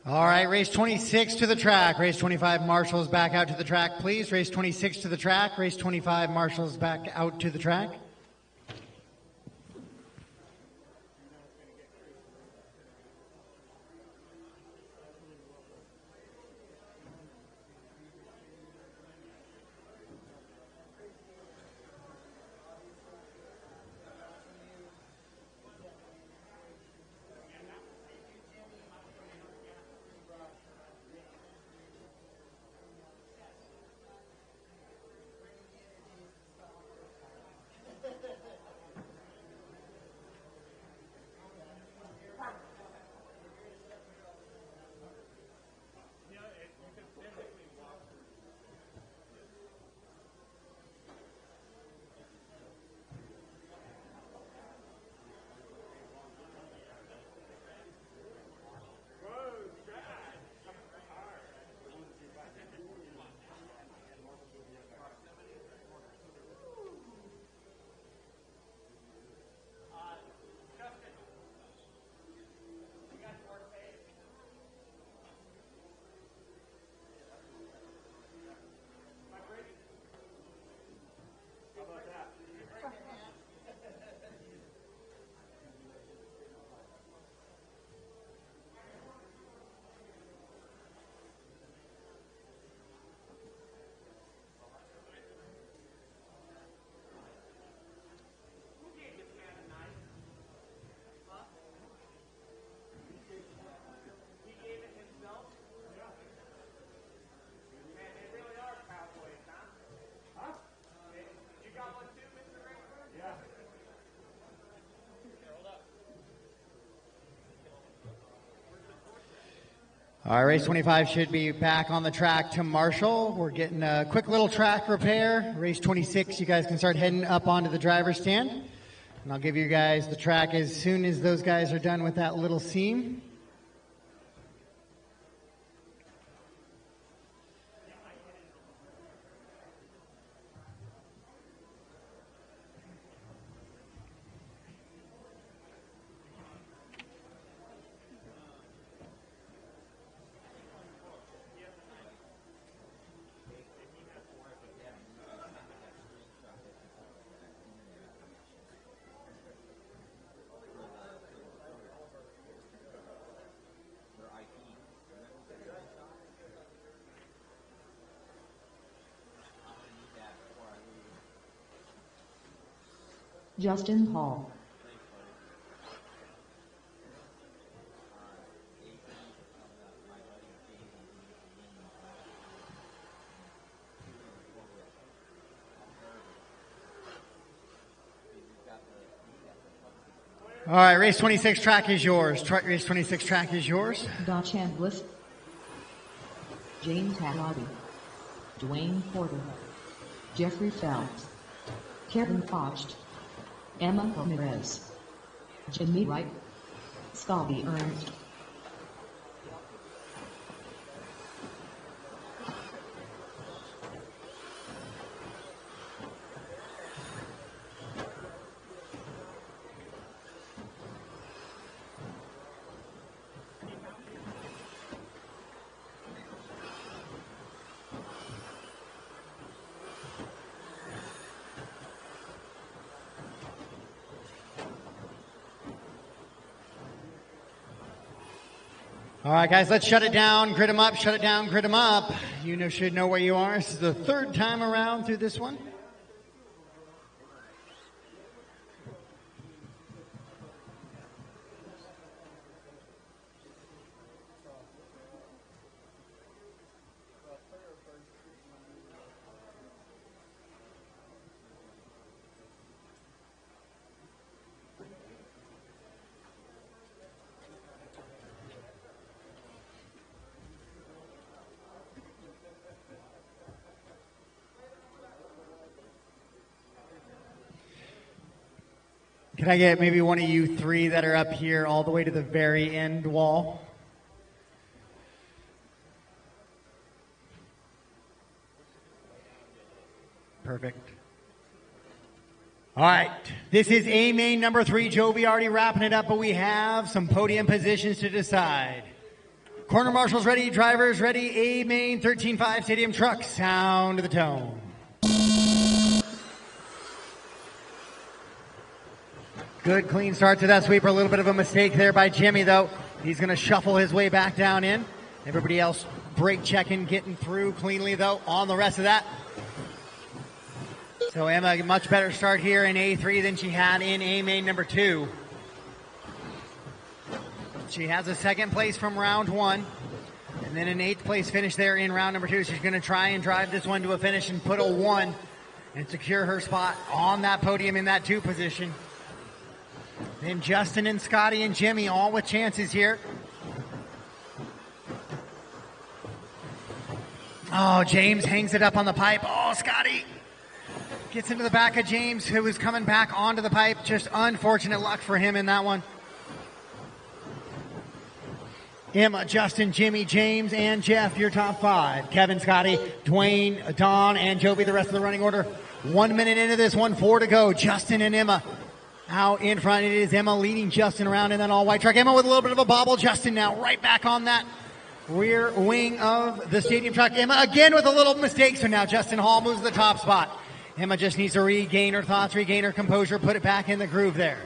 All right, race 26 to the track. Race 25 marshals back out to the track, please. Race 26 to the track. Race 25 marshals back out to the track. All right, race 25 should be back on the track to Marshall. We're getting a quick little track repair. Race 26, you guys can start heading up onto the driver's stand. And I'll give you guys the track as soon as those guys are done with that little seam. Justin Hall. All right, race 26 track is yours. Race 26 track is yours. Dachan Bliss. James Hadlobby. Dwayne Porter. Jeffrey Phelps. Kevin Focht. Emma Ramirez. Jimmy Wright. Scotty Ernst. All right, guys, let's shut it down, grid them up, shut it down, grid them up. You should know where you are. This is the third time around through this one. Can I get maybe one of you three that are up here all the way to the very end wall? Perfect. All right, this is A main number 3. Jovi already wrapping it up, but we have some podium positions to decide. Corner marshals ready, drivers ready, A main 13.5 stadium truck, sound of the tone. Good clean start to that sweeper. A little bit of a mistake there by Jimmy, though. He's going to shuffle his way back down in. Everybody else brake checking, getting through cleanly, though, on the rest of that. So Emma, a much better start here in A3 than she had in A main number 2. She has a second place from round 1. And then an 8th place finish there in round number 2. She's going to try and drive this one to a finish and put a 1 and secure her spot on that podium in that 2 position. Then Justin and Scotty and Jimmy all with chances here. Oh, James hangs it up on the pipe. Oh, Scotty gets into the back of James, who was coming back onto the pipe. Just unfortunate luck for him in that one. Emma, Justin, Jimmy, James, and Jeff, your top 5. Kevin, Scotty, Dwayne, Don, and Jovi, the rest of the running order. 1 minute into this one, 4 to go. Justin and Emma out in front. It is Emma leading Justin around in that all-white truck. Emma with a little bit of a bobble. Justin now right back on that rear wing of the stadium truck. Emma again with a little mistake. So now Justin Hall moves to the top spot. Emma just needs to regain her thoughts, regain her composure, put it back in the groove there.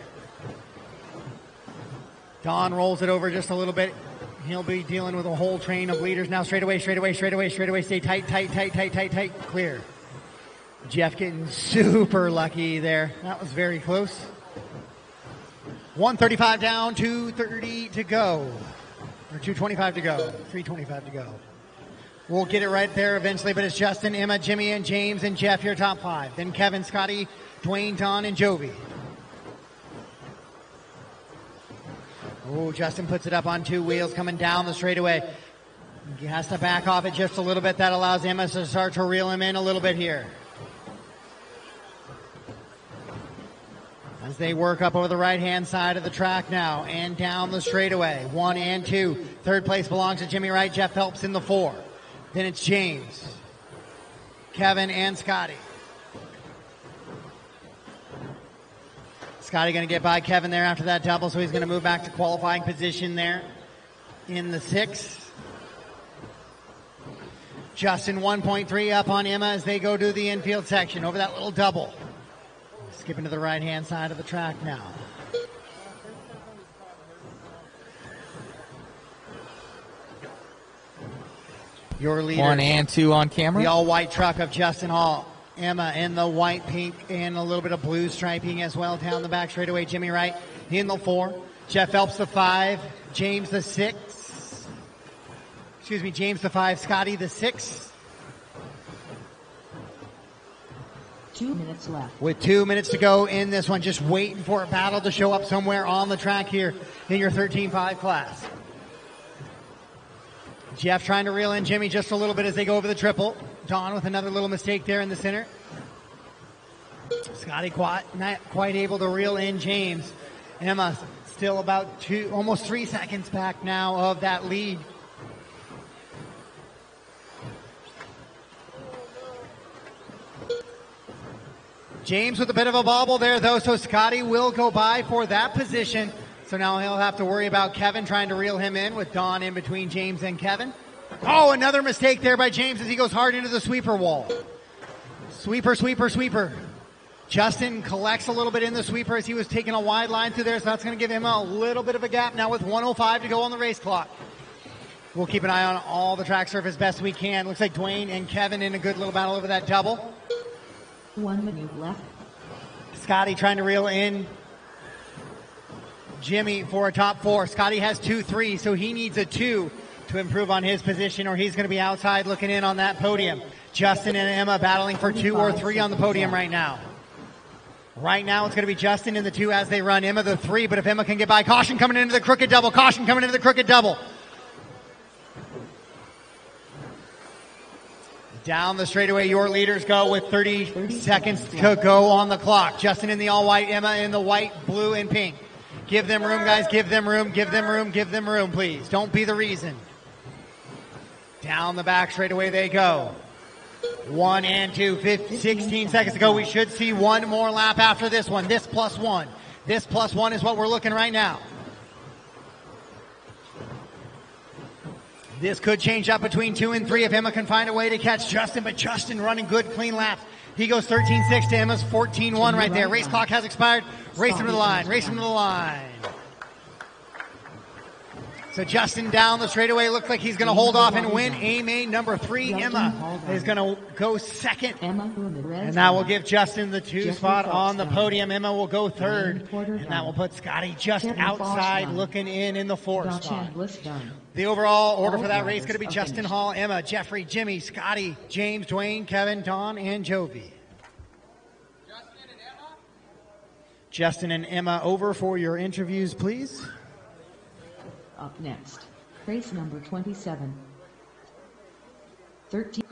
Don rolls it over just a little bit. He'll be dealing with a whole train of leaders now. Straight away. Stay tight. Clear. Jeff getting super lucky there. That was very close. 135 down, 230 to go. Or 225 to go. 325 to go. We'll get it right there eventually, but it's Justin, Emma, Jimmy, and James, and Jeff, your top 5. Then Kevin, Scotty, Dwayne, Don, and Jovi. Oh, Justin puts it up on 2 wheels coming down the straightaway. He has to back off it just a little bit. That allows Emma to start to reel him in a little bit here. As they work up over the right-hand side of the track now and down the straightaway. 1 and 2. 3rd place belongs to Jimmy Wright. Jeff Phelps in the 4. Then it's James, Kevin, and Scotty. Scotty going to get by Kevin there after that double, so he's going to move back to qualifying position there in the 6th. Justin 1.3 up on Emma as they go to the infield section over that little double. Skipping to the right-hand side of the track now. Your leader. 1 and 2 on camera. The all-white truck of Justin Hall. Emma in the white, pink, and a little bit of blue striping as well down the back straightaway. Jimmy Wright in the 4. Jeff Phelps the 5. James the 6. Excuse me, James the 5. Scotty the 6. 2 minutes left. With 2 minutes to go in this one, just waiting for a battle to show up somewhere on the track here in your 13.5 class. Jeff trying to reel in Jimmy just a little bit as they go over the triple. Don with another little mistake there in the center. Scotty not quite able to reel in James. Emma still about almost 3 seconds back now of that lead. James with a bit of a bobble there, though, so Scotty will go by for that position. So now he'll have to worry about Kevin trying to reel him in with Don in between James and Kevin. Oh, another mistake there by James as he goes hard into the sweeper wall. Sweeper, sweeper, sweeper. Justin collects a little bit in the sweeper as he was taking a wide line through there, so that's going to give him a little bit of a gap now with 1:05 to go on the race clock. We'll keep an eye on all the track surface best we can. Looks like Dwayne and Kevin in a good little battle over that double. 1 minute left. Scotty trying to reel in Jimmy for a top 4. Scotty has 2-3, so he needs a 2 to improve on his position, or he's going to be outside looking in on that podium. Justin and Emma battling for 2 or 3 on the podium right now. Right now it's going to be Justin in the 2 as they run. Emma the 3, but if Emma can get by, caution coming into the crooked double. Caution coming into the crooked double. Down the straightaway, your leaders go with 30 seconds to go on the clock. Justin in the all-white, Emma in the white, blue, and pink. Give them room, guys. Give them room. Give them room. Give them room, please. Don't be the reason. Down the back straightaway they go. 1 and 2, 16 seconds to go. We should see one more lap after this one. This plus 1. This plus 1 is what we're looking right now. This could change up between 2 and 3 if Emma can find a way to catch Justin, but Justin running good, clean laps. He goes 13.6 to Emma's 14.1 right there. Race clock has expired. Race him to the line. Race him to the line. So Justin down the straightaway. Looks like he's going to hold off and win A main number 3. Emma is going to go second. And that will give Justin the 2 spot on the podium. Emma will go 3rd. And that will put Scotty just outside looking in the 4th spot. The overall order for that race is going to be Justin Hall, Emma, Jeffrey, Jimmy, Scotty, James, Dwayne, Kevin, Don, and Jovi. Justin and Emma over for your interviews, please. Up next, race number 27. 13.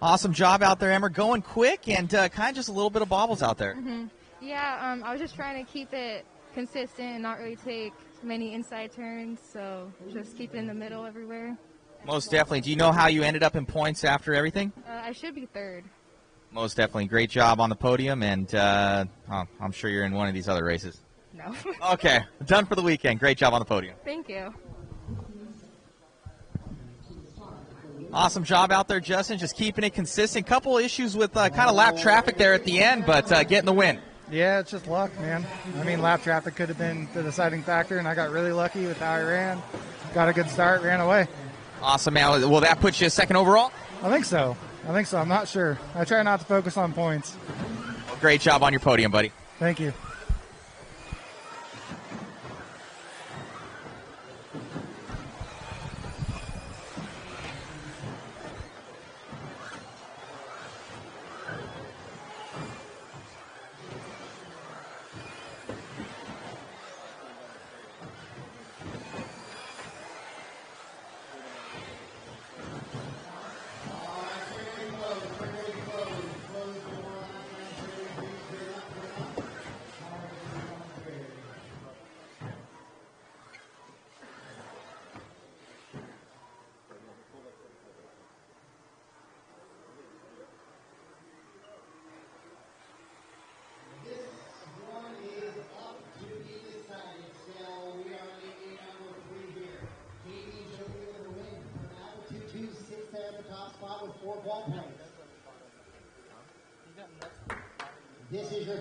Awesome job out there, Emma. Going quick and kind of just a little bit of bobbles out there. Mm-hmm. Yeah, I was just trying to keep it consistent and not really take many inside turns, so just keep it in the middle everywhere. Most definitely. Do you know how you ended up in points after everything? I should be 3rd. Most definitely. Great job on the podium, and I'm sure you're in one of these other races. No. Okay. Done for the weekend. Great job on the podium. Thank you. Awesome job out there, Justin. Just keeping it consistent. Couple issues with kind of lap traffic there at the end, but getting the win. Yeah, it's just luck, man. I mean, lap traffic could have been the deciding factor, and I got really lucky with how I ran. Got a good start, ran away. Awesome, man. Will that put you 2nd overall? I think so. I'm not sure. I try not to focus on points. Well, great job on your podium, buddy. Thank you.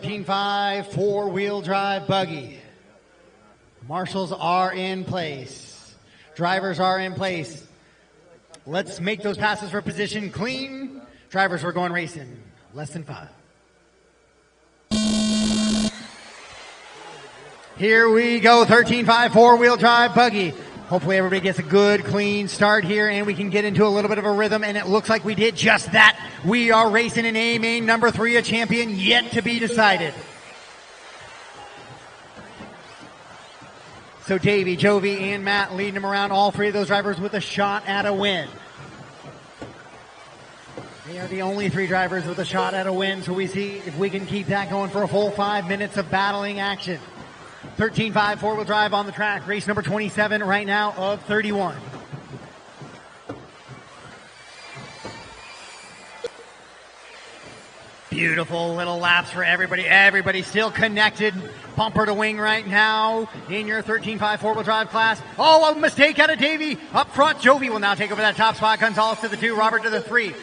Team 5 four-wheel drive buggy. Marshals are in place. Drivers are in place. Let's make those passes for position clean. Drivers, we're going racing. Less than 5. Here we go, 13.5 four-wheel drive buggy. Hopefully everybody gets a good, clean start here, and we can get into a little bit of a rhythm, and it looks like we did just that. We are racing in A main number 3, a champion yet to be decided. So Davey, Jovi, and Matt leading them around, all three of those drivers with a shot at a win. They are the only 3 drivers with a shot at a win, so we see if we can keep that going for a full 5 minutes of battling action. 13.5 four-wheel drive on the track. Race number 27 right now of 31. Beautiful little laps for everybody. Everybody still connected. Bumper to wing right now in your 13.5 four-wheel drive class. Oh, a mistake out of Davey. Up front, Jovi will now take over that top spot. Gonzalez to the 2, Robert to the 3.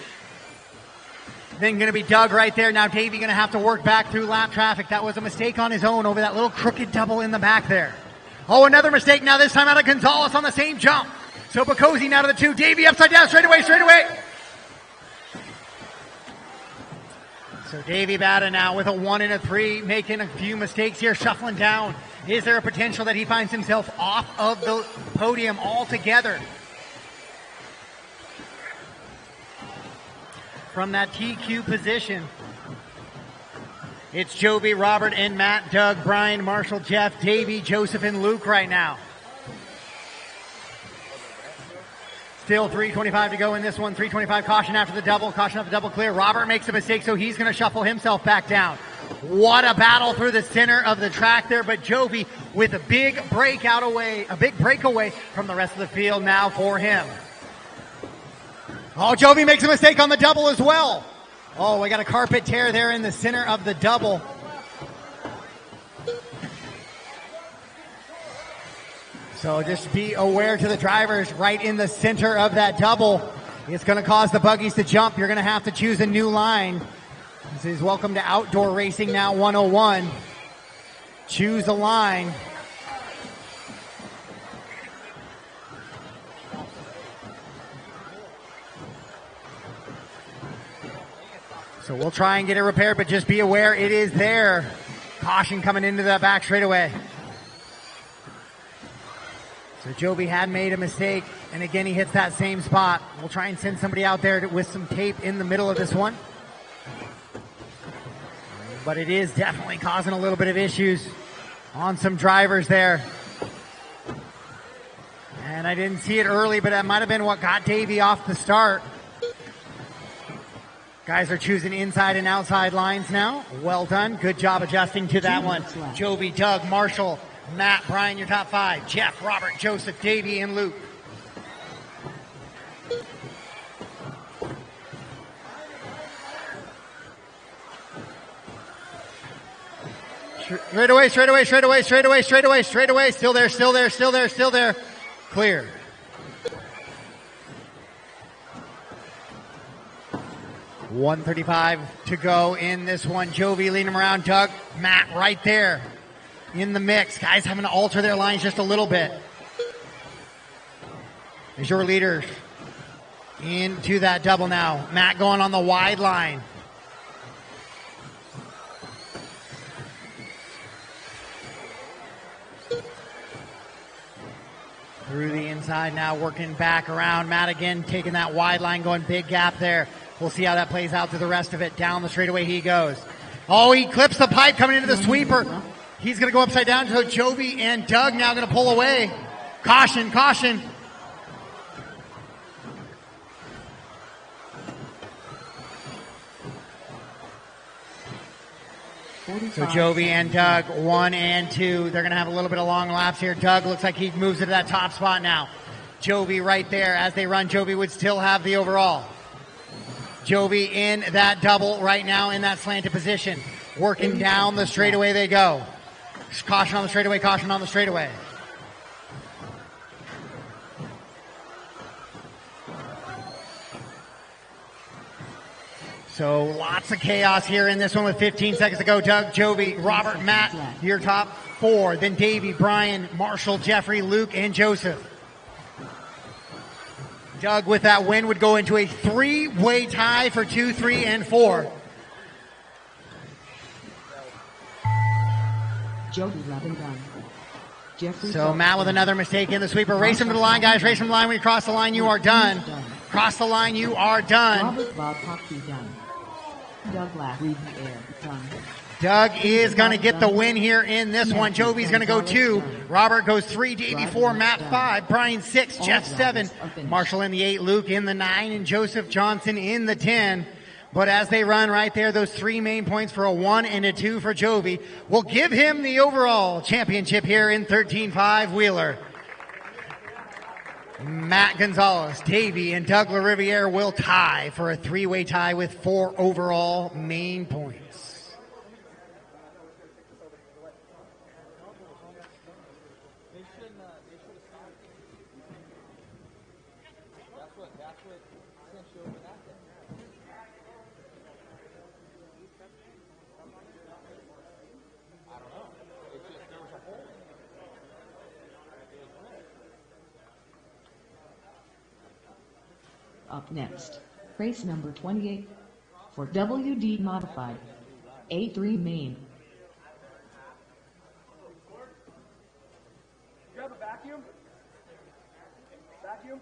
Then going to be Doug right there. Now Davey going to have to work back through lap traffic. That was a mistake on his own over that little crooked double in the back there. Oh, another mistake now, this time out of Gonzalez on the same jump. So Bocosi now to the 2. Davey upside down, straight away. So Davey Bada now with a 1 and a 3, making a few mistakes here, shuffling down. Is there a potential that he finds himself off of the podium altogether? From that TQ position, it's Jovi, Robert, and Matt, Doug, Brian, Marshall, Jeff, Davey, Joseph, and Luke right now. Still 3:25 to go in this one. 3:25, caution after the double clear. Robert makes a mistake, so he's going to shuffle himself back down. What a battle through the center of the track there, but Jovi with a big breakaway from the rest of the field now for him. Oh, Jovi makes a mistake on the double as well. Oh, we got a carpet tear there in the center of the double. So just be aware to the drivers right in the center of that double. It's going to cause the buggies to jump. You're going to have to choose a new line. This is Welcome to Outdoor Racing Now 101. Choose a line. So we'll try and get it repaired, but just be aware it is there. Caution coming into that back straightaway. So Jovi had made a mistake, and again he hits that same spot. We'll try and send somebody out there with some tape in the middle of this one. But it is definitely causing a little bit of issues on some drivers there. And I didn't see it early, but that might have been what got Davey off the start. Guys are choosing inside and outside lines now. Well done. Good job adjusting to that one. Jovi, Doug, Marshall, Matt, Brian, your top 5. Jeff, Robert, Joseph, Davey, and Luke. Straight away. Still there. Clear. .135 to go in this one. Jovi leading him around. Doug, Matt right there in the mix. Guys having to alter their lines just a little bit. There's your leaders into that double now. Matt going on the wide line. Through the inside now, working back around. Matt again taking that wide line, going big gap there. We'll see how that plays out through the rest of it. Down the straightaway he goes. Oh, he clips the pipe coming into the sweeper. He's going to go upside down. So Jovi and Doug now going to pull away. Caution. So Jovi and Doug, 1 and 2. They're going to have a little bit of long laps here. Doug looks like he moves into that top spot now. Jovi right there. As they run, Jovi would still have the overall. Jovi in that double right now in that slanted position. Working down the straightaway they go. Caution on the straightaway. So lots of chaos here in this one with 15 seconds to go. Doug, Jovi, Robert, Matt, your top four. Then Davey, Brian, Marshall, Jeffrey, Luke, and Joseph. Doug, with that win, would go into a three-way tie for 2, 3, and 4. Jovi 11 done. Jeffrey So Matt with another mistake in the sweeper. Race him to the line, guys. Race him to the line. When you cross the line, you are done. Cross the line, you are done. Robert Bob Hockey done. Doug Lack, read the air, done. Doug is going to get the win here in this one. Jovi's going to go 2. Robert goes 3. Davey 4. Matt 5. Brian 6. Jeff 7. Marshall in the 8. Luke in the 9. And Joseph Johnson in the 10. But as they run right there, those 3 main points for a 1 and a 2 for Jovi will give him the overall championship here in 13.5 Wheeler. Matt Gonzalez, Davey, and Doug LaRiviere will tie for a 3-way tie with 4 overall main points. Up next, race number 28 for WD Modified A3 main. You have a vacuum? Vacuum?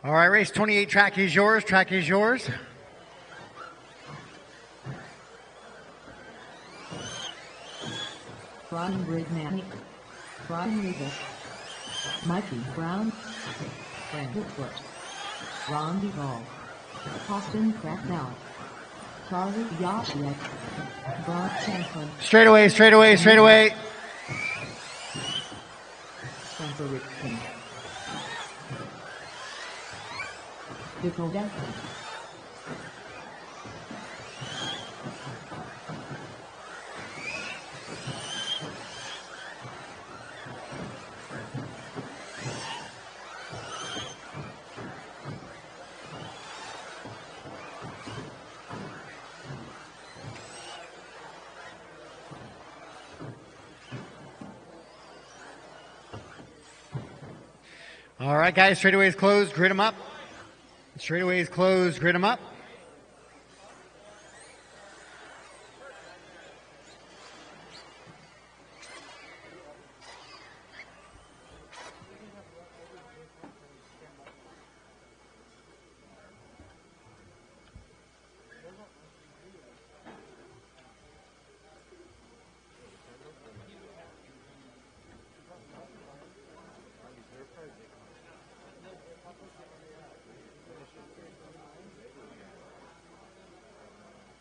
All right, race 28, track is yours. Track is yours. Brian Brignani, Brian Regal, Mikey Brown, Brandon Foot, Ron Duvall, Austin Cracknell, Charlie Yashiak, Bob Champlin, Straight away, straight away, straight away. Spencer Rickson, Dakota. All right, guys, straightaway is closed, grid them up. Straightaway is closed, grid them up.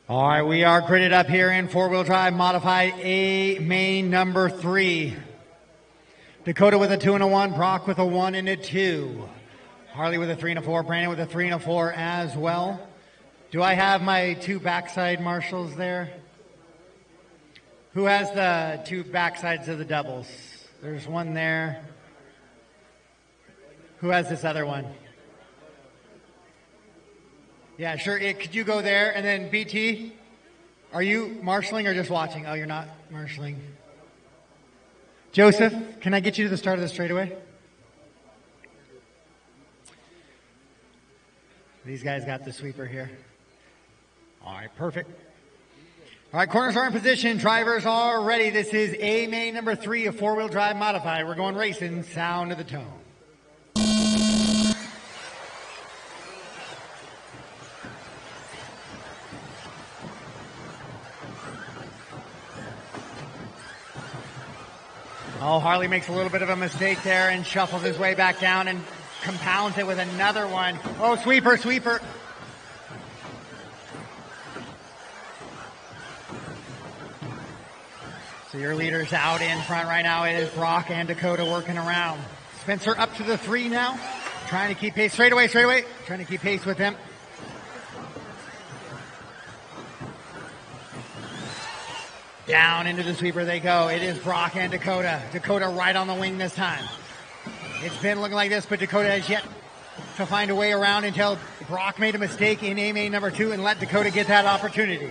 All right, we are gridded up here in four-wheel drive modified A main number 3. Dakota with a 2 and a 1, Brock with a 1 and a 2. Harley with a 3 and a 4, Brandon with a 3 and a 4 as well. Do I have my 2 backside marshals there? Who has the 2 backsides of the doubles? There's one there. Who has this other one? Yeah, sure. Could you go there? And then BT, are you marshalling or just watching? Oh, you're not marshalling. Joseph, can I get you to the start of the straightaway? These guys got the sweeper here. All right, perfect. All right, corners are in position. Drivers are ready. This is A main number 3 of four-wheel drive modified. We're going racing. Sound of the tone. Oh, Harley makes a little bit of a mistake there and shuffles his way back down and compounds it with another one. Oh, sweeper, sweeper. So your leader's out in front right now. It is Brock and Dakota working around. Spencer up to the 3 now. Trying to keep pace. Straight away. Trying to keep pace with him. Down into the sweeper they go. It is Brock and Dakota. Dakota right on the wing this time. It's been looking like this, but Dakota has yet to find a way around until Brock made a mistake in A main number 2 and let Dakota get that opportunity.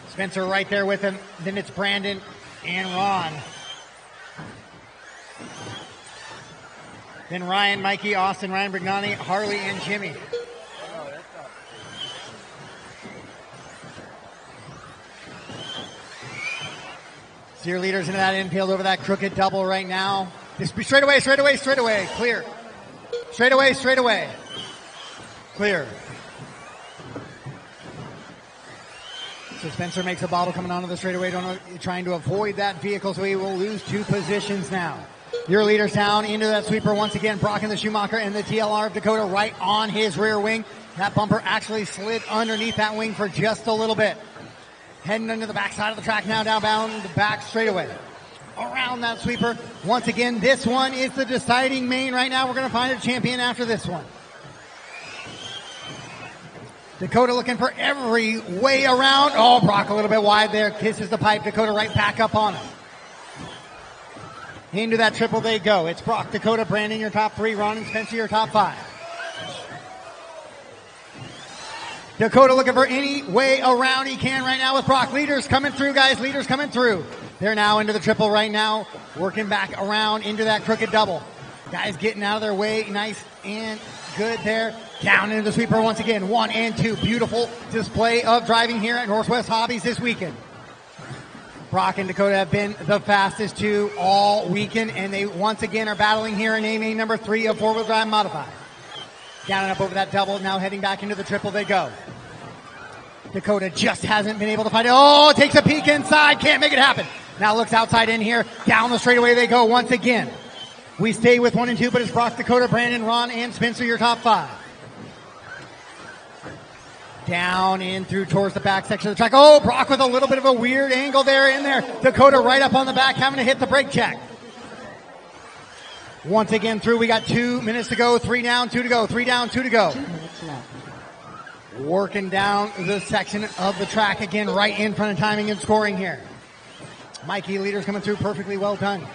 Spencer right there with him. Then it's Brandon and Ron. Then Ryan, Mikey, Austin, Ryan Brignani, Harley, and Jimmy. So your leader's into that infield over that crooked double right now. Just be straight away. Clear. Straight away. Clear. So Spencer makes a bobble coming onto the straightaway, trying to avoid that vehicle, so he will lose 2 positions now. Your leader's down into that sweeper once again. Brock and the Schumacher and the TLR of Dakota right on his rear wing. That bumper actually slid underneath that wing for just a little bit. Heading into the backside of the track now, down the back straightaway. Around that sweeper. Once again, this one is the deciding main right now. We're going to find a champion after this one. Dakota looking for every way around. Oh, Brock a little bit wide there. Kisses the pipe. Dakota right back up on him. Into that triple they go. It's Brock, Dakota, Brandon, your top 3. Ron and Spencer, your top 5. Dakota looking for any way around he can right now with Brock. Leaders coming through, guys. Leaders coming through. They're now into the triple right now. Working back around into that crooked double. Guys getting out of their way. Nice and good there. Down into the sweeper once again. 1 and 2. Beautiful display of driving here at Northwest Hobbies this weekend. Brock and Dakota have been the fastest two all weekend, and they once again are battling here in AMA number 3 of four-wheel drive modified. Down and up over that double, now heading back into the triple they go. Dakota just hasn't been able to find it. Oh, takes a peek inside, can't make it happen. Now looks outside in here, down the straightaway they go once again. We stay with 1 and 2, but it's Brock, Dakota, Brandon, Ron, and Spencer, your top 5. Down in through towards the back section of the track. Oh, Brock with a little bit of a weird angle there in there. Dakota right up on the back, having to hit the brake check. Once again through, we got 2 minutes to go, 3 down, 2 to go, 3 down, 2 to go. 2 minutes left. Working down the section of the track again, right in front of timing and scoring here. Mikey, leaders coming through perfectly well done.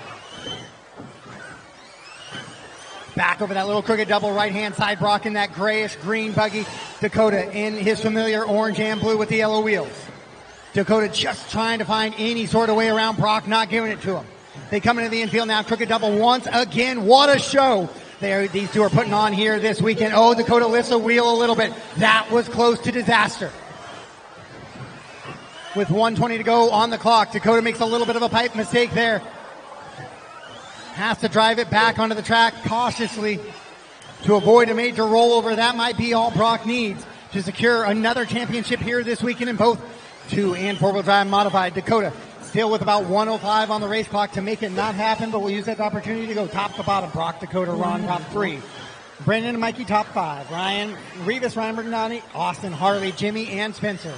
Back over that little crooked double right-hand side. Brock in that grayish-green buggy. Dakota in his familiar orange and blue with the yellow wheels. Dakota just trying to find any sort of way around Brock, not giving it to him. They come into the infield now. Crooked double once again. What a show these two are putting on here this weekend. Oh, Dakota lifts a wheel a little bit. That was close to disaster. With 1:20 to go on the clock, Dakota makes a little bit of a pipe mistake there. Has to drive it back onto the track cautiously to avoid a major rollover. That might be all Brock needs to secure another championship here this weekend in both 2 and 4-wheel drive modified. Dakota still with about 1:05 on the race clock to make it not happen, but we'll use that opportunity to go top to bottom. Brock, Dakota, Ron, top 3. Brendan and Mikey, top 5. Ryan Rivas, Ryan Bergnani, Austin, Harley, Jimmy, and Spencer.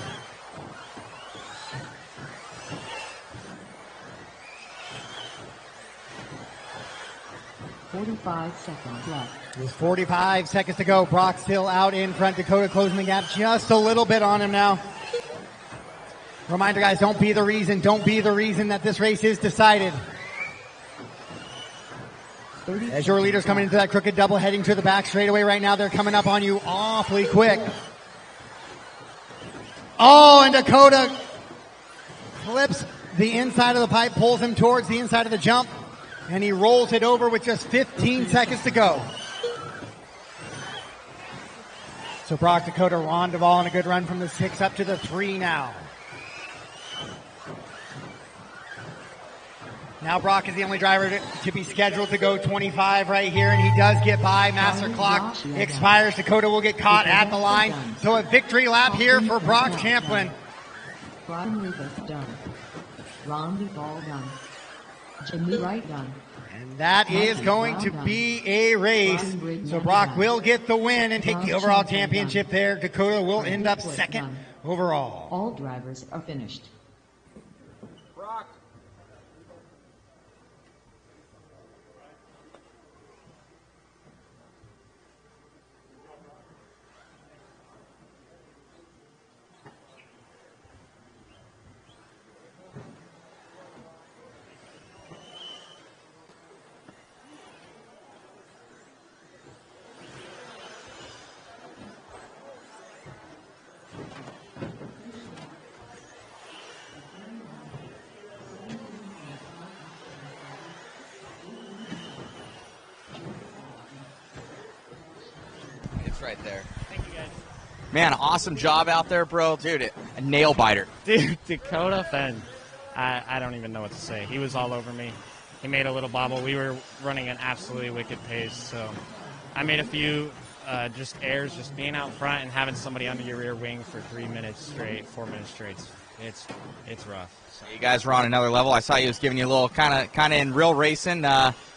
.45 seconds left. With 45 seconds to go, Brock still out in front. Dakota closing the gap just a little bit on him now. Reminder, guys, don't be the reason that this race is decided. As your leaders coming into that crooked double, heading to the back straightaway right now, they're coming up on you awfully quick. Oh, and Dakota flips the inside of the pipe, pulls him towards the inside of the jump, and he rolls it over with just 15 seconds to go. So Brock, Dakota, Ron Duvall, and a good run from the 6 up to the 3 now. Now Brock is the only driver to be scheduled to go 25 right here, and he does get by. Master clock expires. Dakota will get caught at the line. So a victory lap here for Brock Champlin. Brian Rivas done. Ron Duvall done. Jimmy Wright done. And that is going to be a race. So Brock will get the win and take the overall championship there. Dakota will end up second overall. All drivers are finished. Right there. Thank you, guys. Man, awesome job out there, bro. Dude, a nail biter. Dude, Dakota Fenn, I don't even know what to say. He was all over me. He made a little bobble. We were running an absolutely wicked pace, so I made a few just errors, just being out front and having somebody under your rear wing for 3 minutes straight, 4 minutes straight. It's rough. So. You guys were on another level. I saw he was giving you a little kind of in real racing,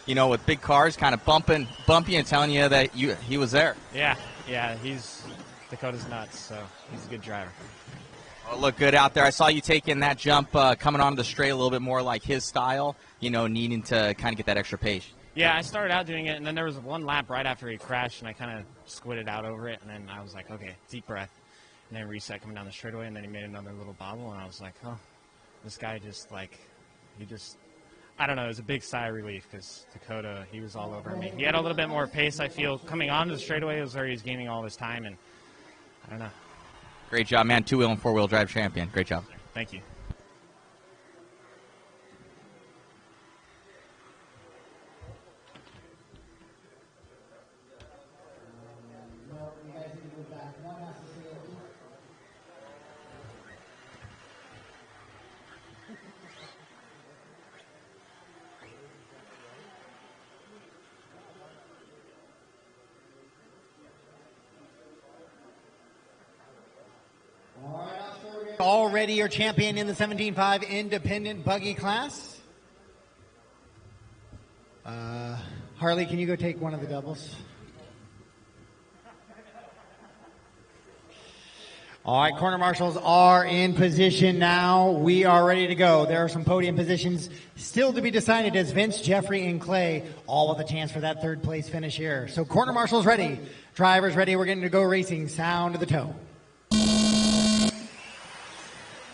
with big cars, kind of bumping you and telling you that he was there. Yeah, Dakota's nuts, so he's a good driver. Well, look good out there. I saw you taking that jump, coming onto the straight a little bit more like his style, needing to kind of get that extra pace. Yeah, I started out doing it, and then there was one lap right after he crashed, and I kind of squitted out over it, and then I was like, okay, deep breath, and then reset coming down the straightaway, and then he made another little bobble, and I was like, oh, this guy I don't know, it was a big sigh of relief because Dakota, he was all over me. He had a little bit more pace, I feel. Coming onto the straightaway was where he was gaining all his time, and I don't know. Great job, man. 2-wheel and 4-wheel drive champion. Great job. Thank you. already your champion in the 17.5 independent buggy class. Harley, can you go take one of the doubles? All right, corner marshals are in position now. We are ready to go. There are some podium positions still to be decided as Vince, Jeffrey, and Clay all with a chance for that third place finish here. So corner marshals ready, drivers ready. We're getting to go racing. Sound to the toe.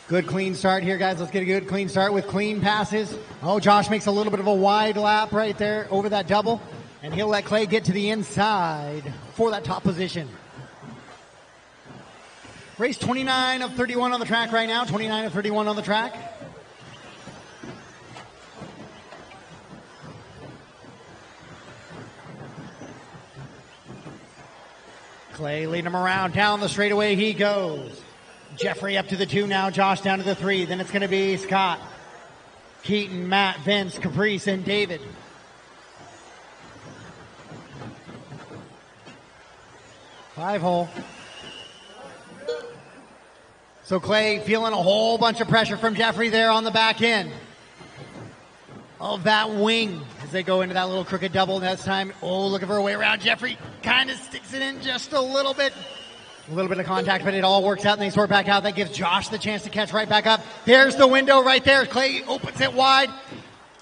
Good clean start here, guys. Let's get a good clean start with clean passes. Oh, Josh makes a little bit of a wide lap right there over that double, and he'll let Clay get to the inside for that top position. Race 29 of 31 on the track right now. 29 of 31 on the track. Clay leading him around. Down the straightaway he goes. Jeffrey up to the 2 now. Josh down to the 3. Then it's going to be Scott, Keaton, Matt, Vince, Caprice, and David. Five hole. So Clay feeling a whole bunch of pressure from Jeffrey there on the back end of that wing as they go into that little crooked double. This time, looking for a way around. Jeffrey kind of sticks it in just a little bit. A little bit of contact, but it all works out, and they sort back out. That gives Josh the chance to catch right back up. There's the window right there. Clay opens it wide,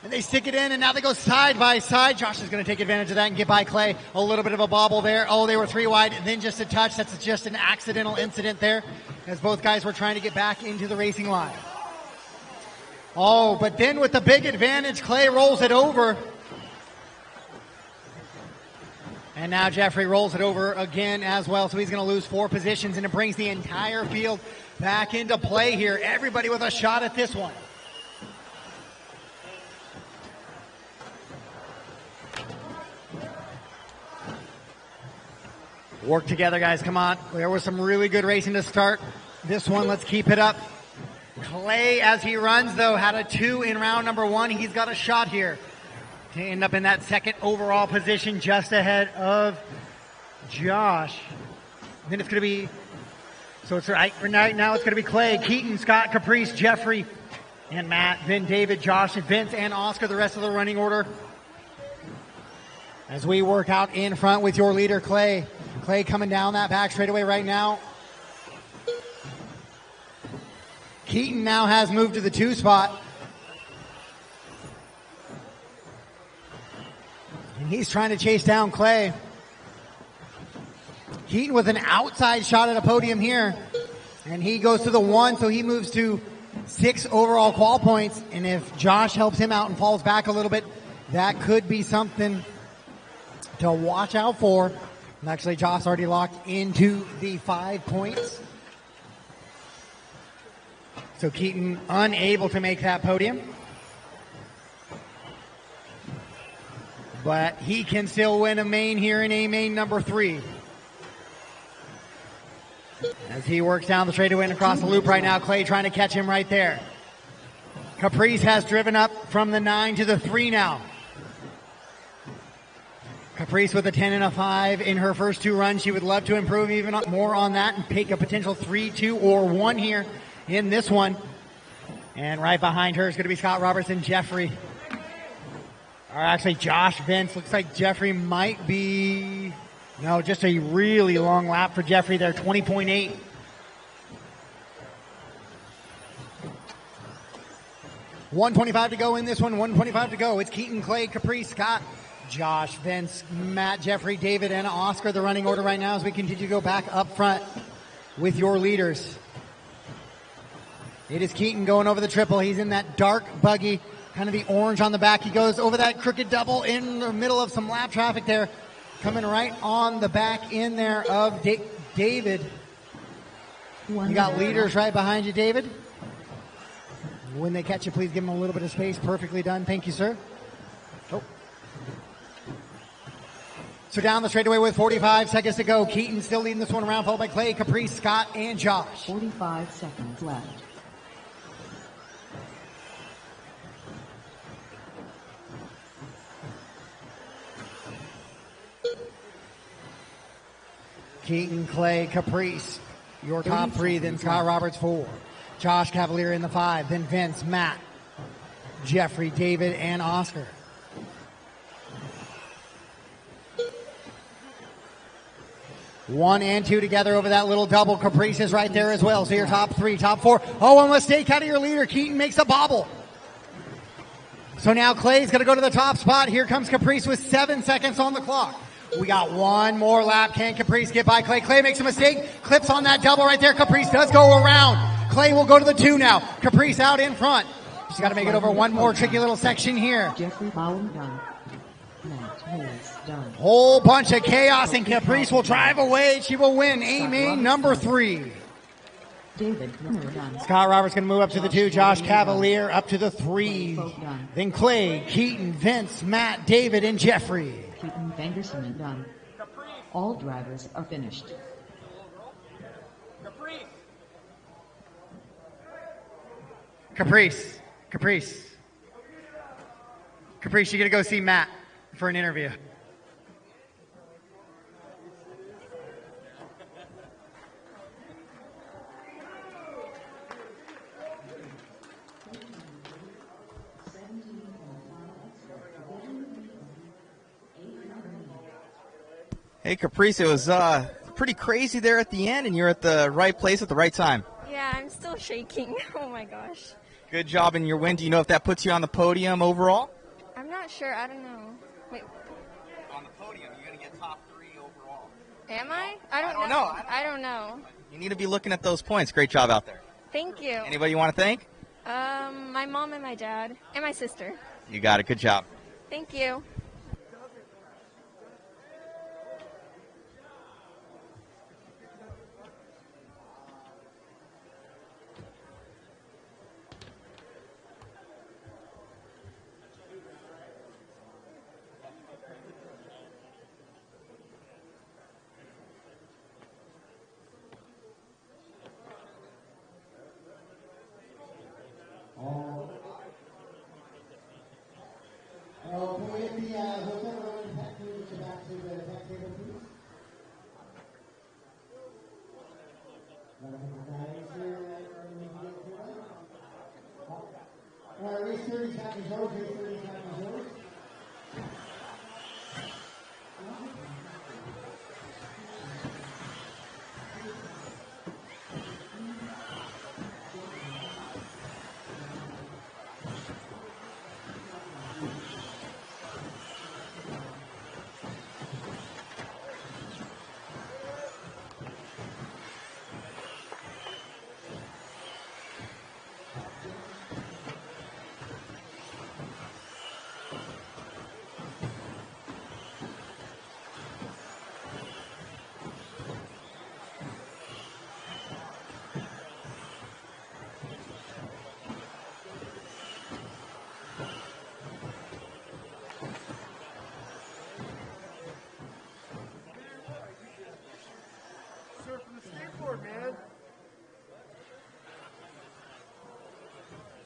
and they stick it in, and now they go side by side. Josh is going to take advantage of that and get by Clay. A little bit of a bobble there. Oh, they were 3 wide, and then just a touch. That's just an accidental incident there, as both guys were trying to get back into the racing line. Oh, but then with the big advantage, Clay rolls it over. And now Jeffrey rolls it over again as well, so he's going to lose 4 positions, and it brings the entire field back into play here. Everybody with a shot at this one. Work together, guys. Come on. There was some really good racing to start this one. Let's keep it up. Clay, as he runs, though, had a 2 in round number 1. He's got a shot here to end up in that second overall position just ahead of Josh. Then it's going to be, so it's right now it's going to be Clay, Keaton, Scott, Caprice, Jeffrey, and Matt. Then David, Josh, and Vince, and Oscar, the rest of the running order. As we work out in front with your leader, Clay. Clay coming down that back straightaway right now. Keaton now has moved to the 2 spot. And he's trying to chase down Clay. Keaton with an outside shot at a podium here. And he goes to the 1, so he moves to 6 overall qual points. And if Josh helps him out and falls back a little bit, that could be something to watch out for. And actually, Josh already locked into the 5 points. So Keaton unable to make that podium. But he can still win a main here in A main number 3. As he works down the straightaway and across the loop right now, Clay trying to catch him right there. Caprice has driven up from the 9 to the 3 now. Caprice with a 10 and a 5 in her first 2 runs. She would love to improve even more on that and take a potential 3, 2, or 1 here in this one. And right behind her is going to be Scott Robertson, Jeffrey. Or actually Josh, Vince. Looks like Jeffrey might be, no, just a really long lap for Jeffrey there, 20.8. $125 to go in this one, $125 to go. It's Keaton, Clay, Caprice, Scott, Josh, Vince, Matt, Jeffrey, David, and Oscar, the running order right now as we continue to go back up front with your leaders. It is Keaton going over the triple. He's in that dark buggy, kind of the orange on the back. He goes over that crooked double in the middle of some lap traffic there. Coming right on the back in there of David. You got leaders right behind you, David. When they catch you, please give them a little bit of space. Perfectly done. Thank you, sir. Oh. So down the straightaway with 45 seconds to go. Keaton still leading this one around, followed by Clay, Caprice, Scott, and Josh. 45 seconds left. Keaton, Clay, Caprice, your top 3, then Scott Roberts 4. Josh Cavalier in the 5, then Vince, Matt, Jeffrey, David, and Oscar. One and two together over that little double. Caprice is right there as well. So your top 3, top 4. Oh, one mistake out of your leader. Keaton makes a bobble. So now Clay's going to go to the top spot. Here comes Caprice with 7 seconds on the clock. We got one more lap. Can Caprice get by Clay? Clay makes a mistake. Clips on that double right there. Caprice does go around. Clay will go to the 2 now. Caprice out in front. She's got to make it over one more tricky little section here. Jeffrey Bowen done. Matt Hayes done. Whole bunch of chaos, and Caprice will drive away. She will win. A-main number 3. David done. Scott Roberts going to move up to the 2. Josh Cavalier up to the 3. Then Clay, Keaton, Vince, Matt, David, and Jeffrey. Keaton Vanderson done. All drivers are finished. Caprice, you going to go see Matt for an interview. Hey, Caprice, it was pretty crazy there at the end, and you're at the right place at the right time. Yeah, I'm still shaking. Oh, my gosh. Good job in your win. Do you know if that puts you on the podium overall? I'm not sure. I don't know. Wait. On the podium, you're going to get top 3 overall. Am I? I don't know. I don't know. You need to be looking at those points. Great job out there. Thank you. Anybody you want to thank? My mom and my dad and my sister. You got it. Good job. Thank you.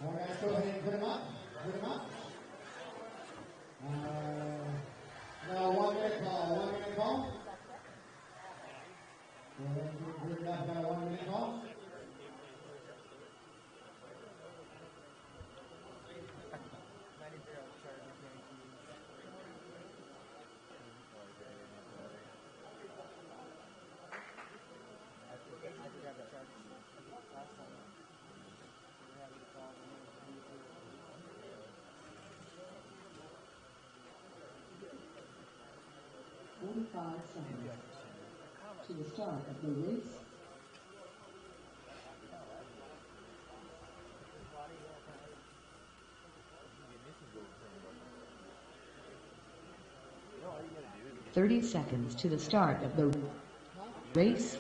All right, go ahead and put him up. Put him up. Now 1 minute call. 1 minute call. Go ahead and put it up now. 1 minute call. Seconds to the start of the race. "30 seconds to the start of the race.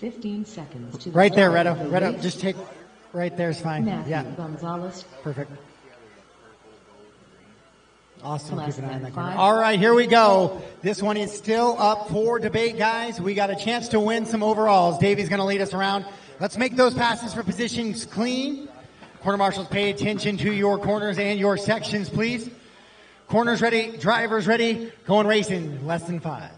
"15 seconds to the Right there, start of Reto. the Reto, race. just take right there's fine. Matthew Yeah. Gonzalez. Perfect. Awesome. Less Keep an eye on than that camera. 5. All right, here we go. This one is still up for debate, guys. We got a chance to win some overalls. Davey's going to lead us around. Let's make those passes for positions clean. Corner marshals, pay attention to your corners and your sections, please. Corners ready, drivers ready, going racing, less than 5.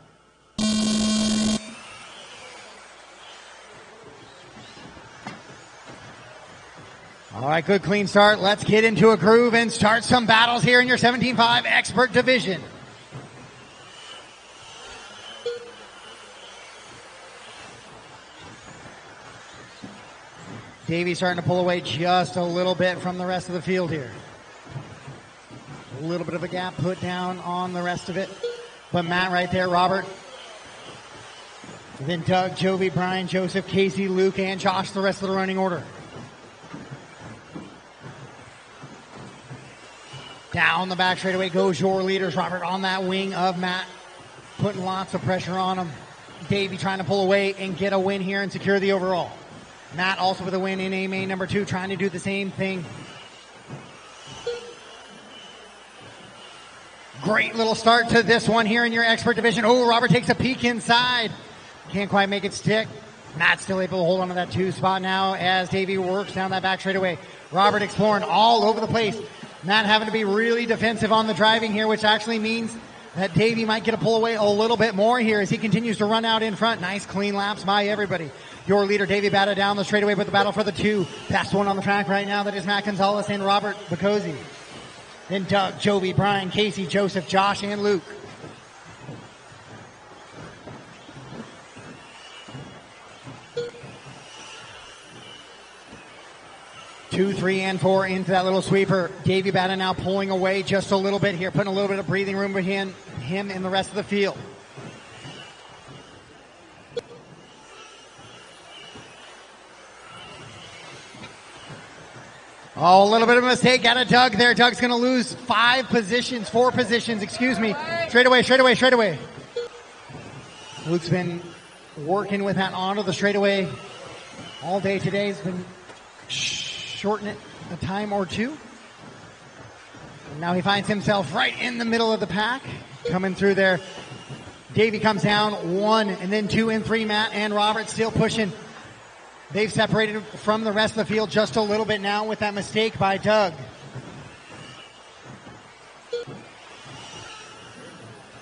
All right, good clean start. Let's get into a groove and start some battles here in your 17.5 expert division. Davey starting to pull away just a little bit from the rest of the field here. A little bit of a gap put down on the rest of it. But Matt right there, Robert. Then Doug, Jovi, Brian, Joseph, Casey, Luke, and Josh, the rest of the running order. Down the back straightaway goes your leaders. Robert on that wing of Matt, putting lots of pressure on him. Davey trying to pull away and get a win here and secure the overall. Matt also with a win in A main number 2, trying to do the same thing. Great little start to this one here in your expert division. Oh, Robert takes a peek inside. Can't quite make it stick. Matt's still able to hold on to that 2 spot now as Davey works down that back straightaway. Robert exploring all over the place. Matt having to be really defensive on the driving here, which actually means that Davey might get a pull away a little bit more here as he continues to run out in front. Nice clean laps by everybody. Your leader, Davey, batted down the straightaway with the battle for the 2. Best one on the track right now, that is Matt Gonzalez and Robert Bacozzi. Then Doug, Jovi, Brian, Casey, Joseph, Josh, and Luke. Two, 3, and 4 into that little sweeper. Davey Batta now pulling away just a little bit here, putting a little bit of breathing room behind him and the rest of the field. Oh, a little bit of a mistake out of Doug there. Doug's going to lose 4 positions, excuse me. Straightaway. Luke's been working with that onto the straightaway all day today. He's been shorten it a time or 2. And now he finds himself right in the middle of the pack. Coming through there. Davey comes down 1 and then 2 and 3. Matt and Robert still pushing. They've separated from the rest of the field just a little bit now with that mistake by Doug.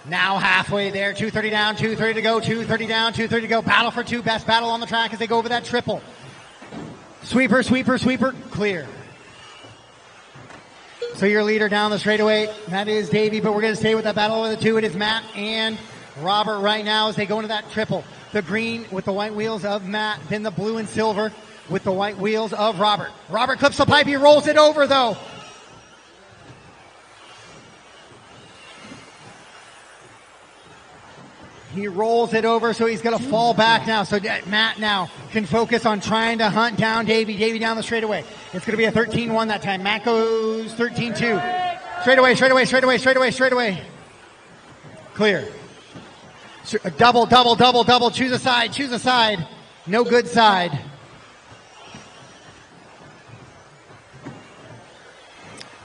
Now halfway there, 2:30 down, 2:30 to go, 2:30 down, 2:30 to go. Battle for 2, best battle on the track as they go over that triple. Sweeper, clear. So your leader down the straightaway, that is Davey, but we're going to stay with that battle over the 2. It is Matt and Robert right now as they go into that triple. The green with the white wheels of Matt, then the blue and silver with the white wheels of Robert. Robert clips the pipe, he rolls it over though. He rolls it over, so he's going to fall back now. So Matt now can focus on trying to hunt down Davey. Davey down the straightaway. It's going to be a 13-1 that time. Matt goes 13-2. Straightaway. Clear. Double. Choose a side. No good side.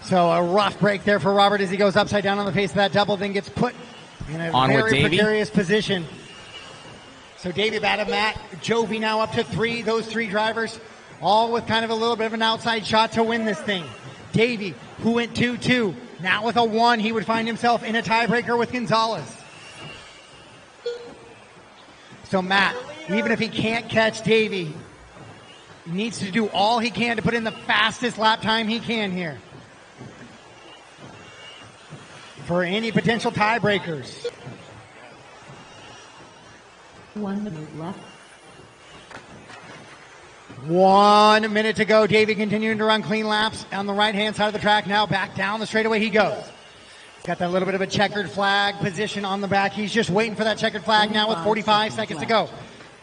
So a rough break there for Robert as he goes upside down on the face of that double, then gets put in a very precarious position. So Davey Batta, Matt, Jovi now up to 3. Those 3 drivers, all with kind of a little bit of an outside shot to win this thing. Davey, who went 2-2, now with a 1, he would find himself in a tiebreaker with Gonzalez. So Matt, even if he can't catch Davey, he needs to do all he can to put in the fastest lap time he can here for any potential tiebreakers. 1 minute left. 1 minute to go. Davey continuing to run clean laps on the right-hand side of the track. Now back down the straightaway he goes. He's got that little bit of a checkered flag position on the back. He's just waiting for that checkered flag now with 45 seconds to go.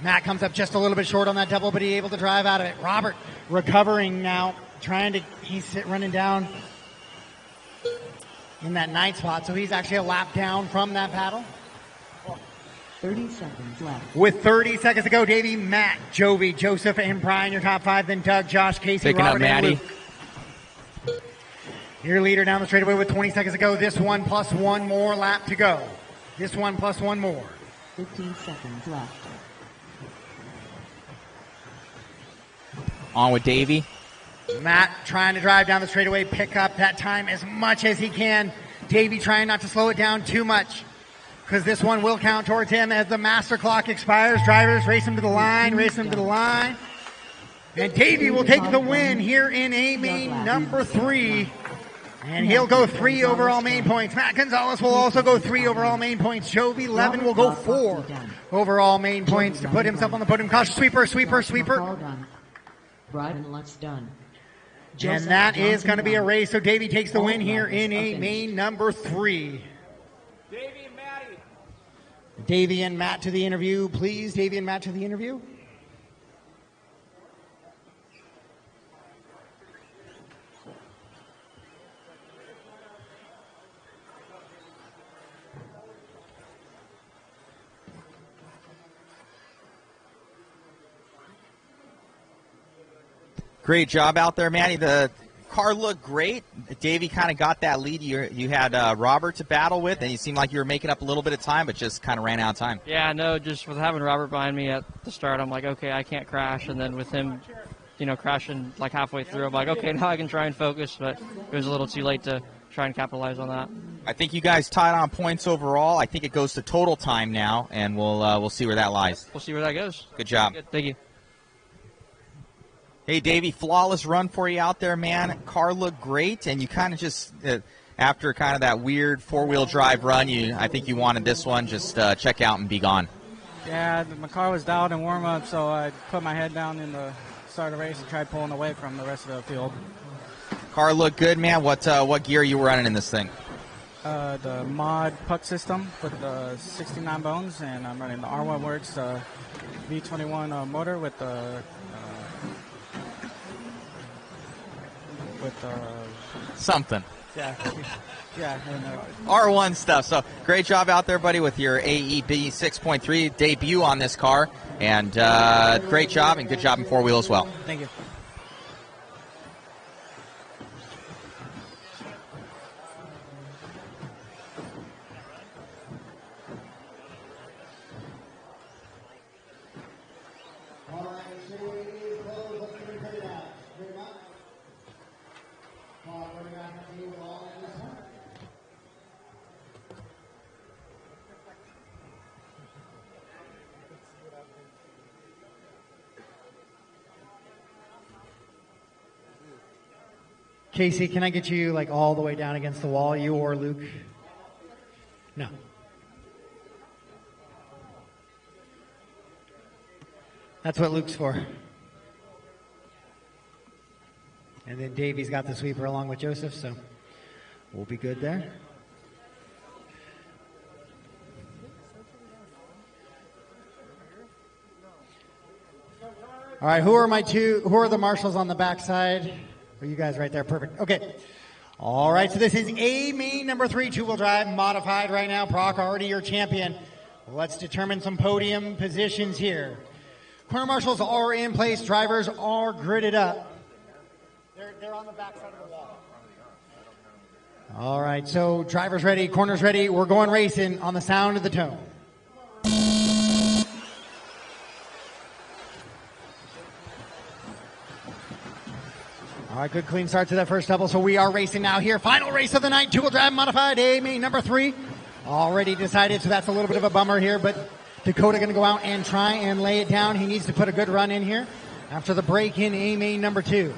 Matt comes up just a little bit short on that double, but he's able to drive out of it. Robert recovering now, he's running down in that 9th spot, so he's actually a lap down from that battle. 30 seconds left. With 30 seconds to go, Davey, Matt, Jovi, Joseph, and Brian, your top 5. Then Doug, Josh, Casey, Picking Robert, up Maddie. and Luke. Your leader down the straightaway with 20 seconds to go. This one plus 1 more lap to go. 15 seconds left. On with Davey. Matt trying to drive down the straightaway, pick up that time as much as he can. Davey trying not to slow it down too much, because this one will count towards him as the master clock expires. Drivers race him to the line, race him to the line. And Davey will take the win here in A main number 3. And he'll go 3 overall main points. Matt Gonzalez will also go 3 overall main points. Jovi Levin will go 4 overall main points to put himself on the podium. Caution, sweeper, sweeper, sweeper. Brian Lutz done. And that is going to be a race. So Davey takes the win here in A main number 3. Davey and Matt to the interview, please. Davey and Matt to the interview. Great job out there, Manny. The car looked great. Davey kind of got that lead. You had Robert to battle with, and you seemed like you were making up a little bit of time, but just kind of ran out of time. Yeah, no, just with having Robert behind me at the start, I'm like, okay, I can't crash. And then with him, crashing like halfway through, I'm like, okay, now I can try and focus, but it was a little too late to try and capitalize on that. I think you guys tied on points overall. I think it goes to total time now, and we'll see where that lies. We'll see where that goes. Good job. Good. Thank you. Hey, Davey, flawless run for you out there, man. Car looked great, and you kind of just, after kind of that weird four-wheel drive run, I think you wanted this one, just check out and be gone. Yeah, my car was dialed in warm-up, so I put my head down in the start of the race and tried pulling away from the rest of the field. Car looked good, man. What gear you were running in this thing? The mod puck system with the 69 bones, and I'm running the R1 Works V21 motor with the something. Yeah. Yeah. R1 stuff. So great job out there, buddy, with your AEB 6.3 debut on this car. And great job, and good job in four-wheel as well. Thank you. Casey, can I get you like all the way down against the wall, you or Luke? No. That's what Luke's for. And then Davey's got the sweeper along with Joseph, so we'll be good there. All right, who are the marshals on the backside? Are you guys right there? Perfect. Okay. All right, so this is A main number 3, two-wheel drive, modified right now. Brock already your champion. Let's determine some podium positions here. Corner marshals are in place. Drivers are gridded up. They're on the backside of the wall. All right, so drivers ready, corners ready. We're going racing on the sound of the tone. All right, good clean start to that first double. So we are racing now here. Final race of the night, two-wheel drive modified, A main number 3. Already decided, so that's a little bit of a bummer here, but Dakota going to go out and try and lay it down. He needs to put a good run in here after the break in A main number 2.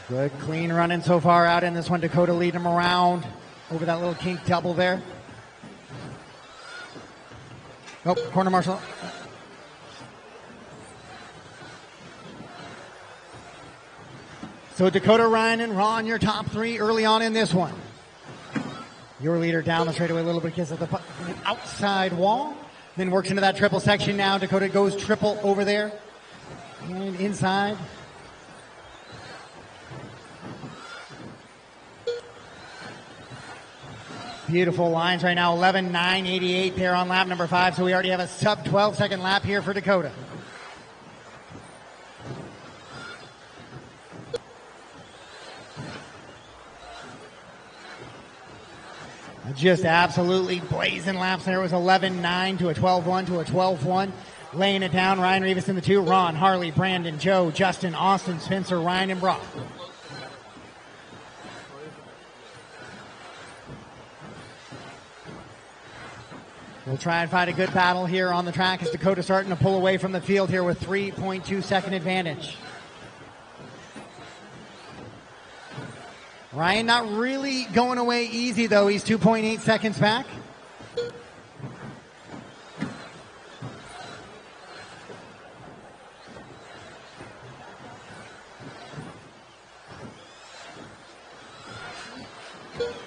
Good clean running so far out in this one. Dakota leading him around over that little kink double there. Oh, corner marshal. So Dakota, Ryan, and Ron, your top 3 early on in this one. Your leader down the straightaway a little bit, kisses the outside wall. Then works into that triple section now. Dakota goes triple over there. And inside. Beautiful lines right now, 11:9.88 there on lap number 5, so we already have a sub 12-second lap here for Dakota. Just absolutely blazing laps there. It was 11:9 to a 12:1 to a 12:1. Laying it down, Ryan Rivas in the 2, Ron, Harley, Brandon, Joe, Justin, Austin, Spencer, Ryan, and Brock. We'll try and find a good battle here on the track as Dakota starting to pull away from the field here with 3.2 second advantage. Ryan not really going away easy though. He's 2.8 seconds back.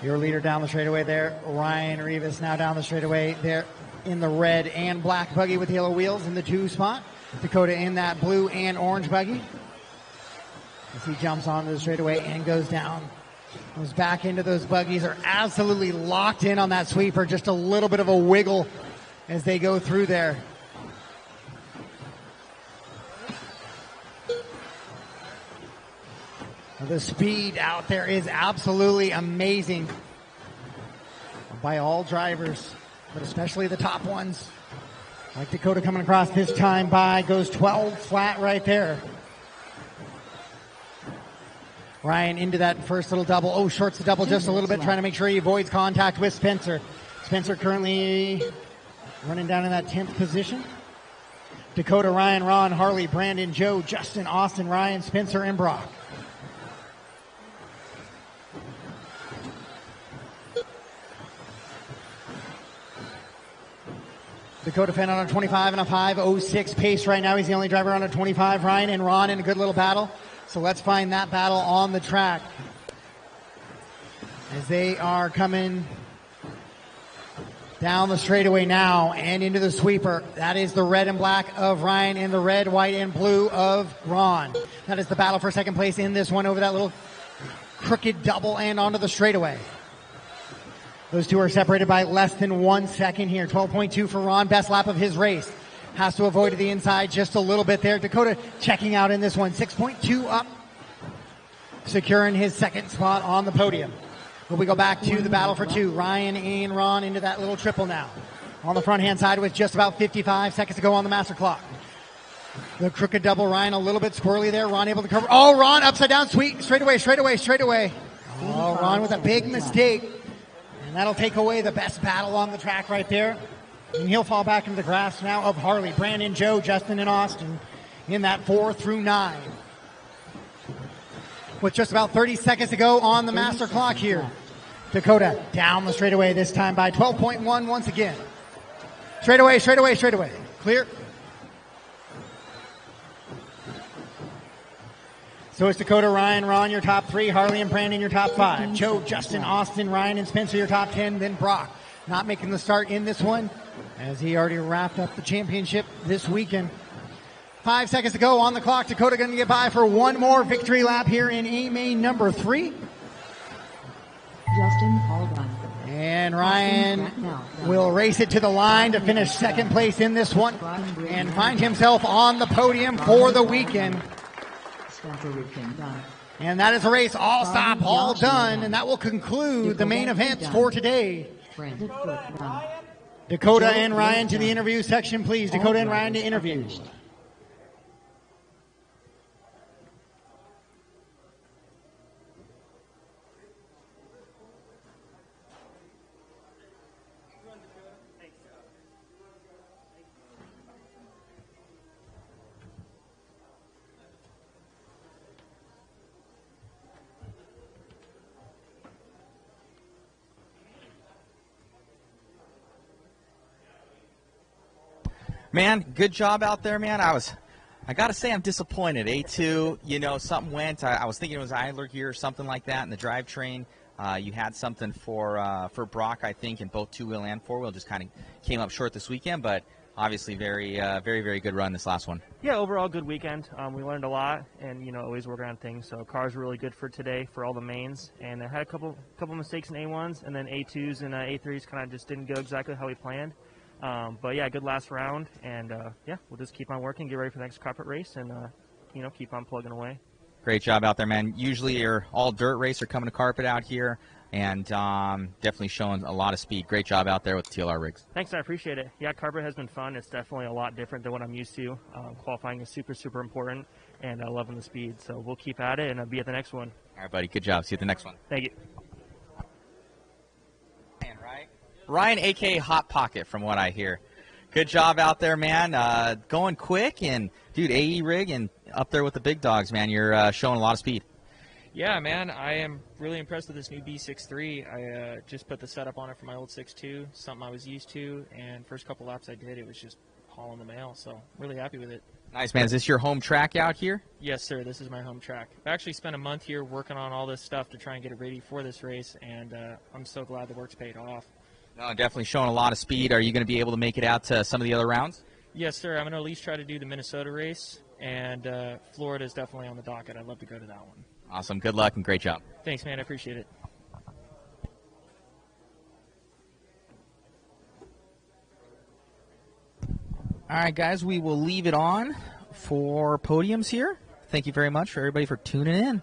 Your leader down the straightaway there, Ryan Rivas, now down the straightaway there in the red and black buggy with yellow wheels in the 2 spot. Dakota in that blue and orange buggy as he jumps onto the straightaway and goes down. Goes back into those buggies, are absolutely locked in on that sweeper. Just a little bit of a wiggle as they go through there. The speed out there is absolutely amazing by all drivers, but especially the top ones. Like Dakota coming across this time by, goes 12 flat right there. Ryan into that first little double. Oh, shorts the double just a little bit, trying to make sure he avoids contact with Spencer. Spencer currently running down in that 10th position. Dakota, Ryan, Ron, Harley, Brandon, Joe, Justin, Austin, Ryan, Spencer, and Brock. Dakota Fenn on a 25 and a 5:06 pace right now. He's the only driver on a 25. Ryan and Ron in a good little battle. So let's find that battle on the track as they are coming down the straightaway now and into the sweeper. That is the red and black of Ryan and the red, white, and blue of Ron. That is the battle for second place in this one over that little crooked double and onto the straightaway. Those two are separated by less than 1 second here. 12.2 for Ron, best lap of his race. Has to avoid to the inside just a little bit there. Dakota checking out in this one. 6.2 up, securing his second spot on the podium. But we go back to the battle for 2. Ryan and Ron into that little triple now. On the front-hand side with just about 55 seconds to go on the master clock. The crooked double, Ryan a little bit squirrely there. Ron able to cover. Oh, Ron upside down, sweet. Straight away. Oh, Ron with a big mistake. And that'll take away the best battle on the track right there. And he'll fall back into the grass now of Harley, Brandon, Joe, Justin, and Austin in that 4 through 9. With just about 30 seconds to go on the master clock here. Dakota down the straightaway this time by 12.1 once again. Straightaway. Clear. So it's Dakota, Ryan, Ron, your top 3. Harley and Brandon, your top 5. Joe, Justin, Austin, Ryan, and Spencer, your top 10. Then Brock, not making the start in this one, as he already wrapped up the championship this weekend. 5 seconds to go on the clock. Dakota going to get by for one more victory lap here in A-Main number 3. Justin Alban. And Ryan will race it to the line to finish second place in this one and find himself on the podium for the weekend. And that is a race all stop, all done, and that will conclude the main events for today. Dakota and Ryan to the interview section, please. Dakota and Ryan to interview. Man, good job out there, man. I got to say I'm disappointed. A2, something went. I was thinking it was idler gear or something like that in the drivetrain. You had something for Brock, I think, in both two-wheel and four-wheel. Just kind of came up short this weekend, but obviously very good run this last one. Yeah, overall good weekend. We learned a lot, and always work on things. So cars were really good for today for all the mains, and I had a couple mistakes in A1s, and then A2s and A3s kind of just didn't go exactly how we planned. But yeah, good last round, and yeah, we'll just keep on working, get ready for the next carpet race, and keep on plugging away. Great job out there, man. Usually you're all dirt racer coming to carpet out here, and definitely showing a lot of speed. Great job out there with the TLR rigs. Thanks, I appreciate it. Yeah, carpet has been fun. It's definitely a lot different than what I'm used to. Qualifying is super important, and loving the speed. So we'll keep at it and be at the next one. All right, buddy. Good job. See you at the next one. Thank you. Ryan, a.k.a. Hot Pocket, from what I hear. Good job out there, man. Going quick, and, dude, AE rig and up there with the big dogs, man. You're showing a lot of speed. Yeah, man, I am really impressed with this new B63. I just put the setup on it for my old 6.2, something I was used to, and first couple laps I did, it was just hauling the mail, so really happy with it. Nice, man. Is this your home track out here? Yes, sir. This is my home track. I actually spent a month here working on all this stuff to try and get it ready for this race, and I'm so glad the work's paid off. No, definitely showing a lot of speed. Are you going to be able to make it out to some of the other rounds? Yes, sir. I'm going to at least try to do the Minnesota race, and Florida is definitely on the docket. I'd love to go to that one. Awesome. Good luck and great job. Thanks, man. I appreciate it. All right, guys, we will leave it on for podiums here. Thank you very much for everybody for tuning in.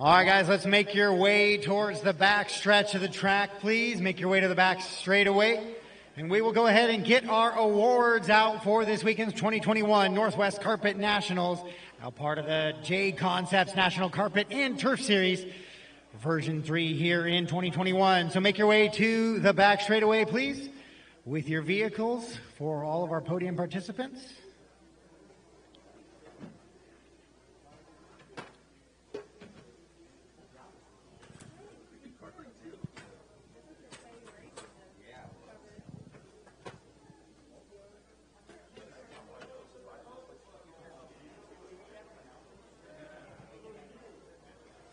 All right, guys, let's make your way towards the back stretch of the track, please. Make your way to the back straightaway. And we will go ahead and get our awards out for this weekend's 2021 Northwest Carpet Nationals, now part of the JConcepts National Carpet and Turf Series, version 3 here in 2021. So make your way to the back straightaway, please, with your vehicles for all of our podium participants.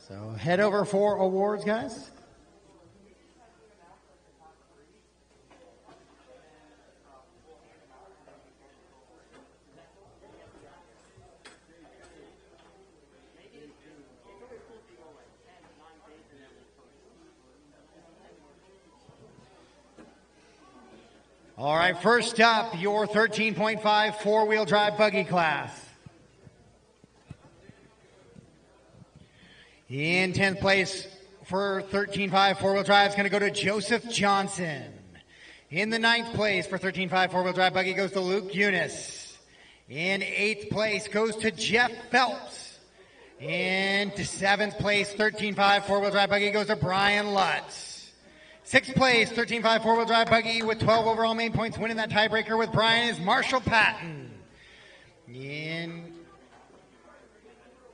So head over for awards, guys. All right, first up, your 13.5 four-wheel drive buggy class. In 10th place for 13.5 four-wheel drive is going to go to Joseph Johnson. In the 9th place for 13.5 four-wheel drive buggy goes to Luke Eunice. In 8th place goes to Jeff Phelps. In 7th place, 13.5 four-wheel drive buggy goes to Brian Lutz. 6th place, 13.5 four-wheel drive buggy with 12 overall main points, winning that tiebreaker with Brian is Marshall Patton. In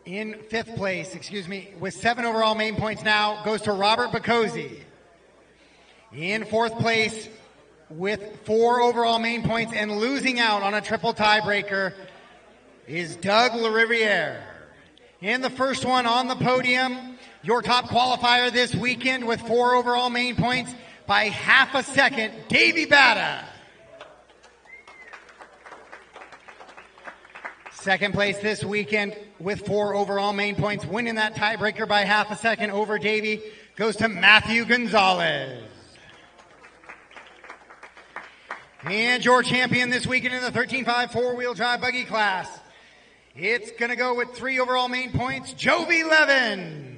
5th place, with 7 overall main points now, goes to Robert Bacozzi. In 4th place, with 4 overall main points and losing out on a triple tiebreaker, is Doug LaRiviere. In the first one on the podium, your top qualifier this weekend with 4 overall main points by half a second, Davey Batta. Second place this weekend with 4 overall main points, winning that tiebreaker by half a second over Davey, goes to Matthew Gonzalez. And your champion this weekend in the 13.5 four-wheel drive buggy class, it's going to go with 3 overall main points, Jovi Levin.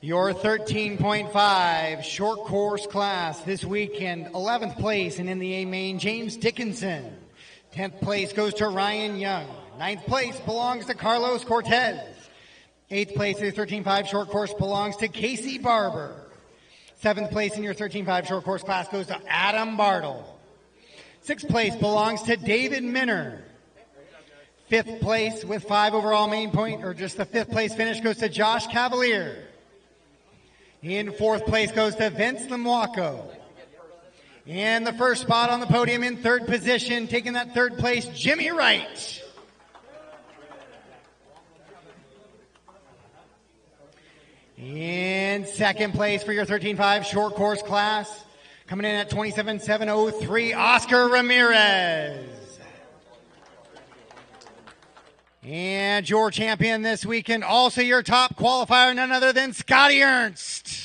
Your 13.5 short course class this weekend, 11th place and in the A main, James Dickinson. 10th place goes to Ryan Young. 9th place belongs to Carlos Cortez. 8th place in the 13.5 short course belongs to Casey Barber. 7th place in your 13.5 short course class goes to Adam Bartle. 6th place belongs to David Minner. 5th place with 5 overall main point, or just the 5th place finish, goes to Josh Cavalier. In 4th place goes to Vince Lemuaco. And the first spot on the podium in 3rd position, taking that 3rd place, Jimmy Wright. In 2nd place for your 13.5 short course class, coming in at 27.703, Oscar Ramirez. And your champion this weekend, also your top qualifier, none other than Scotty Ernst.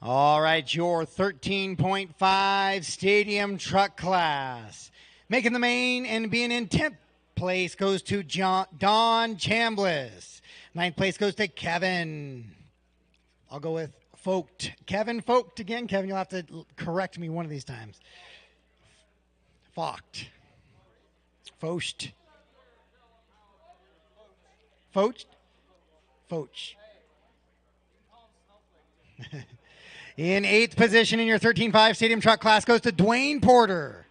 All right, your 13.5 stadium truck class. Making the main and being in 10th place goes to Don Chambliss. 9th place goes to Kevin. I'll go with Vogt. Kevin Vogt again. Kevin, you'll have to correct me one of these times. Vogt. Vogt. Vogt. Vogt. In 8th position in your 13.5 stadium truck class goes to Dwayne Porter.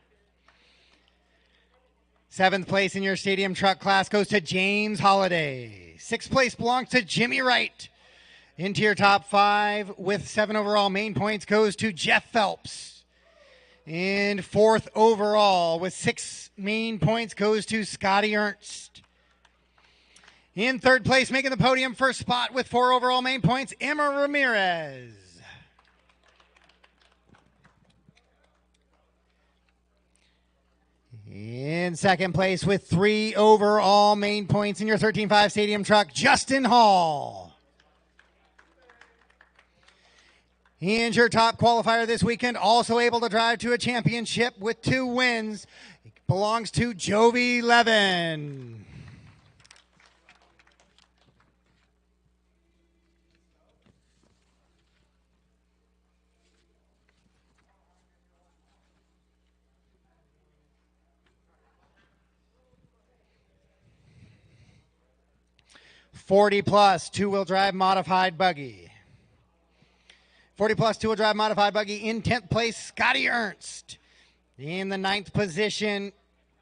7th place in your stadium truck class goes to James Holiday. 6th place belongs to Jimmy Wright. Into your top 5 with 7 overall main points goes to Jeff Phelps. And 4th overall with 6 main points goes to Scotty Ernst. In 3rd place, making the podium first spot with 4 overall main points, Emma Ramirez. In 2nd place with 3 overall main points in your 13.5 stadium truck, Justin Hall. And your top qualifier this weekend, also able to drive to a championship with 2 wins, belongs to Jovi Levin. +40 two-wheel drive modified buggy. 40 two-wheel drive modified buggy in 10th place, Scotty Ernst. In the 9th position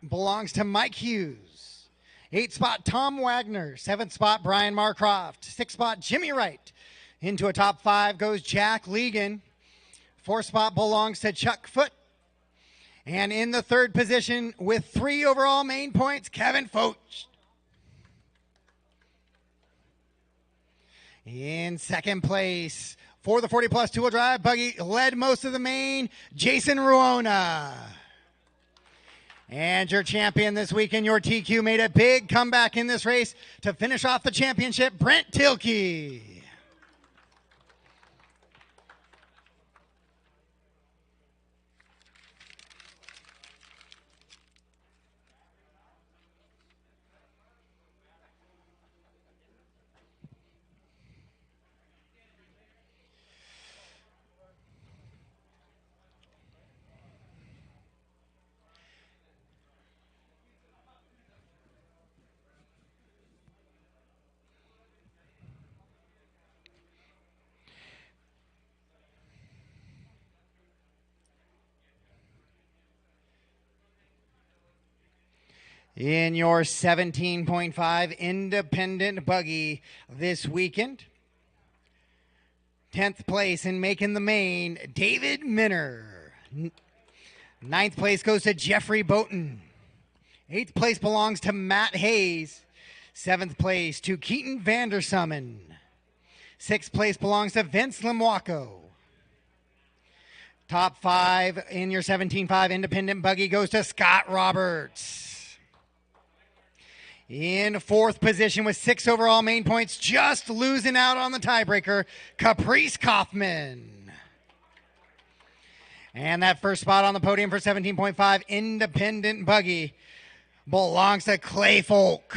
belongs to Mike Hughes. 8th spot, Tom Wagner. 7th spot, Brian Marcroft. 6th spot, Jimmy Wright. Into a top 5 goes Jack Legan. 4th spot belongs to Chuck Foote. And in the 3rd position with 3 overall main points, Kevin Foch. In 2nd place for the 40 two-wheel drive buggy, led most of the main, Jason Ruona. And your champion this weekend, your TQ, made a big comeback in this race to finish off the championship, Brent Tilke. In your 17.5 independent buggy this weekend, 10th place in making the main, David Minner. 9th place goes to Jeffrey Boughton. 8th place belongs to Matt Hayes. 7th place to Keaton Vandersumen. 6th place belongs to Vince Limwaco. Top 5 in your 17.5 independent buggy goes to Scott Roberts. In 4th position with 6 overall main points, just losing out on the tiebreaker, Caprice Kaufman. And that first spot on the podium for 17.5 independent buggy belongs to Clay Folk.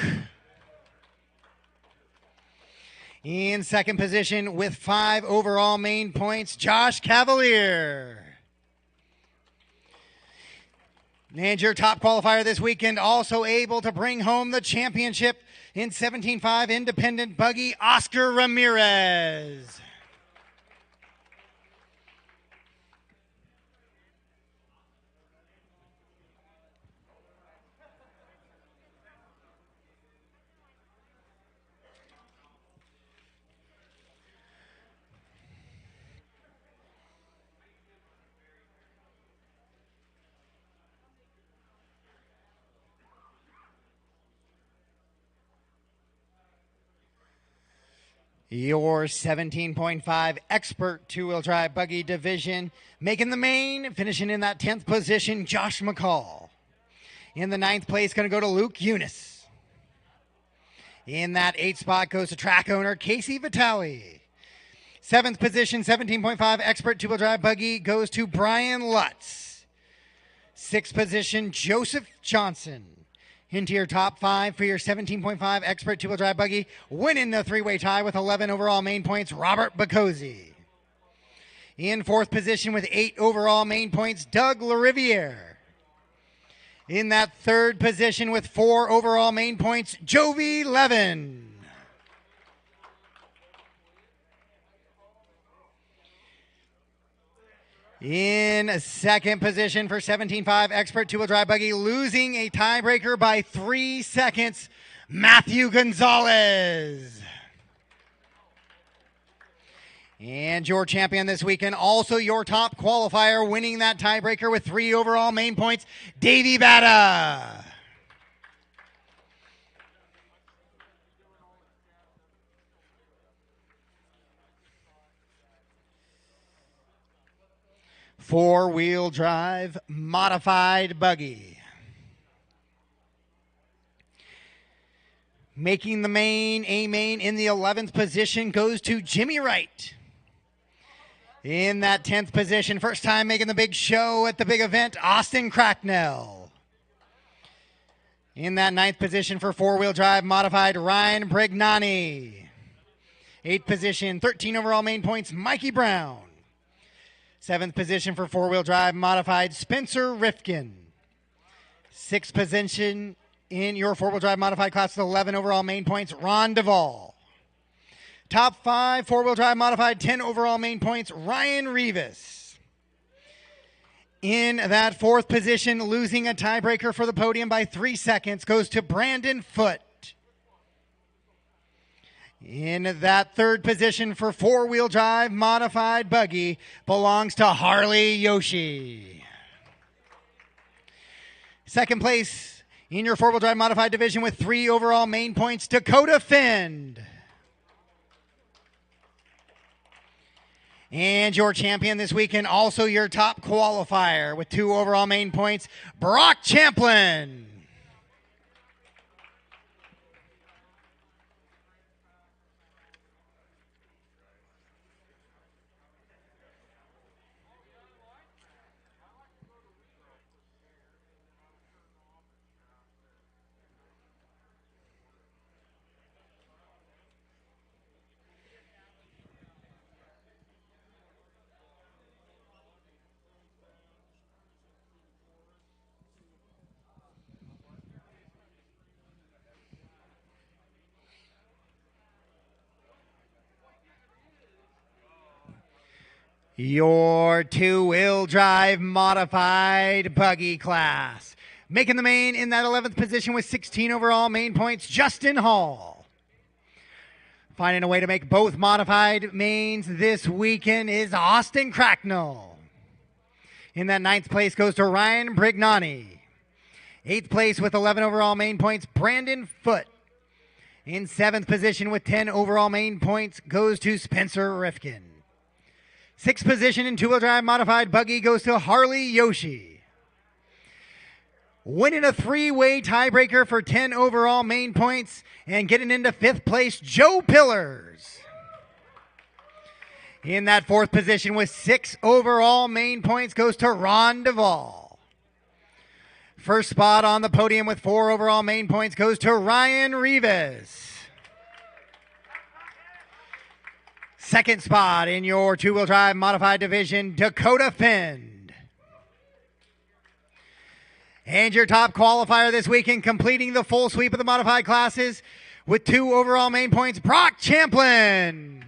In 2nd position with 5 overall main points, Josh Cavalier. And your top qualifier this weekend, also able to bring home the championship in 17.5 independent buggy, Oscar Ramirez. Your 17.5 expert two-wheel drive buggy division, making the main, finishing in that 10th position, Josh McCall. In the 9th place, going to go to Luke Eunice. In that 8th spot goes to track owner Casey Vitale. 7th position, 17.5 expert two-wheel drive buggy goes to Brian Lutz. 6th position, Joseph Johnson. Into your top 5 for your 17.5 expert two-wheel drive buggy, winning the 3-way tie with 11 overall main points, Robert Bacozzi. In 4th position with 8 overall main points, Doug Lariviere. In that 3rd position with 4 overall main points, Jovi Levin. In 2nd position for 17.5 expert two-wheel drive buggy, losing a tiebreaker by 3 seconds, Matthew Gonzalez. And your champion this weekend, also your top qualifier, winning that tiebreaker with 3 overall main points, Davey Bata. Four-wheel drive modified buggy. Making the main, A main in the 11th position goes to Jimmy Wright. In that 10th position, first time making the big show at the big event, Austin Cracknell. In that 9th position for four-wheel drive modified, Ryan Brignani. 8th position, 13 overall main points, Mikey Brown. 7th position for four-wheel drive modified, Spencer Rifkin. 6th position in your four-wheel drive modified class with 11 overall main points, Ron Duvall. Top 5 four-wheel drive modified, 10 overall main points, Ryan Rivas. In that 4th position, losing a tiebreaker for the podium by 3 seconds, goes to Brandon Foote. In that 3rd position for four-wheel drive modified buggy belongs to Harley Yoshi. 2nd place in your four-wheel drive modified division with 3 overall main points, Dakota Fend. And your champion this weekend, also your top qualifier with 2 overall main points, Brock Champlin. Your two-wheel drive modified buggy class. Making the main in that 11th position with 16 overall main points, Justin Hall. Finding a way to make both modified mains this weekend is Austin Cracknell. In that 9th place goes to Ryan Brignani. 8th place with 11 overall main points, Brandon Foote. In 7th position with 10 overall main points goes to Spencer Rifkin. 6th position in two-wheel drive modified buggy goes to Harley Yoshi. Winning a 3-way tiebreaker for 10 overall main points and getting into 5th place, Joe Pillars. In that 4th position with 6 overall main points goes to Ron Duvall. First spot on the podium with 4 overall main points goes to Ryan Rivas. 2nd spot in your two-wheel drive modified division, Dakota Fend. And your top qualifier this weekend, completing the full sweep of the modified classes with 2 overall main points, Brock Champlin.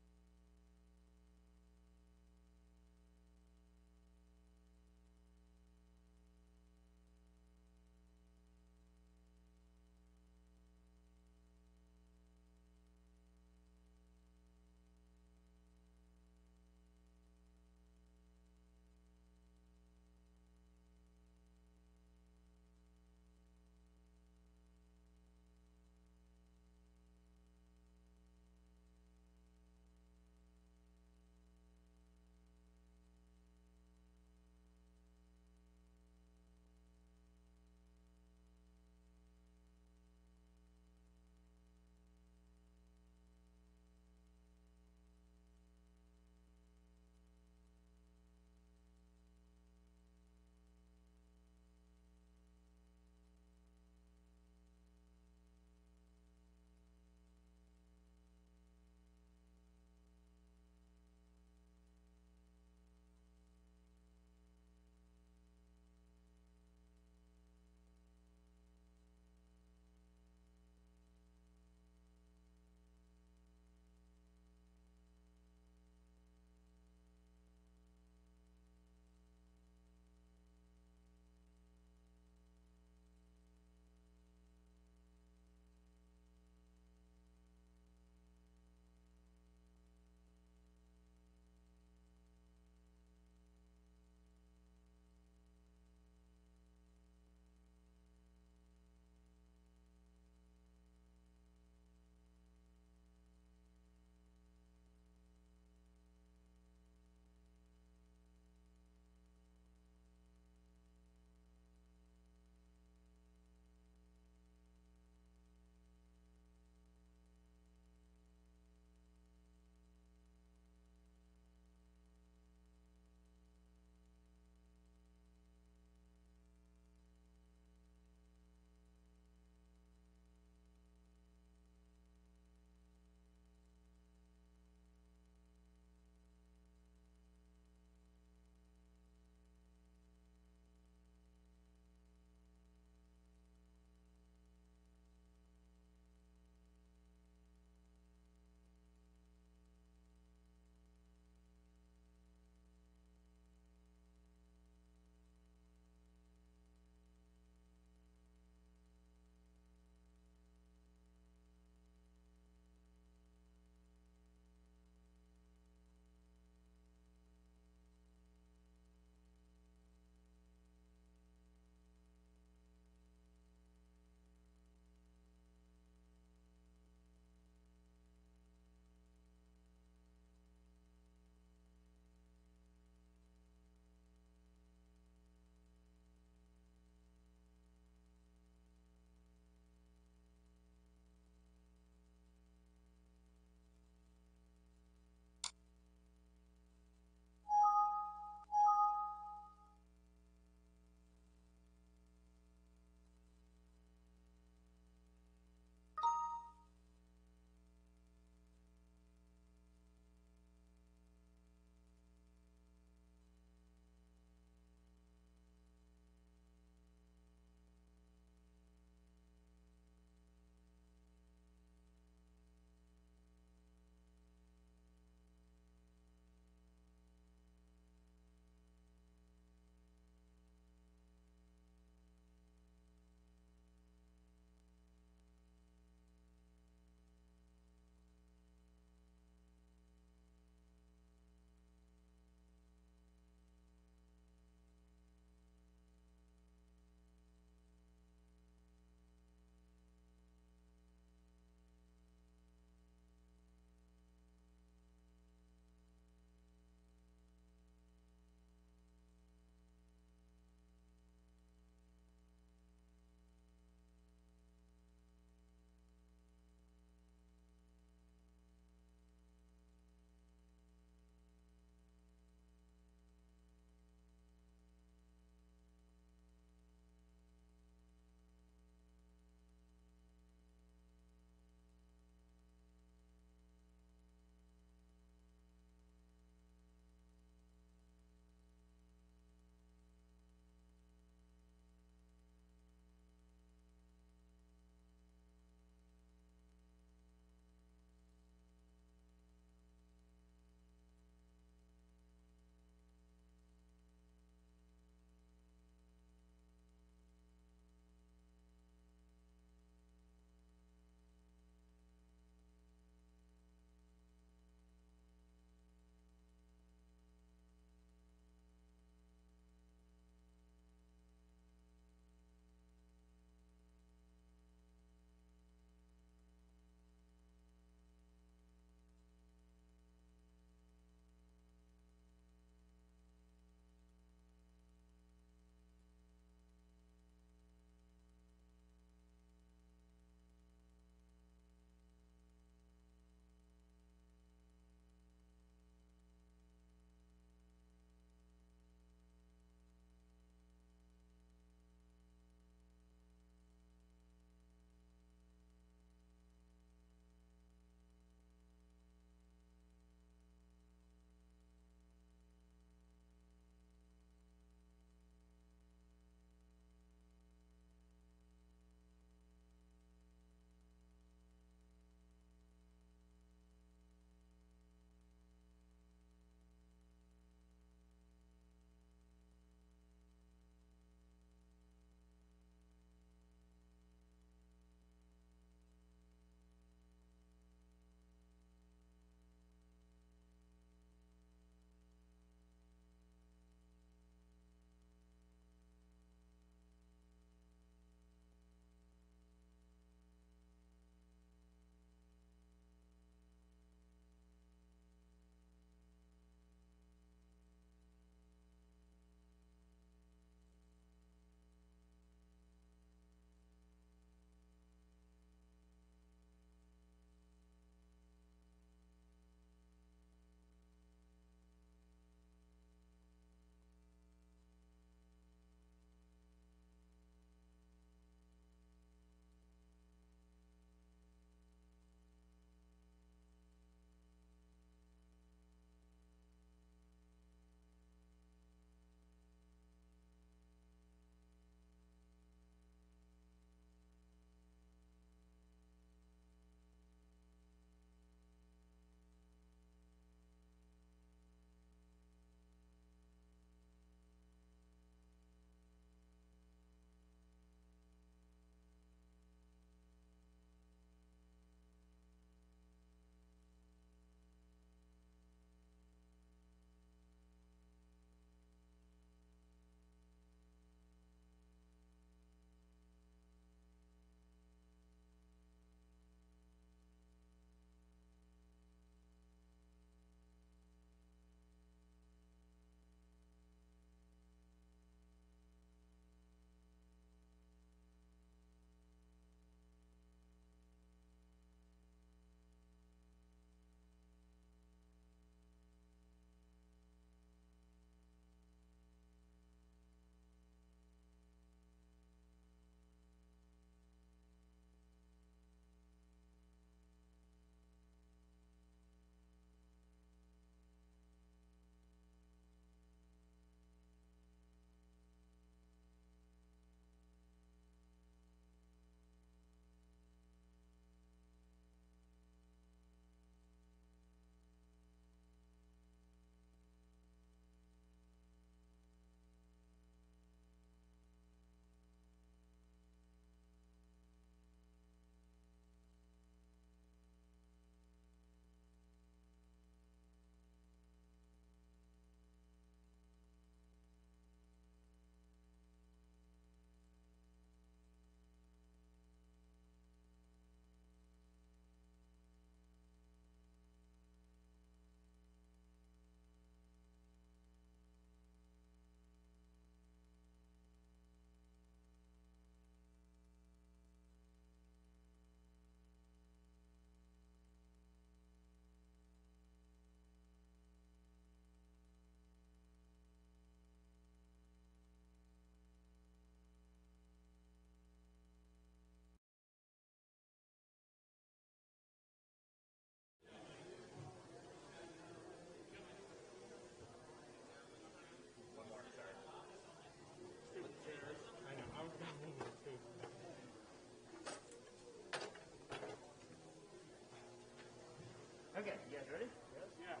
Okay, you guys ready? Yeah.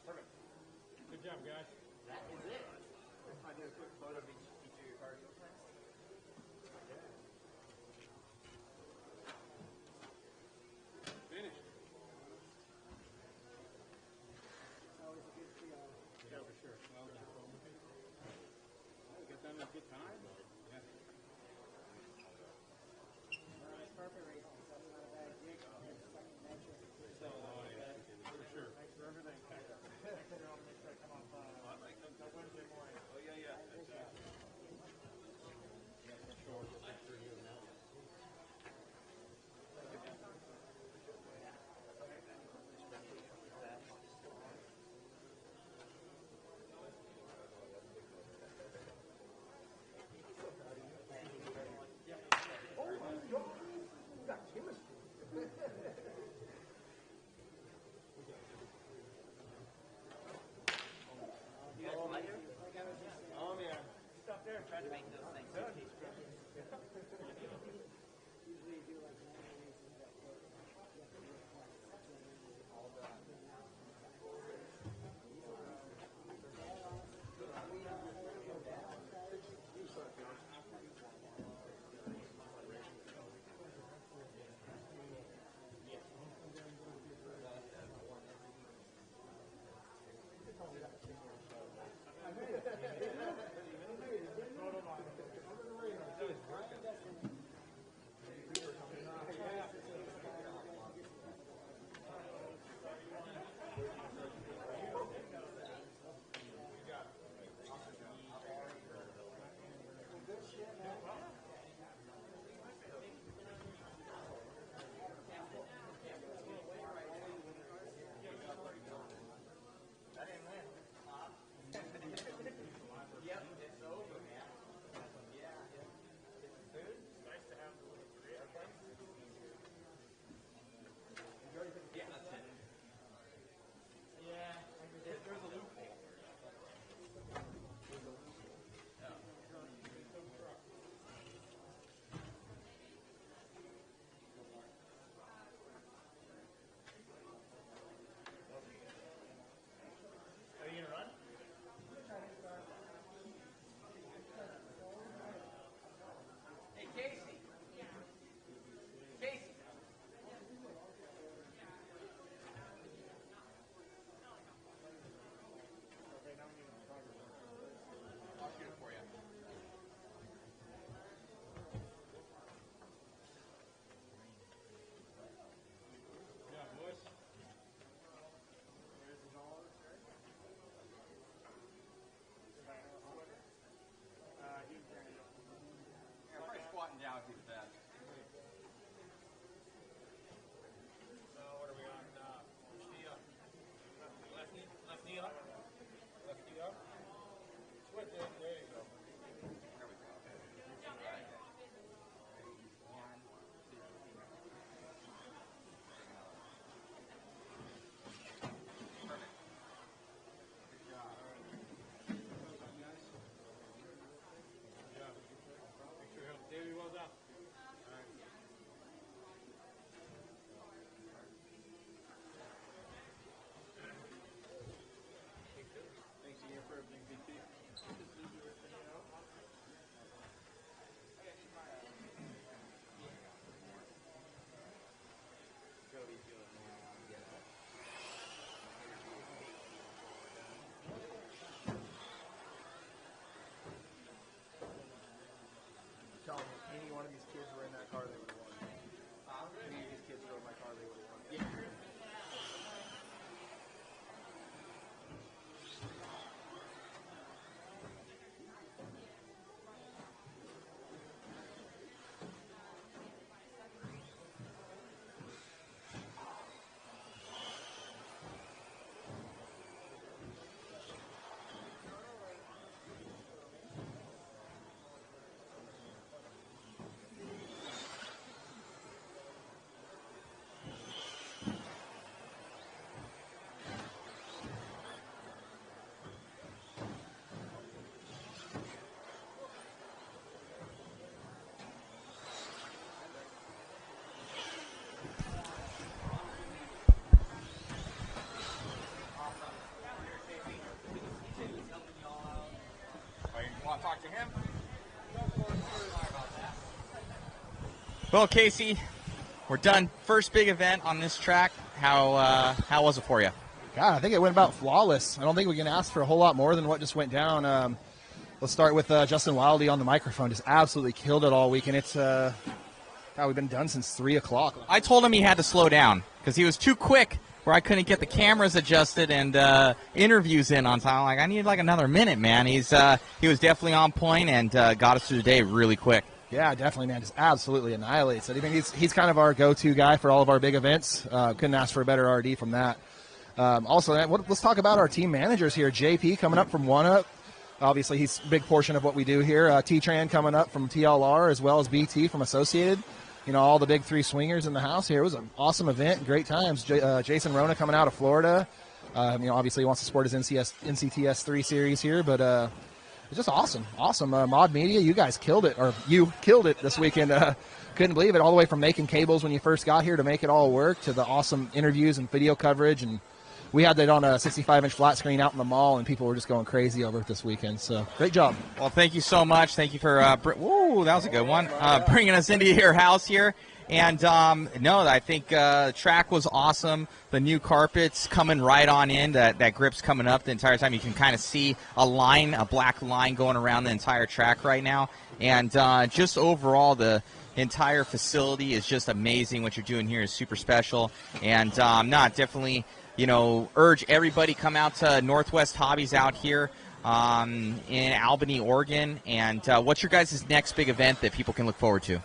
Perfect. Good job, guys. That is it. I'll do a quick photo of each of your cardio plans. Finished. Always a good feel. Yeah, for sure. Well done. Get done in a good time. Yeah. Perfect race. That's not a bad gig. So, for sure. Thanks for everything. I'll make sure I come off Wednesday morning. Oh, yeah. Exactly. Yeah, for sure. Thanks for you now. Oh, yeah. Stuff there. Trying to make those things. Usually do like all done. Tell me, any one of these kids were in that car, they would have won. Any of these kids drove my car, they would have won. Yeah. Well, Casey, we're done. First big event on this track. How was it for you? God, I think it went about flawless. I don't think we can ask for a whole lot more than what just went down. Let's start with Justin Wildy on the microphone. Just absolutely killed it all week, and it's we've been done since 3 o'clock. I told him he had to slow down because he was too quick where I couldn't get the cameras adjusted and interviews in on time. I'm like, I need like another minute, man. He was definitely on point and got us through the day really quick. Yeah, definitely, man. Just absolutely annihilates it. I mean, he's kind of our go-to guy for all of our big events. Couldn't ask for a better RD from that. Also, let's talk about our team managers here. JP coming up from 1UP. Obviously, he's a big portion of what we do here. T-Tran coming up from TLR, as well as BT from Associated. You know, all the big three swingers in the house here. It was an awesome event, great times. Jason Rona coming out of Florida. Obviously he wants to support his NCTS 3 series here, but it's just awesome. Mod Media, you guys killed it, or you killed it this weekend. Couldn't believe it, all the way from making cables when you first got here to make it all work to the awesome interviews and video coverage. And we had that on a 65-inch flat screen out in the mall, and people were just going crazy over it this weekend. So great job. Well, thank you so much. Thank you for whoa, that was a good one. Bringing us into your house here. And I think the track was awesome. The new carpets coming right on in. That grip's coming up the entire time. You can kind of see a black line going around the entire track right now. And just overall, the entire facility is just amazing. What you're doing here is super special. And definitely, urge everybody come out to Northwest Hobbies out here in Albany, Oregon. And what's your guys' next big event that people can look forward to?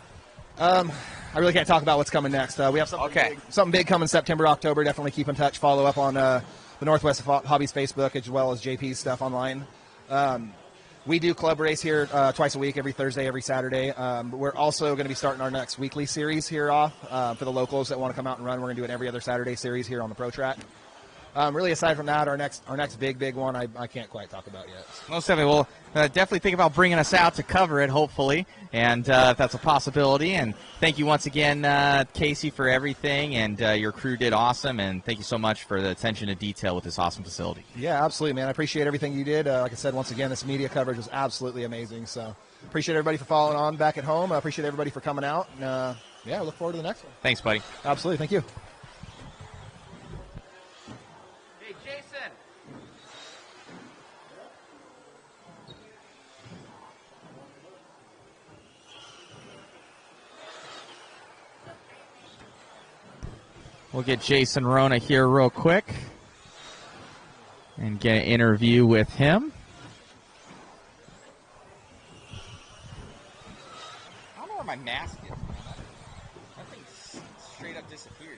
I really can't talk about what's coming next. We have something big coming September, October. Definitely keep in touch. Follow up on the Northwest Hobbies Facebook as well as JP's stuff online. We do club race here twice a week, every Thursday, every Saturday. We're also going to be starting our next weekly series here off for the locals that want to come out and run. We're going to do an every other Saturday series here on the Pro Track. Really, aside from that, our next big one, I can't quite talk about yet. Most definitely. Well, definitely think about bringing us out to cover it, hopefully, and if that's a possibility. And thank you once again, Casey, for everything, and your crew did awesome, and thank you so much for the attention to detail with this awesome facility. Yeah, absolutely, man. I appreciate everything you did. Like I said, once again, this media coverage was absolutely amazing. So appreciate everybody for following on back at home. I appreciate everybody for coming out. And, look forward to the next one. Thanks, buddy. Absolutely. Thank you. We'll get Jason Rona here real quick and get an interview with him. I don't know where my mask is. That thing straight up disappeared.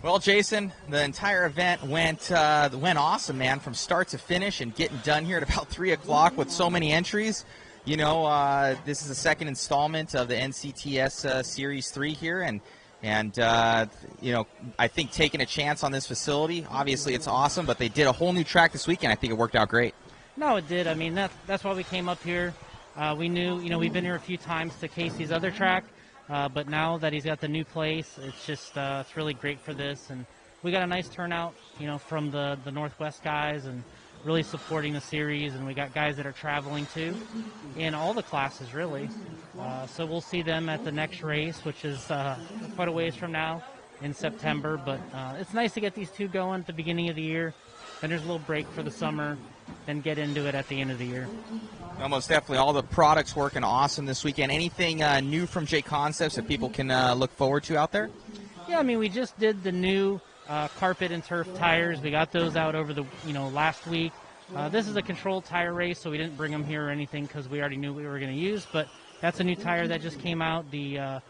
Well, Jason, the entire event went awesome, man, from start to finish, and getting done here at about 3 o'clock with so many entries. This is the second installment of the NCTS Series 3 here, and I think taking a chance on this facility, obviously it's awesome, but they did a whole new track this weekend. I think it worked out great. No, it did. I mean, that's why we came up here. We knew, we've been here a few times to Casey's other track, but now that he's got the new place, it's just it's really great for this, and we got a nice turnout, from the Northwest guys, and really supporting the series, and we got guys that are traveling too in all the classes, really. So we'll see them at the next race, which is quite a ways from now in September. But it's nice to get these two going at the beginning of the year. Then there's a little break for the summer, then get into it at the end of the year. Almost definitely. All the products working awesome this weekend. Anything new from JConcepts that people can look forward to out there? Yeah, I mean, we just did the new carpet and turf tires. We got those out over the last week. This is a controlled tire race, so we didn't bring them here or anything because we already knew what we were going to use. But that's a new tire that just came out. The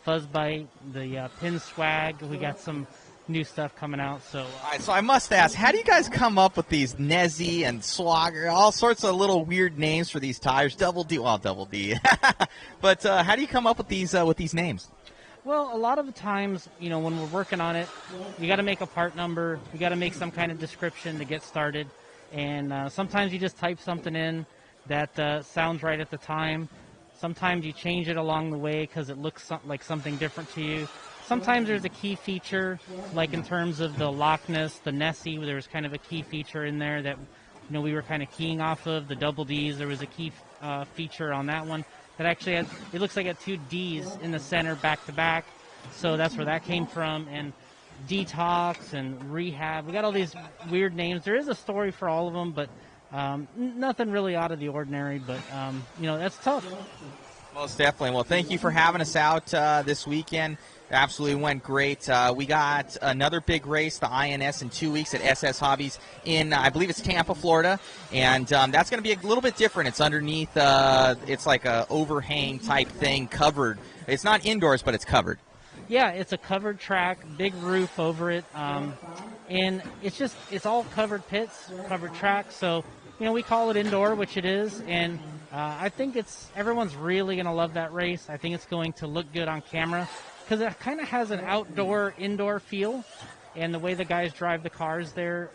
fuzz bite, the pin swag. We got some new stuff coming out. So all right, so I must ask, how do you guys come up with these Nezzy and Swagger, all sorts of little weird names for these tires? Double D. But how do you come up with these names? Well, a lot of the times, when we're working on it, you got to make a part number. You got to make some kind of description to get started. And sometimes you just type something in that sounds right at the time. Sometimes you change it along the way because it looks like something different to you. Sometimes there's a key feature, like in terms of the lockness, the Nessie, there's kind of a key feature in there that we were kind of keying off of the double Ds. There was a key feature on that one that actually had, it looks like it had 2 Ds in the center back to back. So that's where that came from. And detox and rehab, we got all these weird names. There is a story for all of them, but nothing really out of the ordinary. But, that's tough. Most definitely. Well, thank you for having us out this weekend. Absolutely went great. We got another big race, the INS, in 2 weeks at SS Hobbies in, I believe it's Tampa, Florida. And that's going to be a little bit different. It's underneath, it's like a overhang type thing, covered. It's not indoors, but it's covered. Yeah, it's a covered track, big roof over it. And it's all covered pits, covered track. So, we call it indoor, which it is. And I think everyone's really going to love that race. I think it's going to look good on camera, because it kind of has an outdoor-indoor feel, and the way the guys drive the cars there,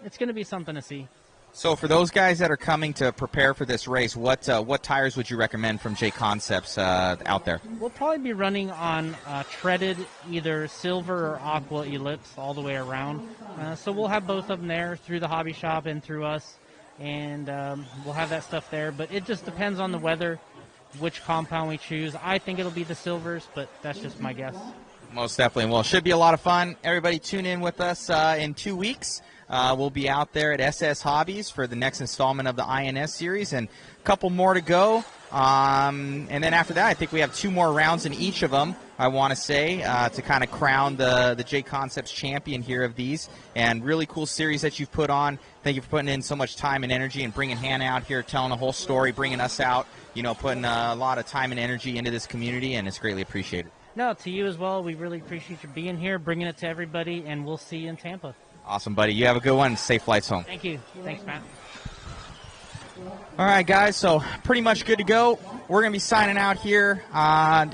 it's going to be something to see. So for those guys that are coming to prepare for this race, what tires would you recommend from JConcepts out there? We'll probably be running on treaded, either silver or aqua ellipse all the way around. So we'll have both of them there through the hobby shop and through us, and we'll have that stuff there. But it just depends on the weather, which compound we choose. I think it'll be the silvers, but that's just my guess. Most definitely. Well, it should be a lot of fun. Everybody tune in with us in 2 weeks. We'll be out there at SS Hobbies for the next installment of the INS series, and a couple more to go. And then after that, I think we have 2 more rounds in each of them, I want to say, to kind of crown the JConcepts champion here of these. And really cool series that you've put on. Thank you for putting in so much time and energy and bringing Hannah out here, telling a whole story, bringing us out, putting a lot of time and energy into this community, and it's greatly appreciated. No, to you as well. We really appreciate you being here, bringing it to everybody, and we'll see you in Tampa. Awesome, buddy. You have a good one. Safe flights home. Thank you. Thanks, Matt. All right, guys, so pretty much good to go. We're going to be signing out here.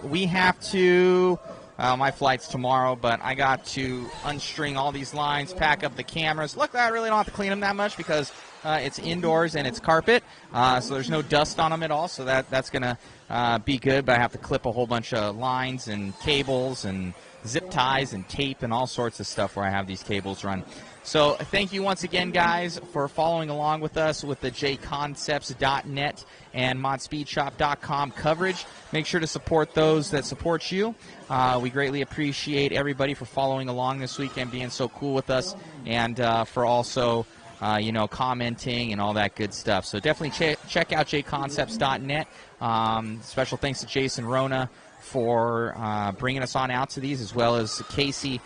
We have to, my flight's tomorrow, but I got to unstring all these lines, pack up the cameras. Luckily, I really don't have to clean them that much because it's indoors and it's carpet, so there's no dust on them at all, so that's going to be good, but I have to clip a whole bunch of lines and cables and zip ties and tape and all sorts of stuff where I have these cables run. So thank you once again, guys, for following along with us with the JConcepts.net and ModSpeedShop.com coverage. Make sure to support those that support you. We greatly appreciate everybody for following along this weekend, being so cool with us, and for also commenting and all that good stuff. So definitely check out JConcepts.net. Special thanks to Jason Rona for bringing us on out to these, as well as Casey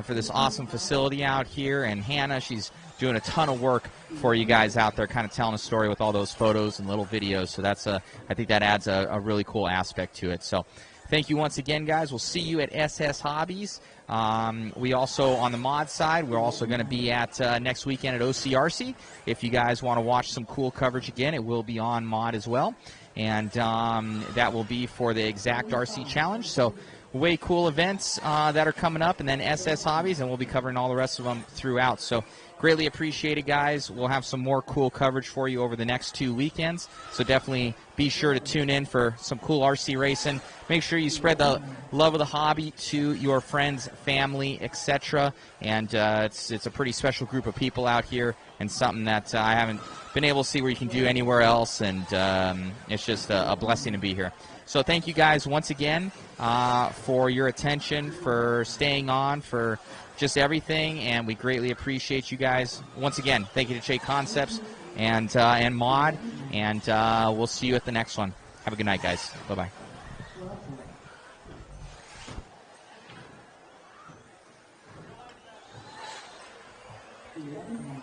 for this awesome facility out here, and Hannah, she's doing a ton of work for you guys out there, kind of telling a story with all those photos and little videos. So that's I think that adds a really cool aspect to it. So thank you once again, guys. We'll see you at SS Hobbies. We also, on the mod side, we're also going to be at next weekend at OCRC. If you guys want to watch some cool coverage again, it will be on mod as well. And that will be for the Exact RC Challenge. So way cool events that are coming up, and then SS Hobbies, and we'll be covering all the rest of them throughout. So greatly appreciate it, guys. We'll have some more cool coverage for you over the next 2 weekends. So definitely be sure to tune in for some cool RC racing. Make sure you spread the love of the hobby to your friends, family, etc. And it's a pretty special group of people out here, and something that I haven't been able to see where you can do anywhere else, and it's just a blessing to be here. So thank you guys once again for your attention, for staying on, for just everything, and we greatly appreciate you guys. Once again, thank you to JConcepts and Mod, and we'll see you at the next one. Have a good night, guys. Bye-bye. Yeah.